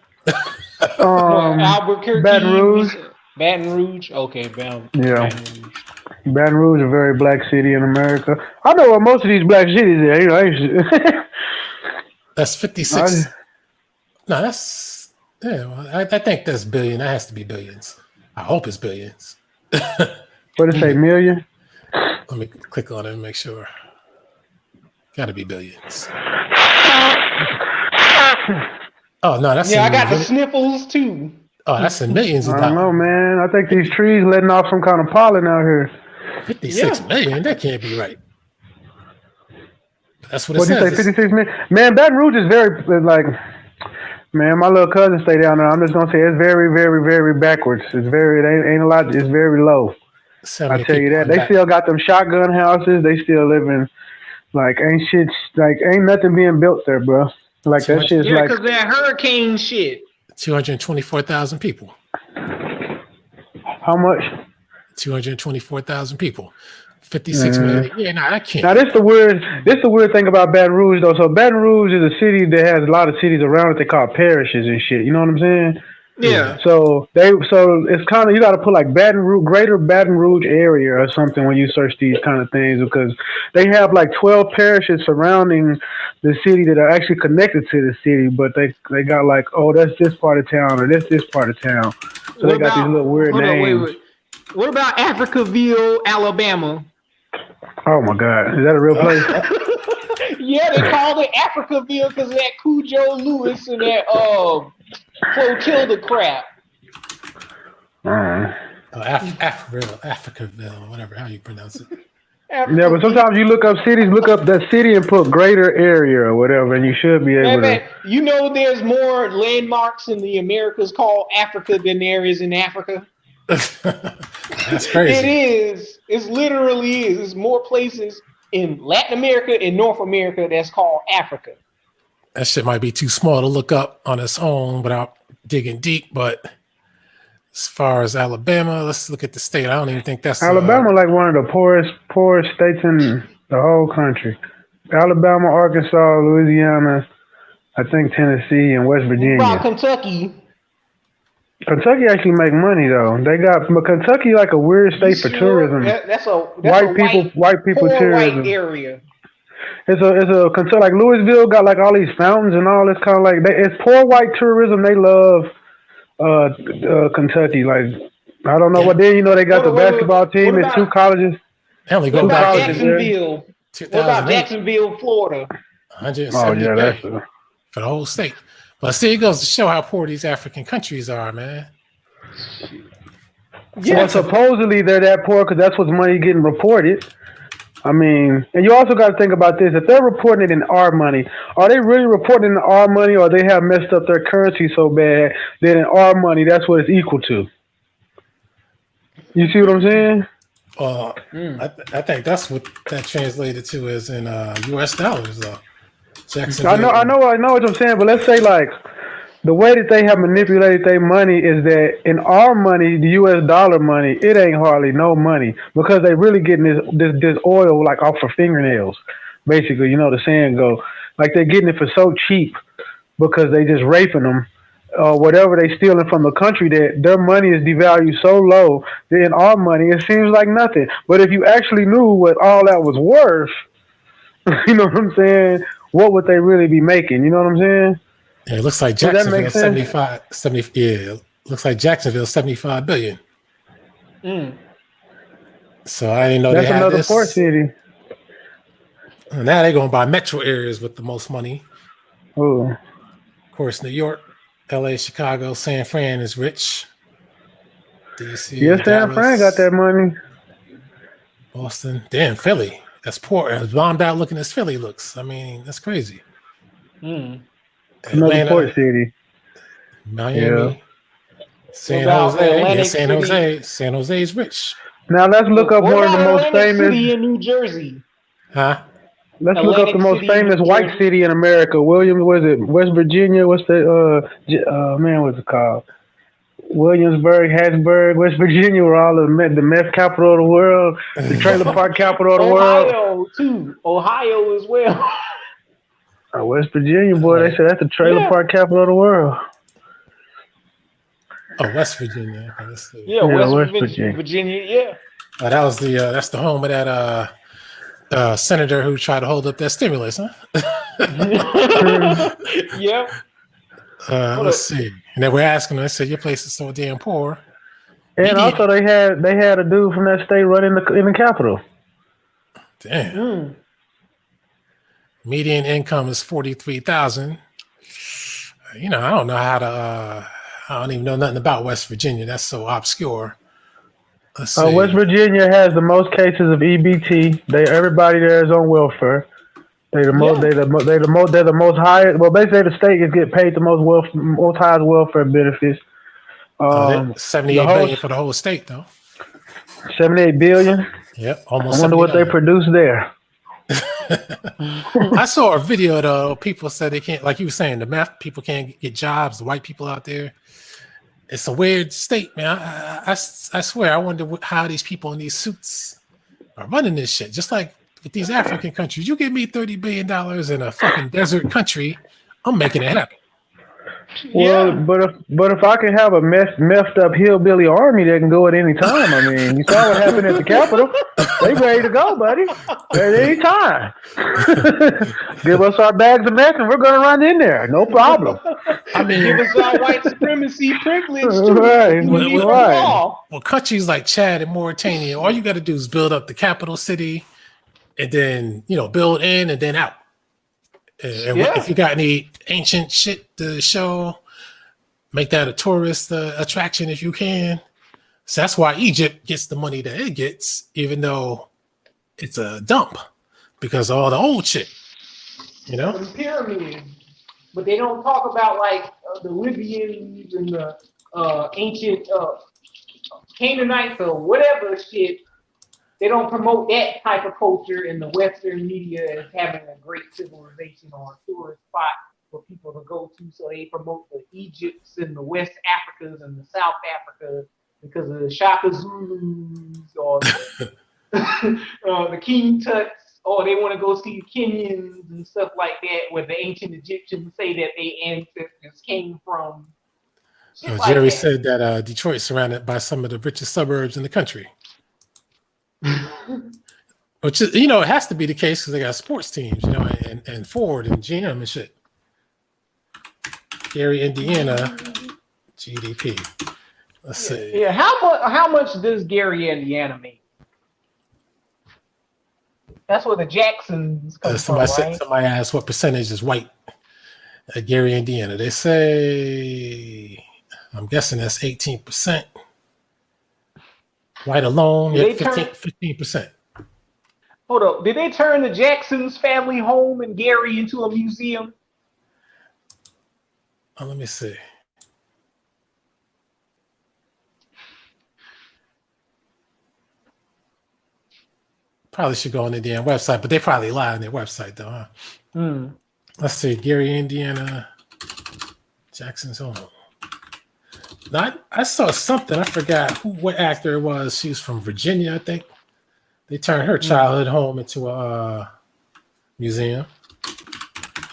Albuquerque. Baton Rouge. Baton Rouge. Okay, Baton Rouge. Baton Rouge, a very black city in America. I know where most of these black cities are. That's 56. No, that's Well, I think that's billion. That has to be billions. I hope it's billions. What did it say, million? Let me click on it and make sure. Got to be billions. Oh no, that's I got the sniffles too. Oh, that's in millions. I don't know, man. I think these trees letting off some kind of pollen out here. 56 million? That can't be right. That's what it says. What did you say, 56 million? Man, Baton Rouge is very, man, my little cousin stay down there. I'm just going to say it's very, very, very backwards. It ain't a lot. It's very low. I tell you that. They still got them shotgun houses. They still living ain't nothing being built there, bro. Like that shit's like. Yeah, because that hurricane shit. 224,000 people. How much? 224,000 people. 56 million. Yeah, no, I can't. Now this the weird thing about Baton Rouge though. So Baton Rouge is a city that has a lot of cities around it they call parishes and shit. You know what I'm saying? Yeah. So it's kind of, you got to put like Baton Rouge, Greater Baton Rouge area or something when you search these kind of things, because they have like 12 parishes surrounding the city that are actually connected to the city, but they got like, oh, that's this part of town or this part of town. So they got these little weird names. Wait. What about Africaville, Alabama? Oh my God, is that a real place? Yeah, they called it Africaville because of that Cujo Lewis and that Clotilda crap. Africaville, whatever, how you pronounce it. Yeah, but sometimes you look up that city and put greater area or whatever, and you should be able to. You know, there's more landmarks in the Americas called Africa than there is in Africa. That's crazy. It is. It literally is. There's more places in Latin America and North America that's called Africa. That shit might be too small to look up on its own without digging deep, but as far as Alabama, let's look at the state. I don't even think that's Alabama, like one of the poorest states in the whole country. Alabama, Arkansas, Louisiana, I think Tennessee, and West Virginia. What about Kentucky? Kentucky actually make money though. But Kentucky like a weird state for tourism. That's white people tourism. White area. It's a Kentucky, like Louisville got like all these fountains and all this kind of like it's poor white tourism. They love Kentucky. Like I don't know what then they got the basketball team and 2 colleges. They only go back to Jacksonville. What about Jacksonville, Florida? 170 million for the whole state. But see, it goes to show how poor these African countries are, man. Yeah, well, supposedly they're that poor because that's what's money getting reported. I mean, and you also got to think about this. If they're reporting it in our money, are they really reporting in our money, or they have messed up their currency so bad that in our money, that's what it's equal to? You see what I'm saying? I think that's what that translated to as in U.S. dollars, though. Jacksonville. I know what I'm saying, but let's say like the way that they have manipulated their money is that in our money, the U.S. dollar money, it ain't hardly no money because they really getting this oil like off for fingernails, basically. You know the saying go, like they're getting it for so cheap because they just raping them. Whatever they stealing from the country, that their money is devalued so low that in our money it seems like nothing. But if you actually knew what all that was worth, you know what I'm saying? What would they really be making? You know what I'm saying? Yeah, it looks like Does that make Jacksonville sense? 70. Yeah, looks like Jacksonville 75 billion. So I didn't know they That's had another port this. city. And now they're going to buy metro areas with the most money. Ooh. Of course, New York, LA, Chicago, San Fran is rich. DC, Yeah, San Fran got Dallas, that money. Boston. Damn, Philly. That's poor. As bombed out looking as Philly looks. I mean, that's crazy. Another port Atlanta, city. Miami, San about Jose. Yeah, Atlantic San City? Jose. San Jose is rich. Now let's look up What one of the about most Atlantic famous. City in New Jersey? Huh? Let's look up the Atlantic most City in famous New white Jersey. city in America. Williams, was it West Virginia? What's the man? What's it called? Williamsburg, Hattiesburg, West Virginia, were all the meth capital of the world, the trailer park capital of the world. Ohio too. Ohio as well. West Virginia, boy, they said that's the trailer park capital of the world. Oh, West Virginia. Okay, let's see. Yeah, West Virginia. Yeah. That was the that's the home of that senator who tried to hold up that stimulus, huh? Yep. Let's see. And they were asking them, they said, your place is so damn poor. And also they had a dude from that state running in the Capitol. Damn. Median income is 43,000. You know, I don't know how to. I don't even know nothing about West Virginia. That's so obscure. Let's see. West Virginia has the most cases of EBT. Everybody there is on welfare. They're the most highest. Well, basically, the state is getting paid the most highest welfare benefits. 78 billion for the whole state, though. 78 billion. Yep, almost. I wonder what they produce there. I saw a video though. People said they can't, like you were saying, the math people can't get jobs. The white people out there, it's a weird state, man. I swear, I wonder how these people in these suits are running this shit. Just like with these African countries, you give me $30 billion in a fucking desert country, I'm making it happen. Well, but if I can have a messed up hillbilly army that can go at any time, I mean, you saw what happened at the Capitol. They ready to go, buddy. At any time. Give us our bags of meth and we're gonna run in there. No problem. I mean, give us our white supremacy privilege too. Right. Well, countries like Chad and Mauritania, all you got to do is build up the capital city, and then build in and then out. And if you got any ancient shit to show, make that a tourist attraction if you can. So that's why Egypt gets the money that it gets, even though it's a dump, because of all the old shit, The pyramids, but they don't talk about like the Libyans and the ancient Canaanites or whatever shit. They don't promote that type of culture in the Western media as having a great civilization or a tourist spot for people to go to. So they promote the Egypts and the West Africas and the South Africa because of the Shaka Zulus or the King Tuts, or they want to go see Kenyans and stuff like that, where the ancient Egyptians say that their ancestors came from. Jerry said that Detroit's surrounded by some of the richest suburbs in the country. Which is, it has to be the case because they got sports teams, and Ford and GM and shit. Gary, Indiana, GDP. Let's see. Yeah, how much does Gary, Indiana make? That's where the Jacksons come from, right? Somebody asked what percentage is white at Gary, Indiana. They say, I'm guessing that's 18%. White alone, 15%. Hold up. Did they turn the Jacksons family home in Gary into a museum? Oh, let me see. Probably should go on their damn website, but they probably lie on their website though, huh? Let's see, Gary, Indiana, Jackson's home. Now, I saw something. I forgot what actor it was. She was from Virginia, I think. They turned her childhood home into a museum.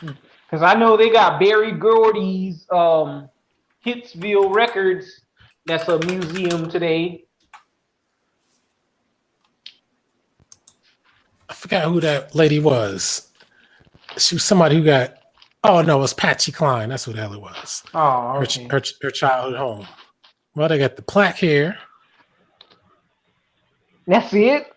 Because I know they got Barry Gordy's Hitsville Records. That's a museum today. I forgot who that lady was. She was somebody who got. Oh no, it was Patsy Cline. That's who the hell it was. Oh, okay. Her childhood home. Well, they got the plaque here. That's it.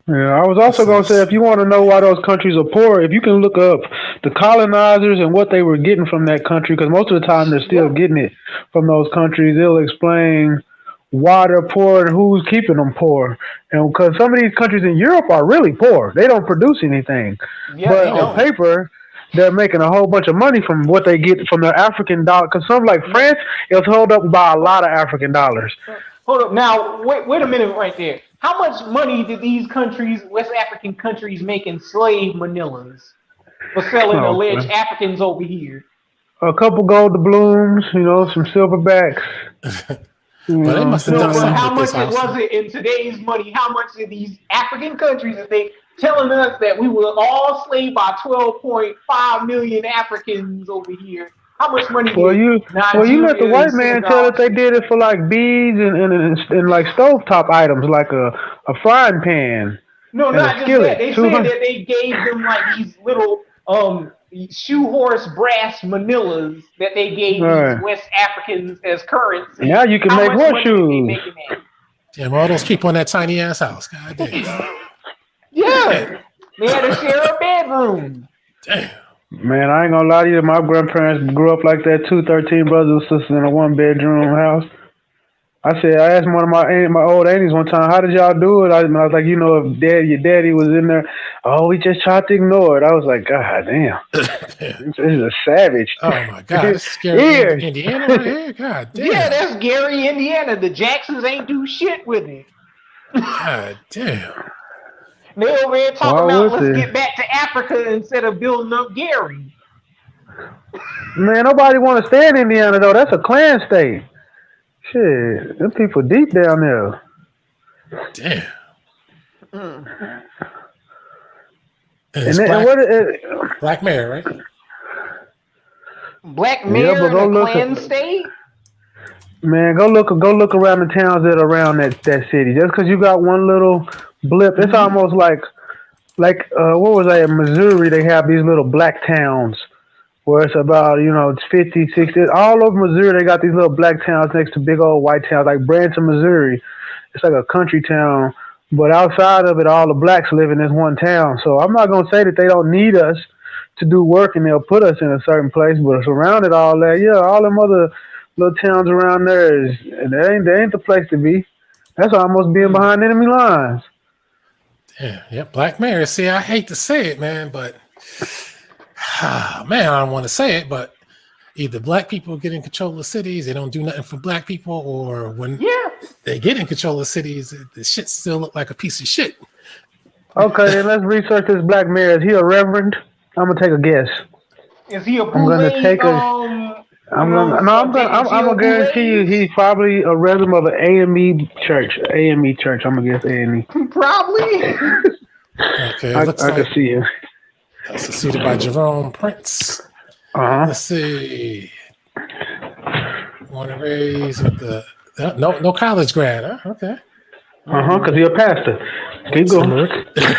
Yeah, I was also going to say, if you want to know why those countries are poor, if you can look up the colonizers and what they were getting from that country, because most of the time they're still getting it from those countries, they'll explain why they're poor and who's keeping them poor. And because some of these countries in Europe are really poor, they don't produce anything. Yeah, but on paper, they're making a whole bunch of money from what they get from their African dollar. Because some like France is held up by a lot of African dollars. Hold up. Now, wait a minute right there. How much money did these countries, West African countries, make in slave manillas for selling alleged Africans over here? A couple gold doubloons, some silverbacks. Well, they must have done something how with much this was it in today's money? How much did these African countries are they telling us that we were all slaved by 12.5 million Africans over here? How much money? You let the white man tell that they did it for like beads and like stovetop items, like a frying pan. No, not just that. They said that they gave them like these little shoe horse brass manillas that they gave these West Africans as currency. Now you can make horseshoes. Damn, all those people in that tiny ass house. God damn. Yeah. They had to share a bedroom. Damn. Man, I ain't gonna lie to you. My grandparents grew up like that too. 13 brothers and sisters in a 1-bedroom house. I asked one of my old aunties one time, how did y'all do it? I was like, if your daddy was in there, we just tried to ignore it. I was like, God damn. This is a savage. Oh my God. This is Gary, Indiana right here? God damn. Yeah, that's Gary, Indiana. The Jacksons ain't do shit with it. God damn. They over here talking about let's get back to Africa instead of building up Gary. Man, nobody want to stay in Indiana though. That's a Klan state. Shit, them people deep down there. Damn. Black Mayor, right? Black Mayor in a Klan state? Man, go look around the towns that are around that city. Just because you got one little blip, it's almost like what was that in Missouri? They have these little black towns where it's about, it's 50, 60. All over Missouri, they got these little black towns next to big old white towns, like Branson, Missouri. It's like a country town, but outside of it, all the blacks live in this one town. So I'm not going to say that they don't need us to do work and they'll put us in a certain place, but surrounded all that, all them other little towns around there, they ain't the place to be. That's almost being behind enemy lines. Yeah, Black Mayor. See, I hate to say it, man, but man, I don't want to say it, but either black people get in control of cities, they don't do nothing for black people, or when they get in control of cities, the shit still look like a piece of shit. Okay, then let's research this Black Mayor. Is he a reverend? I'm gonna take a guess. Is he a I'm gonna guarantee you he's probably a resident of an AME church. AME church. I'm gonna guess AME. Probably. Okay, I can see him. That's succeeded by Jerome Prince. Let's see. Born and raised with the no college grad, huh? Okay. Because he's a pastor. Keep going.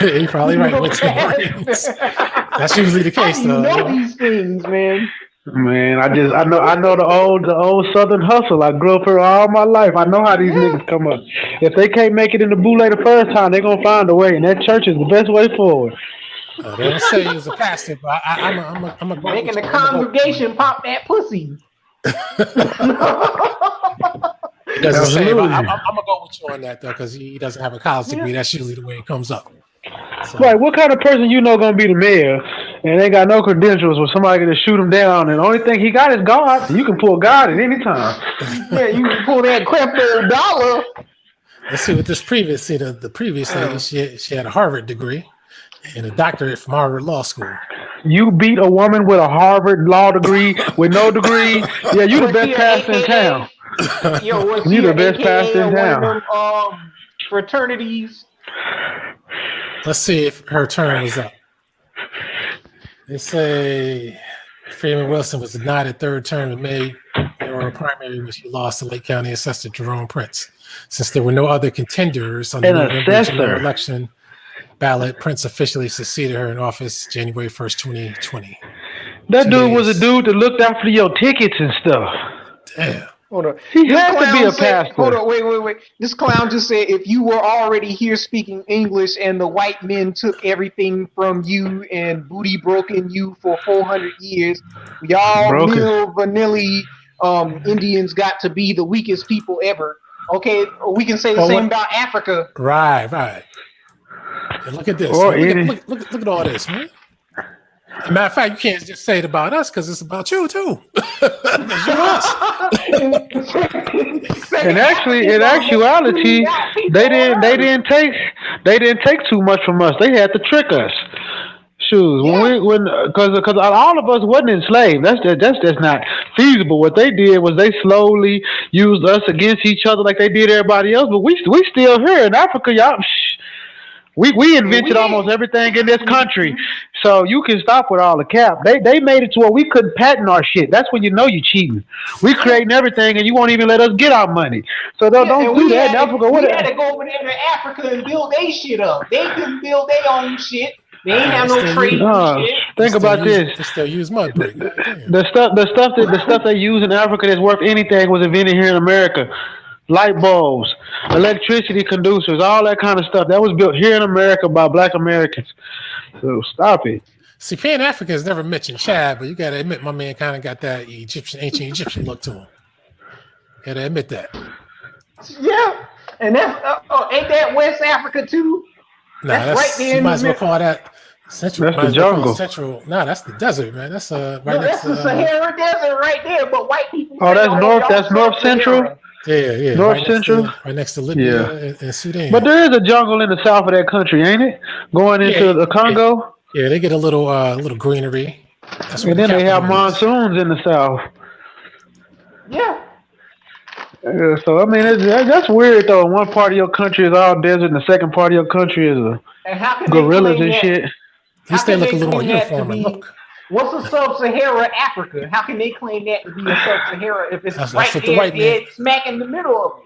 He's probably right. Went to the Marines. That's usually the case, though. I know these things, man. Man, I know the old Southern hustle. I grew up here all my life. I know how these niggas come up. If they can't make it in the boule the first time, they're gonna find a way, and that church is the best way forward. They don't say he was a pastor, but I'm a making the congregation pop that pussy. He doesn't say. I'm gonna go with you on that though, because he doesn't have a college degree. That's usually the way it comes up. So. Right, what kind of person gonna be the mayor and ain't got no credentials where somebody can just shoot him down and the only thing he got is God? You can pull God at any time. Yeah, you can pull that crypto dollar. Let's see what this previous, the previous lady, she had a Harvard degree. and a doctorate from Harvard Law School. You beat a woman with a Harvard law degree with no degree. Yeah, you the best pastor in town. Yo, was You he the best pastor in one town. of them fraternities? Let's see if her term was up. They say Freeman Wilson was denied a third term in May or a primary when she lost to Lake County Assessor Jerome Prince. Since there were no other contenders on the November general election ballot, Prince officially succeeded her in office January 1st, 2020. That dude was a dude that looked after your tickets and stuff. Damn. Hold on. He had to be a pastor. Hold on, wait. This clown just said if you were already here speaking English and the white men took everything from you and booty broken you for 400 years, y'all mill vanilla Indians got to be the weakest people ever. Okay, we can say the same about Africa. Right. And look at this. Look at all this, man. As a matter of fact, you can't just say it about us because it's about you too. And actually, in actuality, they didn't take too much from us. They had to trick us. Shoes, because all of us wasn't enslaved. That's just not feasible. What they did was they slowly used us against each other like they did everybody else. But we still here in Africa, y'all. We invented almost everything in this country, so you can stop with all the cap. They made it to where we couldn't patent our shit. That's when you know you're cheating. We creating everything, and you won't even let us get our money. So don't do that in Africa. We had to go over there to Africa and build their shit up. They couldn't build their own shit. They ain't have no trade shit. Think about this. They still use mud brick. The stuff they use in Africa that's worth anything was invented here in America. Light bulbs, electricity conducers, all that kind of stuff. That was built here in America by Black Americans. So stop it. See, Pan-Africa has never mentioned Chad, but you got to admit my man kind of got that ancient Egyptian look to him. Got to admit that. Yeah, and that's ain't that West Africa too? Nah, that's right there. You might as well call that Central. That's the jungle. Central. Nah, that's the desert, man. That's right That's next to the Sahara Desert right there. But white people. Oh, that's north. That's North Central. Yeah. North Central. Right next to Libya and Sudan. But there is a jungle in the south of that country, ain't it? Going into the Congo. Yeah, they get a little greenery. And then they have monsoons in the south. Yeah. So I mean, that's weird though. One part of your country is all desert, and the second part of your country is gorillas and shit. At least they look a little more uniform and look. What's a sub-Sahara Africa? How can they claim that to be a sub-Sahara if it's right there, dead smack in the middle of it?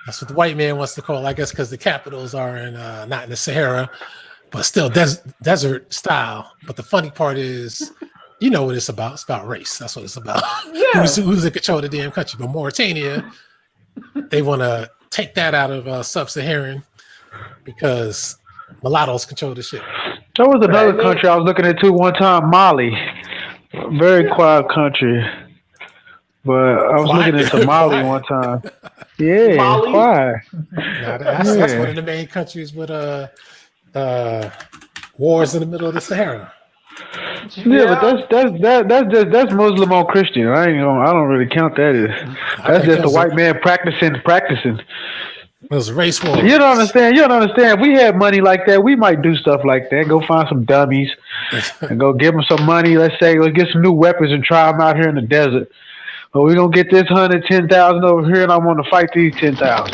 That's what the white man wants to call, I guess, because the capitals are in not in the Sahara, but still desert style. But the funny part is, you know what it's about. It's about race. That's what it's about. Yeah. Who's in control of the damn country? But Mauritania, they want to take that out of sub-Saharan because mulattoes control the shit. There was another country I was looking at too one time, Mali. Very quiet country. But I was looking at Mali one time. Yeah, Mali? quiet. Nah, that's one of the main countries with wars in the middle of the Sahara. Yeah, but that's Muslim or Christian. I don't really count that as. That's just a white man practicing. It was race war. You don't understand. If we had money like that, we might do stuff like that. Go find some dummies and go give them some money. Let's get some new weapons and try them out here in the desert. But we're going to get this 110,000 over here, and I want to fight these 10,000.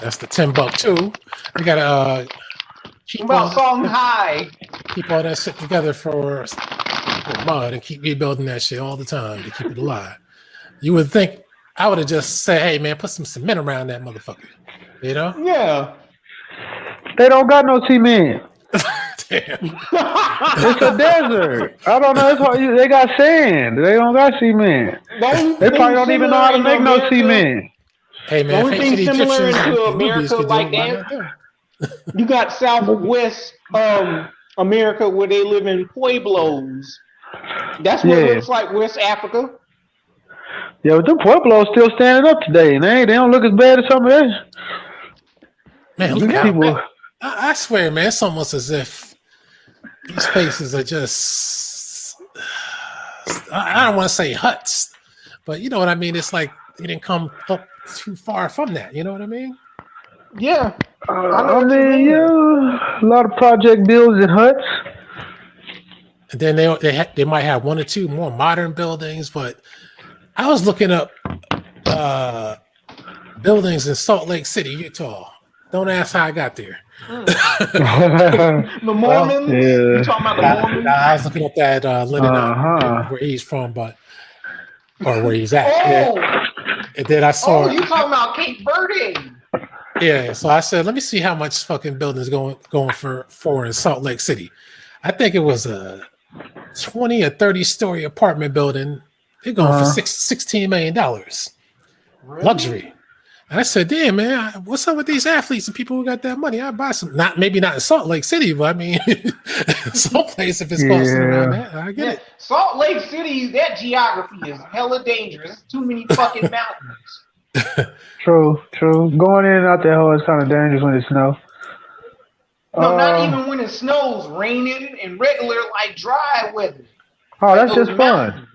That's the $10 We got to keep all that shit together for mud and keep rebuilding that shit all the time to keep it alive. You would think I would have just said, hey, man, put some cement around that motherfucker. You know? Yeah. They don't got no cement. Damn. It's a desert. I don't know. They got sand. They don't got cement. They probably don't even know how to make no cement. Hey, man. The only thing similar into America like that, you got Southwest America where they live in pueblos. That's what it looks like West Africa. Yeah, but the Pueblos still standing up today, and they don't look as bad as some of that. Man, look at people. I swear, man, it's almost as if these places are just, I don't want to say huts, but you know what I mean? It's like they didn't come up too far from that. You know what I mean? Yeah. I mean, yeah, a lot of project builds and huts. And then they might have one or two more modern buildings, but I was looking up buildings in Salt Lake City, Utah. Don't ask how I got there. The Mormons? You talking about the Mormons? I was looking up that Lebanon, where he's from, or where he's at. And then I saw. Oh, you talking about Cape Verde? Yeah, so I said, let me see how much fucking buildings going for in Salt Lake City. I think it was a 20 or 30 story apartment building. They're going for $16 million. Really? Luxury. And I said, damn, man, what's up with these athletes and people who got that money? I'd buy some, maybe not in Salt Lake City, but I mean, someplace if it's costing around that. I get it. Salt Lake City, that geography is hella dangerous. Too many fucking mountains. True. Going in and out that hole is kind of dangerous when it snows. No, not even when it snows, raining and regular, like dry weather. Oh, that's just fun.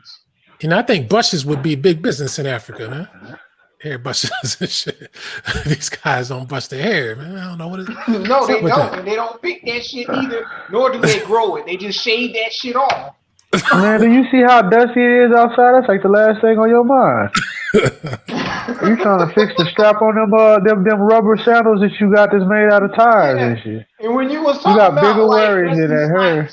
You know, I think bushes would be big business in Africa, man. Hair bushes and shit. These guys don't bust their hair, man. I don't know what it is. No, they don't. And they don't pick that shit either, nor do they grow it. They just shave that shit off. Man, do you see how dusty it is outside? That's like the last thing on your mind. You trying to fix the strap on them rubber sandals that you got that's made out of tires and shit. And when you was talking about bigger worries than that hair.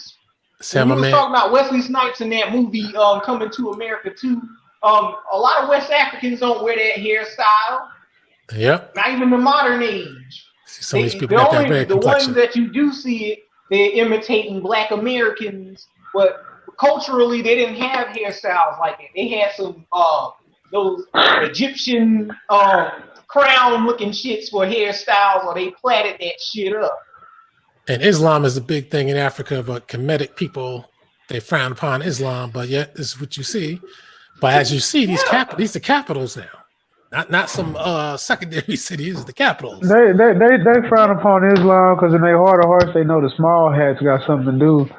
When you was talking about Wesley Snipes in that movie Coming to America 2, a lot of West Africans don't wear that hairstyle. Yep. Not even the modern age. Some of these people got that red complexion. Ones that you do see it, they're imitating Black Americans, but culturally they didn't have hairstyles like that. They had some those Egyptian crown looking shits for hairstyles, or they plaited that shit up. And Islam is a big thing in Africa, but Kemetic people, they frown upon Islam, but yet this is what you see. But as you see, these are capitals now. Not some secondary cities, the capitals. They frown upon Islam because in their heart of hearts they know the small hats got something to do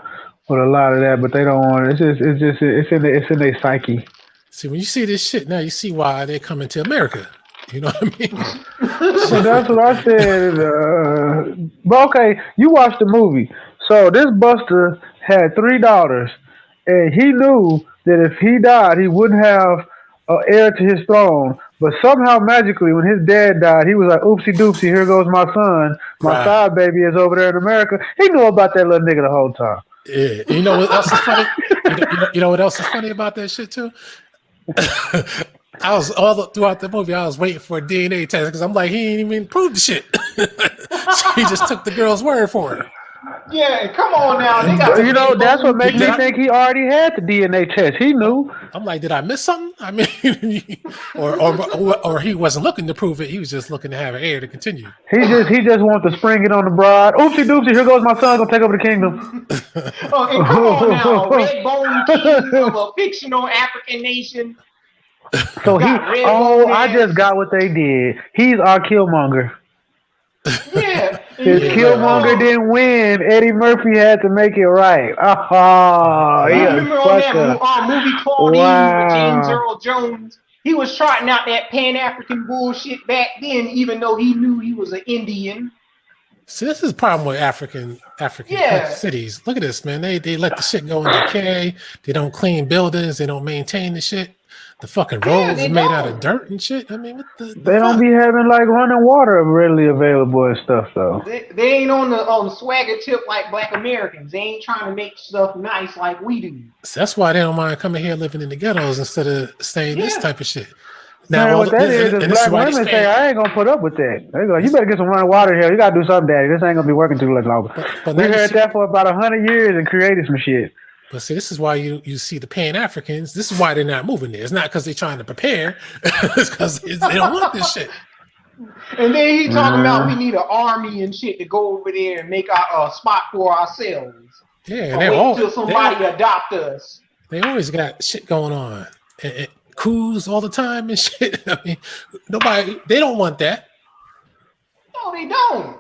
with a lot of that, but they don't want it. It's in their psyche. See, when you see this shit now, you see why they're coming to America. You know what I mean? So that's what I said. But okay, you watched the movie. So this Buster had 3 daughters, and he knew that if he died, he wouldn't have an heir to his throne. But somehow, magically, when his dad died, he was like, oopsie doopsie, here goes my son. My side baby is over there in America. He knew about that little nigga the whole time. Yeah. You know what else is funny? You know what else is funny about that shit, too? I was throughout the movie, I was waiting for a DNA test because I'm like, he ain't even proved the shit. So he just took the girl's word for it. Yeah, come on now. That's what makes me think he already had the DNA test. He knew. I'm like, did I miss something? I mean, or he wasn't looking to prove it. He was just looking to have an heir to continue. He just wants to spring it on the bride. Oopsie doopsie, here goes my son, gonna take over the kingdom. Okay, come on now. Red Bone King of a fictional African nation. So I just got what they did. He's our Killmonger. Yeah. If Killmonger didn't win, Eddie Murphy had to make it right. I remember on that movie Claudine with James Earl Jones, he was trotting out that Pan-African bullshit back then, even though he knew he was an Indian. See, this is the problem with African cities. Look at this, man. They let the shit go in decay. They don't clean buildings. They don't maintain the shit. The fucking roads are made out of dirt and shit. I mean, what the they don't be having like running water readily available and stuff though. They ain't on the swagger tip like Black Americans. They ain't trying to make stuff nice like we do. So that's why they don't mind coming here living in the ghettos instead of staying this type of shit. Now, man, what that is black women say, I ain't gonna put up with that. They go, you better get some running water here. You gotta do something, daddy. This ain't gonna be working too much longer. But we heard that for about 100 years and created some shit. But see, this is why you see the Pan-Africans. This is why they're not moving there. It's not because they're trying to prepare. It's because they don't want this shit. And then he talking about we need an army and shit to go over there and make our spot for ourselves. Yeah, until somebody adopt us. They always got shit going on. And coups all the time and shit. I mean, they don't want that. No, they don't.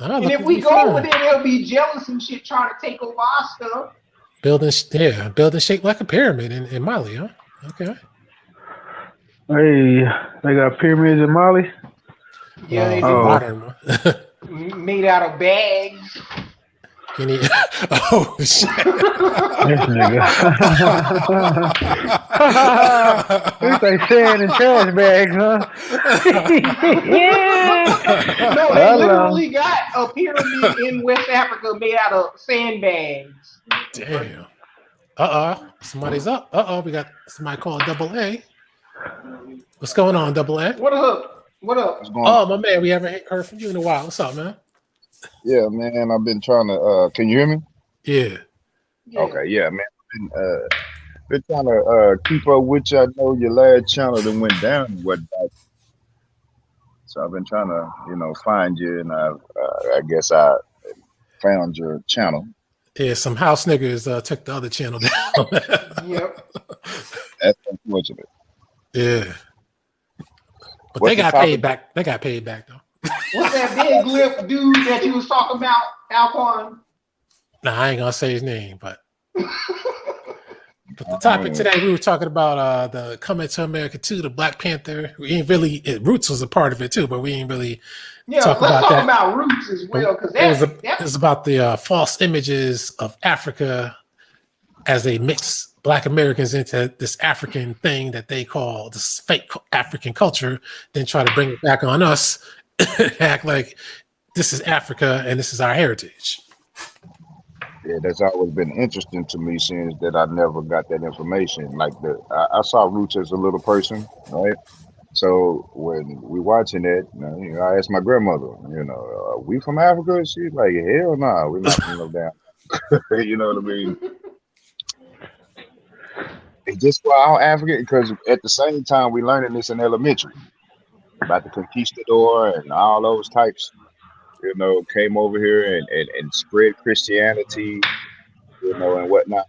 And if we go over there, they'll be jealous and shit trying to take over our stuff. Building shaped like a pyramid in Mali, huh? Okay. Hey, they got pyramids in Mali? Yeah, they do. Modern. Made out of bags. Can he? Oh shit! This nigga. They say sand and trash bags, huh? Yeah. No, they Hello. literally got a pyramid in West Africa made out of sandbags. Damn. Somebody's up. We got somebody called Double A. What's going on, Double A? What up? What up? What's going Oh, my man, we haven't heard from you in a while. What's up, man? Yeah, man, I've been trying to can you hear me? Yeah. Okay, yeah, man. Been trying to keep up with you. I know your last channel that went down and whatnot. So I've been trying to, find you, and I guess I found your channel. Yeah, some house niggas took the other channel down. Yep. That's unfortunate. Yeah. But What's they the got topic? paid back. They got paid back though. What's that big lip dude that you was talking about, Alquanr? Nah, I ain't gonna say his name, but the topic today, we were talking about the Coming to America 2, the Black Panther. We ain't really Roots was a part of it too, but we ain't really Yeah, let's talk about Roots as well, because it was about the false images of Africa as they mix Black Americans into this African thing that they call this fake African culture, then try to bring it back on us, act like this is Africa and this is our heritage. Yeah, that's always been interesting to me since that I never got that information. Like I saw Roots as a little person, right? So when we watching it, I asked my grandmother, are we from Africa? She's like, hell no, we're not from no damn. You know what I mean? It's just for our African, because at the same time we learning this in elementary about the conquistador and all those types, came over here and spread Christianity, and whatnot.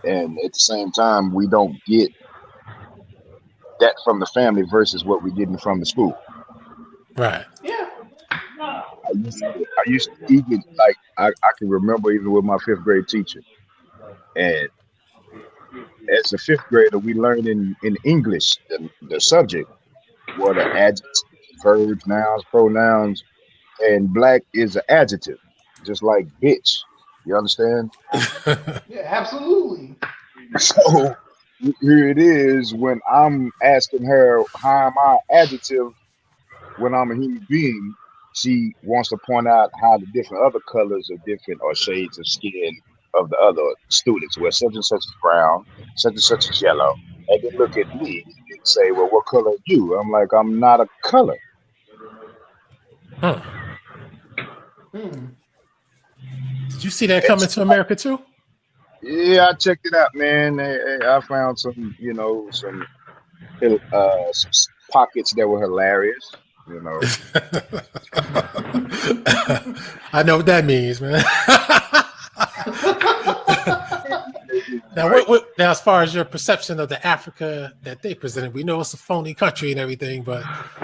And at the same time, we don't get that from the family versus what we're getting from the school. Right. Yeah. I used to even, like, I can remember even with my 5th grade teacher. And as a 5th grader, we learned in English, the subject, what are adjectives, verbs, nouns, pronouns, and black is an adjective, just like bitch. You understand? Yeah, absolutely. So here it is when I'm asking her how am I adjective when I'm a human being, she wants to point out how the different other colors are different or shades of skin of the other students, where such and such is brown, such and such is yellow. And then look at me and say, well, what color are you? I'm like, I'm not a color. Huh. Did you see that Coming to America too? Yeah, I checked it out, man. I found some, some pockets that were hilarious. I know what that means, man. Now, now, as far as your perception of the Africa that they presented, we know it's a phony country and everything, but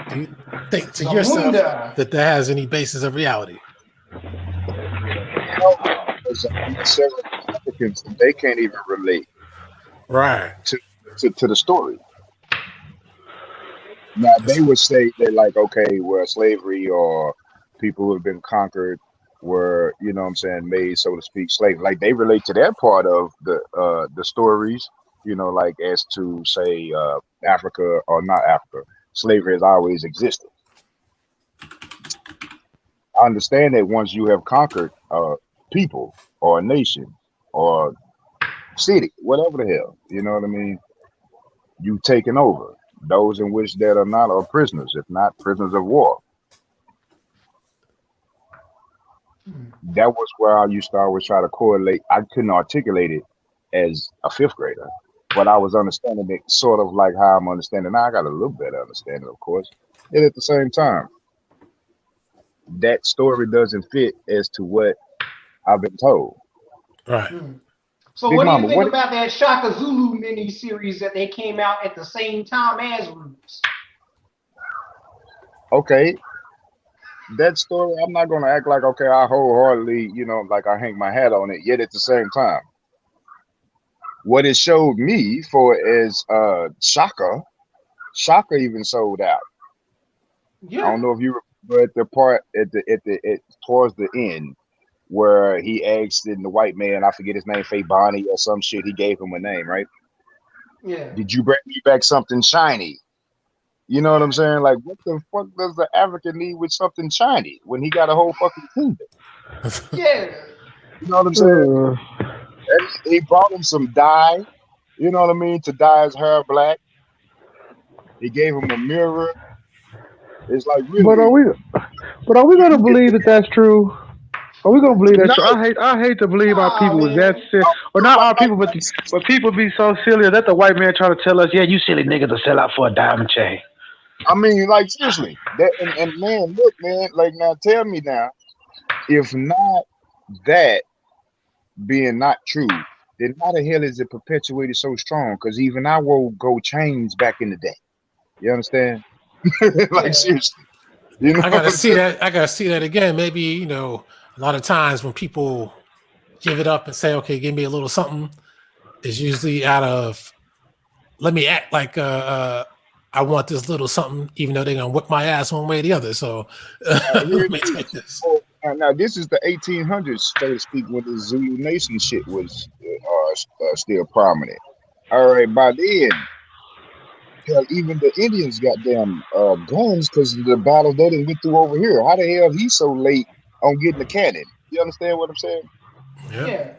do you think to yourself that has any basis of reality? Several Africans, they can't even relate, right, to the story. Now they would say that, like, okay, well, slavery or people who have been conquered were, made, so to speak, slave. Like they relate to that part of the stories, like as to say Africa or not Africa, slavery has always existed. I understand that once you have conquered people or a nation or city, whatever the hell, you know what I mean, you've taken over. Those in which that are not are prisoners, if not prisoners of war. That was where I used to always try to correlate. I couldn't articulate it as a 5th grader, but I was understanding it sort of like how I'm understanding now. I got a little better understanding, of course. And at the same time, that story doesn't fit as to what I've been told. Right. So Big what do you think about that Shaka Zulu mini-series that they came out at the same time as Roots? Okay. That story, I'm not going to act like, okay, I wholeheartedly, like I hang my hat on it, yet at the same time. What it showed me for is Shaka even sold out. Yeah. I don't know if you But the part towards the end where he asked the white man, I forget his name, Bonnie or some shit. He gave him a name, right? Yeah. Did you bring me back something shiny? You know what I'm saying? Like, what the fuck does the African need with something shiny when he got a whole fucking kingdom? Yeah. You know what I'm saying? And he brought him some dye. You know what I mean? To dye his hair black. He gave him a mirror. It's like really. But are we gonna believe that that's true? Are we gonna believe that? No. I hate to believe our people was that silly, or not our people, but people be so silly that the white man trying to tell us, yeah, you silly niggas to sell out for a diamond chain. I mean, like seriously, that and man, look, man, like now, tell me now, if not that being not true, then how the hell is it perpetuated so strong? Because even I wore gold chains back in the day. You understand? Like seriously. You know I gotta see that. I gotta see that again. Maybe a lot of times when people give it up and say, "Okay, give me a little something," is usually out of let me act like I want this little something, even though they're gonna whip my ass one way or the other. So let me take this. Now this is the 1800s, so to speak, when the Zulu Nation shit was still prominent. All right, by then. Hell, even the Indians got damn guns because of the battle they done went through over here. How the hell he so late on getting the cannon? You understand what I'm saying? Yeah.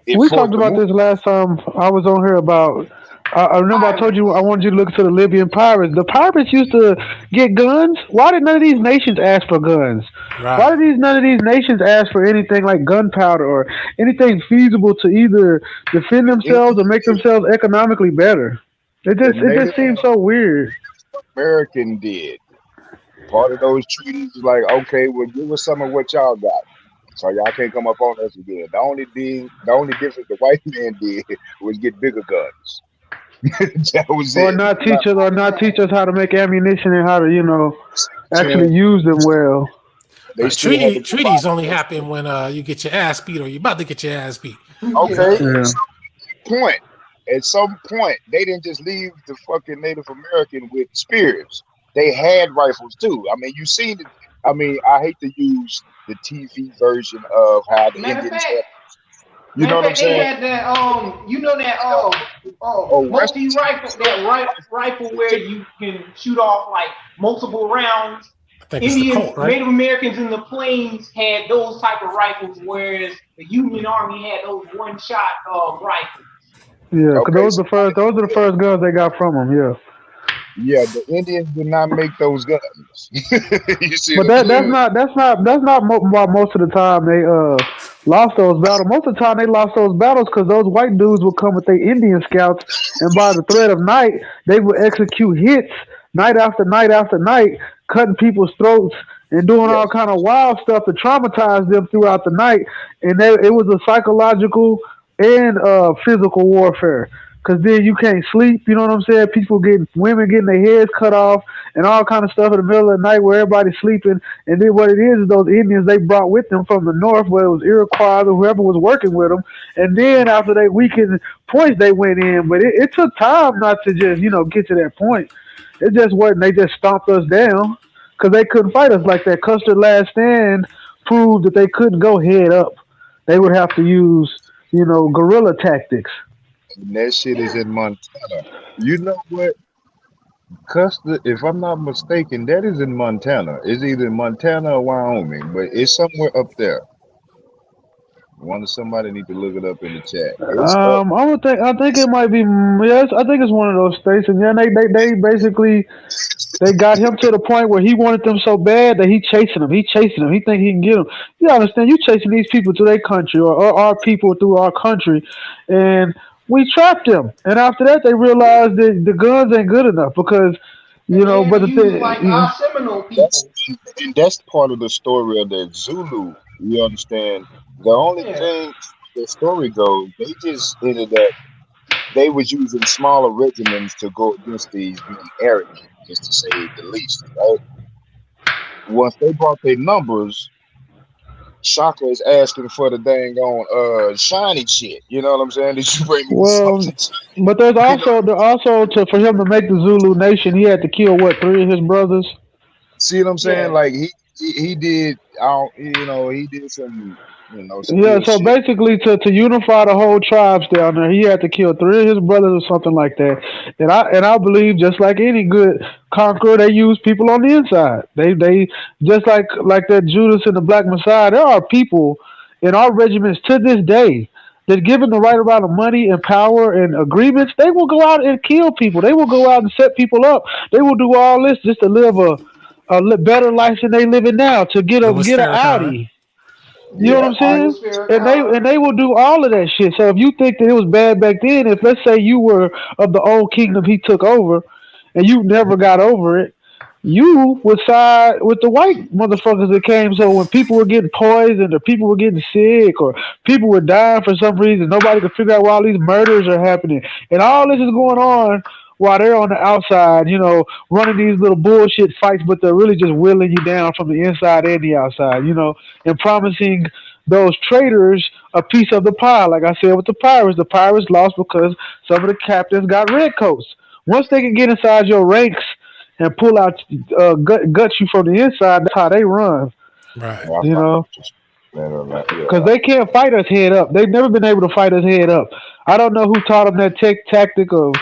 We talked about this last time I was on here about. I remember I told you I wanted you to look to the Libyan pirates. The pirates used to get guns. Why did none of these nations ask for guns? Right. Why did none of these nations ask for anything like gunpowder or anything feasible to either defend themselves or make themselves economically better? It just seems so weird. American did. Part of those treaties is like, okay, well, give us some of what y'all got, so y'all can't come up on us again. The only difference the white man did was get bigger guns. That was or it. Not teach us how to make ammunition and how to actually use them well. Treaties only happen when you get your ass beat or you're about to get your ass beat. Okay. Yeah. At some point, they didn't just leave the fucking Native American with spears. They had rifles too. I mean, you seen it. I mean, I hate to use the TV version of how the Indians had. You know what I'm saying? They had that multi-rifle, that rifle where you can shoot off like multiple rounds. Indians, right? Native Americans in the plains had those type of rifles, whereas the Union Army had those one-shot rifles. Yeah, because those are the first guns they got from them. Yeah. Yeah, the Indians did not make those guns. You see, but that's not why most of the time they lost those battles. Most of the time they lost those battles because those white dudes would come with their Indian scouts, and by the threat of night, they would execute hits night after night after night, cutting people's throats and doing all kind of wild stuff to traumatize them throughout the night. And it was a psychological and physical warfare. Because then you can't sleep, you know what I'm saying? Women getting their heads cut off and all kind of stuff in the middle of the night where everybody's sleeping. And then what it is those Indians they brought with them from the north, whether it was Iroquois or whoever was working with them. And then after they weakened points, they went in. But it took time not to just, get to that point. It just wasn't, they just stomped us down because they couldn't fight us like that. Custer Last Stand proved that they couldn't go head up. They would have to use, guerrilla tactics. And that shit is in Montana. You know what? Custer, if I'm not mistaken, that is in Montana. It's either in Montana or Wyoming, but it's somewhere up there. Somebody need to look it up in the chat. I think it might be. Yes, I think it's one of those states, and then they basically they got him to the point where he wanted them so bad that he chasing them. He think he can get them. You understand? You chasing these people to their country or our people through our country, and we trapped them. And after that, they realized that the guns ain't good enough because but the thing, like our Seminole people. That's part of the story of the Zulu. You understand? The only thing the story goes, they just ended up, they was using smaller regiments to go against these being arrogant, just to say the least, right? Once they brought their numbers, Shaka is asking for the dang on shiny shit. You know what I'm saying? Did you bring me something? But there's also for him to make the Zulu Nation, he had to kill 3 of his brothers. See what I'm saying? Yeah. Like he did. He did some some Yeah, good so shit. basically to unify the whole tribes down there, he had to kill 3 of his brothers or something like that. And I believe just like any good conqueror, they use people on the inside. They just like that Judas and the Black Messiah, there are people in our regiments to this day that given the right amount of money and power and agreements, they will go out and kill people. They will go out and set people up. They will do all this just to live a better life than they living now, to Louis get an Farrakhan. Audi. You know what Yeah, I'm Louis saying? And Farrakhan. they will do all of that shit. So if you think that it was bad back then, if let's say you were of the old kingdom he took over, and you never got over it, you would side with the white motherfuckers that came. So when people were getting poisoned, or people were getting sick, or people were dying for some reason, nobody could figure out why all these murders are happening, and all this is going on while they're on the outside, running these little bullshit fights, but they're really just willing you down from the inside and the outside, and promising those traitors a piece of the pie. Like I said with the pirates lost because some of the captains got red coats. Once they can get inside your ranks and pull out, gut you from the inside, that's how they run. Right. well, You know, because yeah. they can't fight us head up. They've never been able to fight us head up. I don't know who taught them that tactic of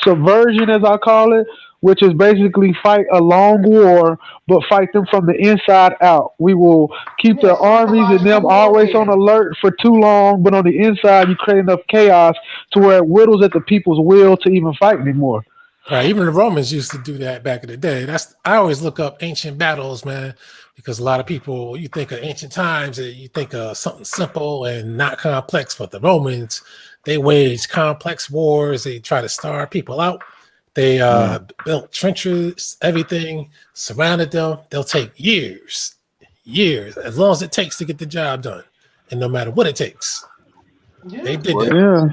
subversion, as I call it, which is basically fight a long war, but fight them from the inside out. We will keep Yeah, their armies and them psychological always on warfare. alert for too long, but on the inside, you create enough chaos to where it whittles at the people's will to even fight anymore. Right. Even the Romans used to do that back in the day. I always look up ancient battles, man, because a lot of people, you think of ancient times, you think of something simple and not complex. But the Romans, they waged complex wars. They try to starve people out. They built trenches, everything, surrounded them. They'll take years, as long as it takes to get the job done, and no matter what it takes, they Yeah. did Well, that. Yeah.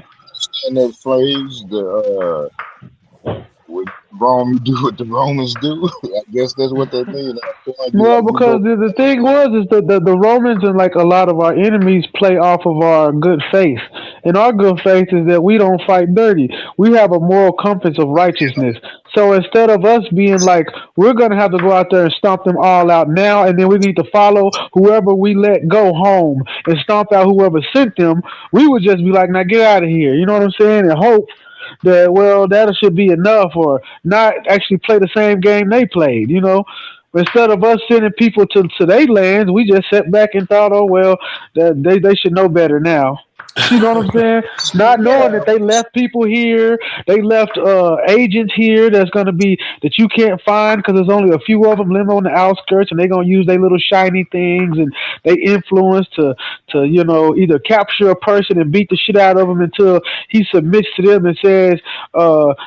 in that phrase, what Rome do what the Romans do. I guess that's what they mean. I feel like Well, you go. because the thing was is that the Romans and like a lot of our enemies play off of our good faith, and our good faith is that we don't fight dirty. We have a moral compass of righteousness. So instead of us being like we're gonna have to go out there and stomp them all out now, and then we need to follow whoever we let go home and stomp out whoever sent them, we would just be like, now get out of here. You know what I'm saying? And hope that that should be enough, or not actually play the same game they played. Instead of us sending people to their lands, we just sat back and thought, oh well, that they should know better now. You know what I'm saying? Not knowing that Yeah. they left people here, they left agents here that's gonna be that you can't find because there's only a few of them living on the outskirts, and they're gonna use their little shiny things and they influence to either capture a person and beat the shit out of him until he submits to them and says,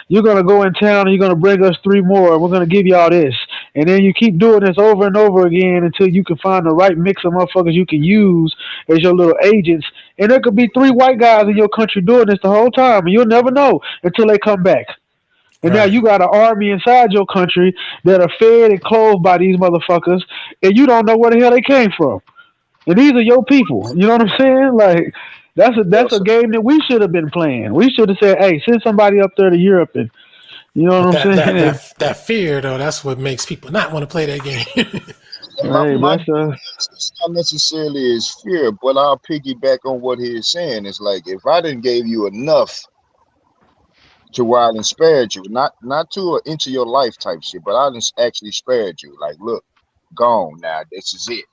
"You're gonna go in town and you're gonna bring us 3 more, and we're gonna give you all this." And then you keep doing this over and over again until you can find the right mix of motherfuckers you can use as your little agents. And there could be 3 white guys in your country doing this the whole time, and you'll never know until they come back. And now Right. you got an army inside your country that are fed and clothed by these motherfuckers, and you don't know where the hell they came from. And these are your people. You know what I'm saying? Like Well, that's a game that we should have been playing. We should have said, "Hey, send somebody up there to Europe," and you know But what I'm that that saying? that that fear though, that's what makes people not want to play that game. Hey, my that's a it's not necessarily is fear, but I'll piggyback on what he's saying. It's like if I didn't gave you enough to where I done spared you, not to into your life type shit, but I done actually spared you. Like, look, gone now. This is it.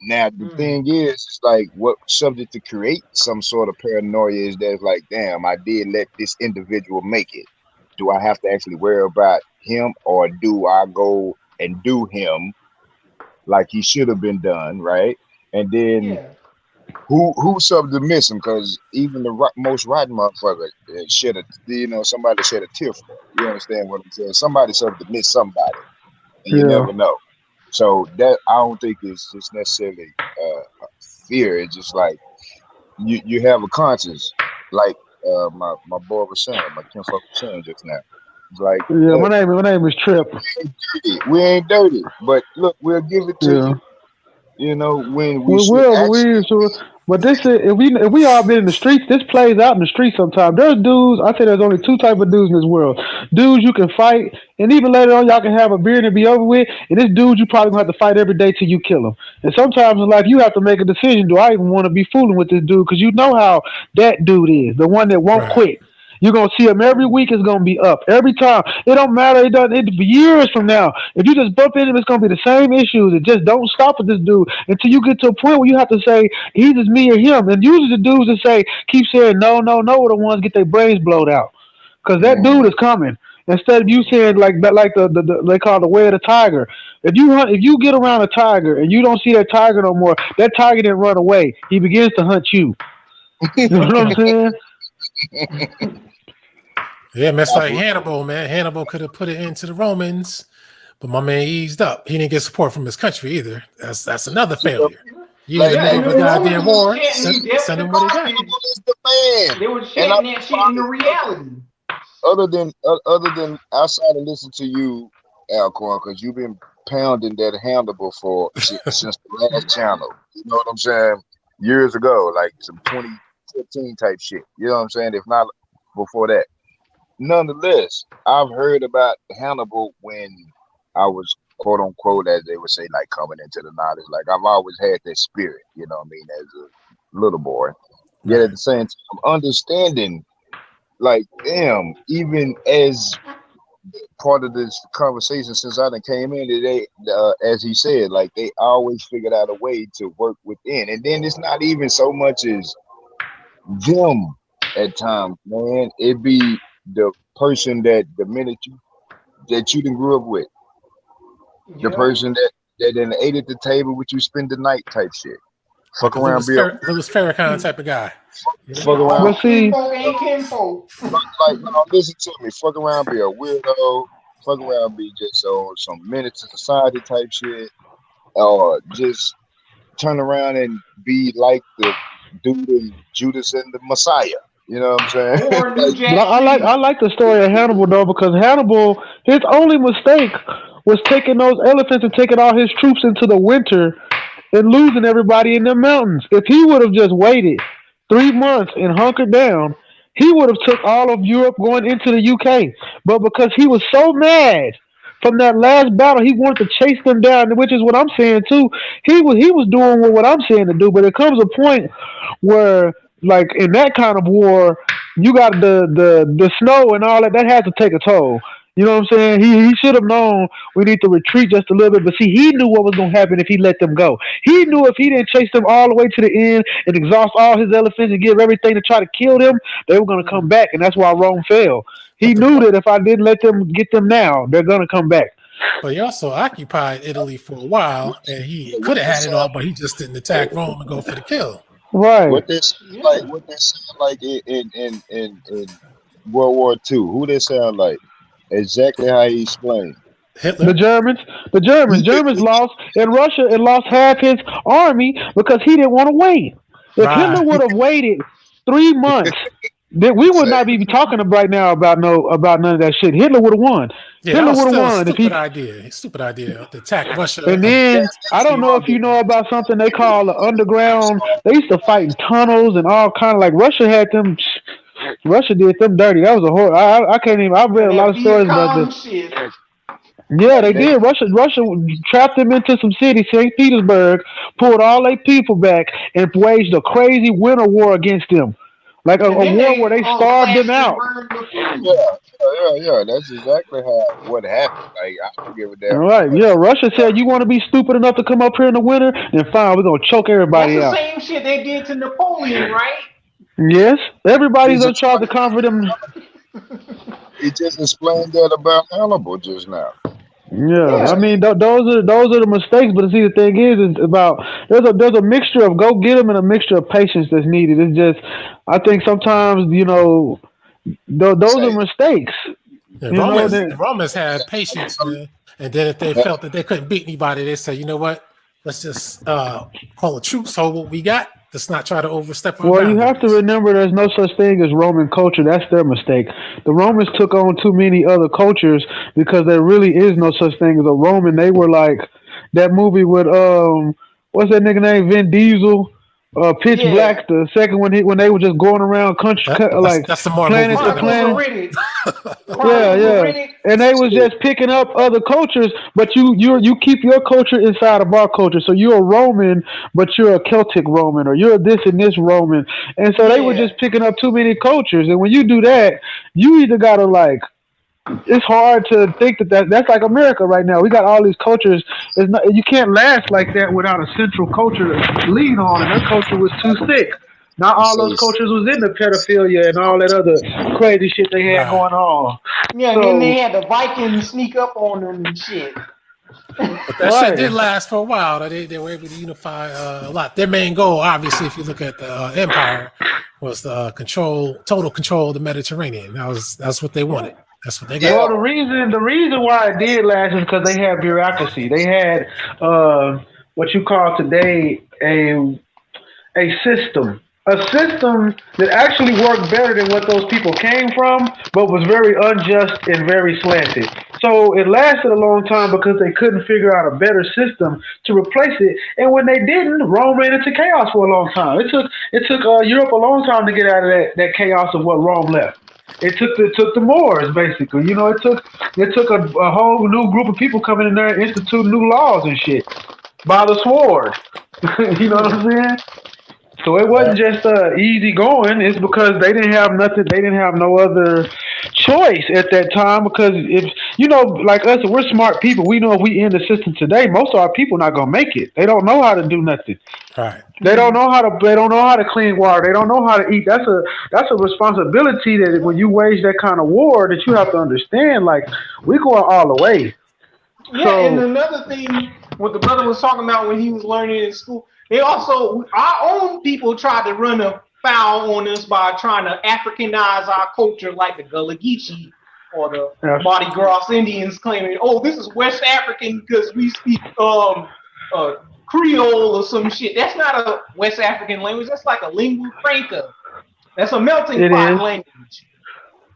Now the Mm. thing is, it's like what subject to create some sort of paranoia is that it's like, damn, I did let this individual make it. Do I have to actually worry about him, or do I go and do him like he should have been done, right? And then Yeah. who's something to miss him? Because even the most rotten motherfucker shed a, somebody shed a tear for it. You understand what I'm saying? Somebody something to miss somebody, and you yeah. never know. So that I don't think it's necessarily fear. It's just like you have a conscience, like my boy was saying, my kinfolk was saying just now. It's like, Yeah, my look, name is Trip. we ain't dirty, but look, we'll give it to Yeah. you. You know, when we We should will, actually so, be. but this is if we all been in the streets, this plays out in the streets sometimes. There's dudes. I say there's only two type of dudes in this world. Dudes you can fight, and even later on y'all can have a beer and it be over with. And this dude you probably gonna have to fight every day till you kill him. And sometimes in life you have to make a decision. Do I even want to be fooling with this dude? Because you know how that dude is, the one that won't Right. quit. You're gonna see him every week. It's gonna be up every time. It don't matter. It doesn't. It, years from now, if you just bump into him, it's gonna be the same issues. It just don't stop with this dude until you get to a point where you have to say he's just me or him. And usually the dudes that say keep saying no, no, no, are the ones get their brains blowed out because that dude Mm, is coming. Instead of you saying like that, like the they call it the way of the tiger. If you hunt, if you get around a tiger and you don't see that tiger no more, that tiger didn't run away. He begins to hunt you. You know what I'm saying? Yeah, man, it's I like believe Hannibal, man. Hannibal could have put it into the Romans, but my man eased up. He didn't get support from his country either. That's another you. failure. You in Like the Yeah, middle of and a the Romans goddamn was war, chatting these death send to them what he got. garbage. Hannibal is the man, They were and I chatting that shit into reality. other than outside of listening to you, Alquanr, because you've been pounding that Hannibal for since the last channel. You know what I'm saying? Years ago, like some 2015 type shit. You know what I'm saying? If not before that. Nonetheless, I've heard about Hannibal when I was quote unquote, as they would say, like coming into the knowledge. Like I've always had that spirit, you know what I mean, as a little boy. Yet at Right. the same time, understanding, like, damn, even as part of this conversation since I done came in today, as he said, like they always figured out a way to work within. And then it's not even so much as them at times, man. It be the person that the minute you done grew up with, the Yeah. person that then ate at the table with you, spend the night type shit. Fuck The around, be a Louis Farrakhan type of guy. You know? fuck Yeah, around. all But see, kinfolk ain't kinfolk. Like, no, listen to me. Fuck around, be a weirdo. Fuck around, be just on some menace to society type shit, or just turn around and be like the dude in Judas and the Messiah. You know what I'm saying? Or New Like, but Jack I City. like the story of Hannibal though because Hannibal his only mistake was taking those elephants and taking all his troops into the winter and losing everybody in the mountains. If he would have just waited 3 months and hunkered down, he would have took all of Europe going into the UK. But because he was so mad from that last battle, he wanted to chase them down, which is what I'm saying too. He was doing what I'm saying to do, but it comes a point where, like in that kind of war, you got the snow and all that. That has to take a toll. You know what I'm saying? He should have known we need to retreat just a little bit. But see, he knew what was going to happen if he let them go. He knew if he didn't chase them all the way to the end and exhaust all his elephants and give everything to try to kill them, they were going to come back. And that's why Rome fell. He But the knew that if I didn't let them get them now, they're going to come back. but he also occupied Italy for a while, and he could what have they had it sound, all, but he just didn't attack Rome and go for the kill. Right. what they sound like, Yeah. what they sound like in World War II. Who they sound like? Exactly how he explained. The Hitler, Germans, the Germans, Germans lost in Russia and lost half his army because he didn't want to wait. If Hitler right? would have waited 3 months, then we would not Exactly. be talking right now about none of that shit. Hitler would have won. Yeah, that Hitler was would have still a won if stupid he. idea. Stupid idea to attack Russia. And then That's I don't See, know if you struggle. know about something they Hey, call the underground. sorry. They used to fight in tunnels and all kind of like Russia had them. Russia did them dirty. That was a horror. I can't even. I've Yeah, read a lot that of stories Viet about this. Cong shit. Yeah, they They did. Russia trapped them into some city, St. Petersburg, pulled all their people back, and waged a crazy winter war against them. Like a And then war where they they starved them clashed and out. burned the Yeah, food. yeah. That's exactly how what happened. Like I don't give a damn All how right, much yeah. shit Russia you said, you want to be stupid enough to come up here in the winter? Then fine, we're going to choke That's everybody the out. same shit they did to Napoleon, right? Yes, everybody's He's going to try to explaining comfort them. he just explained that about Hannibal just now. Yeah, I Yeah. mean those are the mistakes. But see, the thing is about there's a mixture of go get them and a mixture of patience that's needed. It's just I think sometimes those are Say mistakes. the You know Romans, that. the Romans had patience, man. And then if they felt that they couldn't beat anybody, they say, you know what? Let's just call a truce. Hold what we got. Let's not try to overstep our Well, you have to boundaries. remember there's no such thing as Roman culture. That's their mistake. The Romans took on too many other cultures because there really is no such thing as a Roman. They were like that movie with what's that nigga name? Vin Diesel. Pitch Yeah. Black, the second one, when they were just going around country, That's some more planet movies. to planet. Yeah. And they was just picking up other cultures, but you keep your culture inside of our culture. So you're a Roman, but you're a Celtic Roman, or you're this and this Roman. And so they were just picking up too many cultures. And when you do that, you either gotta like. It's hard to think that's like America right now. We got all these cultures. It's not, you can't last like that without a central culture to lean on, and that culture was too thick. Not all those cultures was into pedophilia and all that other crazy shit they had going on. Yeah, so, then they had the Vikings sneak up on them and shit. But that shit did last for a while. They were able to unify a lot. Their main goal, obviously, if you look at the empire, was the total control of the Mediterranean. That's what they wanted. That's what they got. Well, the reason why it did last is because they had bureaucracy. They had what you call today a system. A system that actually worked better than what those people came from, but was very unjust and very slanted. So it lasted a long time because they couldn't figure out a better system to replace it. And when they didn't, Rome ran into chaos for a long time. It took Europe a long time to get out of that chaos of what Rome left. It took the Moors, basically. You know, it took a whole new group of people coming in there and instituting new laws and shit by the sword. You know what I'm saying? So it wasn't just easy going. It's because they didn't have nothing. They didn't have no other choice at that time. Because if you know, like us, we're smart people. We know if we end the system today, most of our people not gonna make it. They don't know how to do nothing. Right. They don't know how to. They don't know how to clean water. They don't know how to eat. That's a responsibility that when you wage that kind of war, that you have to understand. Like we going all the way. Yeah, so, and another thing, what the brother was talking about when he was learning in school. They also, our own people tried to run afoul on us by trying to Africanize our culture, like the Gullah Geechee or the Mardi Gras Indians claiming, oh, this is West African because we speak Creole or some shit. That's not a West African language. That's like a lingua franca. That's a melting pot language.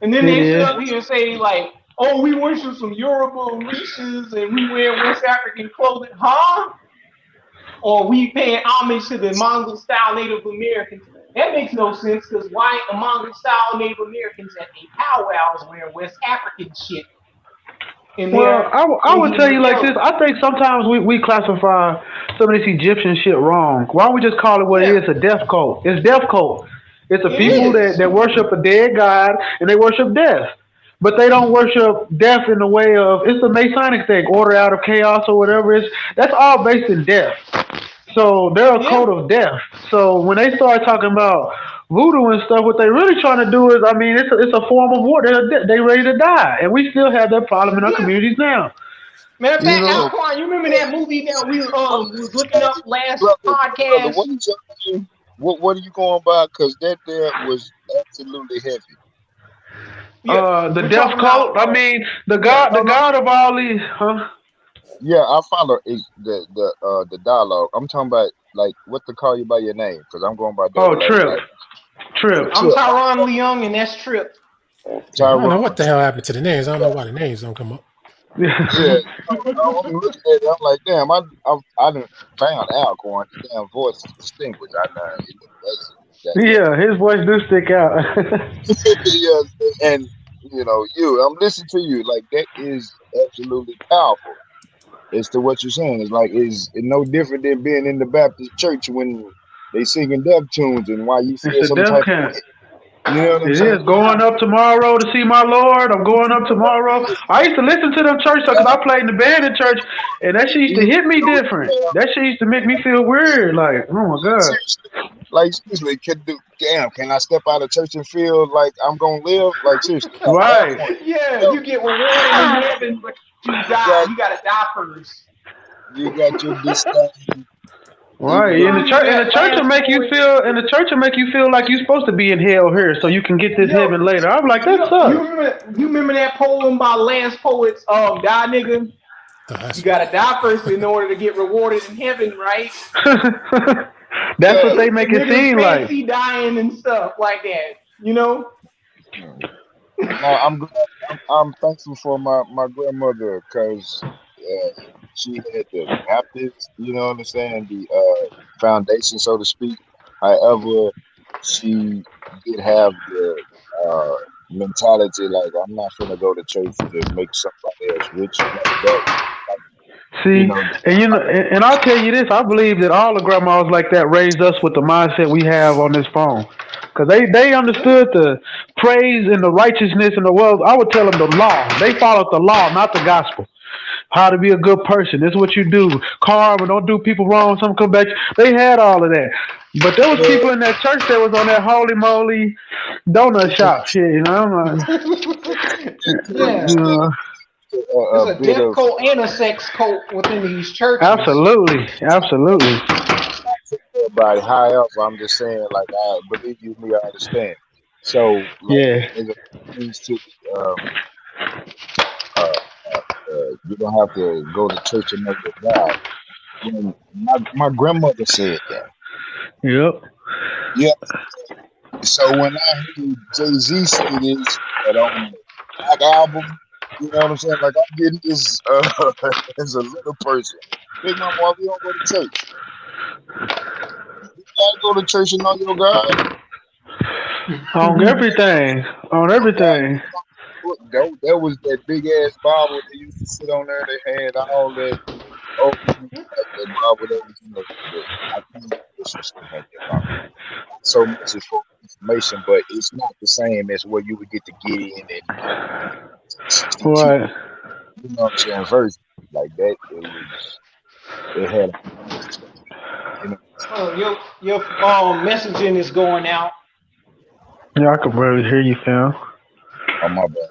And then they sit up here and say like, oh, we worship some Yoruba Orishas and we wear West African clothing. Huh? Or we paying homage to the Mongol-style Native Americans. That makes no sense because white Mongol-style Native Americans at their powwows wear West African shit. Well, I would tell you like this. I think sometimes we classify some of this Egyptian shit wrong. Why don't we just call it what it is? A death cult. It's death cult. It's a people that worship a dead god and they worship death. But they don't worship death in the way of, it's a Masonic thing, order out of chaos or whatever. That's all based in death. So they're a cult of death. So when they start talking about voodoo and stuff, what they're really trying to do is, I mean, it's a form of war. They're ready to die. And we still have that problem in our communities now. Matter of fact, Alquanr, you remember that movie that we was looking up last podcast? What are you going by? Because that there was absolutely heavy. The death cult. I mean, the god of all these, huh? Yeah, I follow the dialogue. I'm talking about like what to call you by your name because I'm going by. Trip. I'm Tyron Leung, and that's Trip. I don't know what the hell happened to the names. I don't know why the names don't come up. Yeah, I'm looking at it. I'm like, damn, I done found Alquanr. The damn voice is distinguished. Yeah, his voice do stick out. Yeah, and you know, I'm listening to you. Like that is absolutely powerful. As to what you're saying, it's like is it no different than being in the Baptist church when they singing death tunes and why you feel some type of. You know what I'm saying? It is going up tomorrow to see my Lord. I'm going up tomorrow. I used to listen to them church songs because I played in the band in church, and that shit used to hit me different. That shit used to make me feel weird. Like, oh my god. Like seriously, can I step out of church and feel like I'm gonna live? Like seriously. Right. Yeah, you get rewarded in heaven, but you die. You gotta die first. You got your disgusting. Right, and the church will make you feel like you're supposed to be in hell here, so you can get this heaven later. I'm like, that sucks. You remember that poem by Lance Poets, die nigga? You gotta die first in order to get rewarded in heaven, right? That's what they make it seem like. Fancy dying and stuff like that, you know? I'm thankful for my grandmother because she had the Baptist, you know what I'm saying, the foundation, so to speak. However, she did have the mentality like I'm not gonna go to church to make somebody else rich like that. See, You know, and I'll tell you this: I believe that all the grandmas like that raised us with the mindset we have on this phone, because they understood the praise and the righteousness in the world. I would tell them the law. They followed the law, not the gospel. How to be a good person. This is what you do. Karma, don't do people wrong. Some come back. They had all of that. But there was people in that church that was on that holy moly donut shop shit, you know? Yeah. There's a bit death of cult and a sex cult within these churches. Absolutely. everybody. However, I'm just saying, like, I believe you, me, I understand. So, like, Yeah. as it pertains to you don't have to go to church and know your God. When my grandmother said that. Yep. Yeah. So when I heard Jay-Z say this that on the Black album, you know what I'm saying? Like I'm getting this as a little person. Big Mama, why we don't go to church? You gotta go to church and know your God. On everything. That was that big ass Bible they used to sit on there. They had all that old like that Bible that was in the I can't remember some stuff like that Bible. So much is for information, but it's not the same as where you would get to get in and 62, Right. you know what I'm saying, version like that. It had you know. Oh, your messaging is going out. Yeah, I can barely hear you, fam. On my bad.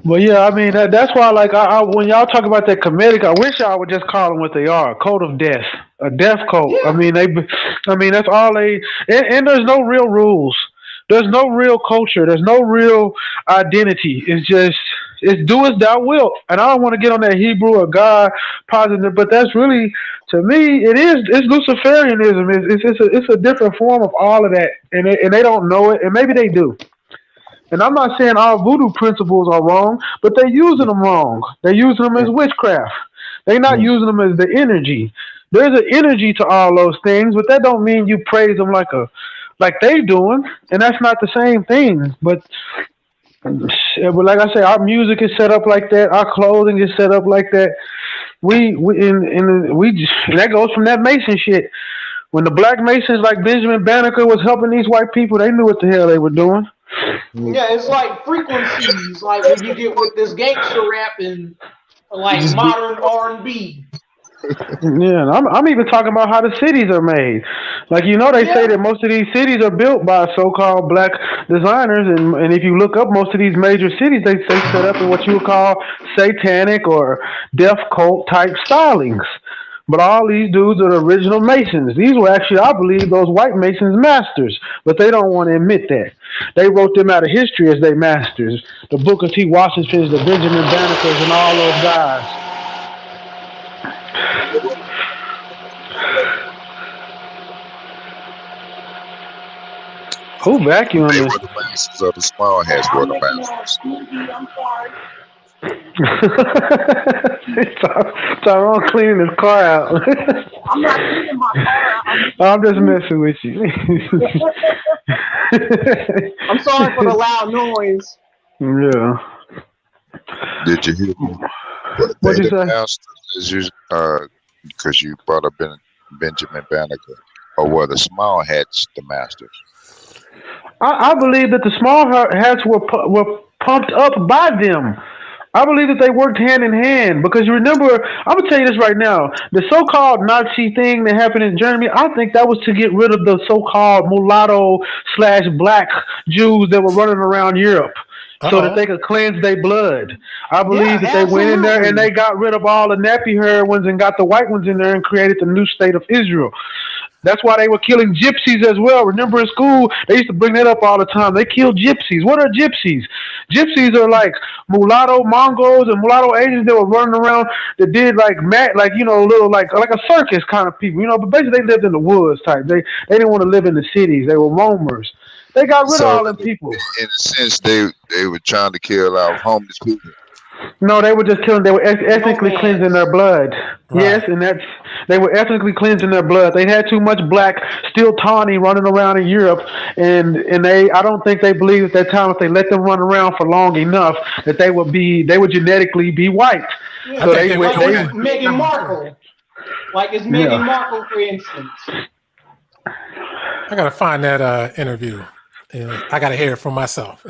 Well, yeah, I mean that's why, like, I when y'all talk about that comedic, I wish y'all would just call them what they are—a cult of death, a death cult. Yeah. I mean, that's all they. And there's no real rules. There's no real culture. There's no real identity. It's do as thou wilt. And I don't want to get on that Hebrew or God positive, but that's really, to me, it's Luciferianism. It's a different form of all of that, and they don't know it, and maybe they do. And I'm not saying all voodoo principles are wrong, but they're using them wrong. They're using them as witchcraft. They're not using them as the energy. There's an energy to all those things, but that don't mean you praise them like they doing, and that's not the same thing. But like I say, our music is set up like that. Our clothing is set up like that. And that goes from that Mason shit. When the black Masons like Benjamin Banneker was helping these white people, they knew what the hell they were doing. Yeah, it's like frequencies, like when you get with this gangster rap and like modern R&B. Yeah, and I'm even talking about how the cities are made. Like, they say that most of these cities are built by so-called black designers, and if you look up most of these major cities, they set up in what you would call satanic or death cult type stylings. But all these dudes are the original Masons. These were actually, I believe, those white Masons' masters, but they don't want to admit that. They wrote them out of history as their masters. The Booker T. Washingtons, the Benjamin Bannekers, and all those guys. Who vacuumed They this? were the masters of the small hats were the masters. I'm sorry. Tyrone cleaning his car out. I'm not cleaning my car. I'm just messing with you. I'm sorry for the loud noise. Yeah. Did you hear me? What'd you The say? masters, because you brought up Benjamin Banneker, or were the small hats the masters? I believe that the small hats were pumped up by them. I believe that they worked hand in hand, because you remember, I'm going to tell you this right now, the so-called Nazi thing that happened in Germany, I think that was to get rid of the so-called mulatto/black Jews that were running around Europe. So that they could cleanse their blood. I believe that they went in there and they got rid of all the nappy hair ones and got the white ones in there and created the new state of Israel. That's why they were killing gypsies as well. Remember in school, they used to bring that up all the time. They killed gypsies. What are gypsies? Gypsies are like mulatto Mongols and mulatto Asians that were running around that did little like a circus kind of people, but basically they lived in the woods type. They didn't want to live in the cities. They were roamers. They got rid of all them people. In a sense, they were trying to kill out homeless people. No, they were just killing. They were ethnically cleansing their blood. Right. Yes, and they were ethnically cleansing their blood. They had too much black, still tawny, running around in Europe, and I don't think they believed at that time if they let them run around for long enough that they would genetically be white. Yeah, So like they Meghan Markle. Like it's Meghan Markle, for instance. I gotta find that interview. I gotta hear it for myself.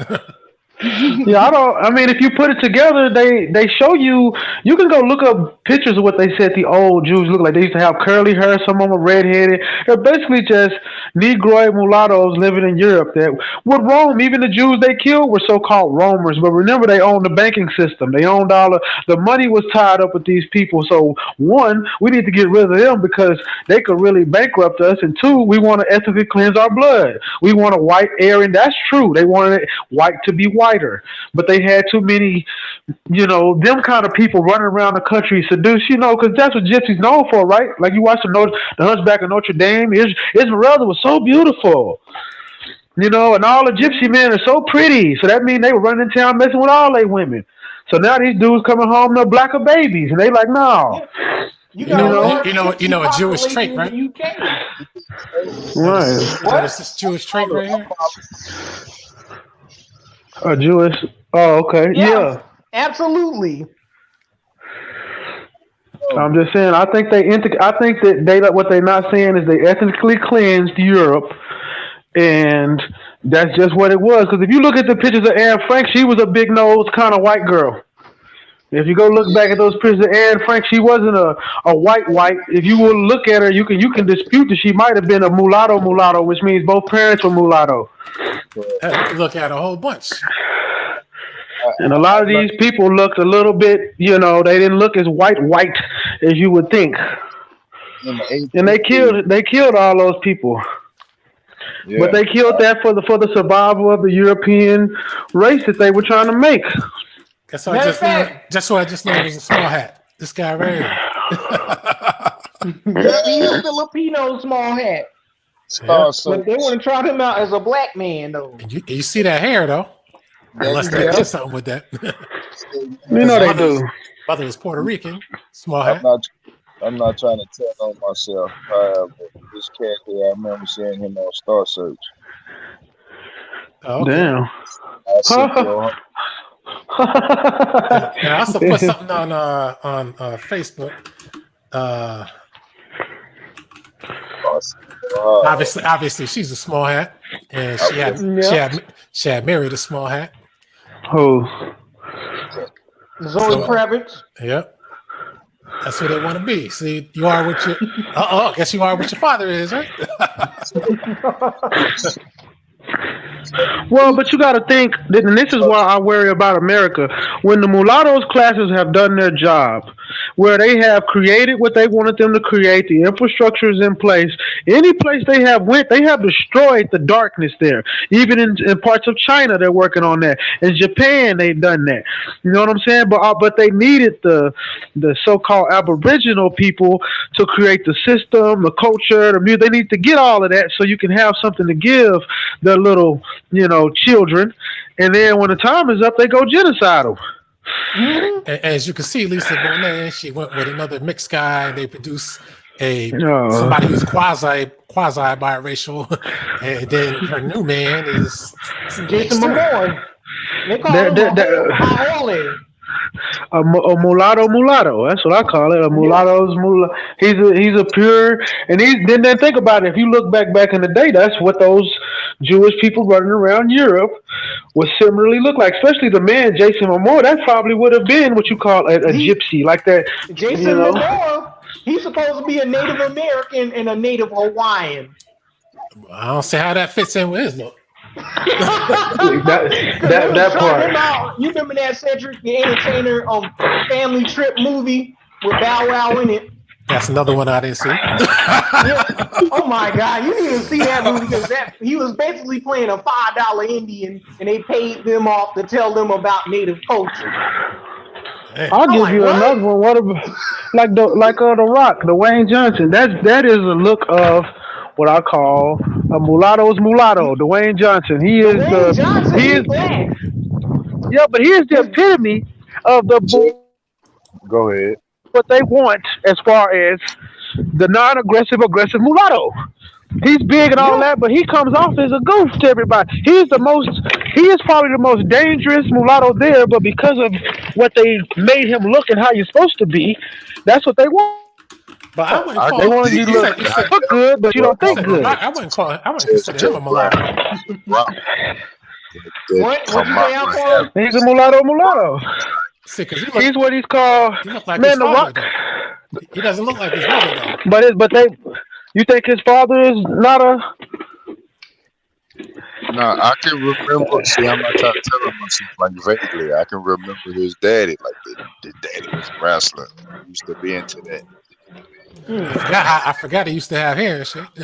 Yeah, I mean, if you put it together, they show you. You can go look up pictures of what they said the old Jews look like. They used to have curly hair. Some of them were redheaded. They're basically just Negroid mulattoes living in Europe. That would roam. Even the Jews they killed were so-called roamers. But remember, they owned the banking system. They owned all the money was tied up with these people. So one, we need to get rid of them because they could really bankrupt us. And two, we want to ethically cleanse our blood. We want a white Aryan. That's true. They wanted white to be white. But they had too many, them kind of people running around the country seduce, because that's what gypsies known for, right? Like you watch the Hunchback of Notre Dame. Esmeralda was so beautiful, and all the gypsy men are so pretty. So that means they were running in town messing with all they women. So now these dudes coming home, they're blacker babies, and they like, no. You know a Jewish trait, right? Right. What is this Jewish trait right here? A Jewish. Oh, okay. Yeah. Absolutely. I'm just saying. I think that what they're not saying is they ethnically cleansed Europe, and that's just what it was. Because if you look at the pictures of Anne Frank, she was a big nosed kind of white girl. If you go look back at those pictures of Anne Frank, she wasn't a white. If you will look at her, you can dispute that she might have been a mulatto, which means both parents were mulatto. Look at a whole bunch. And a lot of these people looked a little bit, they didn't look as white as you would think. And they killed all those people. Yeah. But they killed that for the survival of the European race that they were trying to make. That's what I just named was a small hat. This guy right here. He's Filipino small hat. But they want to try him out as a black man, though. You see that hair, though? Unless they did something with that. They do. Brother is Puerto Rican. Small hat. I'm not trying to tell on myself. But this character, I remember seeing him on Star Search. Oh, okay. Damn. And I also put something on Facebook. Obviously, she's a small hat, and she had married a small hat. Who? Zoe Kravitz. Yep. That's who they want to be. See, you are what you. I guess you are what your father is, right? Well, but you got to think, and this is why I worry about America. When the mulattoes classes have done their job, where they have created what they wanted them to create, the infrastructure is in place. Any place they have went, they have destroyed the darkness there. Even in parts of China, they're working on that. In Japan, they've done that. You know what I'm saying? But they needed the so-called Aboriginal people to create the system, the culture, the music. They need to get all of that so you can have something to give their little, children. And then when the time is up, they go genocide them. Mm-hmm. As you can see, Lisa Bonet, she went with another mixed guy, and they produced somebody who's quasi biracial, and then her new man is Jason Momoa. They call him a mulatto. That's what I call it. A mulatto's mulatto. He's a pure, and then think about it. If you look back in the day, that's what those Jewish people running around Europe would similarly look like. Especially the man Jason Momoa. That probably would have been what you call a gypsy, like that. Jason Momoa. He's supposed to be a Native American and a Native Hawaiian. I don't see how that fits in with his look. that part. You remember that Cedric the Entertainer Family Trip movie with Bow Wow in it? That's another one I didn't see. Yeah. Oh my God, you need to see that movie because he was basically playing a $5 Indian, and they paid them off to tell them about Native culture. I'll give you another one. What about the Rock, Dwayne Johnson? That is a look of what I call a mulatto's mulatto. Dwayne Johnson. He is black. Yeah, but he is the epitome. of the Go ahead. what they want as far as the non-aggressive, aggressive mulatto. He's big and all that, but he comes off as a goof to everybody. He is probably the most dangerous mulatto there, but because of what they made him look and how you're supposed to be, that's what they want. But I wouldn't call They want you to look good, but you don't think good. I wouldn't consider him a mulatto. What you say, Alquanr? He's a mulatto. See, 'cause He's what he's called. he look like Man, his the father, rock. though. He doesn't look like his mother, though. You think his father is not a? No, I can remember. See, I'm not trying to tell him like vaguely. I can remember his daddy. Like the daddy was a wrestler. He used to be into that. I forgot he used to have hair and shit. How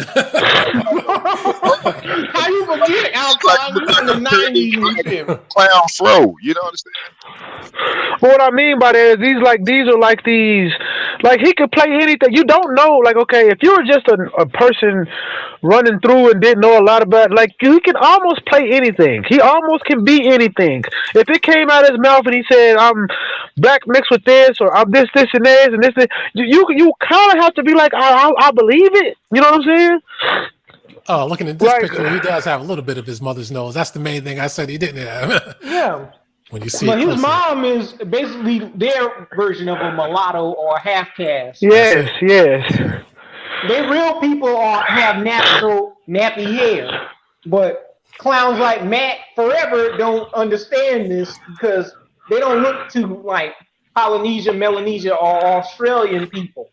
you forget Alquanr? You in the 90s and shit. Clown flow. You know what I'm saying? But what I mean by that is these are like these, like he could play anything. You don't know, like, okay, if you were just a person running through and didn't know a lot about, like, he can almost play anything. He almost can be anything. If it came out of his mouth and he said, I'm black mixed with this, or I'm this, and this, and this, you kind of have to be like, I believe it. You know what I'm saying? Oh, looking at this picture, he does have a little bit of his mother's nose. That's the main thing I said he didn't have. Yeah. When you see But it his closer. mom is basically their version of a mulatto or a half caste. Yes. They real people have natural nappy hair, but clowns like Matt Forever don't understand this because they don't look to like Polynesia, Melanesia, or Australian people.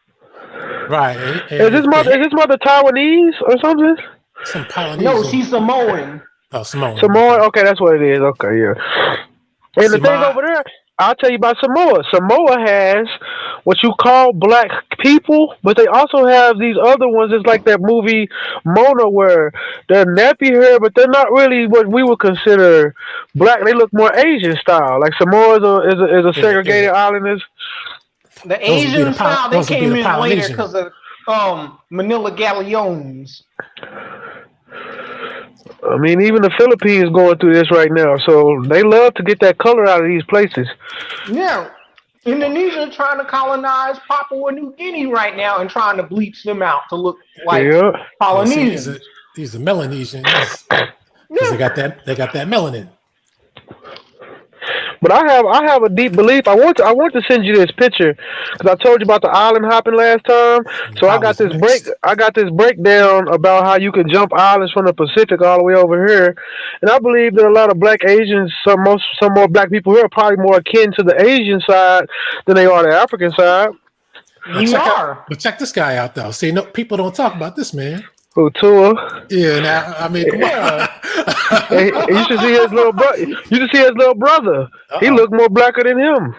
Right. Is his mother Taiwanese or something? Some Polynesian. No, she's Samoan. Oh, Samoan. Samoa. Okay, that's what it is. Okay, yeah. And the thing over there, I'll tell you about Samoa. Samoa has what you call black people, but they also have these other ones. It's like that movie Mona, where they're nappy hair, but they're not really what we would consider black. They look more Asian style. Like Samoa is a segregated island. The Asian style they came in later because of Manila Galleons. I mean, even the Philippines going through this right now, so they love to get that color out of these places. Yeah, Indonesia trying to colonize Papua New Guinea right now and trying to bleach them out to look like Polynesians. These are Melanesians. Because they got that melanin. But I have a deep belief. I want to send you this picture because I told you about the island hopping last time. So I got this breakdown about how you can jump islands from the Pacific all the way over here. And I believe that a lot of black Asians, some more black people here are probably more akin to the Asian side than they are the African side. But check this guy out though. See, no, people don't talk about this man. Who, Tua? Yeah, now I mean, come on. You should see his little brother. You should see his little brother. He looked more blacker than him.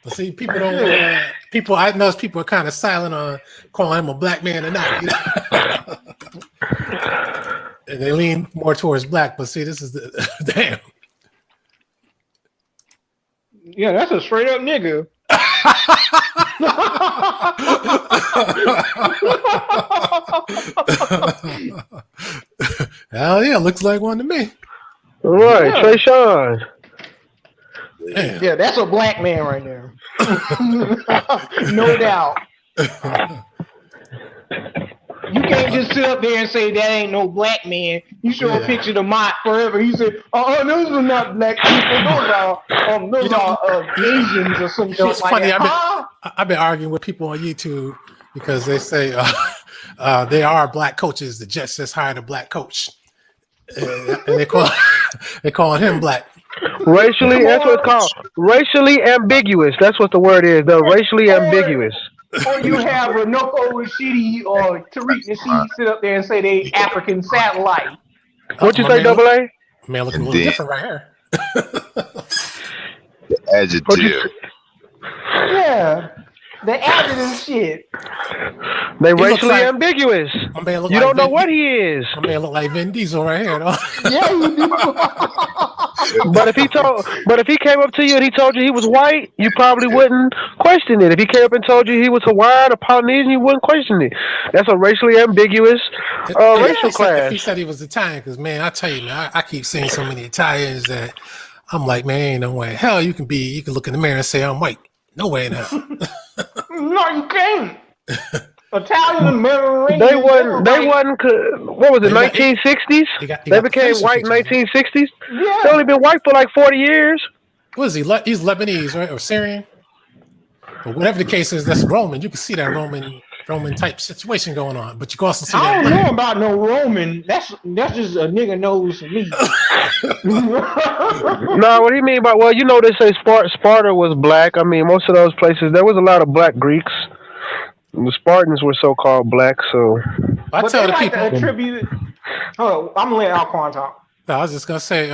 But see, people don't. I notice people are kind of silent on calling him a black man or not. You know? And they lean more towards black. But see, this is the damn. Yeah, that's a straight up nigga. Hell yeah, looks like one to me. All right, yeah. Trey Sean. Yeah, that's a black man right there. No doubt. You can't just sit up there and say that ain't no black man. You show a picture of Mott Forever. He said, "Oh, those are not black people. Those are Asians or some shit like funny. that." I've been arguing with people on YouTube because they say they are black coaches. The Jets just hired a black coach, and they calling him black. Racially, that's what it's called. Racially ambiguous. That's what the word is. They're racially ambiguous. Or you have Renoko Rashidi or Tariq Nasheed sit up there and say they African satellite. What you say, Double A? Man, looking a little different right here. The adjective. Yeah. The adjective shit. They racially ambiguous. You don't know what he is. My man look like Vin Diesel right here, though. Yeah, you do. But if he came up to you and he told you he was white, you probably wouldn't question it. If he came up and told you he was Hawaiian or Polynesian, you wouldn't question it. That's a racially ambiguous racial class. If he said he was Italian, because man, I tell you, man, I keep seeing so many Italians that I'm like, man, ain't no way. Hell, you can look in the mirror and say I'm white. No way in hell. No, you can't. Italian American. They wasn't. What was it? 1960s. They became white in 1960s. Yeah. They only been white for like 40 years. What is he? He's Lebanese, right, or Syrian? But whatever the case is, that's Roman. You can see that Roman type situation going on. But you can also see I that. don't know about no Roman. That's just a nigga nose for me. No, what do you mean by? Well, you know they say Sparta was black. I mean, most of those places there was a lot of black Greeks. The Spartans were so-called black. So I but tell they the like people. to attribute. Oh, I'm gonna let Alquanr talk. No, I was just gonna say,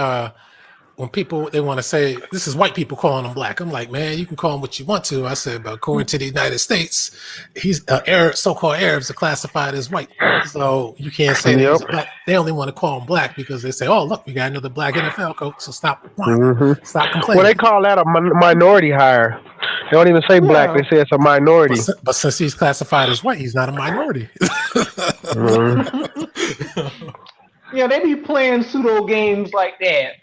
when people they want to say this is white people calling them black, I'm like, man, you can call them what you want to. I said, but according to the United States, he's Arab, so-called Arabs are classified as white, so you can't say that he's black. They only want to call him black because they say, oh, look, we got another black NFL coach, so stop stop complaining. Well, they call that a minority hire. They don't even say black; they say it's a minority. But since he's classified as white, he's not a minority. Yeah, they be playing pseudo games like that.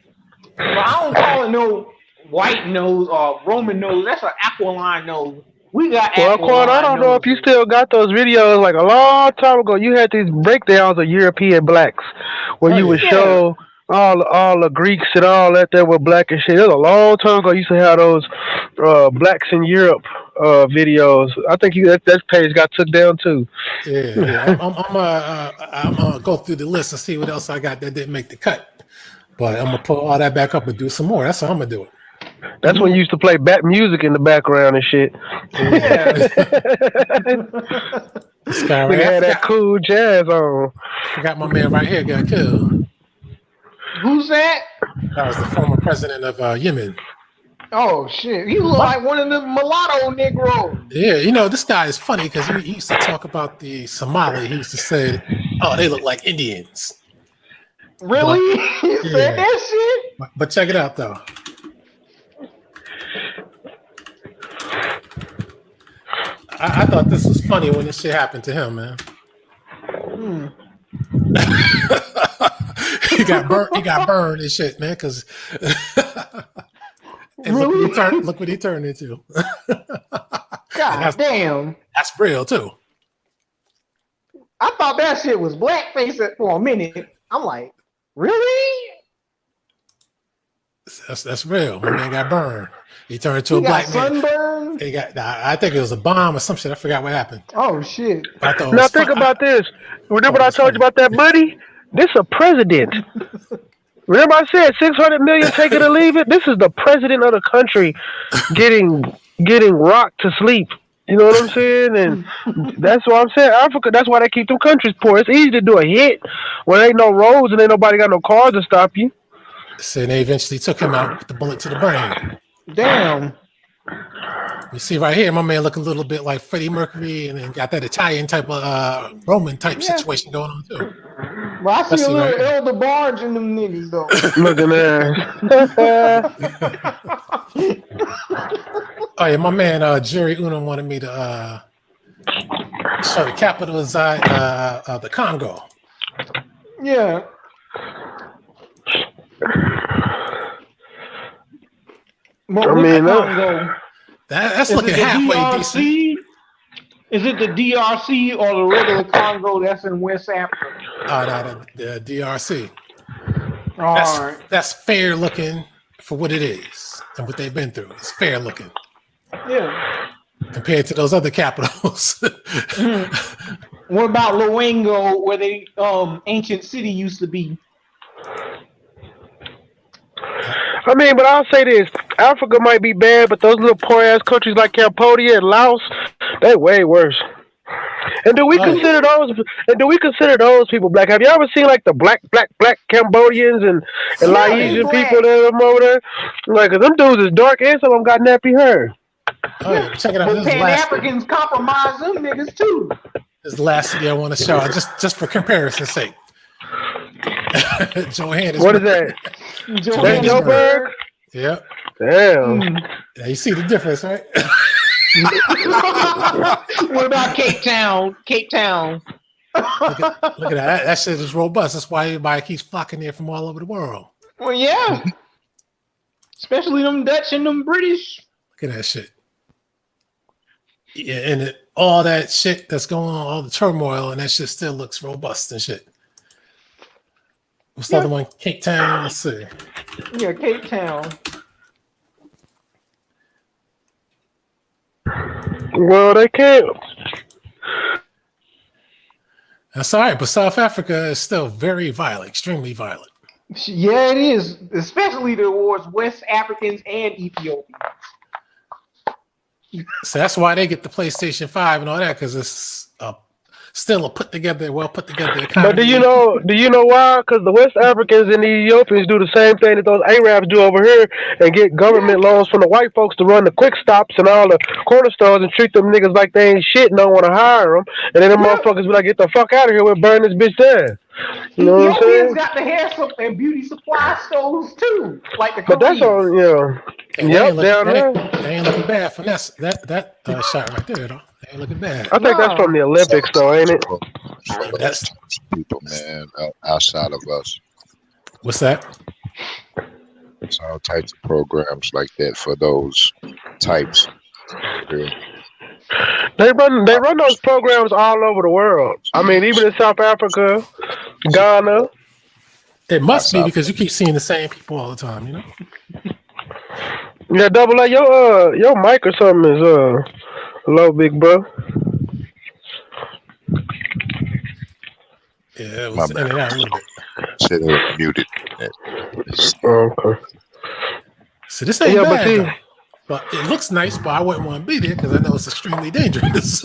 But I don't call it no white nose or Roman nose. That's an Alquanr nose. We got Alquanr, I don't know if you still got those videos. Like a long time ago, you had these breakdowns of European blacks where you would show all the Greeks and all that were black and shit. It was a long time ago. You used to have those blacks in Europe videos. I think that page got took down too. Yeah. I'm gonna go through the list and see what else I got that didn't make the cut. But I'm gonna put all that back up and do some more. That's how I'm gonna do it. That's when you used to play music in the background and shit. Yeah. This guy right had that cool jazz on. I forgot my man right here got killed. Who's that? That was the former president of Yemen. Oh shit! He look like one of the mulatto Negroes. Yeah, you know this guy is funny because he used to talk about the Somali. He used to say, "Oh, they look like Indians." Really? He said that shit? But check it out though. I thought this was funny when this shit happened to him, man. He got burned and shit, man. Because look what he turned into. God damn! That's real too. I thought that shit was blackface for a minute. I'm like, really? That's real. My man got burned. He turned into a black man. Sunburn? He got. I think it was a bomb or some shit. I forgot what happened. Oh shit! Now think about this. Remember what I told you about that money? This a president. Remember I said 600 million, take it or leave it? This is the president of the country getting rocked to sleep. You know what I'm saying? And that's what I'm saying. Africa, that's why they keep them countries poor. It's easy to do a hit when ain't no roads and ain't nobody got no cars to stop you. So they eventually took him out with the bullet to the brain. Damn. You see right here, my man look a little bit like Freddie Mercury and then got that Italian type of Roman type situation going on too. Well, I see a little Elder Barge in them niggas though. Look at that. Oh yeah, my man Jerry Uno wanted me to show the capital of the Congo. Yeah. I mean, that's looking halfway decent. Is it the DRC or the regular Congo that's in West Africa? No, the DRC. That's fair looking for what it is and what they've been through. It's fair looking. Yeah. Compared to those other capitals. What about Luango, where the ancient city used to be? I mean, but I'll say this: Africa might be bad, but those little poor ass countries like Cambodia and Laos, they way worse. And do we consider those? And do we consider those people black? Have you ever seen like the black Cambodians and Laosian people that are over there? Like, them dudes is dark and some of them got nappy hair. Oh, yeah. Check it out. But Pan-Africans compromise them niggas too. This is the last city I want to show, just for comparison's sake. Johannesburg. What is that? Johannesburg? Yep. Damn. Yeah, you see the difference, right? What about Cape Town? Cape Town. Look at that. That shit is robust. That's why everybody keeps flocking there from all over the world. Well, yeah. Especially them Dutch and them British. Look at that shit. Yeah, and all that shit that's going on, all the turmoil, and that shit still looks robust and shit. What's the other one? Cape Town. Let's see. Yeah, Cape Town. Well, they can't. That's all right, but South Africa is still very violent, extremely violent. Yeah, it is, especially towards West Africans and Ethiopians. So that's why they get the PlayStation 5 and all that, because it's still a well put together economy. But do you know why? Because the West Africans and the Ethiopians do the same thing that those Arabs do over here and get government loans from the white folks to run the quick stops and all the corner stores and treat them niggas like they ain't shit and don't want to hire them. And then the motherfuckers be like, get the fuck out of here, we'll burn this bitch down. You know what I'm saying? Ethiopians got the hair and beauty supply stores too. Like the But that's all, Yep, down there. They ain't looking bad for that shot right there, though. They ain't looking bad. I think that's from the Olympics, though, ain't it? That's people, man, outside of us. What's that? It's all types of programs like that for those types. Yeah. They run those programs all over the world. I mean, even in South Africa, Ghana. It must be because you keep seeing the same people all the time, you know? Yeah, Double A, your mic or something is low, big bro. Yeah, it was in and out a little bit. Said it was muted. Okay. So this ain't bad, but it looks nice, but I wouldn't want to be there because I know it's extremely dangerous.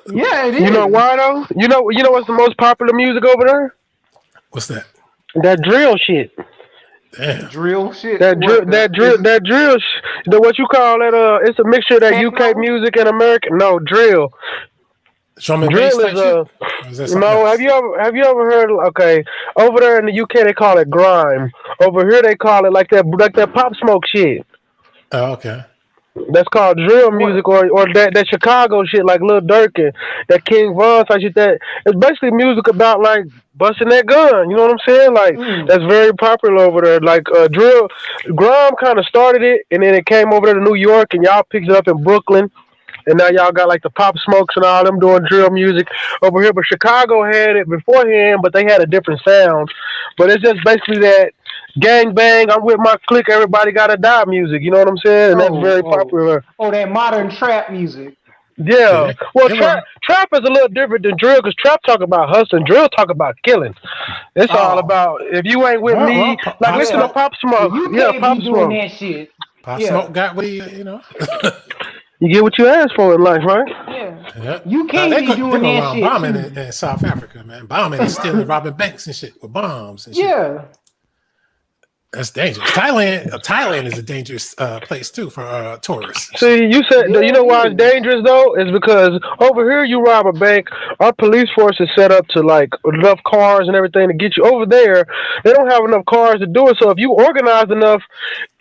Yeah, it is. You know why though? You know what's the most popular music over there? What's that? That drill shit. Damn. Drill shit. That drill. What you call that? It's a mixture of that UK music and American. No, drill. Drill is no. Have you ever heard? Okay, over there in the UK they call it grime. Over here they call it like that Pop Smoke shit. Oh, okay. That's called drill music, or that Chicago shit like Lil Durk and that King Von type shit. That it's basically music about like busting that gun. You know what I'm saying? Like that's very popular over there. Like drill, grime kind of started it, and then it came over there to New York, and y'all picked it up in Brooklyn. And now y'all got like the Pop Smokes and all them doing drill music over here. But Chicago had it beforehand, but they had a different sound. But it's just basically that gang bang, I'm with my clique, everybody gotta die music. You know what I'm saying? And that's very popular. Oh, that modern trap music. Yeah. Well, trap is a little different than drill because trap talk about hustling, drill talk about killing. It's all about if you ain't with me, like listen to Pop Smoke. Pop Smoke. That shit. Pop Smoke got what he, You get what you asked for in life, right? Yeah. You can't be doing that shit. Bombing in South Africa, man. Bombing and stealing, robbing banks and shit with bombs and shit. Yeah. That's dangerous. Thailand is a dangerous place too for tourists. See, you said you know why it's dangerous though? Is because over here you rob a bank, our police force is set up to like enough cars and everything to get you over there. They don't have enough cars to do it. So if you organize enough,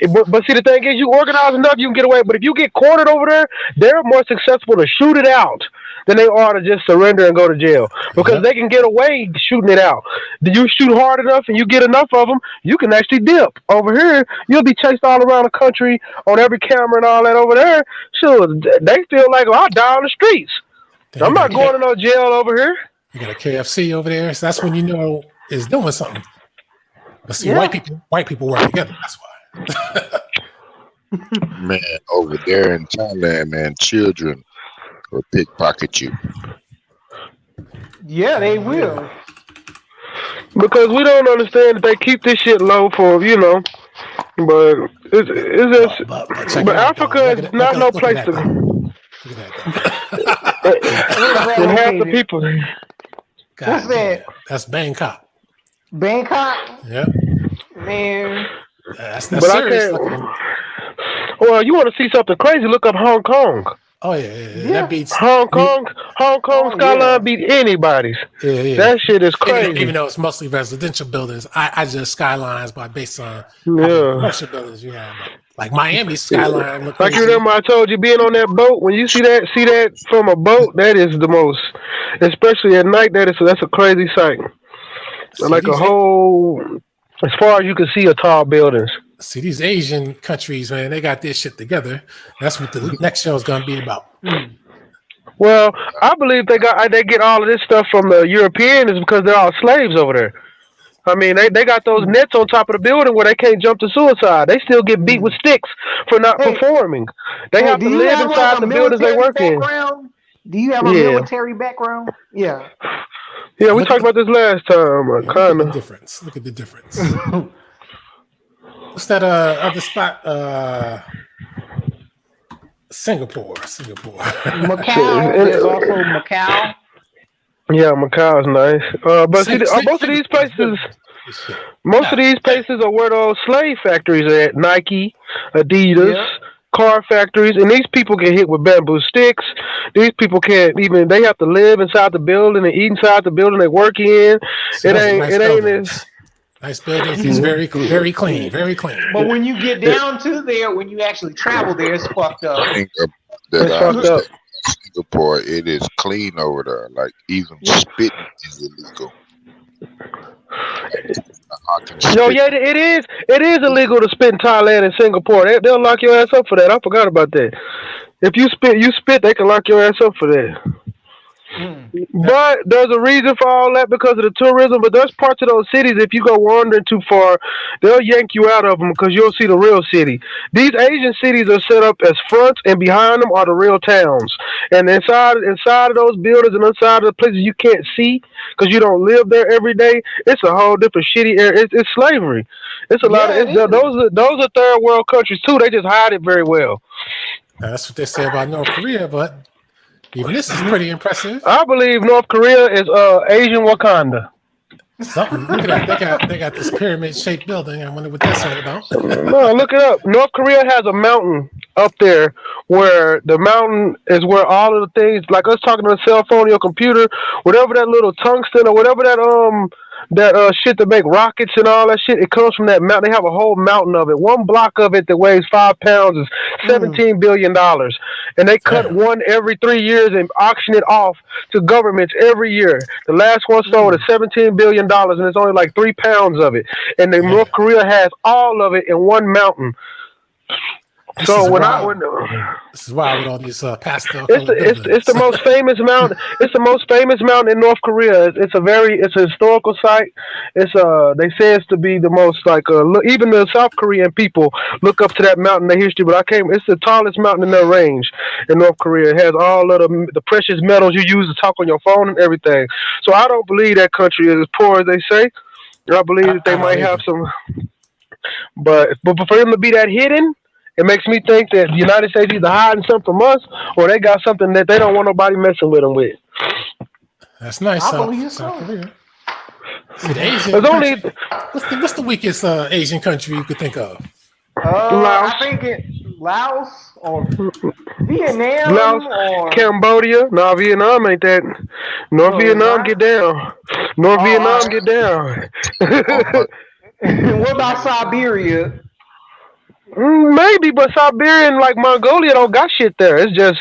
but see the thing is, you organize enough, you can get away. But if you get cornered over there, they're more successful to shoot it out than they are to just surrender and go to jail because they can get away shooting it out. Do you shoot hard enough and you get enough of them, you can actually dip. Over here, you'll be chased all around the country on every camera and all that over there. Sure, they feel like, I'll die on the streets. I'm not going to no jail over here. You got a KFC over there, so that's when you know it's doing something. But see, white people work together. That's why. Man, over there in Thailand, man, children will pickpocket you. Yeah, they will. Because we don't understand that they keep this shit low for, but it's just, but Africa is not no place to. And half the people. What's that? That's Bangkok. Bangkok? Yeah. Man. That's serious looking. Well, you want to see something crazy? Look up Hong Kong. Oh yeah. That beats Hong Kong skyline beat anybody's. Yeah. That shit is crazy. Even though it's mostly residential buildings, I just skylines based on commercial buildings you have. Like Miami's skyline. Look like crazy. You remember I told you being on that boat. When you see that from a boat, that is the most, especially at night. That's a crazy sight. Like a whole, as far as you can see, are tall buildings. See, these Asian countries, man, they got their shit together. That's what the next show is going to be about. Well, I believe they get all of this stuff from the Europeans because they're all slaves over there. I mean, they got those nets on top of the building where they can't jump to suicide. They still get beat with sticks for not performing. They have to live inside the buildings they work in. Do you have a military background? Yeah. Yeah, we talked about this last time. Kind of. Look at the difference. What's that other spot? Singapore. Macau. There's also Macau. Yeah, Macau is nice. But see, most of these places are where those slave factories are at. Nike, Adidas, car factories, and these people get hit with bamboo sticks. These people can't even. They have to live inside the building and eat inside the building they work in. So nice buildings. It's very clean. But when you get down to there, when you actually travel there, it's fucked up. Singapore, it is clean over there. Like even spitting is illegal. It is. It is illegal to spit in Thailand and Singapore. They'll lock your ass up for that. I forgot about that. If you spit, they can lock your ass up for that. But there's a reason for all that because of the tourism. But there's parts of those cities, if you go wandering too far, they'll yank you out of them because you'll see the real city. These Asian cities are set up as fronts, and behind them are the real towns. And inside of those buildings and inside of the places you can't see because you don't live there every day, it's a whole different shitty area. It's slavery. It's a lot of those are third world countries too. They just hide it very well. That's what they say about North Korea, but even this is pretty impressive. I believe North Korea is Asian Wakanda. Something. Look at that. They got this pyramid-shaped building. I wonder what that's all about. No, look it up. North Korea has a mountain up there where the mountain is where all of the things, like us talking on a cell phone or your computer, whatever that little tungsten or whatever that shit to make rockets and all that shit, it comes from that mountain. They have a whole mountain of it. One block of it that weighs 5 pounds is $17 billion. And they cut one every 3 years and auction it off to governments every year. The last one sold at $17 billion and it's only like 3 pounds of it. And then North Korea has all of it in one mountain. This is why with all these pastel. It's the most famous mountain. It's the most famous mountain in North Korea. It's a historical site. It's they say it's to be the most even the South Korean people look up to that mountain in their history. But it's the tallest mountain in their range in North Korea. It has all of the precious metals you use to talk on your phone and everything. So I don't believe that country is as poor as they say. I believe that they might have some. But for them to be that hidden. It makes me think that the United States either hiding something from us or they got something that they don't want nobody messing with them with. That's nice. I believe so. See, the Asian what's the weakest Asian country you could think of? Laos. I think it's Laos or Vietnam. Laos, Cambodia. No, Vietnam ain't that. Vietnam get down. Vietnam get down. What about Siberia? Maybe, but Siberia and like Mongolia don't got shit there. It's just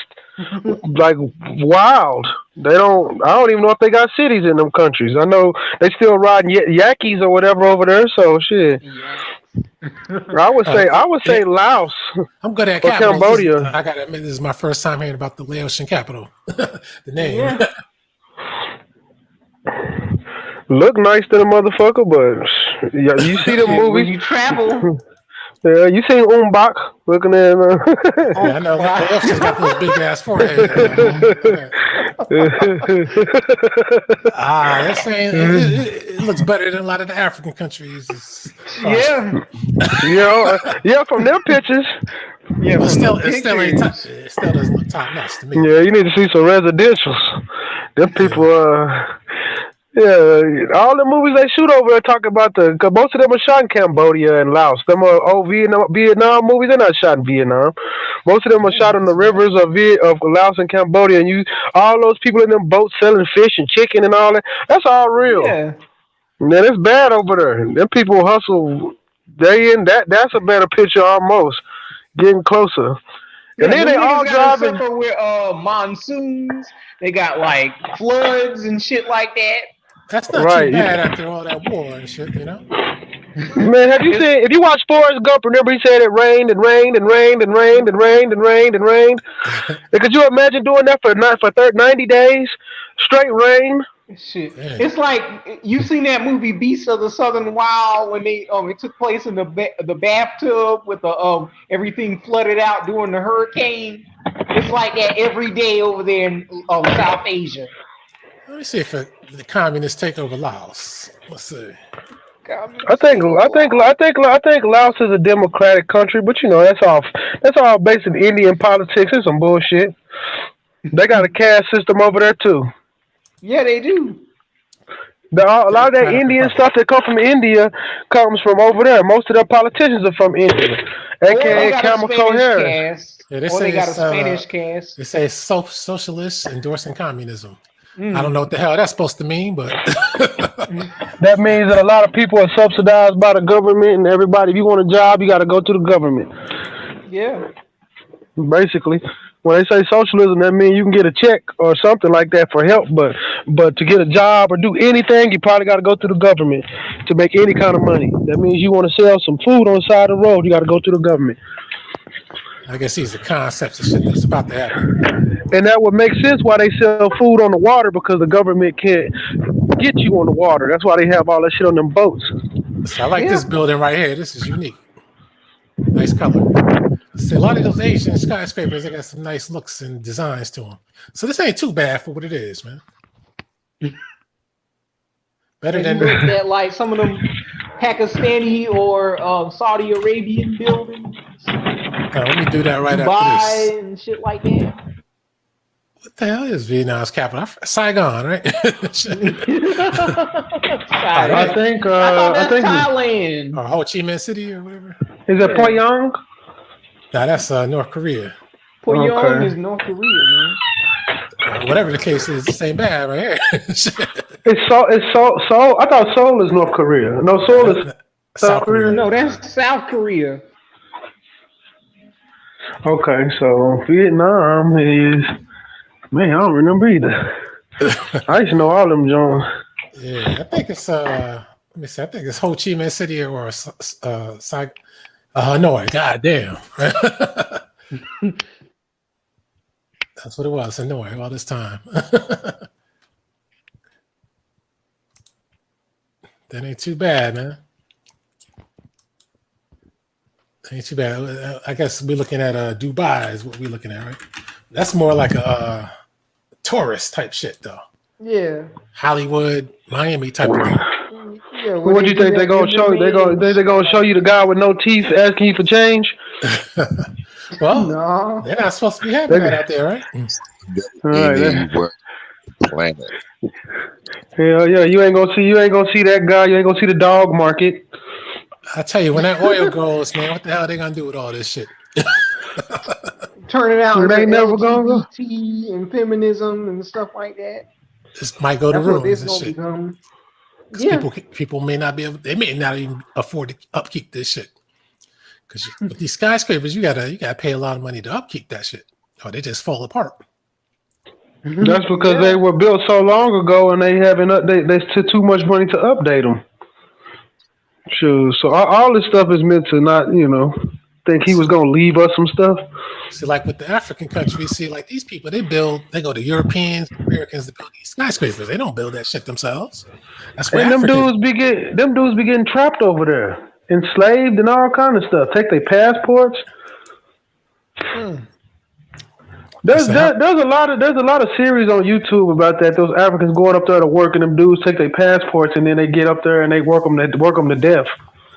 like wild. I don't even know if they got cities in them countries. I know they still riding yakis or whatever over there. So shit. I would say Laos. I'm good at Cambodia. I gotta admit, this is my first time hearing about the Laotian capital. The name. Yeah. Look nice to the motherfucker, but you see the movies. When you travel. Yeah, you seen Umbach looking at yeah, I know. Laotians got those big ass foreheads. They're saying it looks better than a lot of the African countries. Yeah, from their pictures. Yeah, but it still doesn't look top notch to me. Yeah, you need to see some residentials. Them people, all the movies they shoot over there talk about cause most of them are shot in Cambodia and Laos. Them are old Vietnam movies. They're not shot in Vietnam. Most of them are shot on the rivers of Laos and Cambodia. And all those people in them boats selling fish and chicken and all that. That's all real. Yeah. Man, it's bad over there. Them people hustle day in. That's a better picture almost. Getting closer. Yeah, and then they all driving. With monsoons. They got like floods and shit like that. That's not Right. too bad after all that war and shit, you know? Man, have you seen? If you watch Forrest Gump, remember he said it rained and rained and rained and rained and rained and rained and rained. Could you imagine doing that for 90 days straight rain? Shit, Damn. it's like you seen that movie Beasts of the Southern Wild when they it took place in the bathtub with the everything flooded out during the hurricane. It's like that every day over there in South Asia. Let me see if the communists take over Laos. Let's see. I think Laos is a democratic country, but you know that's all based in Indian politics. It's some bullshit. They got a caste system over there too. Yeah, they do. A lot of that Indian stuff that come from India comes from over there. Most of their politicians are from India, aka Kamiko Harris. Yeah, They got a Spanish cast. They say socialists endorsing communism. I don't know what the hell that's supposed to mean, but that means that a lot of people are subsidized by the government, and everybody, if you want a job, you got to go to the government. Yeah. Basically, when they say socialism, that means you can get a check or something like that for help, but to get a job or do anything, you probably got to go to the government to make any kind of money. That means you want to sell some food on the side of the road, you got to go to the government. I guess these are concepts of shit that's about to happen. And that would make sense why they sell food on the water, because the government can't get you on the water. That's why they have all that shit on them boats. So I like this building right here. This is unique. Nice color. See, a lot of those Asian skyscrapers, they got some nice looks and designs to them. So this ain't too bad for what it is, man. Better than that, like some of them Pakistani or Saudi Arabian buildings. Let me do that right Dubai after this. and shit like that. What the hell is Vietnam's capital? Saigon, right? I think Thailand. Or Ho Chi Minh City or whatever. Is it Pyongyang? Nah, that's North Korea. Pyongyang is North Korea, man. Whatever the case is, this ain't bad right here. It's Seoul. I thought Seoul is North Korea. No, Seoul is South Korea. No, that's South Korea. Okay, so Vietnam is, man, I don't remember either. I used to know all them Jones. Yeah, I think it's let me see. I think it's Ho Chi Minh City or Hanoi. God damn. That's what it was, Hanoi, all this time. That ain't too bad, man. Ain't too bad. I guess we're looking at Dubai is what we're looking at, right? That's more like a tourist type shit, though. Yeah. Hollywood, Miami type of thing. Yeah, what do you think they gonna show? They gonna show you the guy with no teeth asking you for change? Well, no, they're not supposed to be having that out there, right? Right. Planet. Hell yeah, you ain't gonna see that guy. You ain't gonna see the dog market. I tell you, when that oil goes, man, what the hell are they gonna do with all this shit? Turn it out. It ain't never gonna go. LGBT and feminism and stuff like that. This might go to ruins and shit. Yeah. People may not be able. They may not even afford to upkeep this shit. Because with these skyscrapers, you gotta pay a lot of money to upkeep that shit, or they just fall apart. That's because they were built so long ago, and they haven't. There's too much money to update them. Sure. So all this stuff is meant to not, think he was gonna leave us some stuff. See, like with the African countries, see, like these people, they go to Europeans, Americans to build these skyscrapers. They don't build that shit themselves. That's where them dudes be getting trapped over there, enslaved and all kind of stuff. Take their passports. There's a lot of series on YouTube about that. Those Africans going up there to work, and them dudes take their passports, and then they get up there and they work them to death.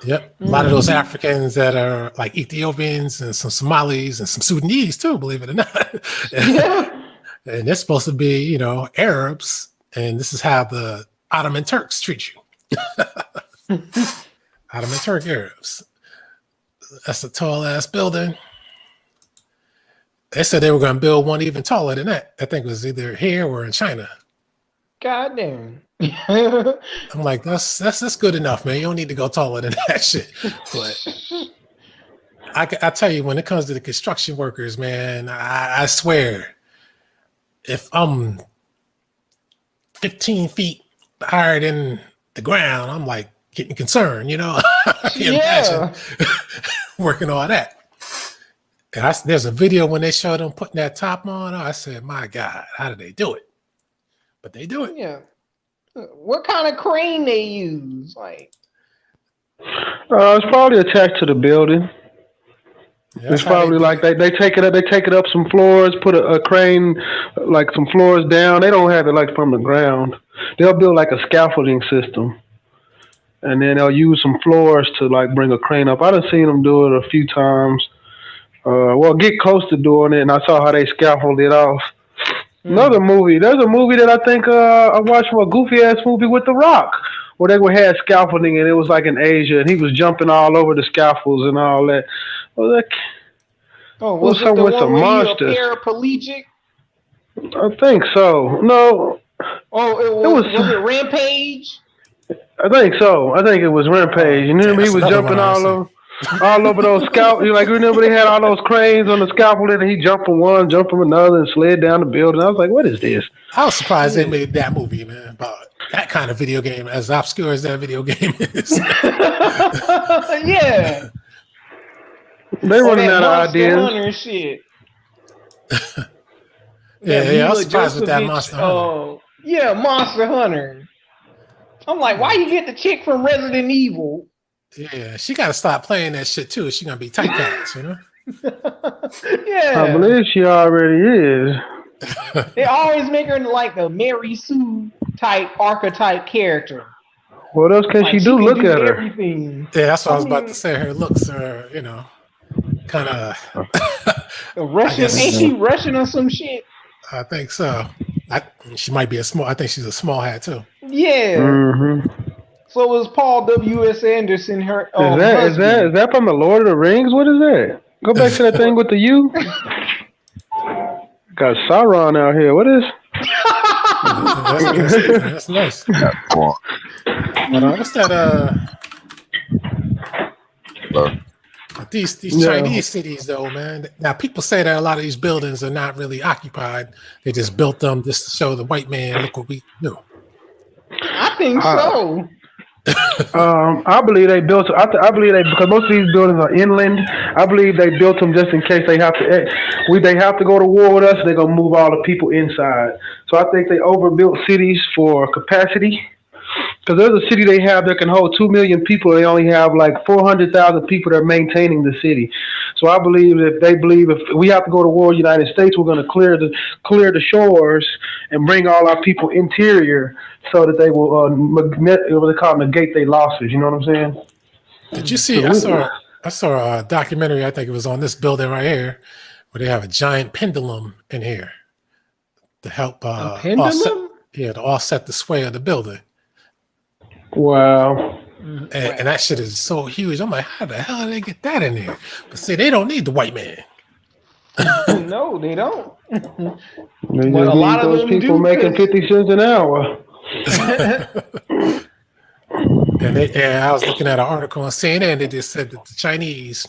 Yep, a lot of those Africans that are like Ethiopians and some Somalis and some Sudanese too, believe it or not. Yeah. And they're supposed to be, Arabs, and this is how the Ottoman Turks treat you. Ottoman Turk Arabs. That's a tall ass building. They said they were going to build one even taller than that. I think it was either here or in China. God damn. I'm like, that's good enough, man. You don't need to go taller than that shit. But I tell you, when it comes to the construction workers, man, I swear, if I'm 15 feet higher than the ground, I'm like getting concerned, you know. I can't imagine working all that. And there's a video when they showed them putting that top on. I said, my God, how did they do it? But they do it. Yeah. What kind of crane they use? Like, it's probably attached to the building. Yeah, it's probably like they take it up. They take it up some floors, put a crane, like some floors down. They don't have it like from the ground. They'll build like a scaffolding system, and then they'll use some floors to like bring a crane up. I done seen them do it a few times. Well, get close to doing it, and I saw how they scaffolded it off. Another movie. There's a movie that I think I watched, a goofy ass movie with The Rock, where they had scaffolding, and it was like in Asia, and he was jumping all over the scaffolds and all that. Was it the one where you were paraplegic? I think so. No. Oh, was it Rampage? I think so. I think it was Rampage. You remember he was jumping all over those scaffolds. Like, remember they had all those cranes on the scaffolding, and he jumped from one, jumped from another, and slid down the building. I was like, what is this? I was surprised they made that movie, man, about that kind of video game, as obscure as that video game is. Yeah. They running out of ideas. Hunter shit. Yeah, I was surprised with that Monster Hunter. Yeah, Monster Hunter. I'm like, why you get the chick from Resident Evil? Yeah, she got to stop playing that shit too. She gonna be typecast, you know? Yeah, I believe she already is. They always make her like a Mary Sue type archetype character. What else can she do? Look at her. Everything. Yeah, that's what I was about to say. Her looks are, you know, kind of Russian. Ain't she Russian or some shit? I think so. She might be I think she's a small hat too. Yeah. Mm-hmm. So was Paul W.S. Anderson her? Is that from the Lord of the Rings? What is that? Go back to that thing with the U. Got Sauron out here. What is? That's nice. But what's that? These Chinese cities, though, man. Now, people say that a lot of these buildings are not really occupied. They just built them just to show the white man, look what we do. I think so. I believe they built. I believe because most of these buildings are inland. I believe they built them just in case they have to. They have to go to war with us. They're gonna move all the people inside. So I think they overbuilt cities for capacity. Because there's a city they have that can hold 2 million people. They only have like 400,000 people that are maintaining the city. So I believe if we have to go to war with the United States, we're going to clear the shores and bring all our people interior so that they will what they call negate their losses. You know what I'm saying? Did you see? I saw a documentary. I think it was on this building right here, where they have a giant pendulum in here to help offset the sway of the building. Wow. And that shit is so huge. I'm like, how the hell did they get that in there? But see, they don't need the white man. No, they don't. They just a lot of those people making 50 cents an hour. And I was looking at an article on CNN that just said that the Chinese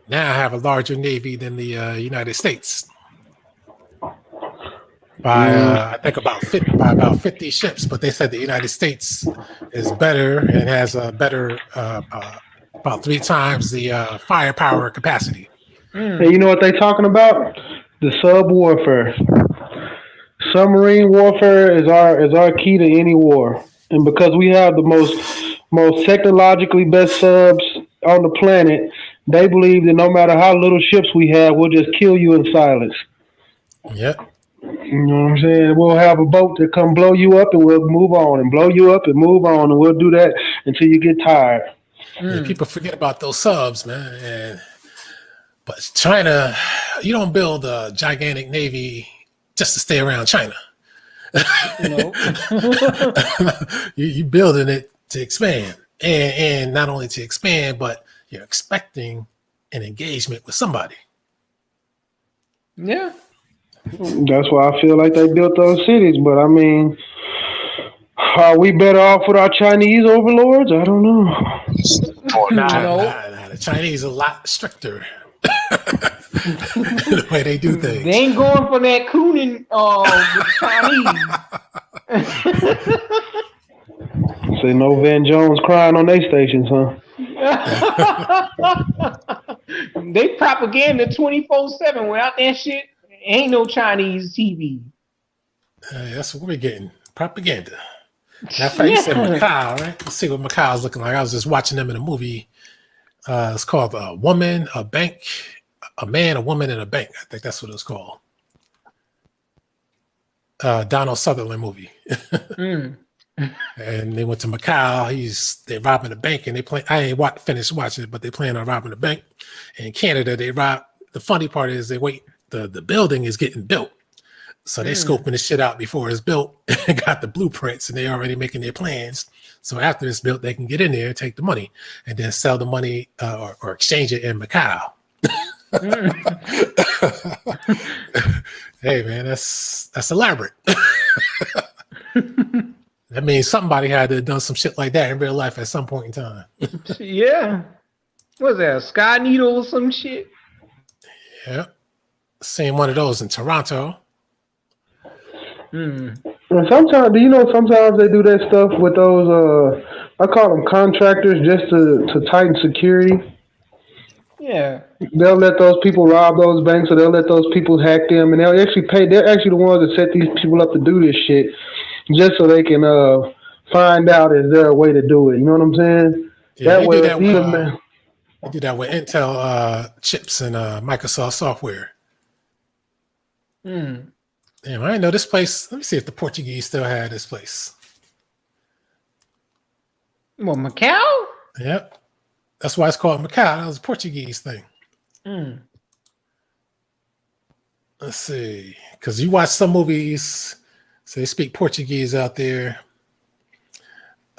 now have a larger navy than the United States. By I think about 50 ships, but they said the United States is better and has a better about 3 times the firepower capacity. Hey, you know what they're talking about? The sub warfare. Submarine warfare is our key to any war, and because we have the most technologically best subs on the planet, they believe that no matter how little ships we have, we'll just kill you in silence. Yep. You know what I'm saying? We'll have a boat that come blow you up and we'll move on and blow you up and move on, and we'll do that until you get tired. Yeah, people forget about those subs, man. But China, you don't build a gigantic navy just to stay around China. No. You're building it to expand, and not only to expand, but you're expecting an engagement with somebody. Yeah. That's why I feel like they built those cities. But I mean, are we better off with our Chinese overlords? I don't know. Nah, the Chinese are a lot stricter. The way they do things. They ain't going for that cooning with Chinese. Say no Van Jones crying on their stations, huh? They propaganda 24/7. Without that shit, ain't no Chinese TV. That's what we're getting. Propaganda. Matter of fact, you said Macau, right? Let's see what Macau's looking like. I was just watching them in a movie. It's called A Woman, a Bank, a Man, a Woman, and a Bank. I think that's what it's called. Donald Sutherland movie. And they went to Macau. They're robbing a bank, and they play. I ain't finished watching it, but they plan on robbing a bank. In Canada, they rob. The funny part is they wait. The building is getting built, so they scoping the shit out before it's built. And got the blueprints, and they already making their plans. So after it's built, they can get in there, take the money, and then sell the money or exchange it in Macau. Hey man, that's elaborate. That means somebody had to have done some shit like that in real life at some point in time. Yeah. What was that? A Sky Needle or some shit? Yeah. Seen one of those in Toronto. And sometimes, sometimes they do that stuff with those, I call them contractors just to tighten security. Yeah. They'll let those people rob those banks, or they'll let those people hack them, and they'll actually pay. They're actually the ones that set these people up to do this shit, just so they can find out is there a way to do it. You know what I'm saying? Yeah, that way, they do that with Intel chips and Microsoft software. Damn, I didn't know this place. Let me see if the Portuguese still had this place. What, Macau? Yep. That's why it's called Macau. That was a Portuguese thing. Let's see. Because you watch some movies, so they speak Portuguese out there.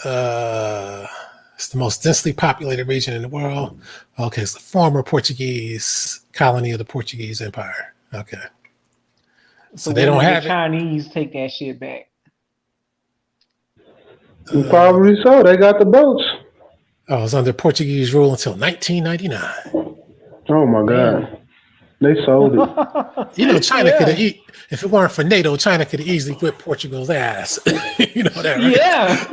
It's the most densely populated region in the world. Okay, it's the former Portuguese colony of the Portuguese Empire. Okay. So they don't have the Chinese take that shit back. Probably so. They got the boats. Oh, it was under Portuguese rule until 1999. Oh my God. They sold it. You know, China could have if it weren't for NATO, China could have easily whipped Portugal's ass. You know that, right? Yeah.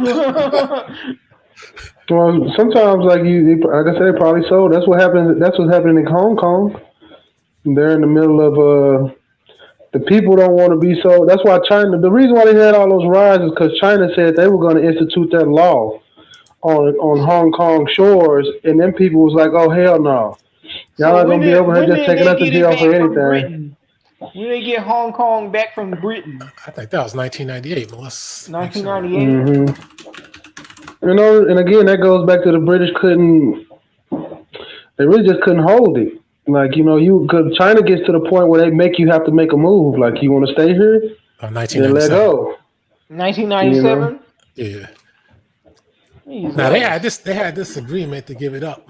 Well, sometimes, like I said, they probably sold. That's what happens. That's what's happening in Hong Kong. They're in the middle of the people don't want to be sold. That's why China. The reason why they had all those riots is because China said they were going to institute that law on Hong Kong shores, and then people was like, "Oh hell no, y'all not gonna be over here just taking us to jail for anything." When they get Hong Kong back from Britain? I think that was 1998. 1998. You know, and again, that goes back to the British they really just couldn't hold it. Like, you know, because China gets to the point where they make you have to make a move. Like, you want to stay here? 1997. Let go. 1997? You know? Yeah. Now they had this agreement to give it up.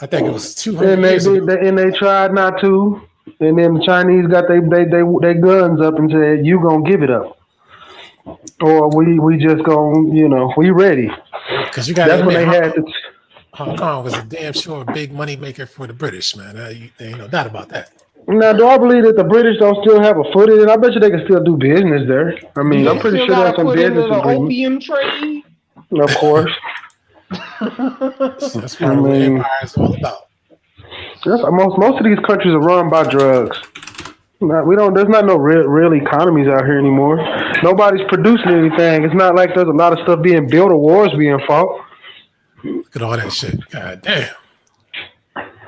I think it was 200 years ago. And they tried not to. And then the Chinese got their guns up and said, "You gonna give it up, or we just gonna, we ready." Because you got that's when they had to. Hong Kong was a damn sure big money maker for the British, man. There ain't no doubt about that. Now, do I believe that the British don't still have a foot in it? I bet you they can still do business there. I mean, I'm pretty sure there's some business in the opium trade. Of course. That's part of what empire is all about. Most of these countries are run by drugs. There's not no real economies out here anymore. Nobody's producing anything. It's not like there's a lot of stuff being built or wars being fought. Look at all that shit. God damn.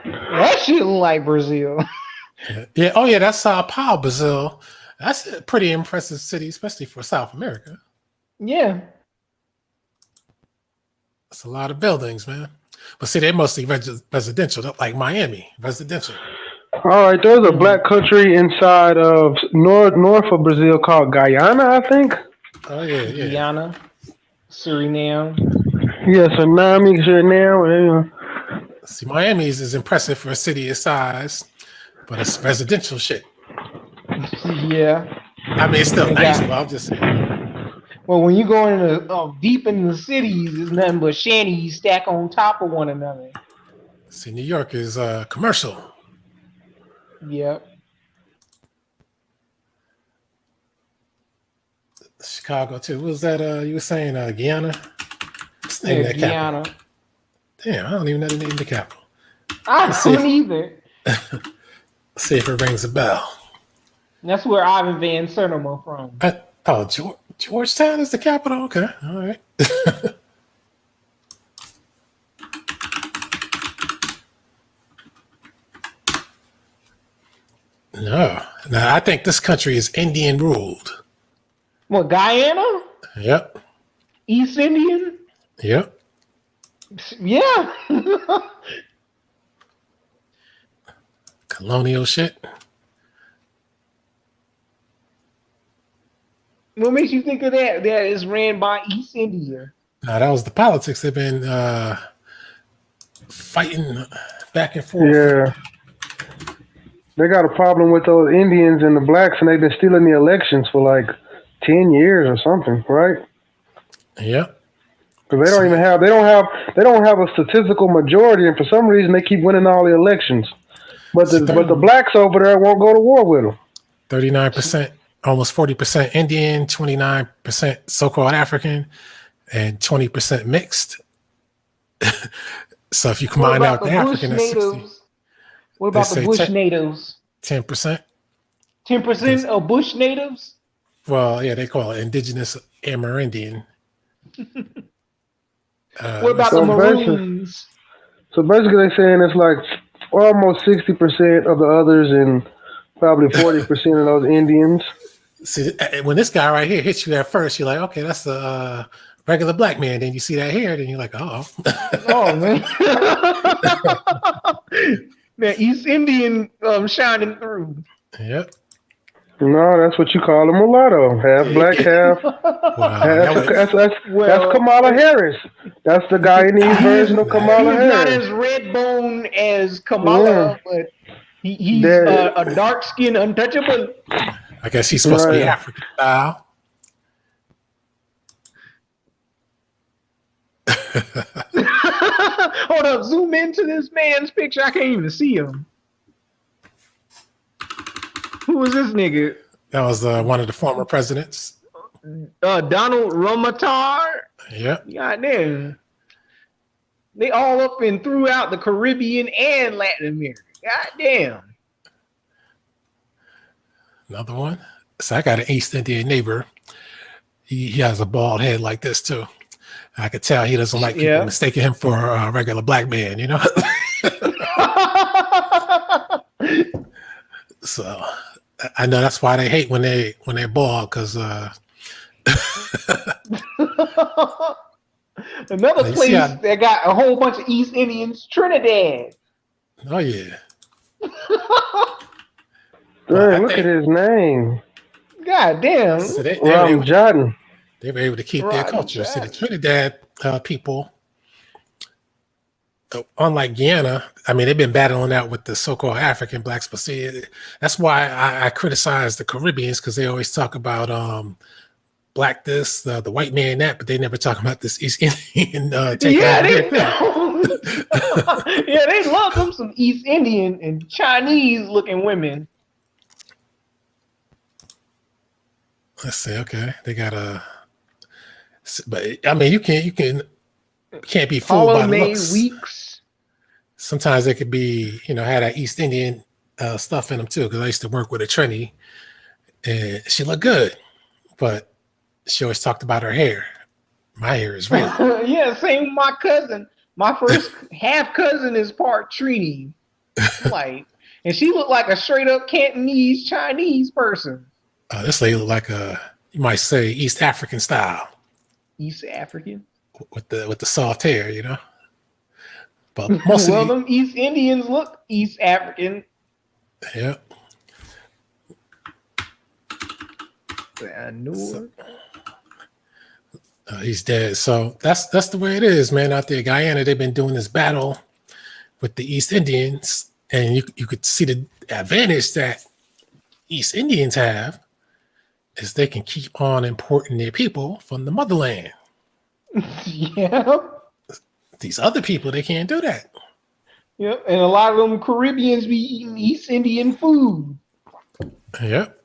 That shit look like Brazil. Yeah. Oh yeah, that's Sao Paulo, Brazil. That's a pretty impressive city, especially for South America. Yeah. That's a lot of buildings, man. But see, they're mostly residential, like Miami, residential. All right, there's a black country inside of north of Brazil called Guyana, I think. Oh yeah. Guyana, Suriname. Yeah, Suriname. See, Miami is as impressive for a city its size, but it's residential shit. Yeah. I mean, it's still nice, but I'm just saying. Well, when you go into deep in the cities, it's nothing but shanties stack on top of one another. See, New York is commercial. Yep. Chicago too. What was that? You were saying Guyana? What's the name of that Guyana. capital? Damn, I don't even know the name of the capital. I see don't either. Let's see if it rings a bell. That's where Ivan Van Sertima from. Georgetown is the capital? Okay, all right. No. I think this country is Indian ruled. What, Guyana? Yep. East Indian? Yep. Yeah. Colonial shit. What makes you think of that? That is ran by East India. That was the politics. They've been fighting back and forth. Yeah. They got a problem with those Indians and the blacks, and they've been stealing the elections for like 10 years or something, right? Yep. Because they don't have a statistical majority, and for some reason they keep winning all the elections. But the blacks over there won't go to war with them. 39%, almost 40% Indian, 29% so-called African, and 20% mixed. So if you combine out the African, that's 60. What about the Bush natives? 10%. 10% of Bush natives? Well, yeah, they call it indigenous Amerindian. What about the Maroons? So basically they're saying it's like almost 60% of the others and probably 40% of those Indians. See, when this guy right here hits you at first, you're like, okay, that's a regular black man. Then you see that hair, then you're like, oh. Oh, man. Man, East Indian shining through. Yep. No, that's what you call a mulatto. Half black, half. Wow. That's Kamala Harris. That's the Guyanese version of Kamala Harris. He's not as red bone as Kamala, but he's a dark skinned untouchable. I guess he's supposed to be African style. Hold up, zoom into this man's picture. I can't even see him. Who was this nigga? That was one of the former presidents. Donald Ramotar. Yep. Goddamn. They all up and throughout the Caribbean and Latin America. Goddamn. Another one. So I got an East Indian neighbor. He has a bald head like this too. I could tell he doesn't like people mistaking him for a regular black man, you know? So I know that's why they hate when they're bald, because another place that got a whole bunch of East Indians, Trinidad. Oh yeah. Look at his name. God damn. So they were able to keep their culture. See, the Trinidad people, unlike Guyana, I mean, they've been battling out with the so-called African blacks. But see, that's why I criticize the Caribbeans, because they always talk about black this, the white man that, but they never talk about this East Indian taking over their thing. Yeah, they love them some East Indian and Chinese looking women. Let's see. Okay, they got but I mean, you can't be fooled by the looks. Weeks. Sometimes they could be, had that East Indian stuff in them too. Because I used to work with a Trini, and she looked good, but she always talked about her hair. My hair is red. Yeah, same with my cousin. My first half cousin is part Trini, and she looked like a straight up Cantonese Chinese person. This lady looked like you might say East African style. East African with the soft hair, But most of them East Indians look East African. Yeah. I knew it. He's dead. So that's the way it is, man. Out there, Guyana, they've been doing this battle with the East Indians, and you could see the advantage that East Indians have is they can keep on importing their people from the motherland. Yeah. These other people, they can't do that. Yep, and a lot of them Caribbeans be eating East Indian food. Yep.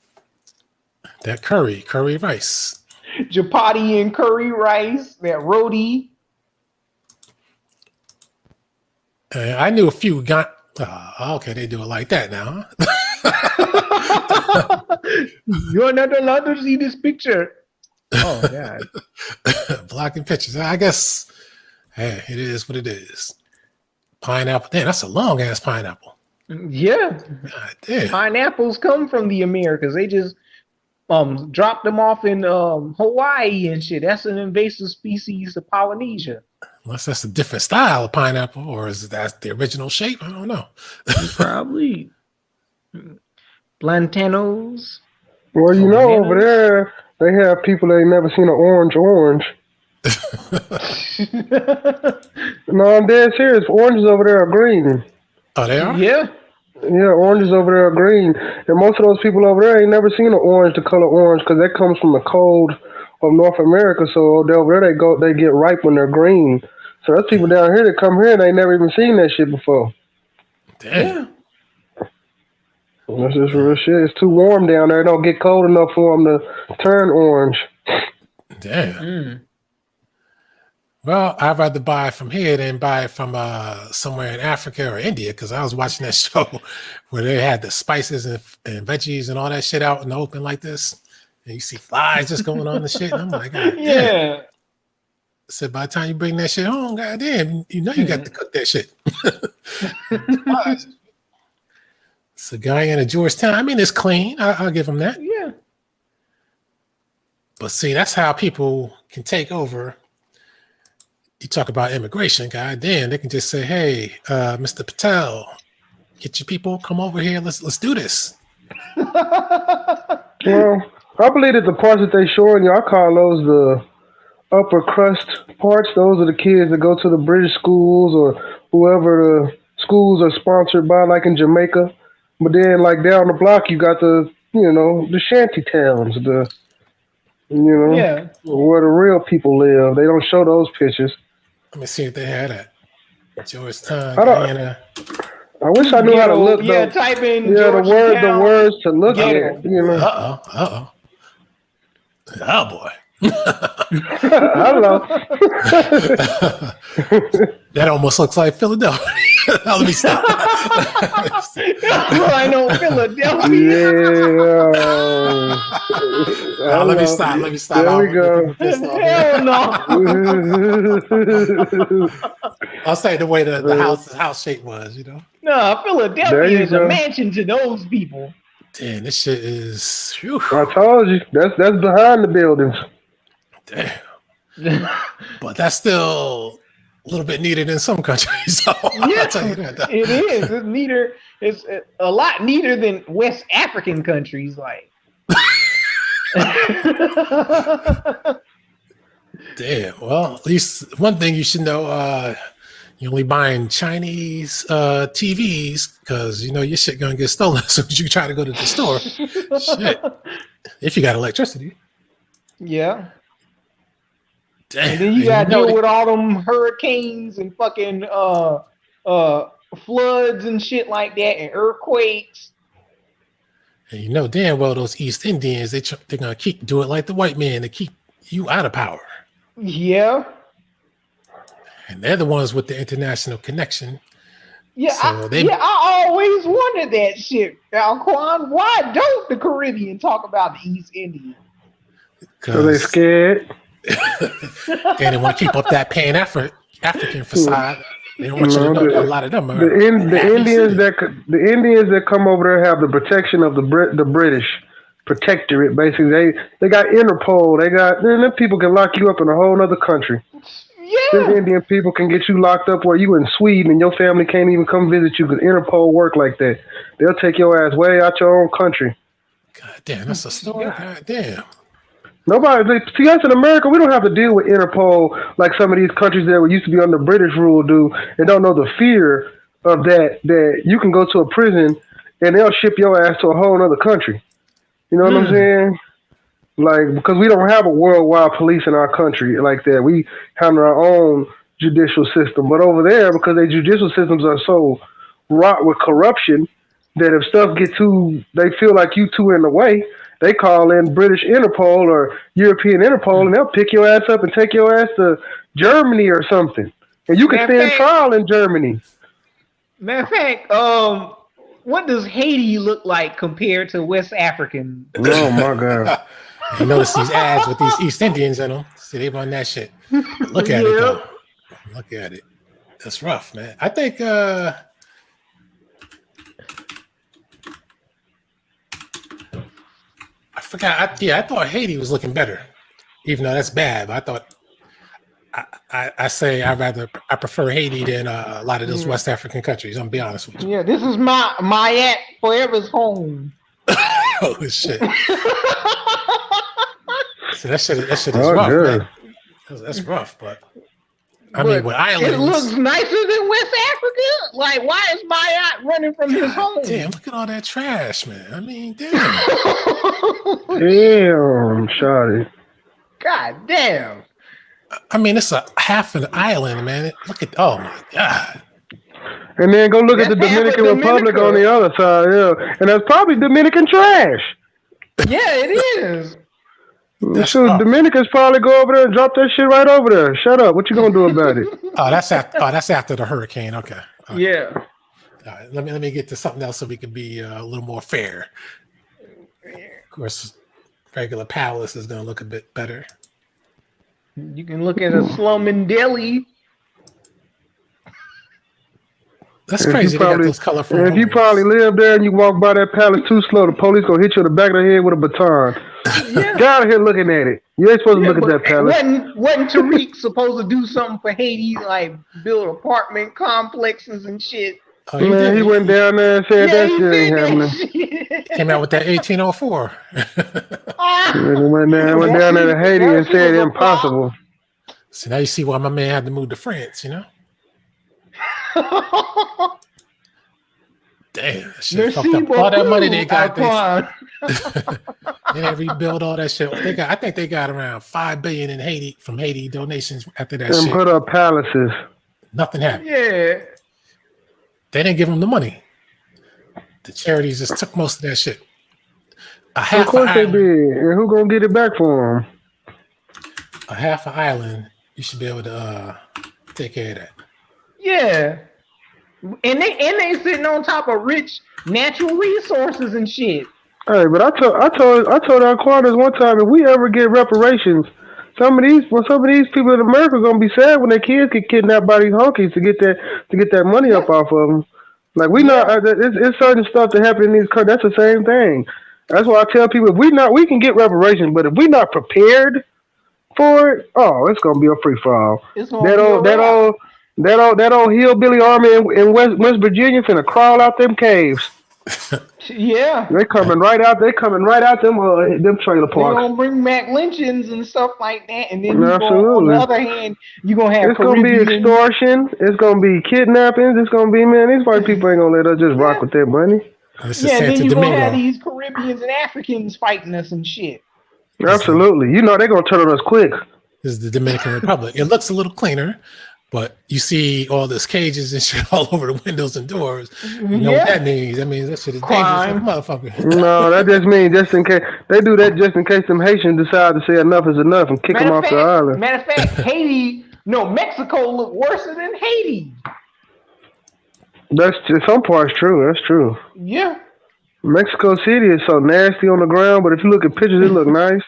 That curry rice. Chapati and curry rice, that roti. I knew a few got. Okay, they do it like that now. Huh? You're not allowed to see this picture. Oh God. Blocking pictures. I guess. Hey, it is what it is. Pineapple. Damn, that's a long ass pineapple. Yeah. God damn. Pineapples come from the Americas. They just dropped them off in Hawaii and shit. That's an invasive species of Polynesia. Unless that's a different style of pineapple, or is that the original shape? I don't know. Probably plantanos. Well, you know, over there they have people that ain't never seen an orange. No, I'm dead serious. Oranges over there are green. Oh, they are? Yeah. Yeah, oranges over there are green. And most of those people over there ain't never seen an orange, the color orange, because that comes from the cold of North America. So over there they get ripe when they're green. So there's people down here that come here and they never even seen that shit before. Damn. That's just real shit. It's too warm down there. It don't get cold enough for them to turn orange. Damn. Well, I'd rather buy it from here than buy it from somewhere in Africa or India, because I was watching that show where they had the spices and veggies and all that shit out in the open like this. And you see flies just going on and shit. And I'm like, God, yeah. I said, by the time you bring that shit home, goddamn, you know you got to cook that shit. It's a guy in a Georgetown. I mean, it's clean. I'll give him that. Yeah. But see, that's how people can take over. You talk about immigration, goddamn, they can just say, hey, Mr. Patel, get your people, come over here, let's do this. Well, I believe that the parts that they showing you, I call those the upper crust parts. Those are the kids that go to the British schools or whoever the schools are sponsored by, like in Jamaica. But then, like down the block, you got the shanty towns, where the real people live. They don't show those pictures. Let me see if they had it. Georgetown, Guyana. I wish I knew how to look. Yeah, type in the words to look at. Oh boy. Hello. That almost looks like Philadelphia. Let me stop. I know Philadelphia. Yeah. Let me stop. There we go. Hell no. I'll say the way the house shape was, No, Philadelphia is a mansion to those people. Damn, this shit is. Whew. I told you. That's behind the buildings. Damn. But that's still a little bit neater than some countries. So I'll tell you that. It is. It's neater. It's a lot neater than West African countries. Like. Damn. Well, at least one thing you should know. You're only buying Chinese TVs because your shit gonna get stolen as soon as you try to go to the store. Shit. If you got electricity. Yeah. Damn. And then you gotta deal with all them hurricanes and fucking floods and shit like that and earthquakes. And damn well those East Indians, they're gonna do it like the white man to keep you out of power. Yeah. And they're the ones with the international connection. Yeah, so I always wondered that shit, Alquanr. Why don't the Caribbean talk about the East Indians? Because they're scared. They don't want to keep up that pan-African facade. They don't want you to know that a lot of them are the Indians that come over there have the protection of the British protectorate. Basically, they got Interpol. Them people can lock you up in a whole other country. Yeah. These Indian people can get you locked up where you in Sweden and your family can't even come visit you because Interpol work like that. They'll take your ass way out your own country. God damn, that's a story. God damn. See, us in America, we don't have to deal with Interpol like some of these countries that used to be under British rule do, and don't know the fear of that you can go to a prison and they'll ship your ass to a whole other country. You know what I'm saying? Like, because we don't have a worldwide police in our country like that. We handle our own judicial system. But over there, because their judicial systems are so wrought with corruption that if stuff they feel like you two in the way, they call in British Interpol or European Interpol, and they'll pick your ass up and take your ass to Germany or something. And you can stand trial in Germany. Matter of fact, what does Haiti look like compared to West African? Oh my God. You notice these ads with these East Indians in them. See, they run that shit. Look at it though. Look at it. That's rough, man. I think I forgot. I thought Haiti was looking better, even though that's bad. But I thought I prefer Haiti than a lot of those West African countries. I'm gonna be honest with you. Yeah, this is my forever's home. Oh shit! So that shit is rough, man. That's rough, but I mean, with islands, it looks nicer than West Africa. Like, why is Mayat running from his home? Damn, look at all that trash, man. I mean, damn. Damn, shawty. God damn. I mean, it's a half an island, man. Look at, oh my God. And then go look at the Dominican Republic on the other side, yeah. And that's probably Dominican trash. Yeah, it is. So Dominicans probably go over there and drop that shit right over there. Shut up. What you gonna do about it? That's after the hurricane. Okay. Yeah. All right. Let me get to something else so we can be a little more fair. Of course, regular palace is gonna look a bit better. You can look at a slum in Delhi. That's crazy. They got those colorful. If you probably live there and you walk by that palace too slow, the police gonna hit you in the back of the head with a baton. Get out of here looking at it. You ain't supposed to look at that palace. Wasn't Tariq supposed to do something for Haiti, like build apartment complexes and shit? Oh, he went down there and said that shit ain't happening. Came out with that 1804. went down there to Haiti and said impossible. So now you see why my man had to move to France, you know? Damn, that shit fucked up. All that money they got, they didn't rebuild all that shit. I think they got around $5 billion in Haiti from Haiti donations after that shit. Put up palaces. Nothing happened. Yeah, they didn't give them the money. The charities just took most of that shit. Of course they did. And who gonna get it back for them? A half an island, you should be able to take care of that. Yeah. And they sitting on top of rich natural resources and shit. Hey, but I told Alquanr one time, if we ever get reparations, some of these people in America are gonna be sad when their kids get kidnapped by these honkies to get that money up off of them. Like it's certain stuff that happen in these countries. That's the same thing. That's why I tell people we can get reparations, but if we're not prepared for it, it's gonna be a free for all. That old hillbilly army in West Virginia finna crawl out them caves. Yeah, they coming right out them trailer parks. They're gonna bring Mac lynchings and stuff like that, and then on the other hand, you're gonna have gonna be extortion. It's gonna be kidnappings. It's gonna be these white people ain't gonna let us just rock with their money. And then you're gonna have these Caribbeans and Africans fighting us and shit. Absolutely, they're gonna turn on us quick. This is the Dominican Republic. It looks a little cleaner. But you see all this cages and shit all over the windows and doors. You know what that means? That means that shit is dangerous, motherfucker. No, that just means just in case they do that, just in case them Haitians decide to say enough is enough and kick them off the island. Matter of fact, Mexico look worse than Haiti. That's some parts true. That's true. Yeah. Mexico City is so nasty on the ground, but if you look at pictures, it look nice.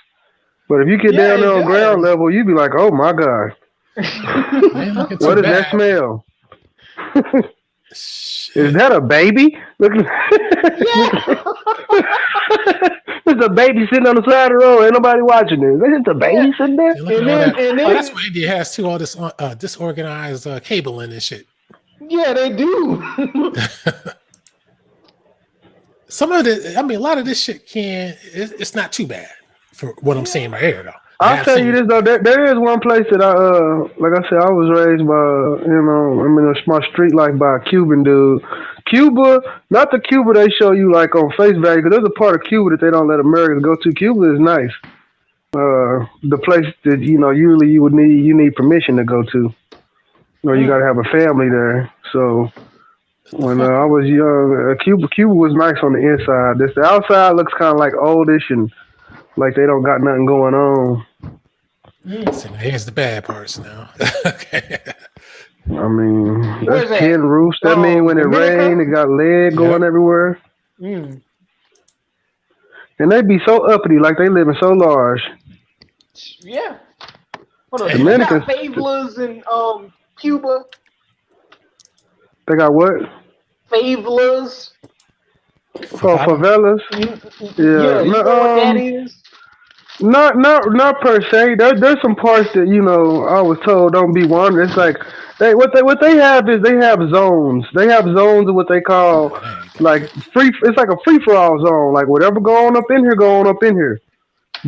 But if you get down there on ground level, you be like, oh my God. Man, what is that smell? Is that a baby? Look, there's a baby sitting on the side of the road. Ain't nobody watching it. There's a baby sitting there. That's why India has too all this disorganized cabling and shit. Yeah, they do. Some of it, a lot of this shit it's not too bad for what I'm seeing right here, though. I'll tell you this though, there is one place that like I said, I was raised by, my street life by a Cuban dude. Cuba, not the Cuba they show you like on face value, because there's a part of Cuba that they don't let Americans go to. Cuba is nice. The place that, usually you need permission to go to. Or you gotta have a family there. So when I was young, Cuba was nice on the inside. The outside looks kind of like oldish and like they don't got nothing going on. So here's the bad parts now. Okay. I mean, Where's that's that? tin roofs. That mean when it Dominica? rain, it got lead going everywhere. Mm. And they be so uppity, like they living so large. Yeah. Hold on. Damn. They got Dominicans, favelas in Cuba. they got what? Favelas. For favelas. Yeah, you No, know what that is? not per se. There's some parts that I was told don't be wanted. It's like what they have is they have zones. They have zones of what they call Nah, that ain't that. like free. It's like a free for all zone. Like whatever go on up in here, go on up in here.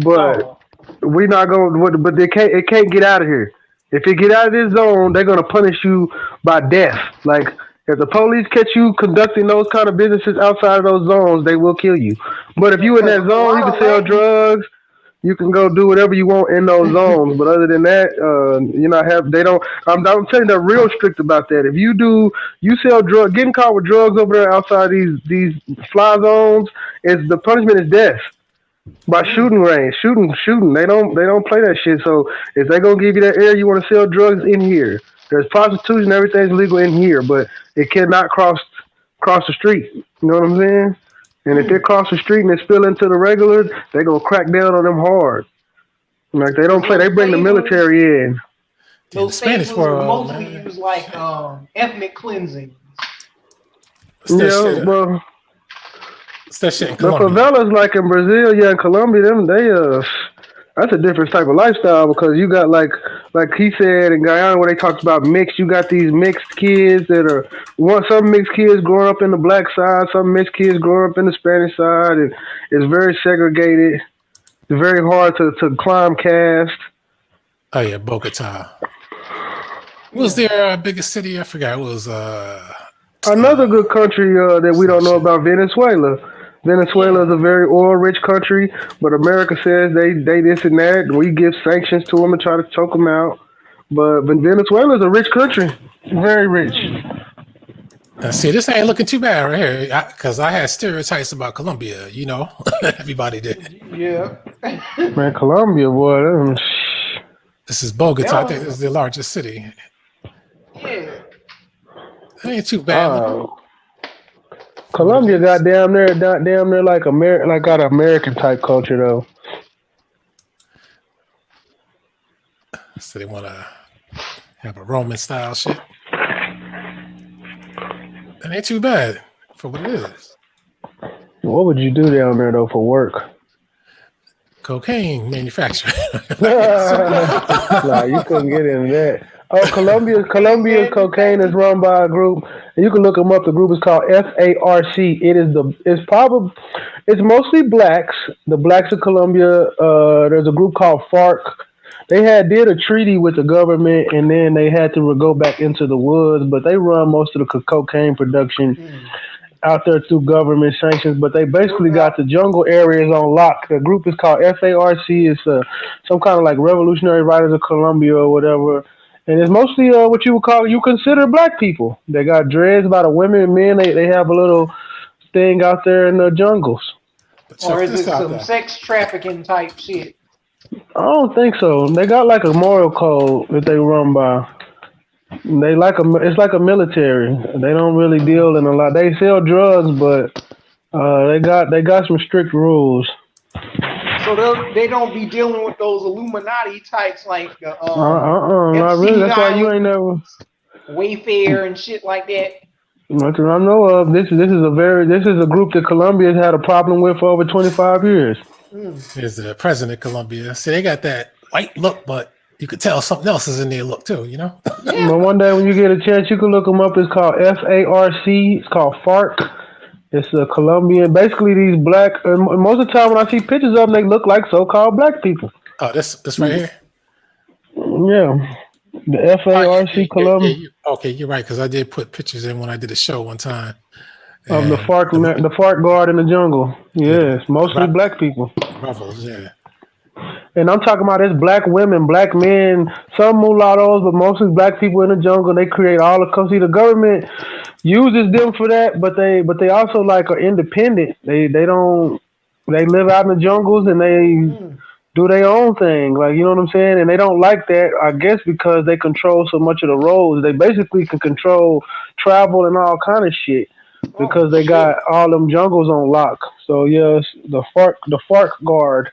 But Oh. we not going. But it can't get out of here. If it get out of this zone, they're gonna punish you by death. Like if the police catch you conducting those kind of businesses outside of those zones, they will kill you. But if Yeah, you in 'cause that a zone, you lot can of sell Latin. drugs. You can go do whatever you want in those zones, but other than that, they don't. I'm telling you, they're real strict about that. If you sell drugs, getting caught with drugs over there outside these fly zones, the punishment is death by shooting range, shooting. They don't play that shit. So if they gonna give you that area, you want to sell drugs in here. There's prostitution, everything's legal in here, but it cannot cross the street. You know what I'm saying? And if they cross the street and they spill into the regular, they gonna crack down on them hard. Like they don't play. They Those bring the favelas, military in. In the those Spanish favelas are world, mostly man. used like ethnic cleansing. It's that Yeah, shit. well, It's that shit in the Colombia. favelas like in Brazil, yeah, and Colombia, that's a different type of lifestyle because you got like he said in Guyana where they talked about mixed. You got these mixed kids that are some mixed kids growing up in the black side, some mixed kids growing up in the Spanish side, and it's very segregated. It's very hard to climb caste. Oh yeah, Bogota. What was Yeah. their biggest city? I forgot. It was Another good country that we some don't know shit. about, Venezuela. Venezuela is a very oil-rich country, but America says they this and that. We give sanctions to them and try to choke them out. But Venezuela is a rich country, very rich. See, this ain't looking too bad right here, because I had stereotypes about Colombia. Everybody did. Yeah. Man, Colombia, boy. This is Bogota. I That think was, this is the largest city. yeah. It ain't too bad looking for what it Colombia got is. damn near like got an American type culture though. So they want to have a Roman style shit. It ain't too bad for what it is. What would you do down there though for work? Cocaine manufacturing. Nah, you couldn't get into that. Oh, Colombia's cocaine is run by a group, and you can look them up. The group is called FARC. It's mostly blacks. The blacks of Colombia. There's a group called FARC. They did a treaty with the government, and then they had to go back into the woods. But they run most of the cocaine production out there through government sanctions, but they basically got the jungle areas on lock. The group is called FARC. It's some kind of like Revolutionary Riders of Colombia or whatever. And it's mostly what you consider black people. They got dreads. A lot of women and men. They have a little thing out there in the jungles. Or is it some sex trafficking type shit? I don't think so. They got like a moral code that they run by. It's like a military. They don't really deal in a lot. They sell drugs, but they got some strict rules. So they don't be dealing with those Illuminati types like not really. That's why you ain't never Wayfair and shit like that. Nothing I know of. This is a group that Colombia's had a problem with for over 25 years. There's the president of Colombia. See, they got that white look, but you could tell something else is in their look too, Yeah. But one day when you get a chance, you can look them up. It's called FARC. It's called FARC. It's a Colombian. Basically, these black. Most of the time, when I see pictures of them, they look like so-called black people. Oh, this right here. Yeah, the FARC Colombia. Okay, you're right, because I did put pictures in when I did a show one time of the FARC guard in the jungle. Yes, mostly black people. Rebels, yeah. And I'm talking about it's black women, black men, some mulattoes, but mostly black people in the jungle. They create all the. See, the government uses them for that, but they also like are independent. They live out in the jungles and they do their own thing. Like, you know what I'm saying? And they don't like that, I guess, because they control so much of the roads. They basically can control travel and all kind of shit because they got all them jungles on lock. So yes, the FARC guard.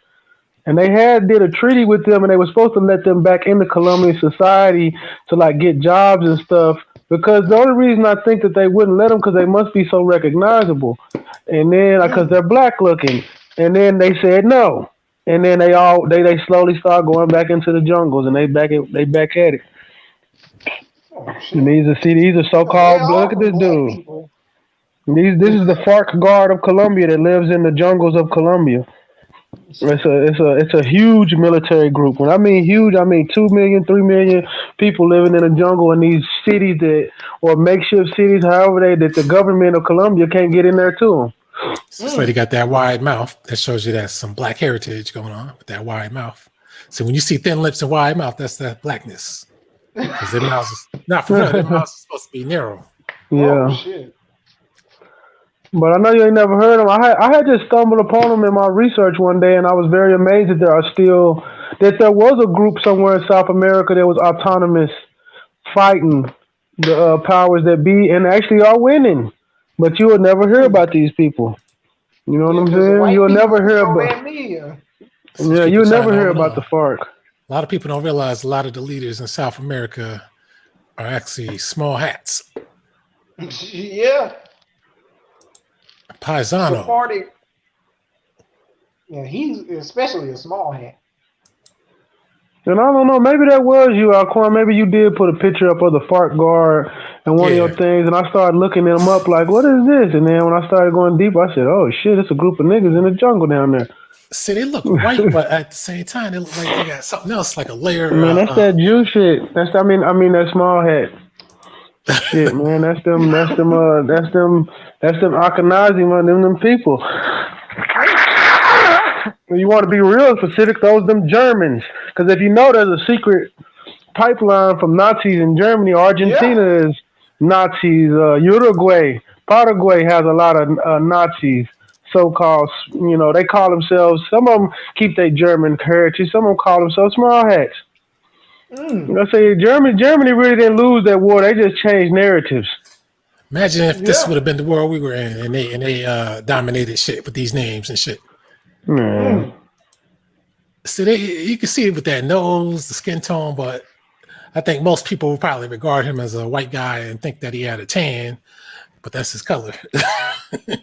And they did a treaty with them, and they were supposed to let them back into Colombian society to like get jobs and stuff. Because the only reason I think that they wouldn't let them because they must be so recognizable, and then because they're black looking, and then they said no, and then they slowly start going back into the jungles, and they back at it. And these are so-called. Look at this dude. This is the FARC guard of Colombia that lives in the jungles of Colombia. It's a huge military group. When I mean huge, I mean 2 million, 3 million people living in the jungle in these cities or makeshift cities, however that the government of Colombia can't get in there to them. So they got that wide mouth. That shows you that's some black heritage going on with that wide mouth. So when you see thin lips and wide mouth, that's that blackness. Because their mouths is not for real. Their mouths is supposed to be narrow. Yeah. Oh, shit. But I know you ain't never heard of them. I had just stumbled upon them in my research one day, and I was very amazed that there was a group somewhere in South America that was autonomous, fighting the powers that be, and actually are winning. But you will never hear about these people. You know what I'm saying? You'll never hear about. Yeah, you'll never hear about the FARC. A lot of people don't realize a lot of the leaders in South America are actually small hats. Yeah. Paisano. Party. Yeah, he's especially a small hat. And I don't know, maybe that was you, Alquanr. Maybe you did put a picture up of the FARC guard and one of your things, and I started looking them up like, what is this? And then when I started going deep, I said, oh shit, it's a group of niggas in the jungle down there. See, they look white, but at the same time, they look like they got something else, like a layer. Man, that's that Jew shit. I mean that small hat. Shit, man, that's them Alquanr, them people. You want to be real specific, them Germans. Because if you know there's a secret pipeline from Nazis in Germany, Argentina is Nazis, Uruguay, Paraguay has a lot of Nazis, so-called, they call themselves, some of them keep their German heritage, some of them call themselves small hats. I say Germany really didn't lose that war. They just changed narratives. Imagine if this would have been the world we were in, and they dominated shit with these names and shit. So you can see it with that nose, the skin tone, but I think most people would probably regard him as a white guy and think that he had a tan, but that's his color.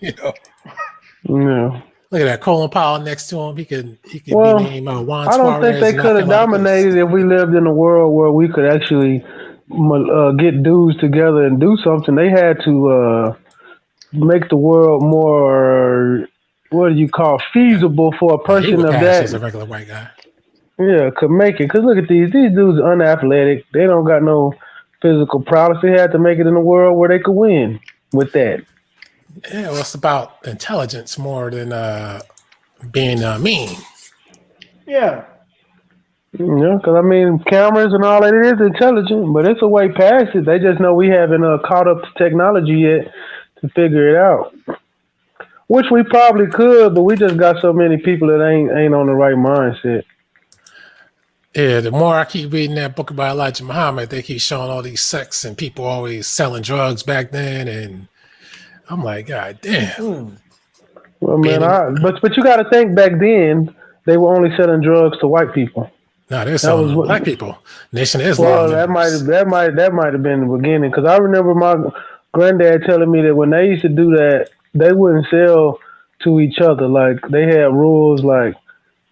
Yeah. Look at that, Colin Powell next to him. He could be named Juan Suarez. I don't think they could have dominated if we lived in a world where we could actually get dudes together and do something. They had to make the world more, feasible for a person of that. As a regular white guy. Yeah, could make it. Because look at these dudes are unathletic. They don't got no physical prowess. They had to make it in a world where they could win with that. Yeah, well, it's about intelligence more than being mean. Yeah. Yeah, because I mean, cameras and all that, it is intelligent, but it's a way past it. They just know we haven't caught up to technology yet to figure it out. Which we probably could, but we just got so many people that ain't on the right mindset. Yeah, the more I keep reading that book about Elijah Muhammad, they keep showing all these sects and people always selling drugs back then, and I'm like, God damn. Well, man, but you got to think back then they were only selling drugs to white people. No, they're selling black people. Nation of Islam. Well, that might have been the beginning, because I remember my granddad telling me that when they used to do that, they wouldn't sell to each other. Like, they had rules like,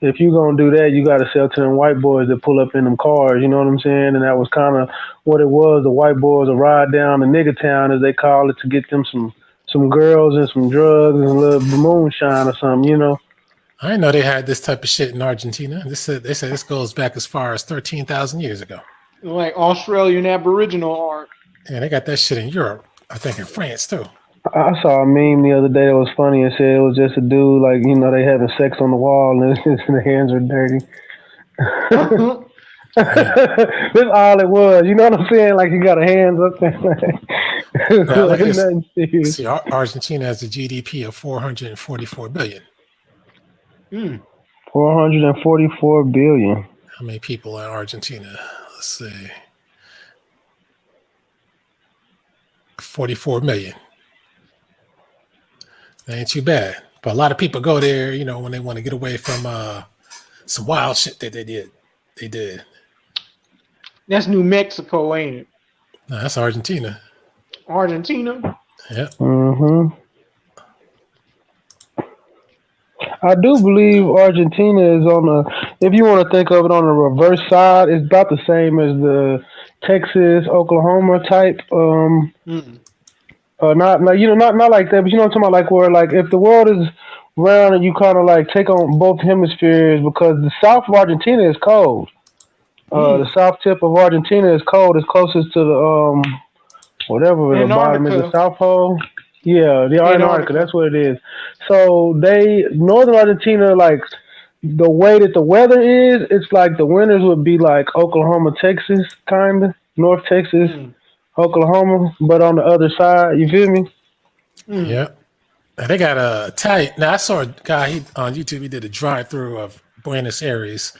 if you gonna do that, you got to sell to them white boys that pull up in them cars. You know what I'm saying? And that was kind of what it was. The white boys would ride down to nigger town, as they call it, to get them some girls and some drugs and a little moonshine or something, I didn't know they had this type of shit in Argentina. They said this goes back as far as 13,000 years ago. Like Australian Aboriginal art. Yeah, they got that shit in Europe. I think in France too. I saw a meme the other day that was funny and said it was just a dude, like, they having sex on the wall and their hands are dirty. That's all it was. You know what I'm saying? Like, you got a hands up there. See, Argentina has a GDP of 444 billion. 444 billion. How many people in Argentina? Let's see. 44 million. That ain't too bad. But a lot of people go there, you know, when they want to get away from some wild shit that they did. That's New Mexico, ain't it? No, that's Argentina. Argentina? Yeah. Mm-hmm. I do believe Argentina is on the, if you want to think of it on the reverse side, it's about the same as the Texas, Oklahoma type. Not like, you know, not like that, but you know what I'm talking about, like where like if the world is round and you kind of like take on both hemispheres, because the south of Argentina is cold. The south tip of Argentina is cold. It's closest to the whatever the bottom is, the South Pole. Yeah, the Antarctica. That's what it is. So northern Argentina, like the way that the weather is, it's like the winters would be like Oklahoma, Texas, kind of North Texas, Oklahoma, but on the other side. You feel me? Yeah. And they got a Italian. Now I saw a guy on YouTube. He did a drive-through of Buenos Aires.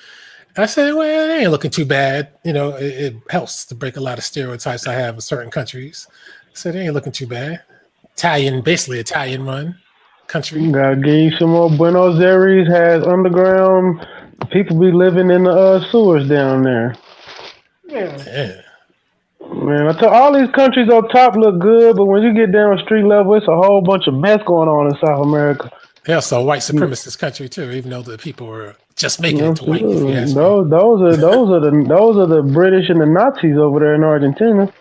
I said, well, it ain't looking too bad. You know, it helps to break a lot of stereotypes I have of certain countries. I said, it ain't looking too bad. Basically Italian run country. Gotta give you some more. Buenos Aires has underground. People be living in the sewers down there. Yeah. Man, I tell all these countries up top look good, but when you get down street level, it's a whole bunch of mess going on in South America. Yeah, so white supremacist country too, even though the people were just making it to white. If you ask me. Those are the British and the Nazis over there in Argentina.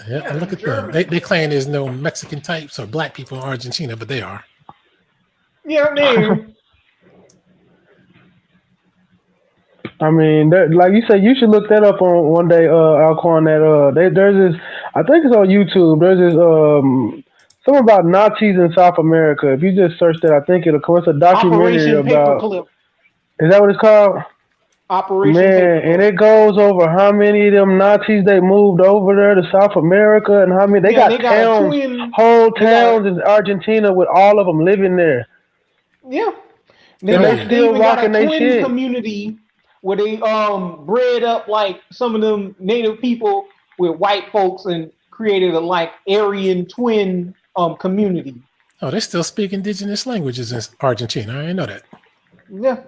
Yeah, and look at them. They claim there's no Mexican types or black people in Argentina, but they are. Yeah, man. I mean, like you said, you should look that up on one day, Alquanr. There's this, I think it's on YouTube. There's this something about Nazis in South America. If you just search that, I think it'll come. It's a documentary Operation about. Paperclip. Is that what it's called? Operation Man, and it goes over how many of them Nazis they moved over there to South America, and how many they got towns, whole towns in Argentina with all of them living there. Yeah, they still rocking their shit. Community where they bred up like some of them native people with white folks and created a like Aryan twin community. Oh, they still speak indigenous languages in Argentina. I didn't know that. Yeah.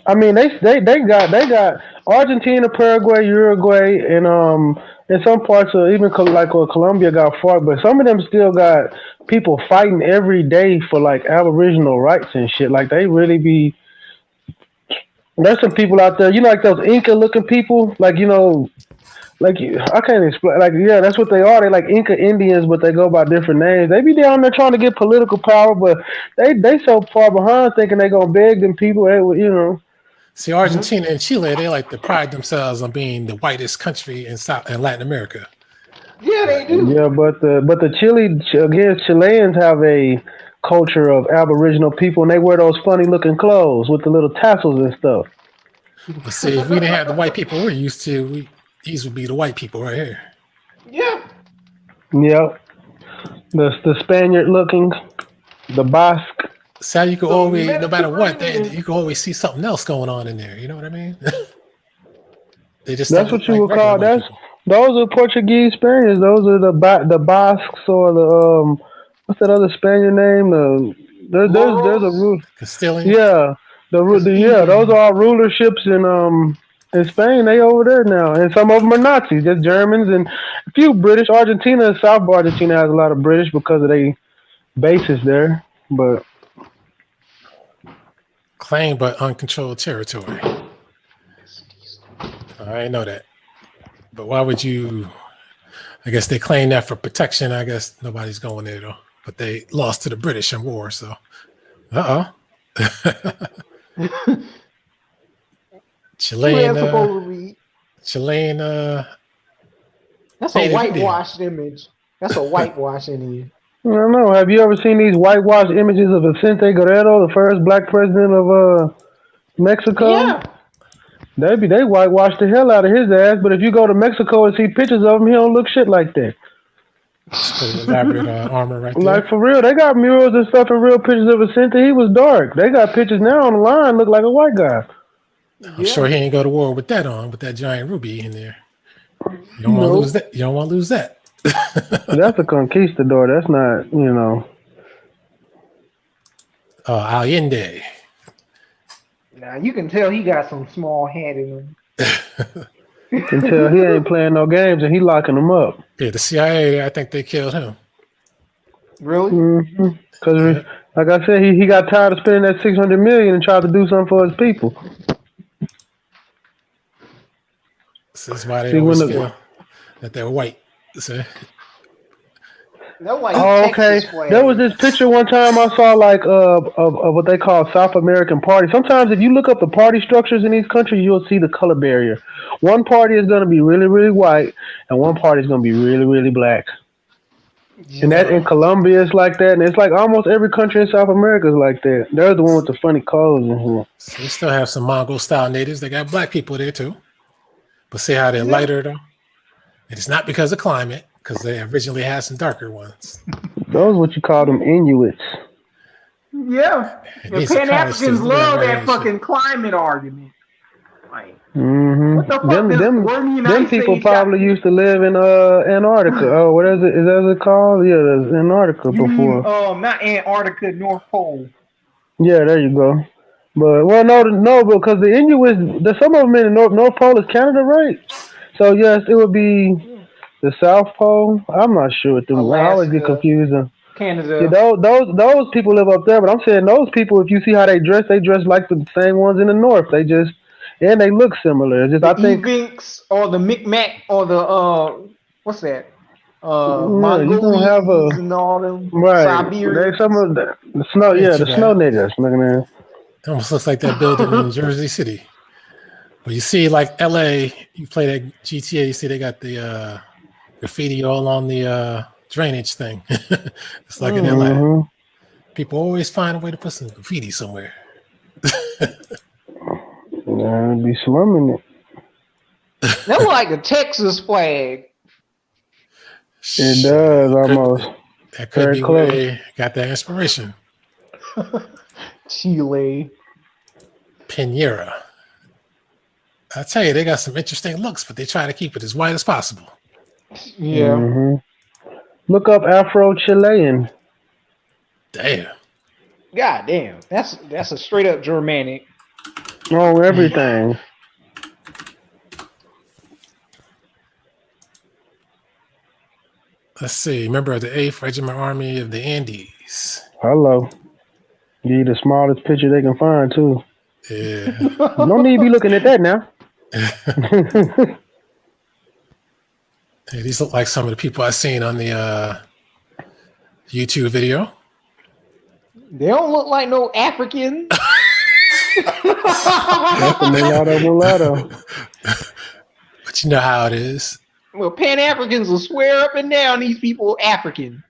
I mean, they got Argentina, Paraguay, Uruguay, and in some parts of even like Colombia got fought, but some of them still got people fighting every day for like Aboriginal rights and shit. Like they really be. There's some people out there, you know, like those Inca looking people, like, you know, like I can't explain. Like, yeah, that's what they are. They like Inca Indians, but they go by different names. They be down there trying to get political power, but they so far behind thinking they gonna beg them people. You know. See, Argentina and Chile, they like to pride themselves on being the whitest country in Latin America. Yeah, they do. Yeah, but the Chileans have a culture of Aboriginal people, and they wear those funny looking clothes with the little tassels and stuff. But see, if we didn't have the white people we're used to, these would be the white people right here. Yeah. Yep. The Spaniard looking, the Basque. So you could always, no matter what, you could always see something else going on in there. You know what I mean? That's what you would call those are Portuguese Spaniards. Those are the Basques or the what's that other Spaniard name? There's a rule. Castilian. Yeah, those are all rulerships in Spain. They over there now, and some of them are Nazis. Just Germans and a few British. Argentina, South Argentina has a lot of British because of their bases there, but. Claimed but uncontrolled territory. I didn't know that. But why would you? I guess they claim that for protection. I guess nobody's going there though. But they lost to the British in war, so. Chilean. That's a whitewashed image. That's a whitewash in here. I don't know. Have you ever seen these whitewashed images of Vicente Guerrero, the first black president of Mexico? Yeah. They whitewashed the hell out of his ass, but if you go to Mexico and see pictures of him, he don't look shit like that. It's pretty elaborate armor right there. Like for real, they got murals and stuff and real pictures of Vicente. He was dark. They got pictures now on the line, look like a white guy. I'm sure he ain't go to war with that on, with that giant ruby in there. You don't want to lose that. You don't want to lose that. That's a conquistador. That's not, you know. Allende. Now you can tell he got some small head in him. You can tell he ain't playing no games and he locking them up. Yeah, the CIA, I think they killed him. Really? Because, like I said, he got tired of spending that $600 million and tried to do something for his people. This is why they always feel that they're white. See? Okay. There was this picture one time I saw, like, of what they call South American parties. Sometimes if you look up the party structures in these countries, you'll see the color barrier. One party is going to be really, really white, and one party is going to be really, really black. Yeah. And that in Colombia is like that, and it's like almost every country in South America is like that. They're the one with the funny clothes in here. So we still have some Mongol-style natives. They got black people there, too. But see how they're lighter, though? It's not because of climate, because they originally had some darker ones. Those are what you call them Inuits. Yeah. The Pan-Africans love that fucking climate argument. Like, what the fuck them people probably used to live in Antarctica. Oh, what is it? Is that what it's called? Yeah, there's Antarctica before. Not Antarctica, North Pole. Yeah, there you go. But well, no, because the Inuits, there's some of them in the North Pole is Canada, right? So yes, it would be the South Pole. I'm not sure. I always get confused. Canada. Yeah, those people live up there, but I'm saying those people, if you see how they dress like the same ones in the North. They just and they look similar. It's just I think Evinks or the Micmac or the what's that? you don't have and all them right. There's some of the snow. Yeah, the snow niggas. Looking at it. It almost looks like that building in Jersey City. But you see, like LA, you play that GTA, you see they got the graffiti all on the drainage thing. It's like in LA. People always find a way to put some graffiti somewhere. Yeah, it'd be slumming it. That looks like a Texas flag. It does almost. That could be where they got that inspiration. Chile. Pinera. I tell you, they got some interesting looks, but they try to keep it as white as possible. Yeah. Look up Afro-Chilean. Damn. God damn. That's a straight up Germanic. Oh, everything. Let's see. Member of the 8th Regiment Army of the Andes. Hello. Give you the smallest picture they can find, too. Yeah. No need to be looking at that now. Hey, these look like some of the people I've seen on the YouTube video. They don't look like no African. That's a mulatto. But you know how it is. Well, Pan-Africans will swear up and down these people African.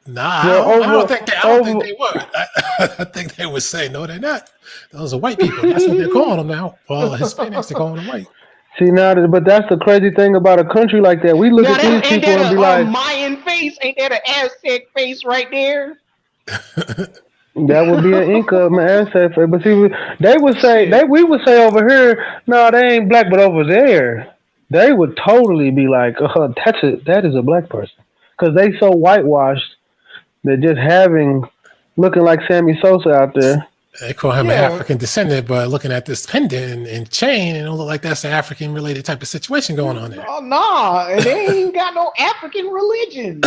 Nah, I don't think they would. I think they would say, no, they're not. Those are white people. That's what they're calling them now. Well, Hispanics, they're calling them white. See, now, but that's the crazy thing about a country like that. We look at these people and be like, Mayan face? Ain't that an Aztec face right there? That would be an Inca, Aztec face. But see, they would say, we would say over here, no, they ain't black, but over there, they would totally be like, that is a black person. Because they so whitewashed. They're just looking like Sammy Sosa out there. They call him an African descendant, but looking at this pendant and chain, it don't look like that's an African-related type of situation going on there. Oh, no. They ain't got no African religion.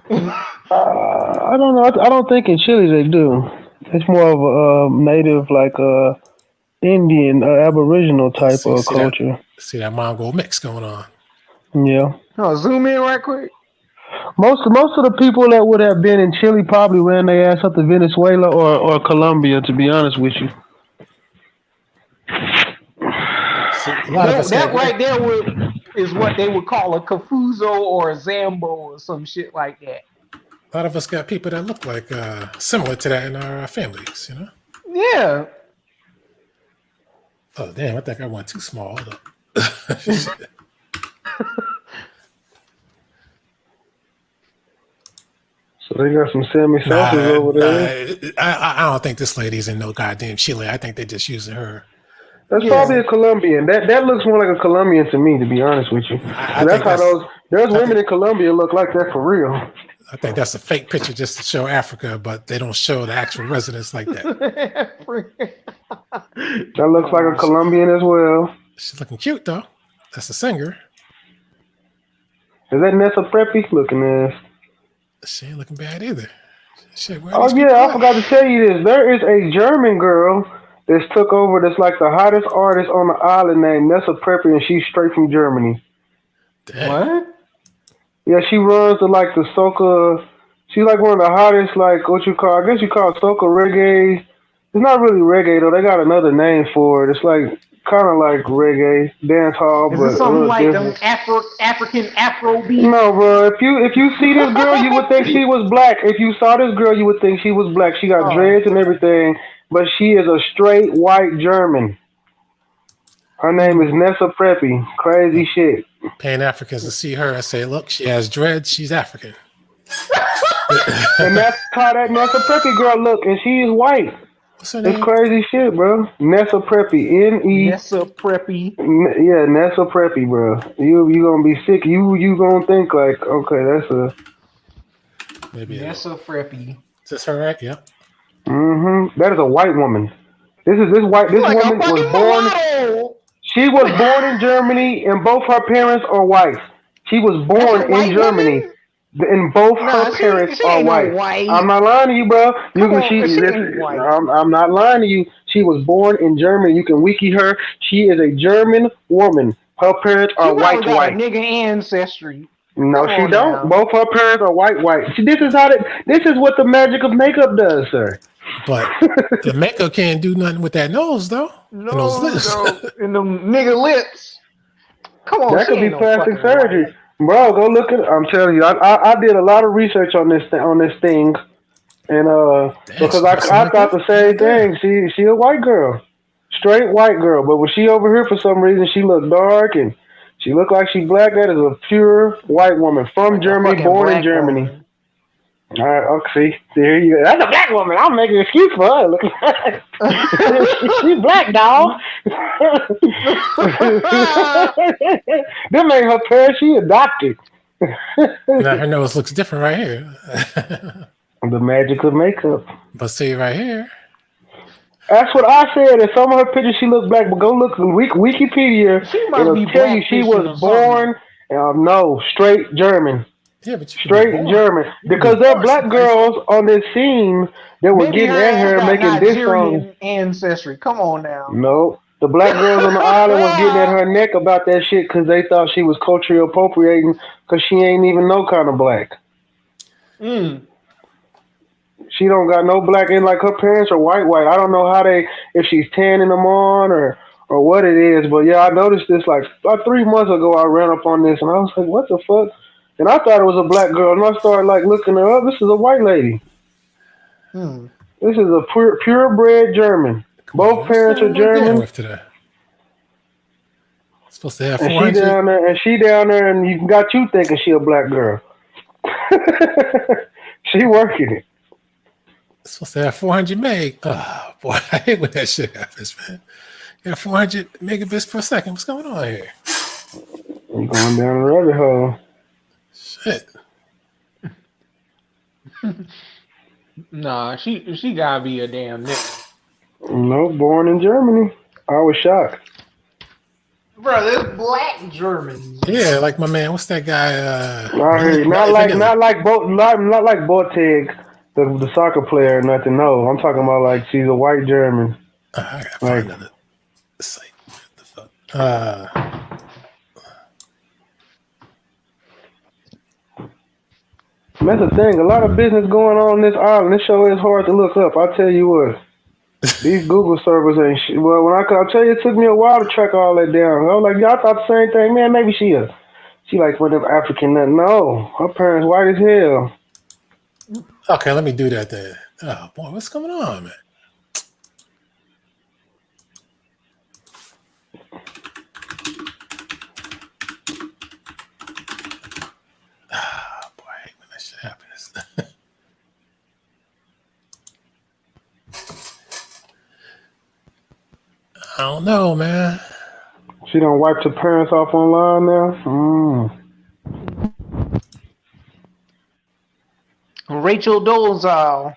I don't know. I don't think in Chile they do. It's more of a native, like Indian, Aboriginal type of culture. See that Mongol mix going on. Yeah. Oh, zoom in right quick. Most of the people that would have been in Chile probably ran their ass up to Venezuela or Colombia, to be honest with you. That right there is what they would call a Kafuzo or a Zambo or some shit like that. A lot of us got people that look like similar to that in our families, you know? Yeah. Oh, damn, I think I went too small. Hold up. So they got some Sammy Sosa's over there. I don't think this lady's in no goddamn Chile. I think they're just using her. That's probably a Colombian. That looks more like a Colombian to me, to be honest with you. That's how those women in Colombia look like that for real. I think that's a fake picture just to show Africa, but they don't show the actual residents like that. That looks like a Colombian as well. She's looking cute though. That's a singer. Is that Nessa Preppy looking ass? She ain't looking bad either. Shit, I forgot to tell you this. There is a German girl that's took over that's like the hottest artist on the island named Nessa Preppy, and she's straight from Germany. Damn. What? Yeah, she runs the soca. She's like one of the hottest, like what you call, I guess you call it soca reggae. It's not really reggae though. They got another name for it. It's like kind of like reggae dance hall, Is but it something like different. them African Afro beats? No, bro. If you see this girl, you would think she was black. If you saw this girl, you would think she was black. She got dreads and everything, but she is a straight white German. Her name is Nessa Preppy. Crazy shit. Pan-Africans to see her and say, look, she has dreads, she's African. And that's how that Nessa Preppy girl look, and she is white. What's her name? It's crazy shit, bro. Nessa Preppy. Nessa Preppy. Yeah, Nessa Preppy, bro. You gonna be sick. You gonna think like, okay, that's a maybe Nessa Preppy. Is this her right? Yeah. Mm-hmm. That is a white woman. This woman was born. She was born in Germany, and both her parents are white. She was born in Germany, and both her parents are white. I'm not lying to you, bro. I'm not lying to you. She was born in Germany. You can wiki her. She is a German woman. Her parents are white. Nigga ancestry. No, she don't. Both her parents are white. See, this is what the magic of makeup does, sir. But the makeup can't do nothing with that nose, though. No, and those lips. And them nigga lips. Come on, that could be plastic surgery, bro. Go look at. I'm telling you, I did a lot of research on this thing, and because I thought the same thing. She a white girl, straight white girl, but when she over here for some reason she looked dark and she looked like she black. That is a pure white woman from Germany, born in Germany. Woman. All right, okay. See, there you go. That's a black woman. I'm making an excuse for her. Look at that. She's black, dog. That made her parents. She adopted. Now her nose looks different right here. The magic of makeup. But see right here. That's what I said. In some of her pictures, she looked black. But go look at Wikipedia. It'll tell you she was born. No, straight German. Yeah, but straight German. Because there are black girls on this scene that were getting at her making this song. Ancestry. Come on now. No. The black girls on the island was getting at her neck about that shit because they thought she was culturally appropriating because she ain't even no kind of black. She don't got no black in, like her parents are white. I don't know how if she's tanning them on or what it is, but yeah, I noticed this like 3 months ago. I ran up on this and I was like, what the fuck? And I thought it was a black girl, and I started like looking her up. This is a white lady. This is a purebred German. Both parents are German. Supposed to have 400. And she down there, and you got you thinking she a black girl. She working it. Supposed to have 400 meg. Oh boy, I hate when that shit happens, man. You got 400 megabits per second. What's going on here? I'm going down the rabbit hole. Shit. Nah, she gotta be a damn nigga. No, born in Germany. I was shocked. Bro, there's black Germans. Yeah, like my man. What's that guy? Not like Boateng, the soccer player or nothing. No, I'm talking about like she's a white German. I gotta find another site. What the fuck? That's the thing. A lot of business going on this island. This show is hard to look up. I'll tell you what. These Google servers ain't shit. Well, I'll tell you, it took me a while to track all that down. I was like, y'all thought the same thing. Man, maybe she like one of them African. No, her parents white as hell. Okay, let me do that then. Oh boy, what's going on, man? shit happens. I don't know, man. She done wiped her parents off online now. Rachel Dolezal.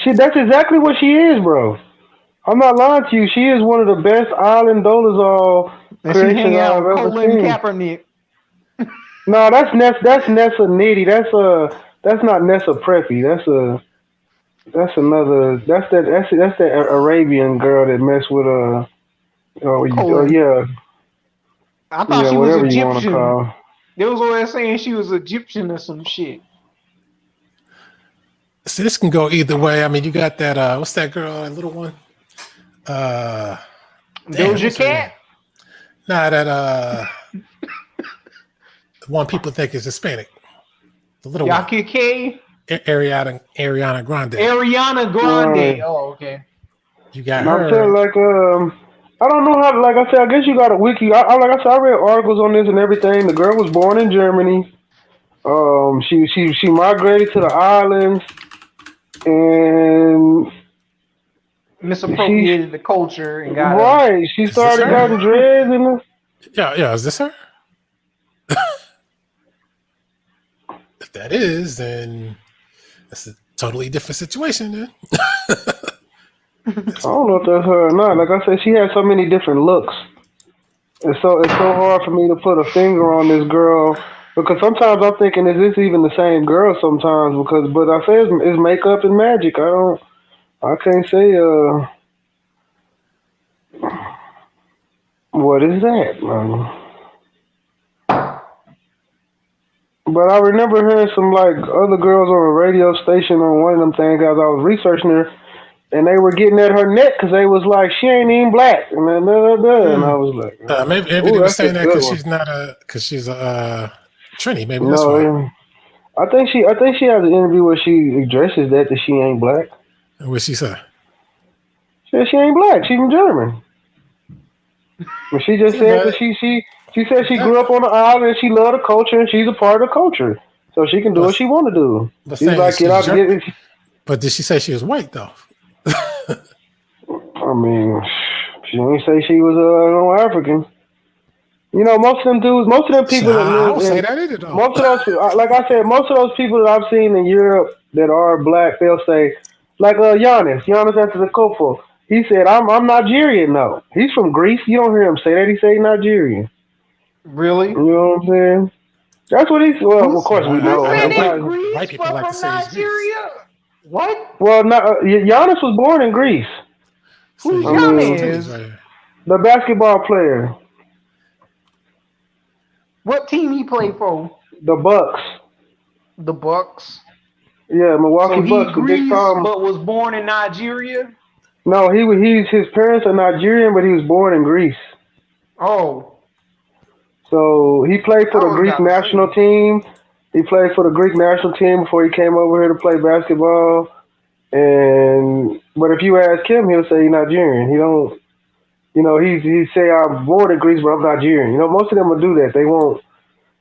That's exactly what she is, bro. I'm not lying to you. She is one of the best Island Dolezal And she creations hanging out I've with ever Colin seen. Kaepernick. No, that's Nessa Nitty. That's not Nessa Preppy. That's that Arabian girl that messed with Colin. yeah. I thought Yeah, she was whatever you want to Egyptian. call. They was always saying she was Egyptian or some shit. So this can go either way. I mean, you got that. What's that girl? That little one. Damn, Doja what's her name? Cat. Nah, that the one people think is Hispanic. The little one. Yaki Ariana Grande. Ariana Grande. Oh, okay. You got And I'm her. saying I don't know how. Like I said, I guess you got a wiki. Like I said, I read articles on this and everything. The girl was born in Germany. She migrated to the islands and Misappropriated the culture and got right. She started cutting dreads and. Yeah. Is this her? If that is, then that's a totally different situation. Then. I don't know if that's her or not. Like I said, she has so many different looks. It's so hard for me to put a finger on this girl because sometimes I'm thinking, is this even the same girl? Sometimes but I say it's makeup and magic. I can't say what is that, man? But I remember hearing some like other girls on a radio station on one of them things as I was researching her. And they were getting at her neck because they was like, she ain't even black. And then, and I was like, maybe they were saying that because she's a Trini. Maybe that's why. I think she has an interview where she addresses that she ain't black. What she say? She said she ain't black. She's from German. But she just said that she said she grew up on the island and she loved the culture and she's a part of the culture. So she can do what she want to do. She's like, but did she say she was white though? I mean, she didn't say she was no African. You know, most of them people that live don't say that either, though. Most of those, like I said, most of those people that I've seen in Europe that are black, they'll say, like Giannis Antetokounmpo. He said, "I'm Nigerian." No, he's from Greece. You don't hear him say that. He say Nigerian. Really? You know what I'm saying? That's what he's. Well, of course we know. White people like to say Nigeria. What? Well, Giannis was born in Greece. Who's Giannis? The basketball player. What team he played for? The Bucks. The Bucks. Yeah, Milwaukee Bucks. Greece, but was born in Nigeria. No, his parents are Nigerian, but he was born in Greece. Oh. So he played for the Greek national team. He played for the Greek national team before he came over here to play basketball. But if you ask him, he'll say he's Nigerian. He don't. You know, he say I'm born in Greece, but I'm Nigerian. You know, most of them will do that. They won't.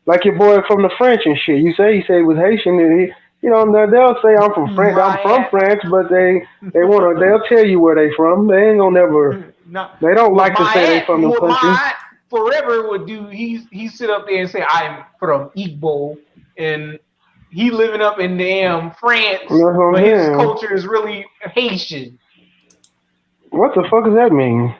Like your boy from the French and shit. He say he was Haitian, and they'll say I'm from France. I'm from France, but they'll tell you where they from. They ain't gonna never. They don't like to say they from the country. My forever would do. He sit up there and say I'm from Igbo, and he living up in damn France, but his culture is really Haitian. What the fuck does that mean?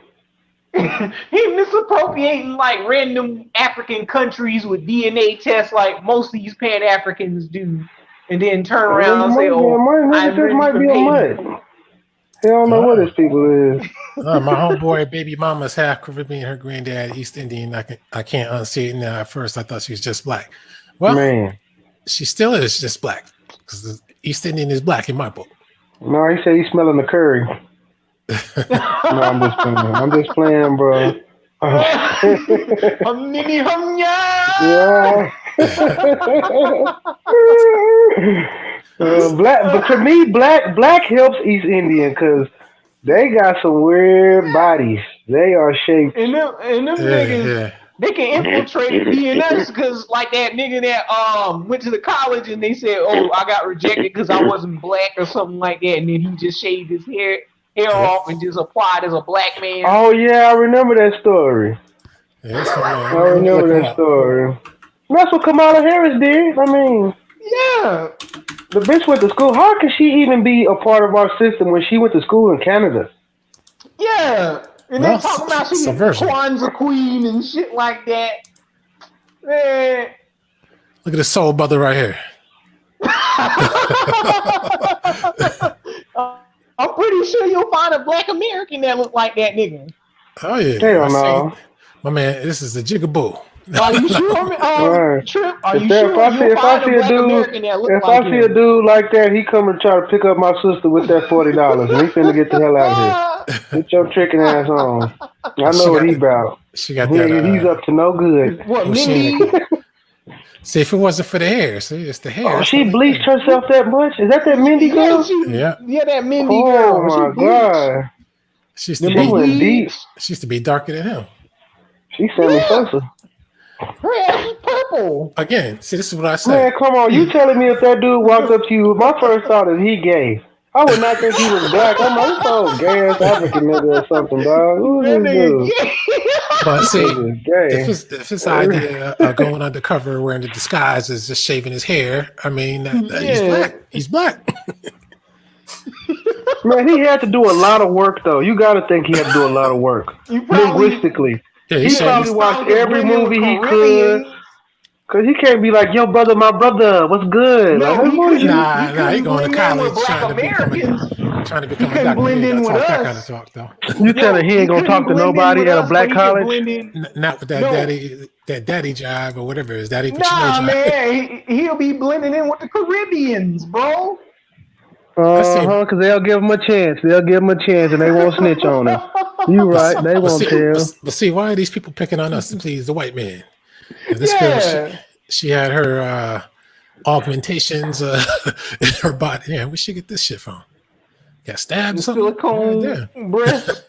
He misappropriating like random African countries with DNA tests like most of these Pan-Africans do, and then turn around and say, this might be a mutt. He don't know what his people is. My homeboy baby mama's half Caribbean, her granddad East Indian. I can't unsee it now. At first I thought she was just black. Well, man, she still is just black because East Indian is black in my book. No, he said he's smelling the curry. No, I'm just playing, bro. Yeah. But to me, black helps East Indian because they got some weird bodies. They are shaped. And them niggas, They can infiltrate and be in us because, like that nigga that went to the college and they said, "Oh, I got rejected because I wasn't black or something like that," and then he just shaved his hair off and just applied as a black man. Oh yeah, I remember that story. Yes, man. I remember that story. That's what Kamala Harris did. I mean, yeah, the bitch went to school. How could she even be a part of our system when she went to school in Canada? Yeah. And they talking about she's Kwanzaa queen and shit like that. Man. Look at the soul brother right here. I'm pretty sure you'll find a black American that look like that nigga. Oh yeah. Hell no. My man, this is the jigaboo. Are you sure, Trip? Are you sure if I see a dude like that, he come and try to pick up my sister with that $40, and he finna get the hell out of here. Get your tricking ass on. I know what he about. She got that. He's up to no good. What, Mindy? See, if it wasn't for the hair, see, it's the hair. Oh, she bleached herself that much? Is that Mindy girl? Yeah, that Mindy girl. Oh my god. She used to be darker than him. She's Sammy Sosa. Her ass is purple. Again, see, this is what I said. Man, come on. You telling me if that dude walked up to you, my first thought is he gay. I would not think he was black. I'm like, oh, gay ass African nigga or something, dog. Who's this dude? But see, if his idea of going undercover wearing the disguise is just shaving his hair, I mean, he's black. He's black. Man, he had to do a lot of work, though. You got to think he had to do a lot of work. Linguistically. Yeah, he probably watched every movie he could. Because he can't be like, yo, brother, my brother, what's good? No, like, nah, he going to college trying to become a doctor. Blend in with us. That kind of talk, though. You telling he ain't going to talk to nobody at a black college? Not with that daddy job or whatever it is. Daddy man, he'll be blending in with the Caribbeans, bro. Because they'll give him a chance. They'll give him a chance and they won't snitch on him. You right, they won't tell. But see, why are these people picking on us to please the white man? And this girl, she had her augmentations in her body. Yeah, where she get this shit from? Got stabbed or something? Silicone breast.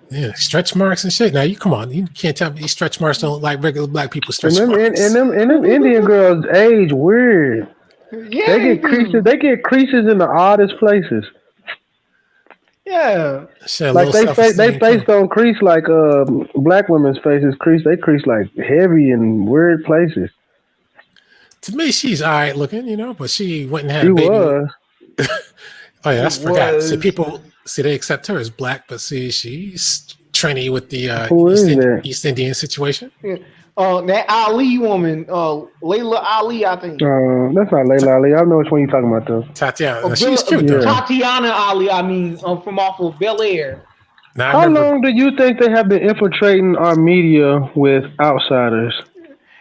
Yeah, stretch marks and shit. Now you come on, you can't tell me these stretch marks don't look like regular black people stretch marks. And them Indian girls age weird. Yeah, they get creases in the oddest places. Yeah, like they face don't crease like black women's faces crease. They crease like heavy and weird places. To me, she's all right looking, but she went and had a baby. Was. Oh yeah, that's forgot. See, people they accept her as black, but see, she's trendy with the East Indian situation. Yeah. That Ali woman, Layla Ali, I think. That's not Layla Ali. I know which one you're talking about, though. Tatiana. She's cute, though. Tatiana Ali, I mean, from off of Bel Air. How long do you think they have been infiltrating our media with outsiders?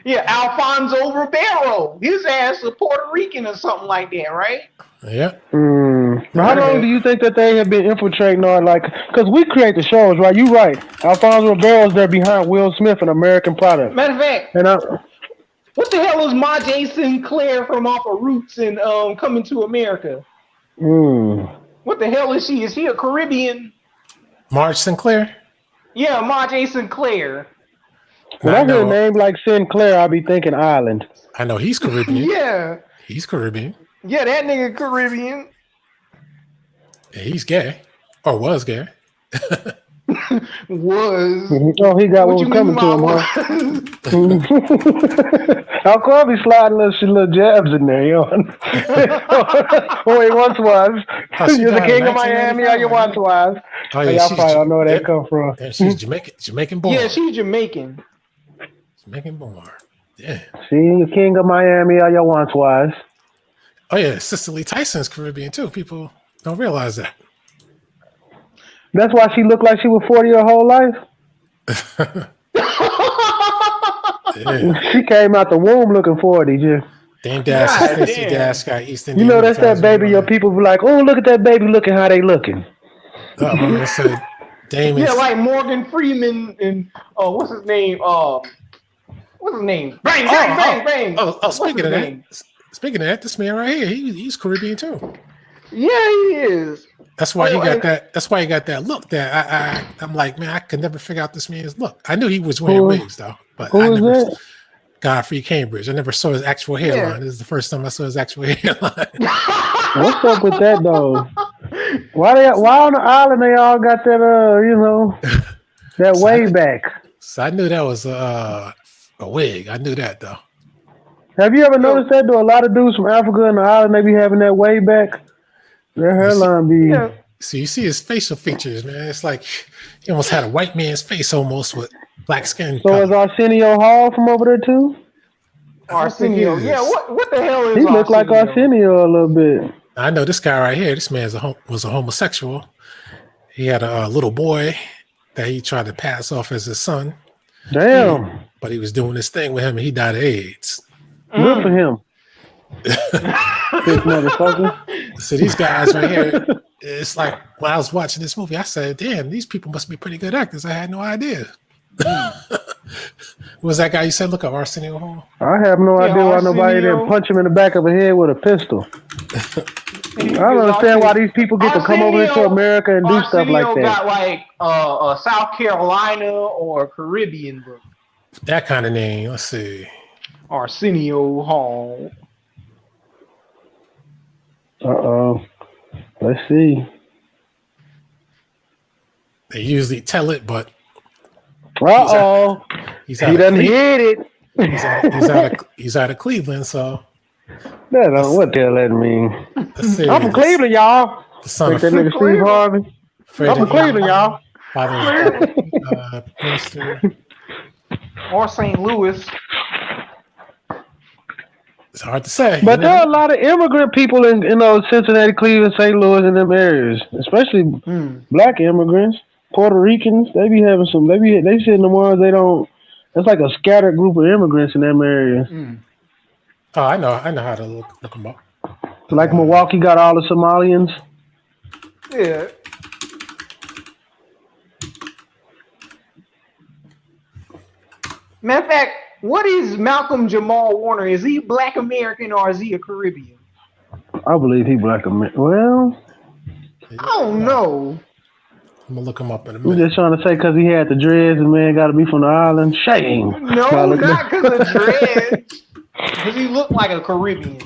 Yeah, Alfonso Ribeiro. His ass is Puerto Rican or something like that, right? Yeah. How long do you think that they have been infiltrating our, because we create the shows, right? You right. Alfonso Ribeiro's there behind Will Smith and American Product. Matter of fact, what the hell is Marjay Sinclair from off of Roots and Coming to America? What the hell is she? Is she a Caribbean? Marge Sinclair? Yeah, Marjay Sinclair. When I hear a name like Sinclair, I'll be thinking Island. I know he's Caribbean. Yeah. He's Caribbean. Yeah, that nigga Caribbean. Yeah, he's gay. Or was gay. Was. Oh, he got what was coming to him, huh? Alquanr be sliding little jabs in there, yo. Oh, he once was. You're the king of Miami, or you once was. Oh, yeah, y'all probably don't know where that come from. Yeah, she's Jamaican born. Yeah, she's Jamaican. Jamaican born. Yeah. She the king of Miami, or you once was. Oh, yeah, Cicely Tyson's Caribbean, too. People don't realize that. That's why she looked like she was 40 her whole life? Yeah. She came out the womb looking 40, Jim. Dame Dash, Stacey Dash, got East Indian. You know, that's that baby your people be like, oh, look at that baby looking how they looking. Oh, my man said Dame is... Yeah, like Morgan Freeman and, what's his name? What's his name? Bang, bang, bang, bang. Oh, speaking of that, this man right here, he's Caribbean too. Yeah, he is. That's why he got that. That's why he got that look. That I'm like, man, I could never figure out this man's look. I knew he was wearing wigs though, but I Who is never. that? Godfrey Cambridge. I never saw his actual hairline. This is the first time I saw his actual hairline. What's up with that though? Why on the island they all got that that way back? So I knew that was a wig. I knew that though. Have you ever noticed that though? A lot of dudes from Africa and the island they be having that way back. Their hairline be. So you see his facial features, man. It's like he almost had a white man's face almost with black skin. So color. is Arsenio Hall from over there too? Arsenio. Yeah, what the hell is He looked like Arsenio a little bit. I know this guy right here. This man was a homosexual. He had a little boy that he tried to pass off as his son. Damn. But he was doing this thing with him and he died of AIDS. Good for him. Big motherfucker. So these guys right here, it's like when I was watching this movie, I said, damn, these people must be pretty good actors. I had no idea. What was that guy you said? Look up Arsenio Hall. I have no idea why nobody didn't punch him in the back of the head with a pistol. I don't understand why these people get to come over into America and do stuff like that. Got like a South Carolina or Caribbean look. That kind of name. Let's see. Arsenio Hall. Let's see. They usually tell it, but he done hit it. He's out of Cleveland, so what the hell that mean? I'm from Cleveland, y'all. The son of that nigga Steve Harvey. I'm from Cleveland, y'all. Minister. Or St. Louis. It's hard to say. But there are a lot of immigrant people in Cincinnati, Cleveland, St. Louis, and them areas, especially black immigrants, Puerto Ricans. They be having some. They sitting the ones they don't. It's like a scattered group of immigrants in them areas. Oh, I know how to look them up. Like Milwaukee got all the Somalians. Yeah. Matter of fact, what is Malcolm Jamal Warner? Is he Black American or is he a Caribbean? I believe he Black American. Well, I don't know. I'm gonna look him up in a minute. I'm just trying to say because he had the dreads and man got to be from the island. Shame. No, not because of dreads. Because he looked like a Caribbean.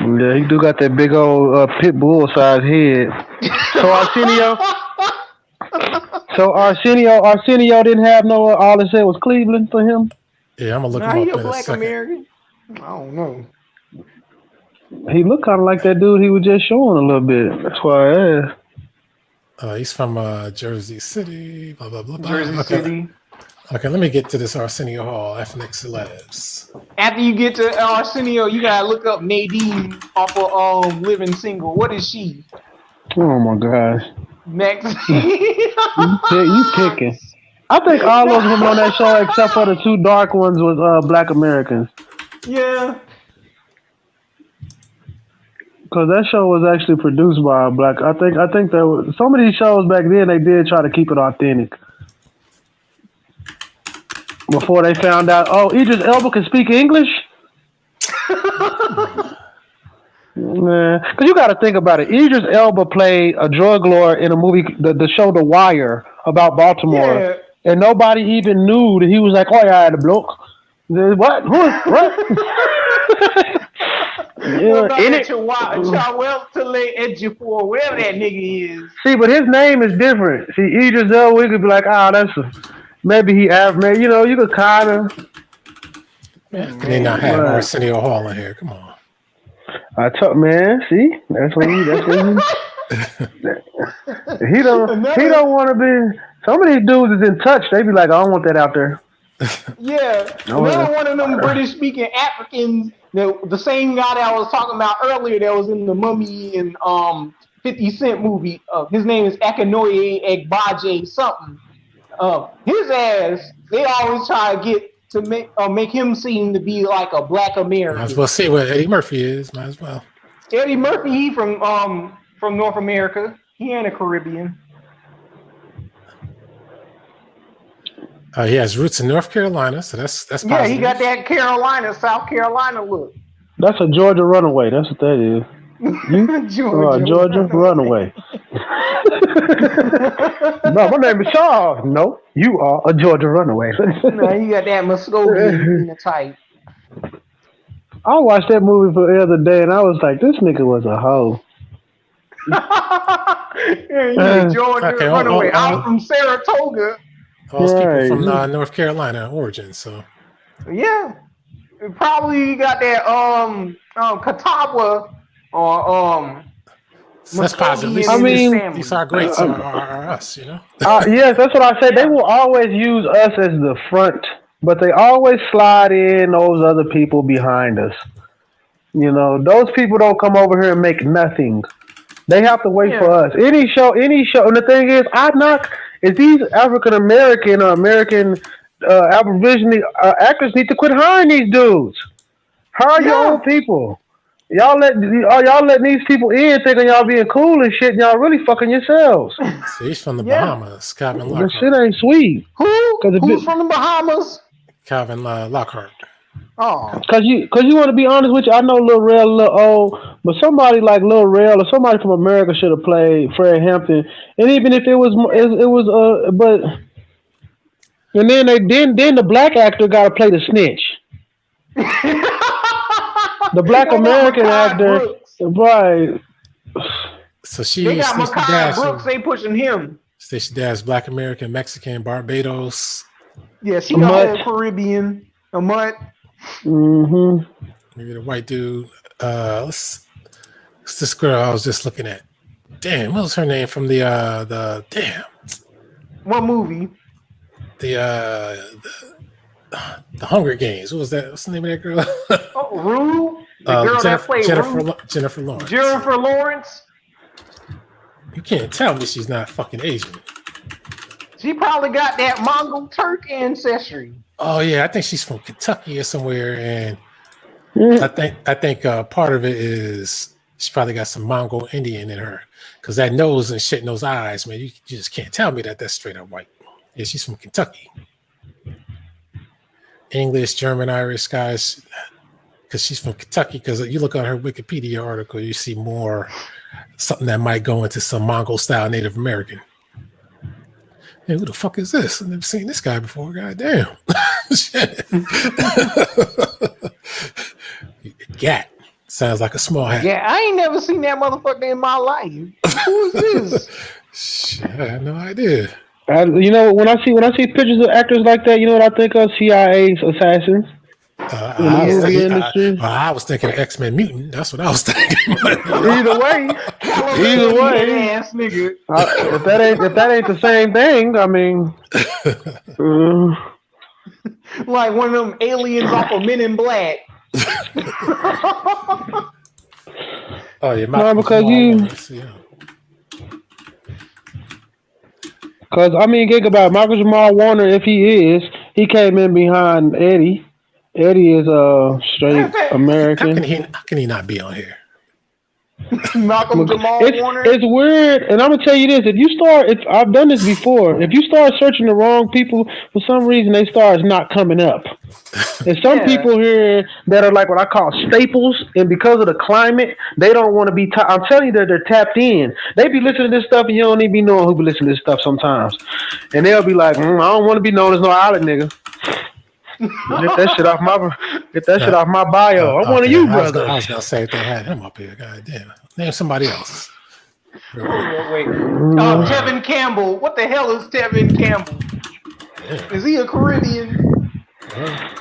Yeah, he do got that big old pit bull size head. So Arsenio didn't have no. All it said was Cleveland for him. Yeah, I'm gonna look him up he in a Black a second. American? I don't know. He looked kind of like that dude he was just showing a little bit. That's why I asked. He's from Jersey City. Blah blah blah. Jersey City. Okay, let me get to this Arsenio Hall, ethnic celebs. After you get to Arsenio, you gotta look up Nadine off of Living Single. What is she? Oh my gosh. Next. you picking. I think all of them on that show except for the two dark ones was Black Americans. Yeah. Because that show was actually produced by a black. I think there was some of these shows back then. They did try to keep it authentic. Before they found out, Idris Elba can speak English. Because you got to think about it. Idris Elba played a drug lord in a movie, the show The Wire, about Baltimore, and nobody even knew that he was like, "Oh yeah, I had a block." What? What? Yeah, in it. Wherever that nigga is. See, but his name is different. See, Idris Elba, we could be like, maybe he average. You could kind of. They not have Arsenio Hall in here. Come on. I told see, that's what he he don't want to be. Some of these dudes is in touch. They be like, I don't want that out there. Yeah, another one of them British speaking Africans. The same guy that I was talking about earlier that was in the Mummy and 50 Cent movie. His name is Akinoye Egbaje something. His ass, they always try to get to make him seem to be like a Black American. Might as well see what Eddie Murphy is. Might as well. Eddie Murphy, he from North America. He ain't a Caribbean. He has roots in North Carolina, so that's positive. Yeah, he got that South Carolina look. That's a Georgia runaway. That's what that is. Georgia Runaway. No, my name is Charles. No, you are a Georgia runaway. No, you got that Muskogean phenotype. I watched that movie the other day and I was like, this nigga was a hoe. Yeah, you a Georgia Okay, runaway. I'm from Saratoga. All those people from Right. North Carolina origin. So Yeah. Probably got that Catawba or that's positive. At least, I mean, these our greats are us, you know. Yes, that's what I said. They will always use us as the front, but they always slide in those other people behind us. You know, those people don't come over here and make nothing. They have to wait for us. Any show. And the thing is, these African American or American Aboriginal actors need to quit hiring these dudes. Hire your own people. Y'all let these people in thinking y'all being cool and shit, and y'all really fucking yourselves. So he's from the Bahamas, Calvin That Lockhart. shit ain't sweet. Who's from the Bahamas? Calvin Lockhart. Oh, Cause you want to be honest with you, I know Lil Rel a little old, but somebody like Lil Rel or somebody from America should have played Fred Hampton. And even if it was, but and then the black actor got to play the snitch. The black American actor, right? So she they got Stacey Makai Dash, Brooks. They pushing him. Stacey Dash, Black American, Mexican, Barbados. Yeah, she got Caribbean, a mutt. Mm-hmm. Maybe the white dude. What's this girl I was just looking at? Damn, what was her name from the What movie? The Hunger Games. What was that? What's the name of that girl? Oh, Rue. The girl that played Jennifer Rue. Jennifer Lawrence. Jennifer Lawrence. You can't tell me she's not fucking Asian. She probably got that Mongol Turk ancestry. Oh yeah, I think she's from Kentucky or somewhere, and I think part of it is she probably got some Mongol Indian in her, because that nose and shit in those eyes, man, you just can't tell me that that's straight up white. Yeah, she's from Kentucky. English, German, Irish, guys, because she's from Kentucky. Because you look on her Wikipedia article, you see more something that might go into some Mongol style Native American. Hey, who the fuck is this? I've never seen this guy before. God damn. Shit. Gat. Sounds like a small hat. Yeah, I ain't never seen that motherfucker in my life. Who is this? Shit, I had no idea. You know, when I see pictures of actors like that, you know what I think of? CIA assassins. I was thinking of X-Men Mutant. That's what I was thinking. Either way, ass nigga. If that ain't the same thing, I mean, like one of them aliens off of Men in Black. Oh yeah, because I mean, think about it. Michael Jamal Warner. If he came in behind Eddie. Eddie is straight American. How can he not be on here? Malcolm Jamal Warner. It's weird, and I'm gonna tell you this: I've done this before. If you start searching the wrong people, for some reason they start not coming up. And some people here that are like what I call staples, and because of the climate, they don't want to be. I'm telling you that they're tapped in. They be listening to this stuff, and you don't even be knowing who be listening to this stuff sometimes. And they'll be like, I don't want to be known as no island nigga. Get that shit off my bio. I'm one of you, brother. I was gonna say if they had him up here. God damn. Name somebody else. Wait. Tevin Campbell. What the hell is Tevin Campbell? Yeah. Is he a Caribbean? I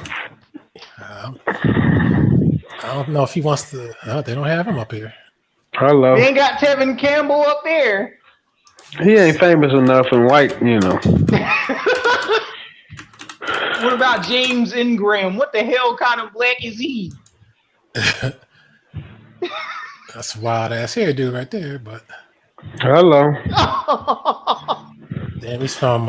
don't know if he wants to. They don't have him up here. Hello. They ain't got Tevin Campbell up there. He ain't famous enough and white, you know. What about James Ingram? What the hell kind of black is he? That's a wild ass hairdo right there, but. Hello. Damn, he's from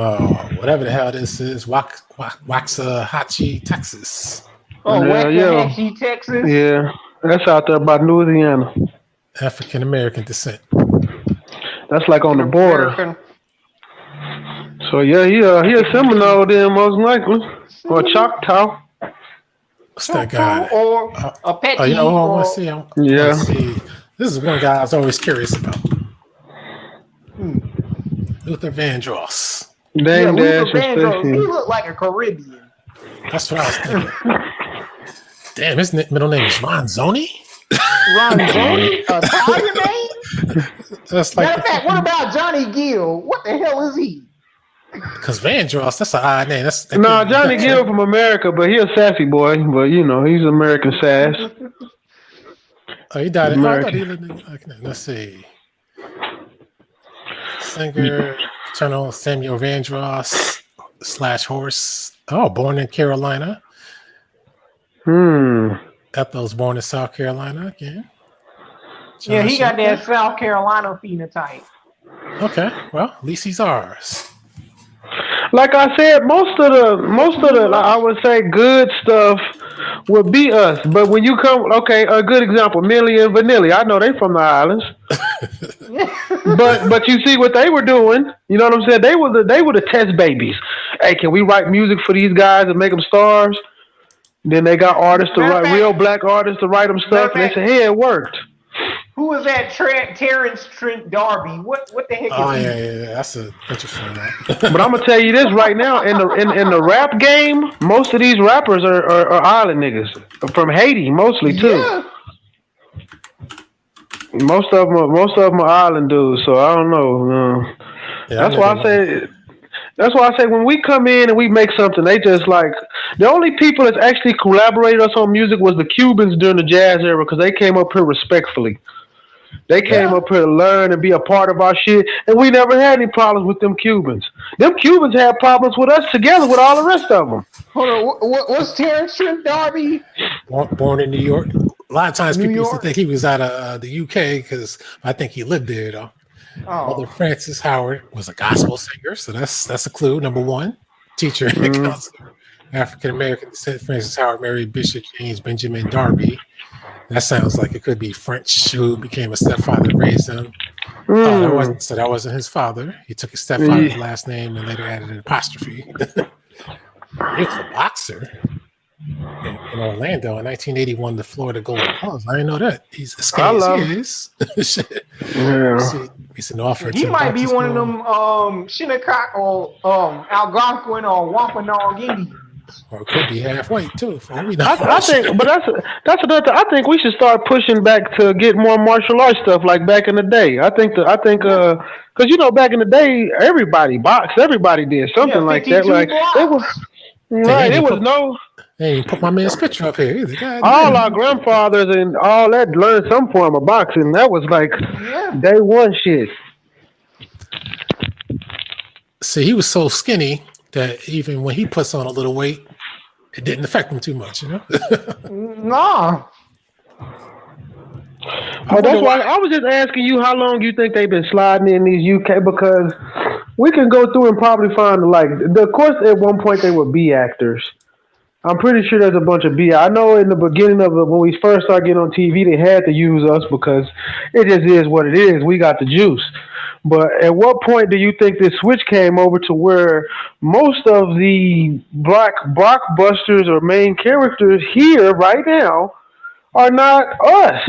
whatever the hell this is, Waxahachie, Texas. Oh, Waxahachie, Texas? Yeah, that's out there by Louisiana. African American descent. That's like on the border. So yeah, he a Seminole then most likely, or Choctaw. What's that guy? Or a Petty. Oh, you know what I want to see? Yeah. See. This is one guy I was always curious about. Luther Vandross. Dame Dash Luther and Vandross. He Stacey. looked like a Caribbean. That's what I was thinking. Damn, his middle name is Ronzoni? Ron Jones, Italian name? That's like Matter of fact, what about Johnny Gill? What the hell is he? because Vandross, that's an odd name. No, Johnny Gill from America, but he a sassy boy. But you know, he's American sass. Oh, he died in American. let's see. Singer, paternal Samuel Vandross / Horse. Oh, born in Carolina. Ethel's born in South Carolina again. Yeah, he got that South Carolina phenotype. Okay, well, at least he's ours. Like I said, most of the I would say good stuff would be us. But when you come, okay, a good example, Millie and Vanilli. I know they from the islands. but you see what they were doing. You know what I'm saying? They were the test babies. Hey, can we write music for these guys and make them stars? Then they got artists to write, real black artists to write them stuff, and they said, "Hey, it worked." Who was that? Terrence Trent D'Arby. What the heck is he? Yeah. That's a interesting one. But I'm gonna tell you this right now: in the rap game, most of these rappers are island niggas from Haiti, mostly too. Yeah. Most of them are island dudes. So I don't know. Yeah, That's why I say when we come in and we make something, they just like the only people that actually collaborated us on music was the Cubans during the jazz era because they came up here respectfully. They came up here to learn and be a part of our shit, and we never had any problems with them Cubans. Them Cubans had problems with us together with all the rest of them. Hold on, what's Terrence Trent D'Arby? Born in New York. A lot of times people used to think he was out of the UK because I think he lived there though. Mother Frances Howard was a gospel singer, so that's a clue. Number one, teacher and counselor. African American descent. Frances Howard married Bishop James Benjamin Darby. That sounds like it could be French, who became a stepfather and raised him. That wasn't his father. He took his stepfather's last name and later added an apostrophe. He was a boxer in Orlando in 1981. The Florida Golden Gloves. I didn't know that. He's as skinny as he is. He's an offer. He might be one of them Shinnecock or Algonquin or Wampanoag Indians. Or it could be half white too. I think, but that's another thing. I think we should start pushing back to get more martial arts stuff like back in the day. I think because you know back in the day everybody boxed, everybody did something like that. Like it was right. It was no. Hey, put my man's picture up here. Either. All our grandfathers and all that learned some form of boxing. That was like day one shit. See, he was so skinny that even when he puts on a little weight, it didn't affect him too much, you know? Nah. But that's why I was just asking you how long you think they've been sliding in these UK, because we can go through and probably find of course at one point they were B actors. I'm pretty sure there's a bunch of B. I know in the beginning of when we first started getting on TV, they had to use us because it just is what it is. We got the juice. But at what point do you think this switch came over to where most of the black blockbusters or main characters here right now are not us?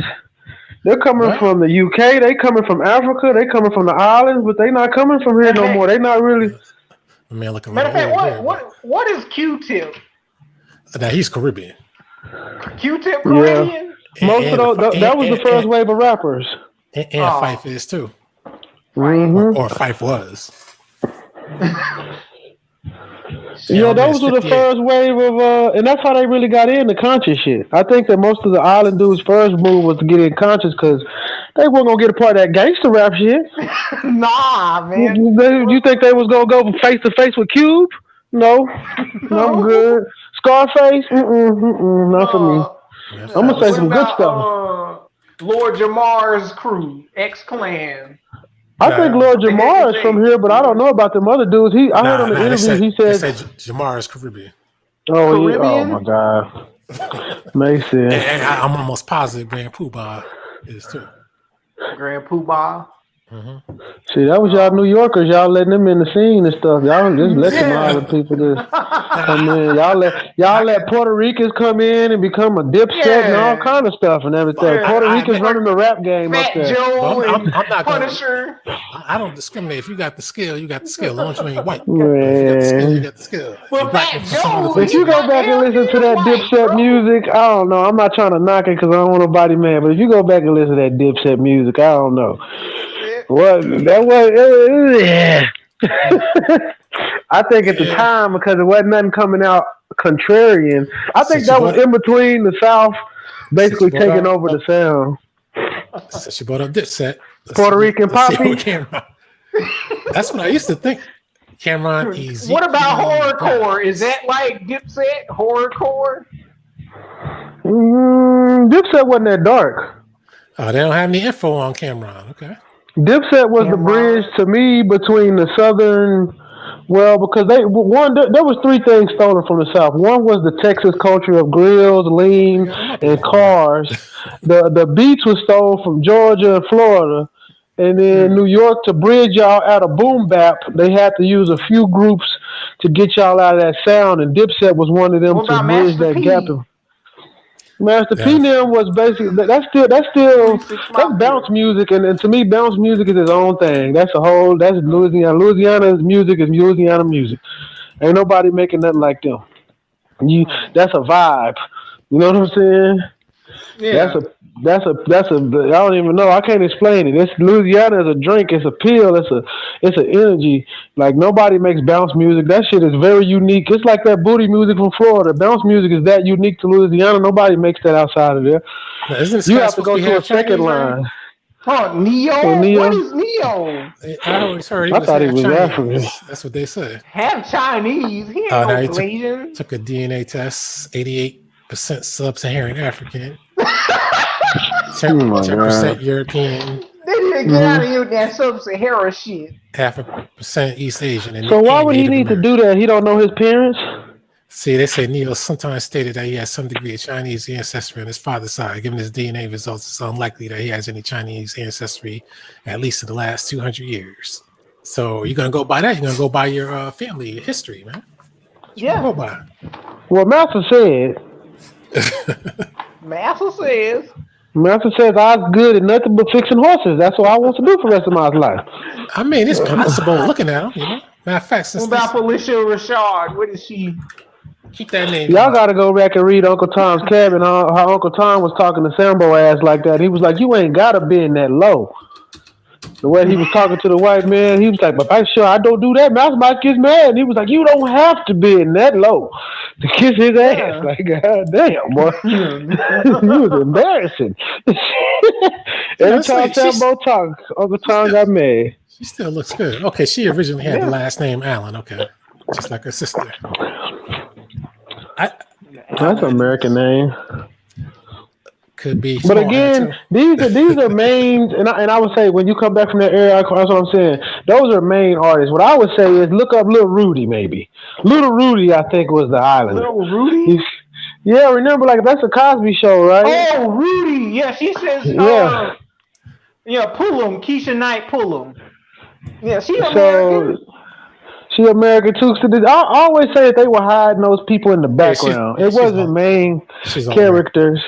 They're coming from the UK. They coming from Africa. They coming from the islands, but they not coming from here no more. They not really. Matter of fact, what is Q-Tip? Now he's Caribbean. Q-Tip Caribbean? Yeah. Most of those, that was the first wave of rappers. And Fife is too. Mm-hmm. Or Fife was. Yeah, those were the first wave of, and that's how they really got into conscious shit. I think that most of the island dudes' first move was to get in conscious because they weren't gonna get a part of that gangster rap shit. Nah, man. You think they was gonna go face to face with Cube? No, I'm good. Scarface? Not for me. I'm gonna say some good stuff. Lord Jamar's crew, X-Clan. I think Lord Jamar is from here, but I don't know about them other dudes. I heard on the interview he said Jamar is Caribbean. Oh, yeah. Oh my God. Mason. And I'm almost positive Grand Poobah is too. Grand Poobah. Mm-hmm. See, that was y'all New Yorkers. Y'all letting them in the scene and stuff. Y'all just let them island people just come in. Y'all let Puerto Ricans come in and become a dipset and all kind of stuff and everything. Puerto Ricans running the rap game up there. Joe and Punisher. I don't discriminate. If you got the skill, you got the skill. As long as you ain't white. But if you got the skill, you got the skill. Well, If you go back and listen to that Dipset music, I don't know. I'm not trying to knock it because I don't want nobody mad. But if you go back and listen to that Dipset music, I don't know. What that was? Yeah. I think at the time, because there wasn't nothing coming out contrarian, I think that was in between the South basically taking over the sound. So she brought up Dipset. Puerto Rican Poppy. That's what I used to think. Cameron Easy. What about horrorcore? Is that like Dipset horrorcore? Dipset wasn't that dark. Oh, they don't have any info on Cameron. Okay. Dipset was the bridge to me between the Southern. Well, because there was three things stolen from the South. One was the Texas culture of grills, lean, and cars. The beats was stolen from Georgia and Florida. And then New York, to bridge y'all out of boom bap, they had to use a few groups to get y'all out of that sound. And Dipset was one of them to bridge that gap. Master P them was basically that's bounce music, and to me bounce music is its own thing. That's Louisiana. Louisiana's music is Louisiana music. Ain't nobody making nothing like them. That's a vibe. You know what I'm saying? Yeah. That's a I don't even know. I can't explain it. It's Louisiana is a drink. It's a pill. It's an energy. Like nobody makes bounce music. That shit is very unique. It's like that booty music from Florida. Bounce music is that unique to Louisiana. Nobody makes that outside of there. Now, you have to go to a second line. Oh, Neo? What is Neo? I always heard I thought he was African. That's what they said. Half Chinese. He ain't no Malaysian. Took a DNA test. 88% sub-Saharan African. 10% European. They didn't get out of here with that sub-Sahara shit. 0.5% East Asian. So why would he need to do that? He don't know his parents? See, they say Neil sometimes stated that he has some degree of Chinese ancestry on his father's side. Given his DNA results, it's unlikely that he has any Chinese ancestry, at least in the last 200 years. So you're going to go by that? You're going to go by your family history, man? Yeah. Go by. Well, Master said. Master says I was good at nothing but fixing horses. That's what I want to do for the rest of my life. I mean, it's possible looking at him, you know. Matter of fact, what about Felicia Rashad? What is she? Keep that name. Y'all got to go back and read Uncle Tom's Cabin. How Uncle Tom was talking to Sambo ass like that. He was like, "You ain't got to be in that low." The way he was talking to the white man, he was like, "But I'm sure I don't do that." Mouse might get mad. And he was like, "You don't have to be in that low to kiss his ass." Like, God damn, boy. He was embarrassing. Every time Sambo talked, Uncle Tom got mad. She still looks good. Okay, she originally had the last name Allen. Okay, just like her sister. That's an American name. Could be. But again, these are main, and I would say when you come back from that area, that's what I'm saying. Those are main artists. What I would say is look up Little Rudy, maybe. Little Rudy, I think, was the island. Little Rudy? Yeah, remember, like, that's a Cosby show, right? Oh, Rudy. Yeah, she says, Pullum, Keisha Knight Pullum. Yeah, she American. She American too. I always say that they were hiding those people in the background. It wasn't main characters.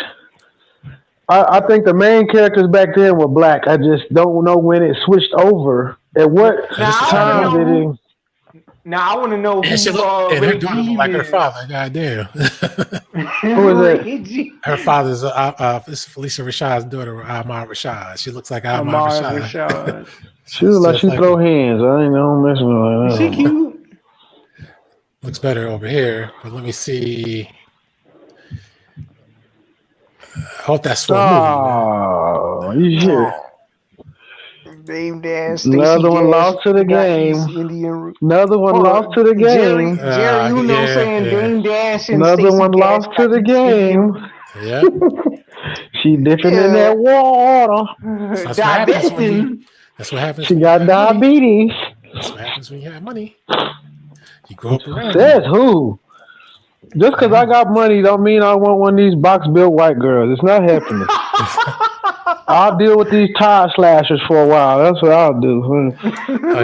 I think the main characters back then were black. I just don't know when it switched over. At what time did it? Now I want to know who her daughter looked like her father. Goddamn. Who is that? Her father's it's Felicia Rashad's daughter, Alquanr Rashad. She looks like Alquanr Rashad. She looks like she throw hands. I ain't know messing with her. She cute. Looks better over here, but let me see. I hope that's for a movie. You sure? Dame Dash. Another one lost to the game. Another one lost to the game. Jerry Uno saying Dame Dash and another one lost to the game. Yeah. She dipping in that water. That's what happens. She got diabetes. That's what happens when you have money. You grow up around. Says who? Just because I got money don't mean I want one of these box-built white girls. It's not happening. I'll deal with these tire slashers for a while. That's what I'll do. Oh,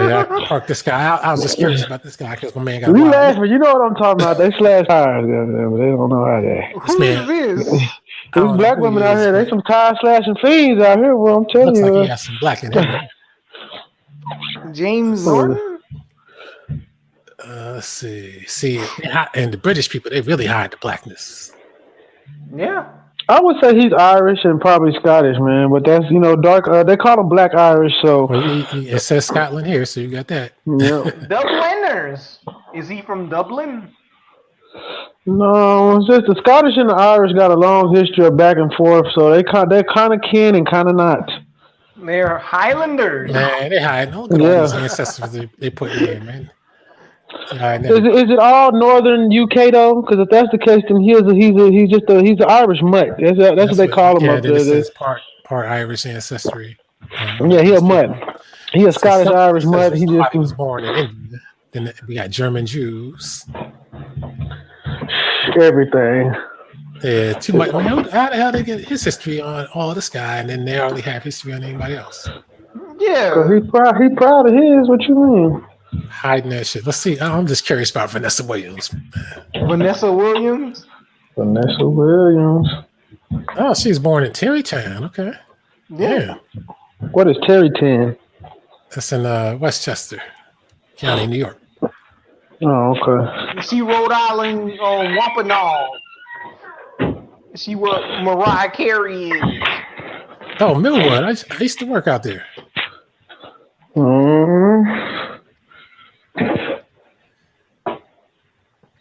yeah. I parked this guy. I was just curious about this guy because my man got wild. Laughing. You know what I'm talking about. They slash tires. But they don't know how they. Who is this? These black women out here, they some tire slashing fiends out here. Well, I'm telling Looks you. Like he has some black in him. James Norton. Let's see. And the British people, they really hide the blackness. Yeah. I would say he's Irish and probably Scottish, man. But that's dark. They call him Black Irish. So Well, it says Scotland here, so you got that. yeah. Dubliners. Is he from Dublin? No, it's just the Scottish and the Irish got a long history of back and forth. So they're kind of kin and kind of not. They're Highlanders. Man, they hide. Look at all these ancestors they put in, man. Is it all northern UK though? Because if that's the case, then he's an Irish mutt. That's what they call him up there. It says part Irish ancestry. Yeah, he a mutt. He a Scottish Irish mutt. He was born in India. Then we got German Jews. Everything. Yeah, too much. I mean, how the hell they get his history on all this guy, and then they already have history on anybody else? Yeah, he proud of his. What you mean? Hiding that shit. Let's see. I'm just curious about Vanessa Williams. Vanessa Williams. Oh, she's born in Terrytown. Okay. Yeah. What is Terrytown? That's in Westchester County, New York. Oh, okay. She Rhode Island Wampanoag. She what Mariah Carey is. Oh, Millwood. I used to work out there.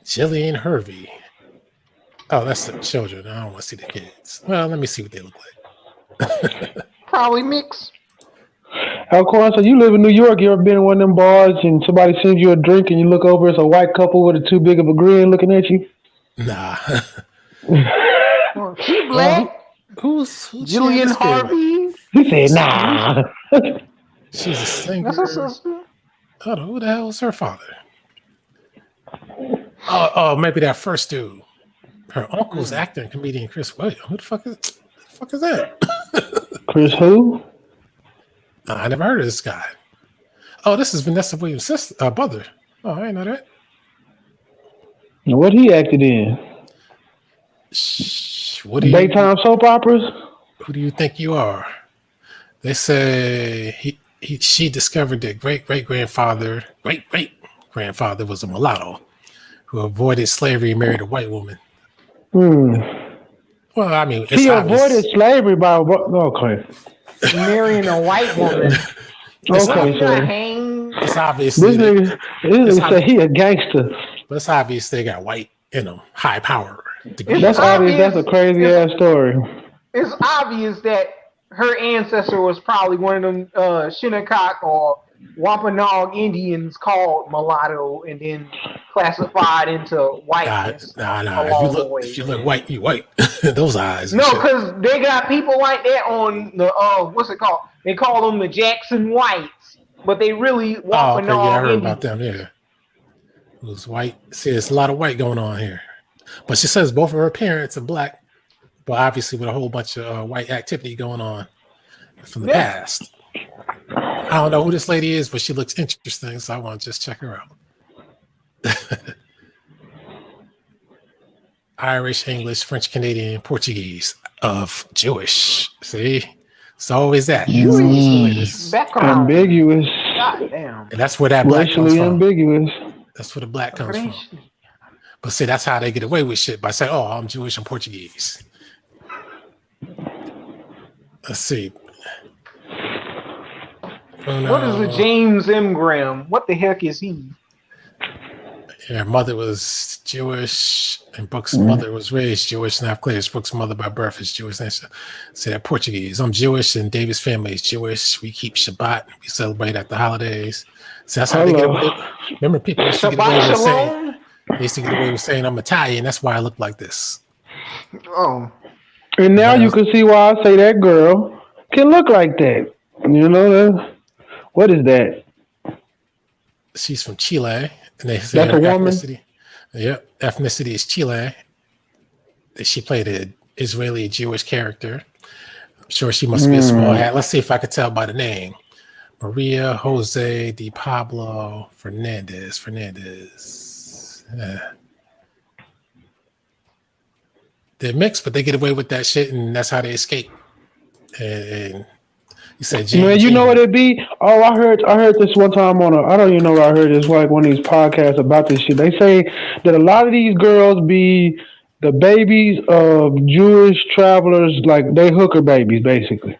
Jillian Hervey. Oh, that's the children. I don't want to see the kids. Well, let me see what they look like. Probably mixed. Alquanr, so you live in New York. You ever been in one of them bars and somebody sends you a drink and you look over, it's a white couple with a too big of a grin looking at you? Nah. She black. Who's Jillian Harvey? He said, nah. She's a singer. That's her sister. I don't know who the hell is her father. Oh, maybe that first dude. Her uncle's actor and comedian Chris Williams. Who the fuck is that? Chris who? I never heard of this guy. Oh, this is Vanessa Williams' sister, brother. Oh, I didn't know that. What he acted in? Daytime soap operas? Who do you think you are? They say she discovered that great-great-grandfather was a mulatto who avoided slavery and married a white woman. Well, I mean, he avoided slavery by marrying a white woman. Okay, sir. It's obvious. This nigga say he a gangster. But it's obvious they got white in them, high power. That's obvious. That's a crazy ass story. It's obvious that her ancestor was probably one of them Shinnecock or Wampanoag Indians called mulatto and then classified into whiteness. Nah. If you look white, you white. Those eyes. No, because they got people like that on the what's it called? They call them the Jackson Whites, but they really Wampanoag I heard Indians. about them. Yeah, it was white. See, there's a lot of white going on here, but she says both of her parents are black, but obviously with a whole bunch of white activity going on from the past. I don't know who this lady is, but she looks interesting, so I want to just check her out. Irish, English, French, Canadian, Portuguese, of Jewish. See? It's always that. Background. Ambiguous. God damn. And that's where that black comes from. Ambiguous. That's where the black comes from. But see, that's how they get away with shit, by saying, oh, I'm Jewish, I'm Portuguese. Let's see. What is a James M. Graham? What the heck is he? Yeah, her mother was Jewish, and Brooks' mother was raised Jewish, and I've clear Brooks' mother by birth is Jewish. And say that Portuguese. I'm Jewish, and David's family is Jewish. We keep Shabbat. We celebrate at the holidays. So that's how they get away. Remember, people used to get away with saying, they used to get away with saying I'm Italian. That's why I look like this. Oh. And now you can see why I say that girl can look like that. You know, what is that? She's from Chile, and they say that's her a woman. ethnicity. Yep, ethnicity is Chile. She played an Israeli Jewish character. I'm sure she must be a small hat. Let's see if I could tell by the name. Maria Jose de Pablo Fernandez. They're mixed, but they get away with that shit, and that's how they escape. And You said Man, you know what James. it be? Oh, I heard this one time I don't even know where I heard this, like one of these podcasts about this shit. They say that a lot of these girls be the babies of Jewish travelers, like they hooker babies, basically.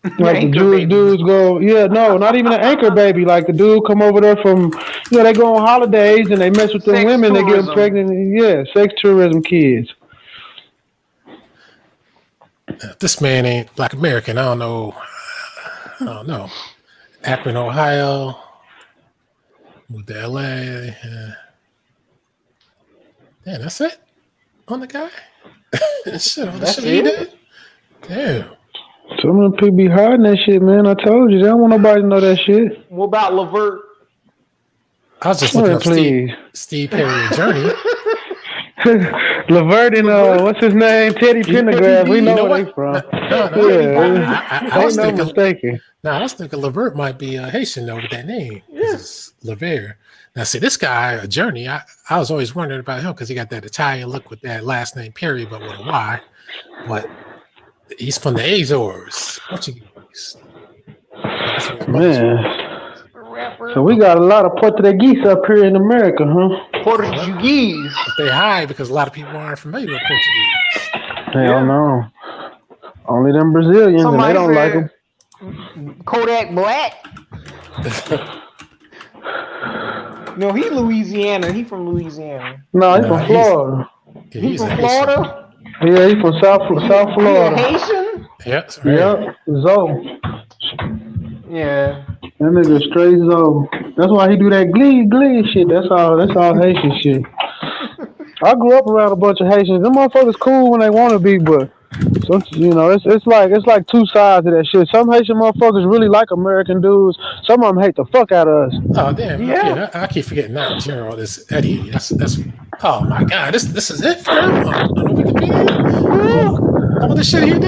Like the Anchor Jewish baby. dudes go, yeah, no, not even an anchor baby. Like the dude come over there from, they go on holidays and they mess with them Sex women, they get them tourism. pregnant. Yeah, sex tourism kids. If this man ain't Black American, I don't know. Akron, Ohio. Moved to LA. Damn, that's it on the guy. Shit, all the That's shit he it? did. Damn. Some of them people be hiding that shit, man. I told you, they don't want nobody to know that shit. What about Levert? I was just looking up Please. Steve Perry and Journey. Levert and what's his name? Teddy Pendergrass. We know where they from. I was Ain't no thinking. mistaken. I was thinking Levert might be Haitian though with that name. Yes, Levert. Now, see, this guy, Journey, I was always wondering about him because he got that Italian look with that last name Perry, but with a Y. But he's from the Azores, Portuguese. Man. So we got a lot of Portuguese up here in America, huh? Portuguese. But they hide because a lot of people aren't familiar with Portuguese. Hell no. Only them Brazilians, Somebody and they don't like them. Kodak Black. No, he Louisiana. He from Louisiana. No, he's from Florida. He from Florida? Yeah, he's from South Florida. He a Haitian? Yep. Yep. Zoe. Yeah. That nigga straight Zoe. That's why he do that glee shit. That's all Haitian shit. I grew up around a bunch of Haitians. Them motherfuckers cool when they want to be, but it's like two sides of that shit. Some Haitian motherfuckers really like American dudes. Some of them hate the fuck out of us. Oh damn! Yeah, I keep forgetting that Gerald. This Eddie. That's. Oh my god! This is it for him on Wikipedia. All the shit he did.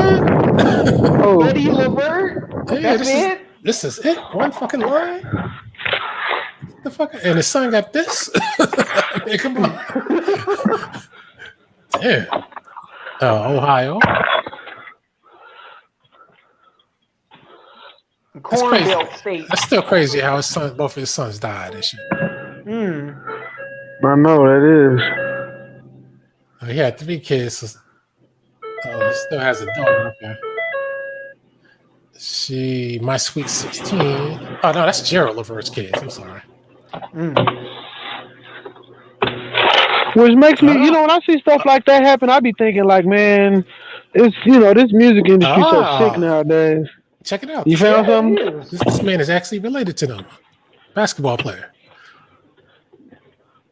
Eddie Levert. Yeah, That's it. This is it. One fucking line. The fuck? And his son got this. I mean, come on. Damn. Ohio. That's crazy. Corn Belt State. That's still crazy how both of his sons died and shit. I know that is. He had 3 kids. So, he still has a daughter. Okay. My sweet 16. Oh no, that's Gerald Levert's kids. I'm sorry. Which makes me, when I see stuff like that happen, I be thinking like, man, it's this music industry so sick nowadays. Check it out. You found something? This man is actually related to them. Basketball player.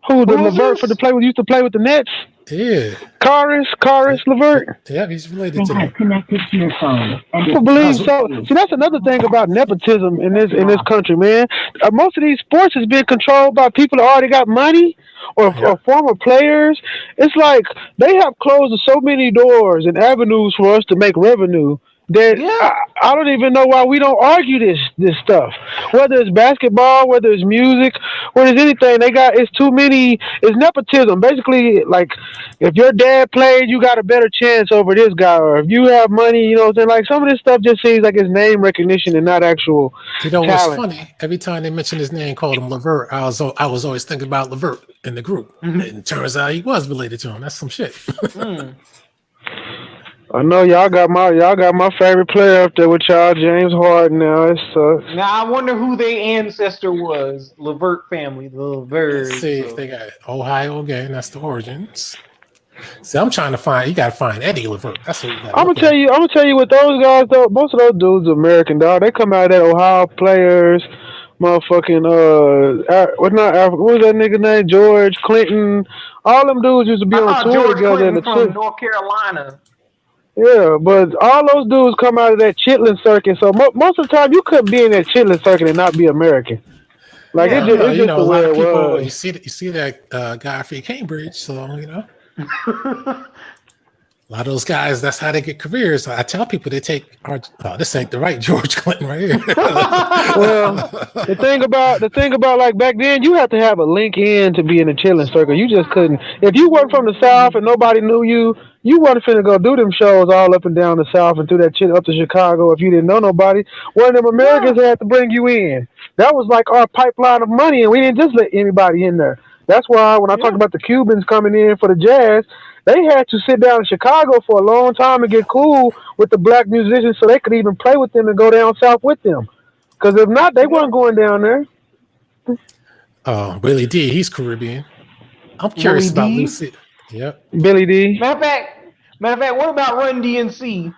Who, the Levert used to play with the Nets? Yeah. Karis Levert. Yeah, he's related to them. Connected to your phone. I believe so. See, that's another thing about nepotism in this country, man. Most of these sports has been controlled by people that already got money or former players. It's like they have closed so many doors and avenues for us to make revenue that I don't even know why we don't argue this stuff. Whether it's basketball, whether it's music, whether it's anything, it's too many. It's nepotism. Basically, like if your dad played, you got a better chance over this guy, or if you have money, you know what I'm saying? Like some of this stuff just seems like it's name recognition and not actual talent. What's funny? Every time they mention his name, called him Levert, I was always thinking about Levert in the group. And it turns out he was related to him. That's some shit. I know y'all got my favorite player up there with y'all, James Harden. Now it sucks. Now I wonder who their ancestor was. Levert family, the Levert. Let's see if they got Ohio again. That's the origins. See, I'm trying to find. You got to find Eddie Levert. That's what you got. I'm gonna tell you what those guys though. Most of those dudes are American, dog. They come out of that Ohio players. Motherfucking what was that nigga name? George Clinton. All them dudes used to be on tour George together. Clinton from North Carolina. Yeah, but all those dudes come out of that chitlin circuit. So most of the time, you couldn't be in that chitlin circuit and not be American. Like it's just a the way lot of it people. was. You see that guy from Cambridge. So a lot of those guys. That's how they get careers. I tell people they take. This ain't the right George Clinton right here. Well, the thing about like back then, you had to have a link in to be in the chilling circle. You just couldn't. If you weren't from the South and nobody knew you, You wasn't finna go do them shows all up and down the South and through that shit up to Chicago if you didn't know nobody. One of them Americans had to bring you in. That was like our pipeline of money, and we didn't just let anybody in there. That's why when I talk about the Cubans coming in for the jazz, they had to sit down in Chicago for a long time and get cool with the black musicians so they could even play with them and go down south with them. Because if not, they weren't going down there. Oh, Billy D, he's Caribbean. I'm curious about Lucy. Yep. Billy D. Matter of fact, what about Run DMC?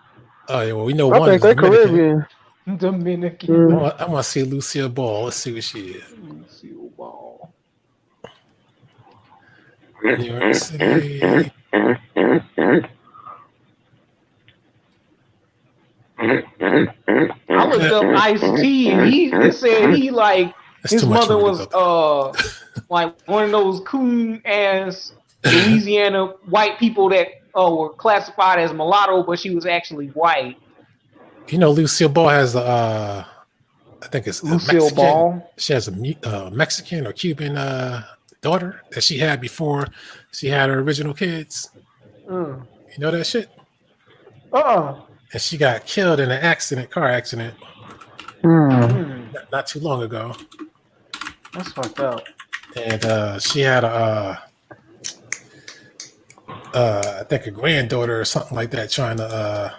Oh yeah, well we know I one think is they're Dominican. Caribbean. Dominican. I want to see Lucille Ball. Let's see what she is. Lucille Ball. New York City. I looked up Ice-T, and he said he like his mother was like one of those coon ass Louisiana white people that were classified as mulatto, but she was actually white. You know, Lucille Ball has I think it's Lucille Ball. She has a Mexican or Cuban daughter that she had before she had her original kids. You know that shit? And she got killed in an car accident, not too long ago. That's fucked up. And she had I think a granddaughter or something like that trying to.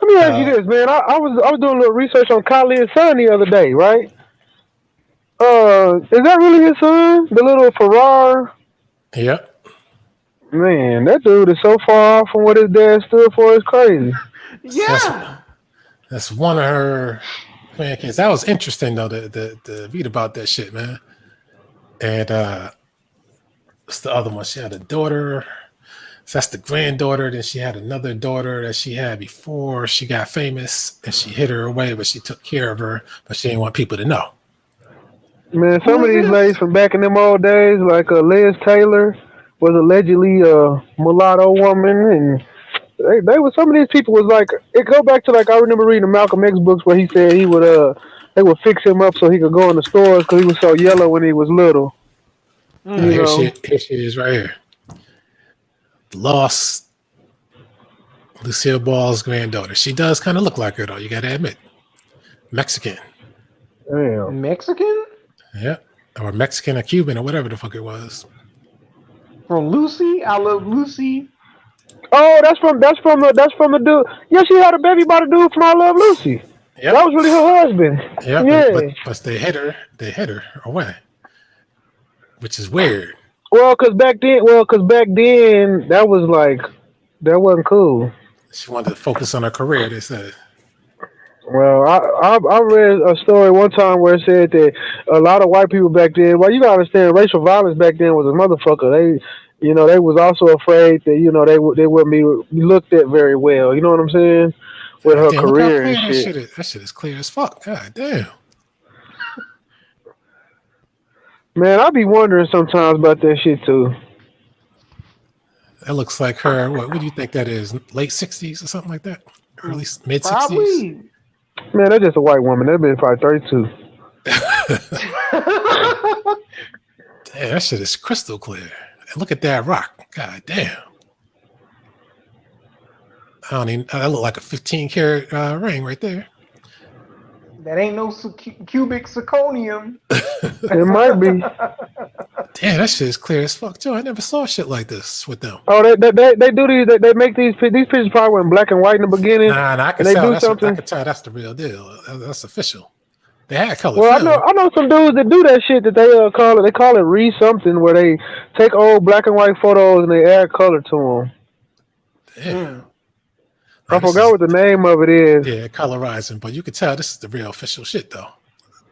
Let me ask you this, man. I was doing a little research on Khaled's son the other day, right? Is that really his son? The little Farrar? Yep. Man, that dude is so far off from what his dad stood for. It's crazy. Yeah. That's one of her grandkids. That was interesting though to read about that shit, man. And what's the other one? She had a daughter. So that's the granddaughter. Then she had another daughter that she had before she got famous, and she hid her away, but she took care of her, but she didn't want people to know. Man, some of these ladies from back in them old days, like Liz Taylor, was allegedly a mulatto woman, and they were, some of these people was like, it go back to like, I remember reading the Malcolm X books where he said he would they would fix him up so he could go in the stores because he was so yellow when he was little. Here she is right here. Lost Lucille Ball's granddaughter. She does kind of look like her though, you gotta admit. Mexican. Damn. Mexican? Yeah. Or Mexican or Cuban or whatever the fuck it was. From Lucy? I Love Lucy. Oh, that's from the dude. Yeah, she had a baby by the dude from I Love Lucy. Yep. That was really her husband. Yep, yeah. But they hid her away. Which is weird. Well, cause back then that was like, that wasn't cool. She wanted to focus on her career, they said. Well, I read a story one time where it said that a lot of white people back then, well, you gotta understand, racial violence back then was a motherfucker. They was also afraid that, they wouldn't be looked at very well. You know what I'm saying? With her career and shit. That shit is clear as fuck. God damn. Man, I be wondering sometimes about that shit too. That looks like her. What do you think that is? Late 60s or something like that? Early mid 60s? Probably. Man, that's just a white woman. That been probably 32. Damn, that shit is crystal clear. And look at that rock. God damn. That look like a 15 karat ring right there. That ain't no cubic zirconium. It might be. Damn, that shit is clear as fuck too. I never saw shit like this with them. Oh, they do these. They make these pictures probably were in black and white in the beginning. Nah, I can tell. I can tell that's the real deal. That's official. They had color. Well, film. I know some dudes that do that shit that they call it. They call it re-something, where they take old black and white photos and they add color to them. Damn. I forgot what the name of it is. Yeah, colorizing, but you can tell this is the real official shit, though.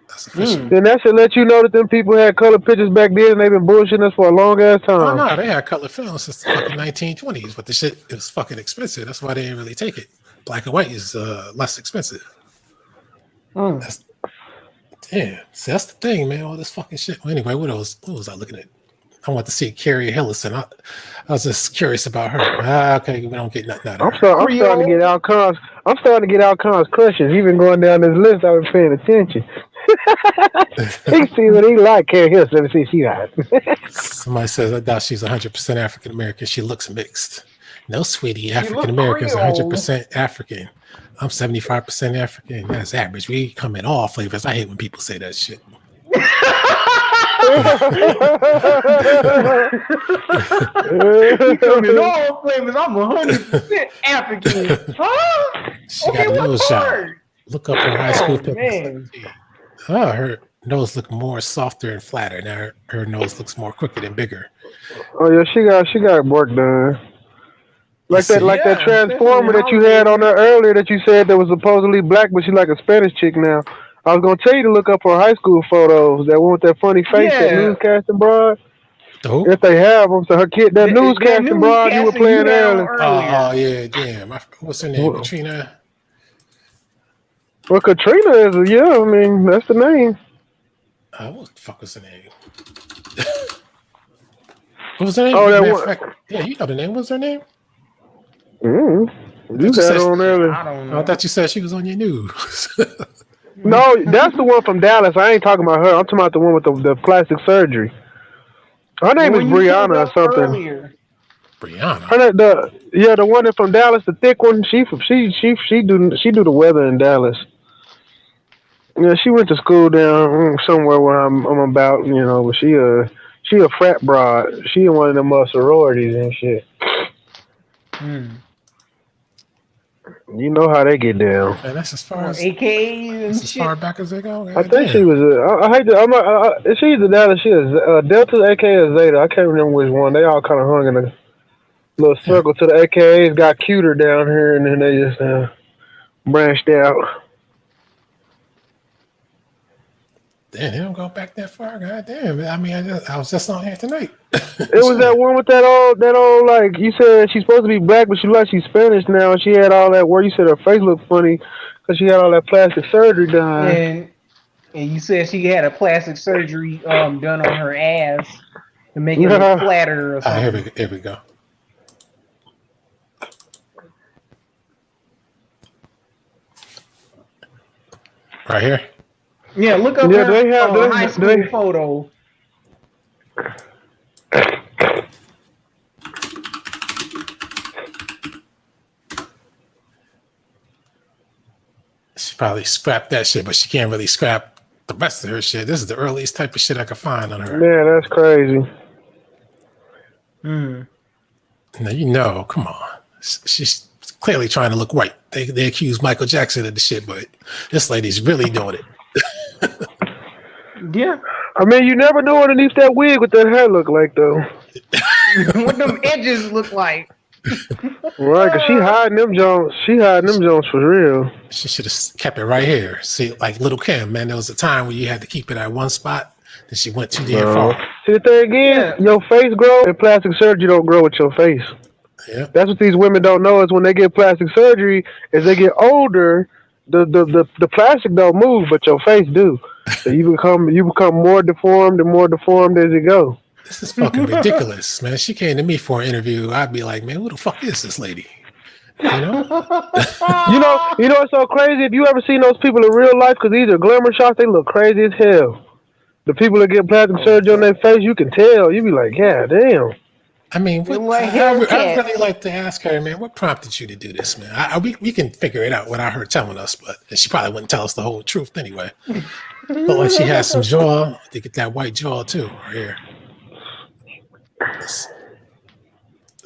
That's official. Then that should let you know that them people had color pictures back then and they've been bullshitting us for a long ass time. Oh, no, they had color film since the fucking 1920s, but the shit is fucking expensive. That's why they didn't really take it. Black and white is less expensive. Damn. See, that's the thing, man. All this fucking shit. Well, anyway, what was I looking at? I want to see Carrie Hillison. I was just curious about her. Okay, we don't get nothing out of her. I'm starting to get Alquan's. I'm starting to get Alquan's crushes. Even going down this list, I was paying attention. He see what he like. Carrie Hillison. Let me see she got. Somebody says I doubt she's 100% African American. She looks mixed. No, sweetie, African Americans 100% African. I'm 75% African. That's average. We come in all flavors. I hate when people say that shit. You come in all flavors. I'm 100% African. Huh? She got a nose job. Look up her high school pictures. Oh, her nose look more softer and flatter. Now her nose looks more crooked and bigger. Oh yeah, she got work done. Like that transformer that you had on there earlier that you said that was supposedly black, but she's like a Spanish chick now. I was gonna tell you to look up her high school photos. That one with that funny face, that newscasting broad. Oh. If they have them, so her kid, that newscasting broad you were playing earlier. Oh yeah, damn. What's her name? Katrina. Well, Katrina is I mean, that's the name. What the fuck was her name? What was her name? Oh, that one. Yeah, you know the name. What's her name? You had on earlier. I don't know. I thought you said she was on your news. No, that's the one from Dallas. I ain't talking about her. I'm talking about the one with the plastic surgery. Her name is Brianna or something. Earlier. Brianna. The one that's from Dallas, the thick one. She do the weather in Dallas. Yeah, she went to school down somewhere where I'm about, but she a frat broad. She in one of them sororities and shit. You know how they get down. And that's as far as AKAs and as far back as they go. I think she was. I hate to. She's the Dallas. She is Delta, AKA, or Zeta. I can't remember which one. They all kind of hung in a little circle to the AKAs. Got cuter down here, and then they just branched out. Damn, they don't go back that far. God damn. I mean, I was just on here tonight. It was that one with that old like you said she's supposed to be black, but she's Spanish now. And she had all that where you said her face looked funny because she had all that plastic surgery done. And you said she had a plastic surgery done on her ass to make it look flatter or something. Here we go. Right here. Yeah, look up her high school photo. She probably scrapped that shit, but she can't really scrap the rest of her shit. This is the earliest type of shit I could find on her. Man, that's crazy. Now, come on. She's clearly trying to look white. They accuse Michael Jackson of the shit, but this lady's really doing it. Yeah. I mean, you never know underneath that wig what that hair look like, though. What them edges look like. Right, because she hiding them Jones. She hiding them Jones for real. She should have kept it right here. See, like Little Kim, man, there was a time where you had to keep it at one spot. Then she went too damn far. See, the thing is, your face grow, and plastic surgery don't grow with your face. Yeah. That's what these women don't know is when they get plastic surgery, as they get older, the plastic don't move, but your face do. So you become more deformed as you go. This is fucking ridiculous, man. She came to me for an interview. I'd be like, man, who the fuck is this lady? You know? you know what's so crazy? If you ever seen those people in real life, because these are glamour shots, they look crazy as hell. The people that get plastic surgery on their face, you can tell. You be like, yeah, damn. I mean, I'd really like to ask her, man, what prompted you to do this, man? We can figure it out without her telling us, but she probably wouldn't tell us the whole truth anyway. But like she has some jaw, they get that white jaw too, right here.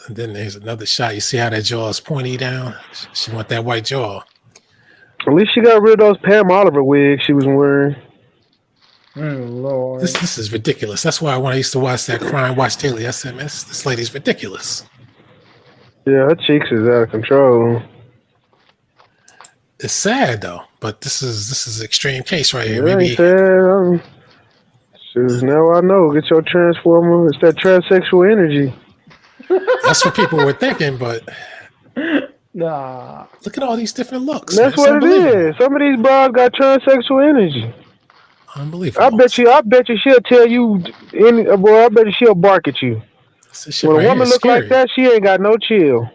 And then there's another shot. You see how that jaw is pointy down? She want that white jaw. At least she got rid of those Pam Oliver wigs she was wearing. Lord. This is ridiculous. That's why when I used to watch that Crime Watch Daily, I said, man, this lady's ridiculous. Yeah, her cheeks is out of control. It's sad though, but this is an extreme case right here. Yeah, Maybe now I know. Get your transformer. It's that transsexual energy. That's what people were thinking, but nah. Look at all these different looks. That's what it is. Some of these bras got transsexual energy. Unbelievable. I bet you she'll tell you boy, I bet you she'll bark at you. When a woman look like that, she ain't got no chill.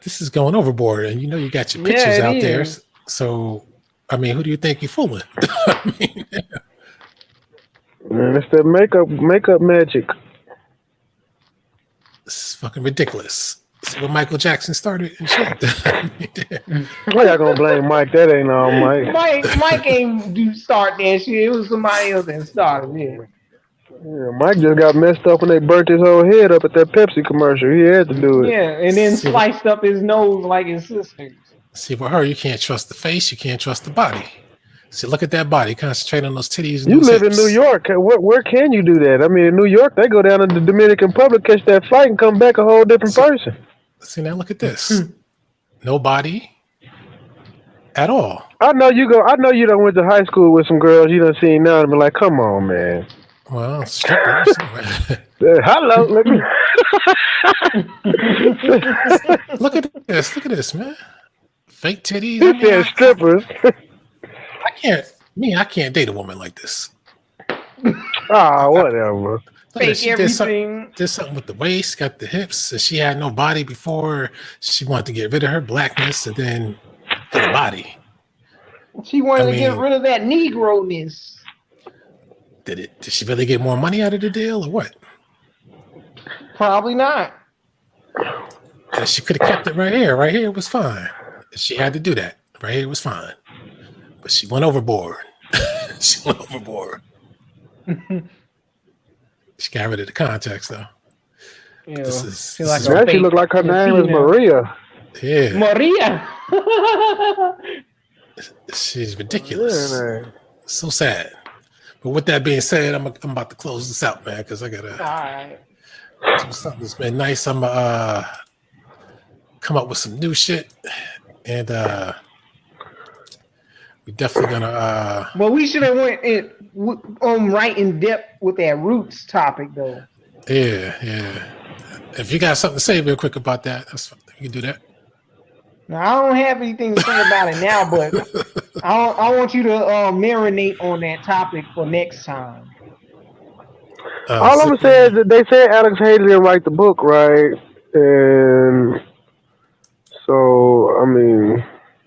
This is going overboard, and you got your pictures out there. So, I mean, who do you think you're fooling? I mean, Man, it's that makeup magic. This is fucking ridiculous. See what Michael Jackson started and shit. Why y'all gonna blame Mike? That ain't all Mike. Mike ain't start that shit. It was somebody else that started it. Yeah, Mike just got messed up when they burnt his whole head up at that Pepsi commercial. He had to do it. Yeah, and then sliced up his nose like his sister. See, with her, you can't trust the face. You can't trust the body. See, look at that body. Concentrate on those titties. And you those live hips. in New York. Where can you do that? I mean, in New York, they go down to the Dominican Republic, catch that flight, and come back a whole different person. See, now look at this. No body at all. I know you done went to high school with some girls you done seen now and be like, come on, man. Well, strippers. Hello. Let me... Look at this. Look at this, man. Fake titties. He said strippers. I can't date a woman like this. Whatever. Fake everything. Did something with the waist, got the hips. And she had no body before. She wanted to get rid of her blackness and then get a body. She wanted to get rid of that Negro-ness. Did she really get more money out of the deal or what? Probably not. And she could have kept it right here. Right here was fine. She had to do that. Right here was fine. But she went overboard. She got rid of the context though. Yeah, she looked like her name is Maria. Yeah. Maria. She's ridiculous. Yeah, so sad. But with that being said, I'm about to close this out, man, because I gotta do something that's been nice. I'm come up with some new shit, and we definitely gonna. Well, we should have went right in depth with that roots topic, though. Yeah. If you got something to say real quick about that, that's fine. You can do that. Now, I don't have anything to say about it now, but I want you to marinate on that topic for next time. All I'm gonna say is that they said Alex Haley didn't write the book, right? And so, I mean,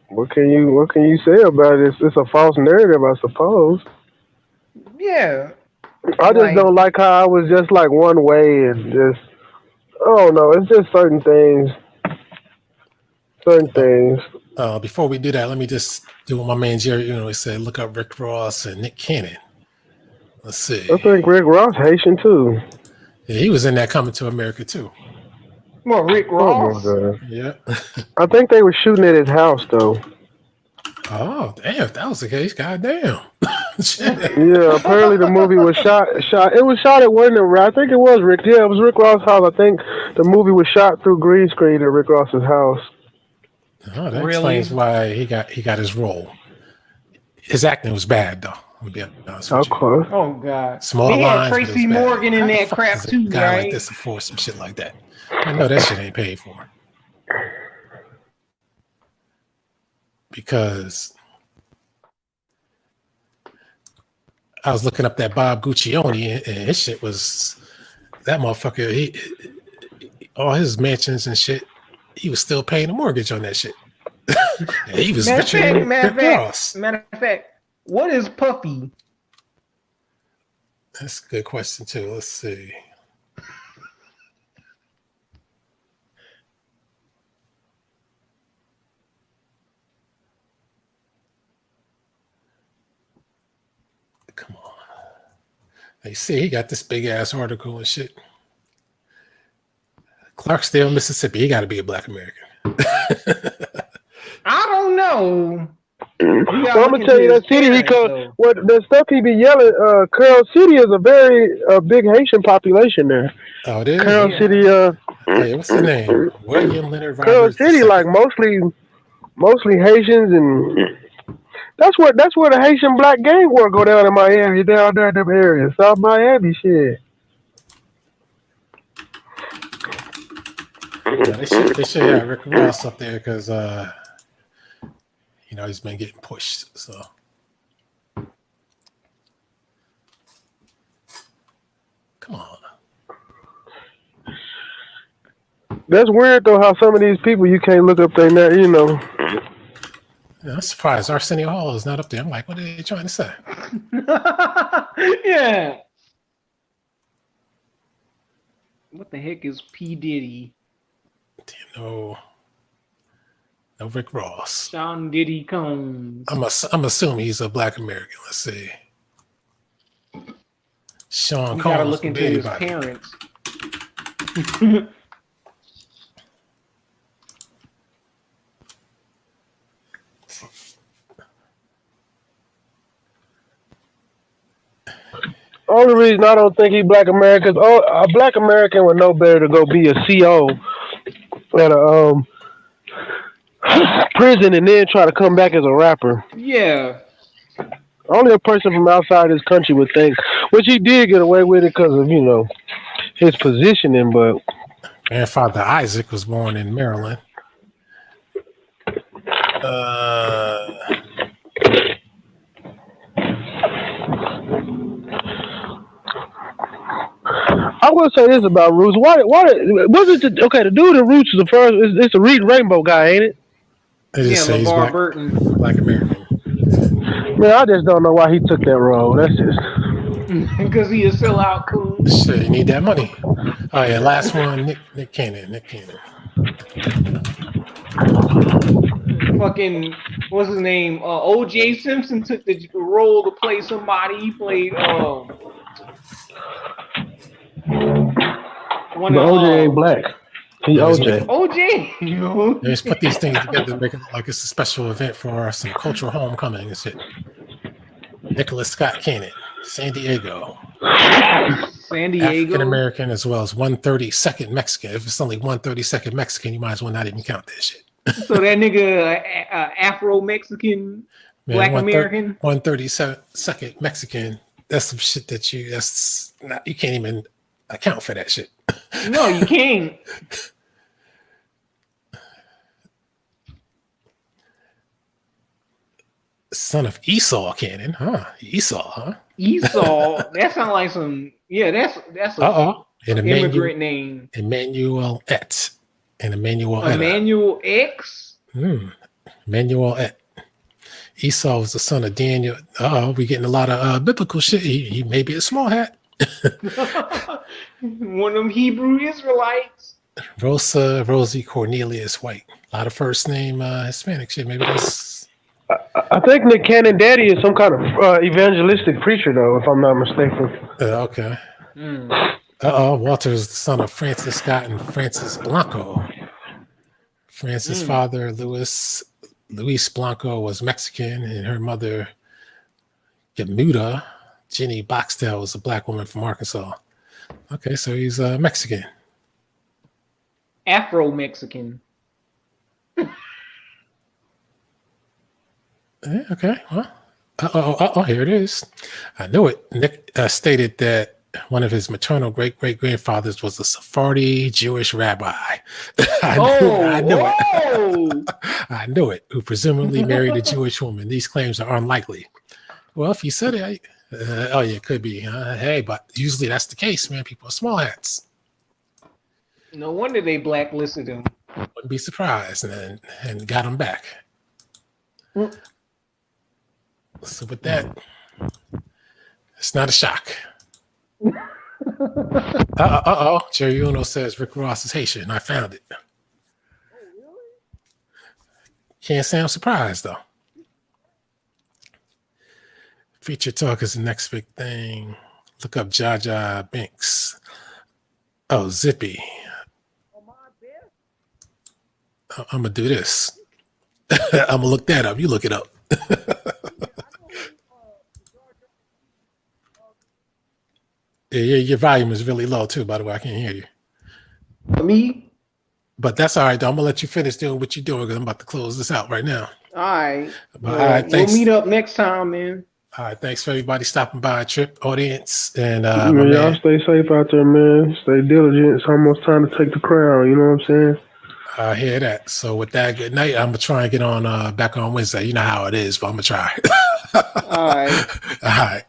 what can you say about it? It's a false narrative, I suppose. Yeah. I just don't like how I was just like one way and just, I don't know. It's just certain things. Before we do that, let me just do what my man Jerry, he said, look up Rick Ross and Nick Cannon. Let's see. I think Rick Ross Haitian too. Yeah, he was in that Coming to America too. Well, Rick Ross. Oh, yeah. I think they were shooting at his house though. Oh, damn! If that was the case, goddamn. Yeah, apparently the movie was shot. It was shot at one. I think it was Rick. Yeah, it was Rick Ross' house. I think the movie was shot through green screen at Rick Ross's house. Oh, that explains why he got his role. His acting was bad though. I'll be honest with you. Oh God! Small they lines. Had Tracy Morgan in that crap too, a guy right? like this afford some shit like that. I know that shit ain't paid for. Because I was looking up that Bob Guccione and his shit was that motherfucker. He all his mansions and shit. He was still paying the mortgage on that shit. He was richer than Rick Ross. Matter of fact, what is Puffy? That's a good question too. Let's see. Come on. They see he got this big ass article and shit. Clarksdale, Mississippi. He got to be a Black American. I don't know. Well, I'm gonna tell you that city the stuff he be yelling. Carol City is a very big Haitian population there. Oh, it is. Carol City. Hey, what's the name? William Leonard Roberts. Carol City, like mostly Haitians, and that's where the Haitian Black gang war go down in Miami, down there in them areas, South Miami, shit. Yeah, they should have Rick Ross up there because he's been getting pushed. So Come on. That's weird though. How some of these people you can't look up their name. You know. Yeah, I'm surprised Arsenio Hall is not up there. I'm like, what are they trying to say? Yeah. What the heck is P. Diddy? No Rick Ross. Sean Diddy Combs. I'm assuming he's a Black American. Let's see. Sean You Combs. gotta look into his parents. Only reason I don't think he Black American, a Black American would know better to go be a CO at a prison and then try to come back as a rapper. Yeah. Only a person from outside his country would think, which he did get away with it because of, you know, his positioning, but... Grandfather Isaac was born in Maryland. I will say this about Roots. Why was it okay? The dude in Roots is the first. It's a Reed Rainbow guy, ain't it? They just say he's LeVar Burton. Black American. Man, I just don't know why he took that role. That's just because he is sellout cool. Shit, you need that money. Oh yeah, last one, Nick Cannon. Fucking what's his name? O.J. Simpson took the role to play somebody. He played one of OJ ain't black. He OJ. OJ. They just put these things together to make it like it's a special event for some cultural homecoming and shit. Nicholas Scott Cannon, San Diego. African American as well as 132nd Mexican. If it's only 132nd Mexican, you might as well not even count that shit. So that nigga Afro Mexican, Black American, 132nd Mexican. That's some shit that you can't even account for that shit. No, you can't. Son of Esau Cannon, huh? Esau, huh? Esau. That sounds like some. Yeah, that's a immigrant name. Emmanuel Et. And Emmanuel X. Emmanuel Et. Esau was the son of Daniel. We're getting a lot of biblical shit. He may be a small hat. One of them Hebrew Israelites. Rosie Cornelius White. A lot of first name Hispanic shit. Maybe that's. I think Nick Cannon daddy is some kind of evangelistic preacher, though, if I'm not mistaken. Okay. Walter is the son of Francis Scott and Francis Blanco. Francis' father, Luis Blanco, was Mexican, and her mother, Gamuda, Jenny Boxtel, was a Black woman from Arkansas. Okay, so he's Mexican. Afro-Mexican. Yeah, okay, well, here it is. I knew it. Nick stated that one of his maternal great-great-grandfathers was a Sephardi Jewish rabbi. I knew it. I knew it, who presumably married a Jewish woman. These claims are unlikely. Well, if you said it, it could be. Hey, but usually that's the case, man. People are small hats. No wonder they blacklisted him. Wouldn't be surprised, and got him back. So with that, it's not a shock. Jerry Uno says Rick Ross is Haitian. I found it. Can't say I'm surprised though. Feature talk is the next big thing. Look up Jaja Binks. Oh, Zippy. I'm gonna do this. I'm gonna look that up. You look it up. Yeah, your volume is really low too, by the way. I can't hear you. Me? But that's all right, though. I'm going to let you finish doing what you're doing because I'm about to close this out right now. All right. All right, thanks. We'll meet up next time, man. All right, thanks for everybody stopping by, Trip audience. And y'all stay safe out there, man. Stay diligent. It's almost time to take the crown. You know what I'm saying? I hear that. So with that, good night. I'm going to try and get on back on Wednesday. You know how it is, but I'm going to try. All right. All right.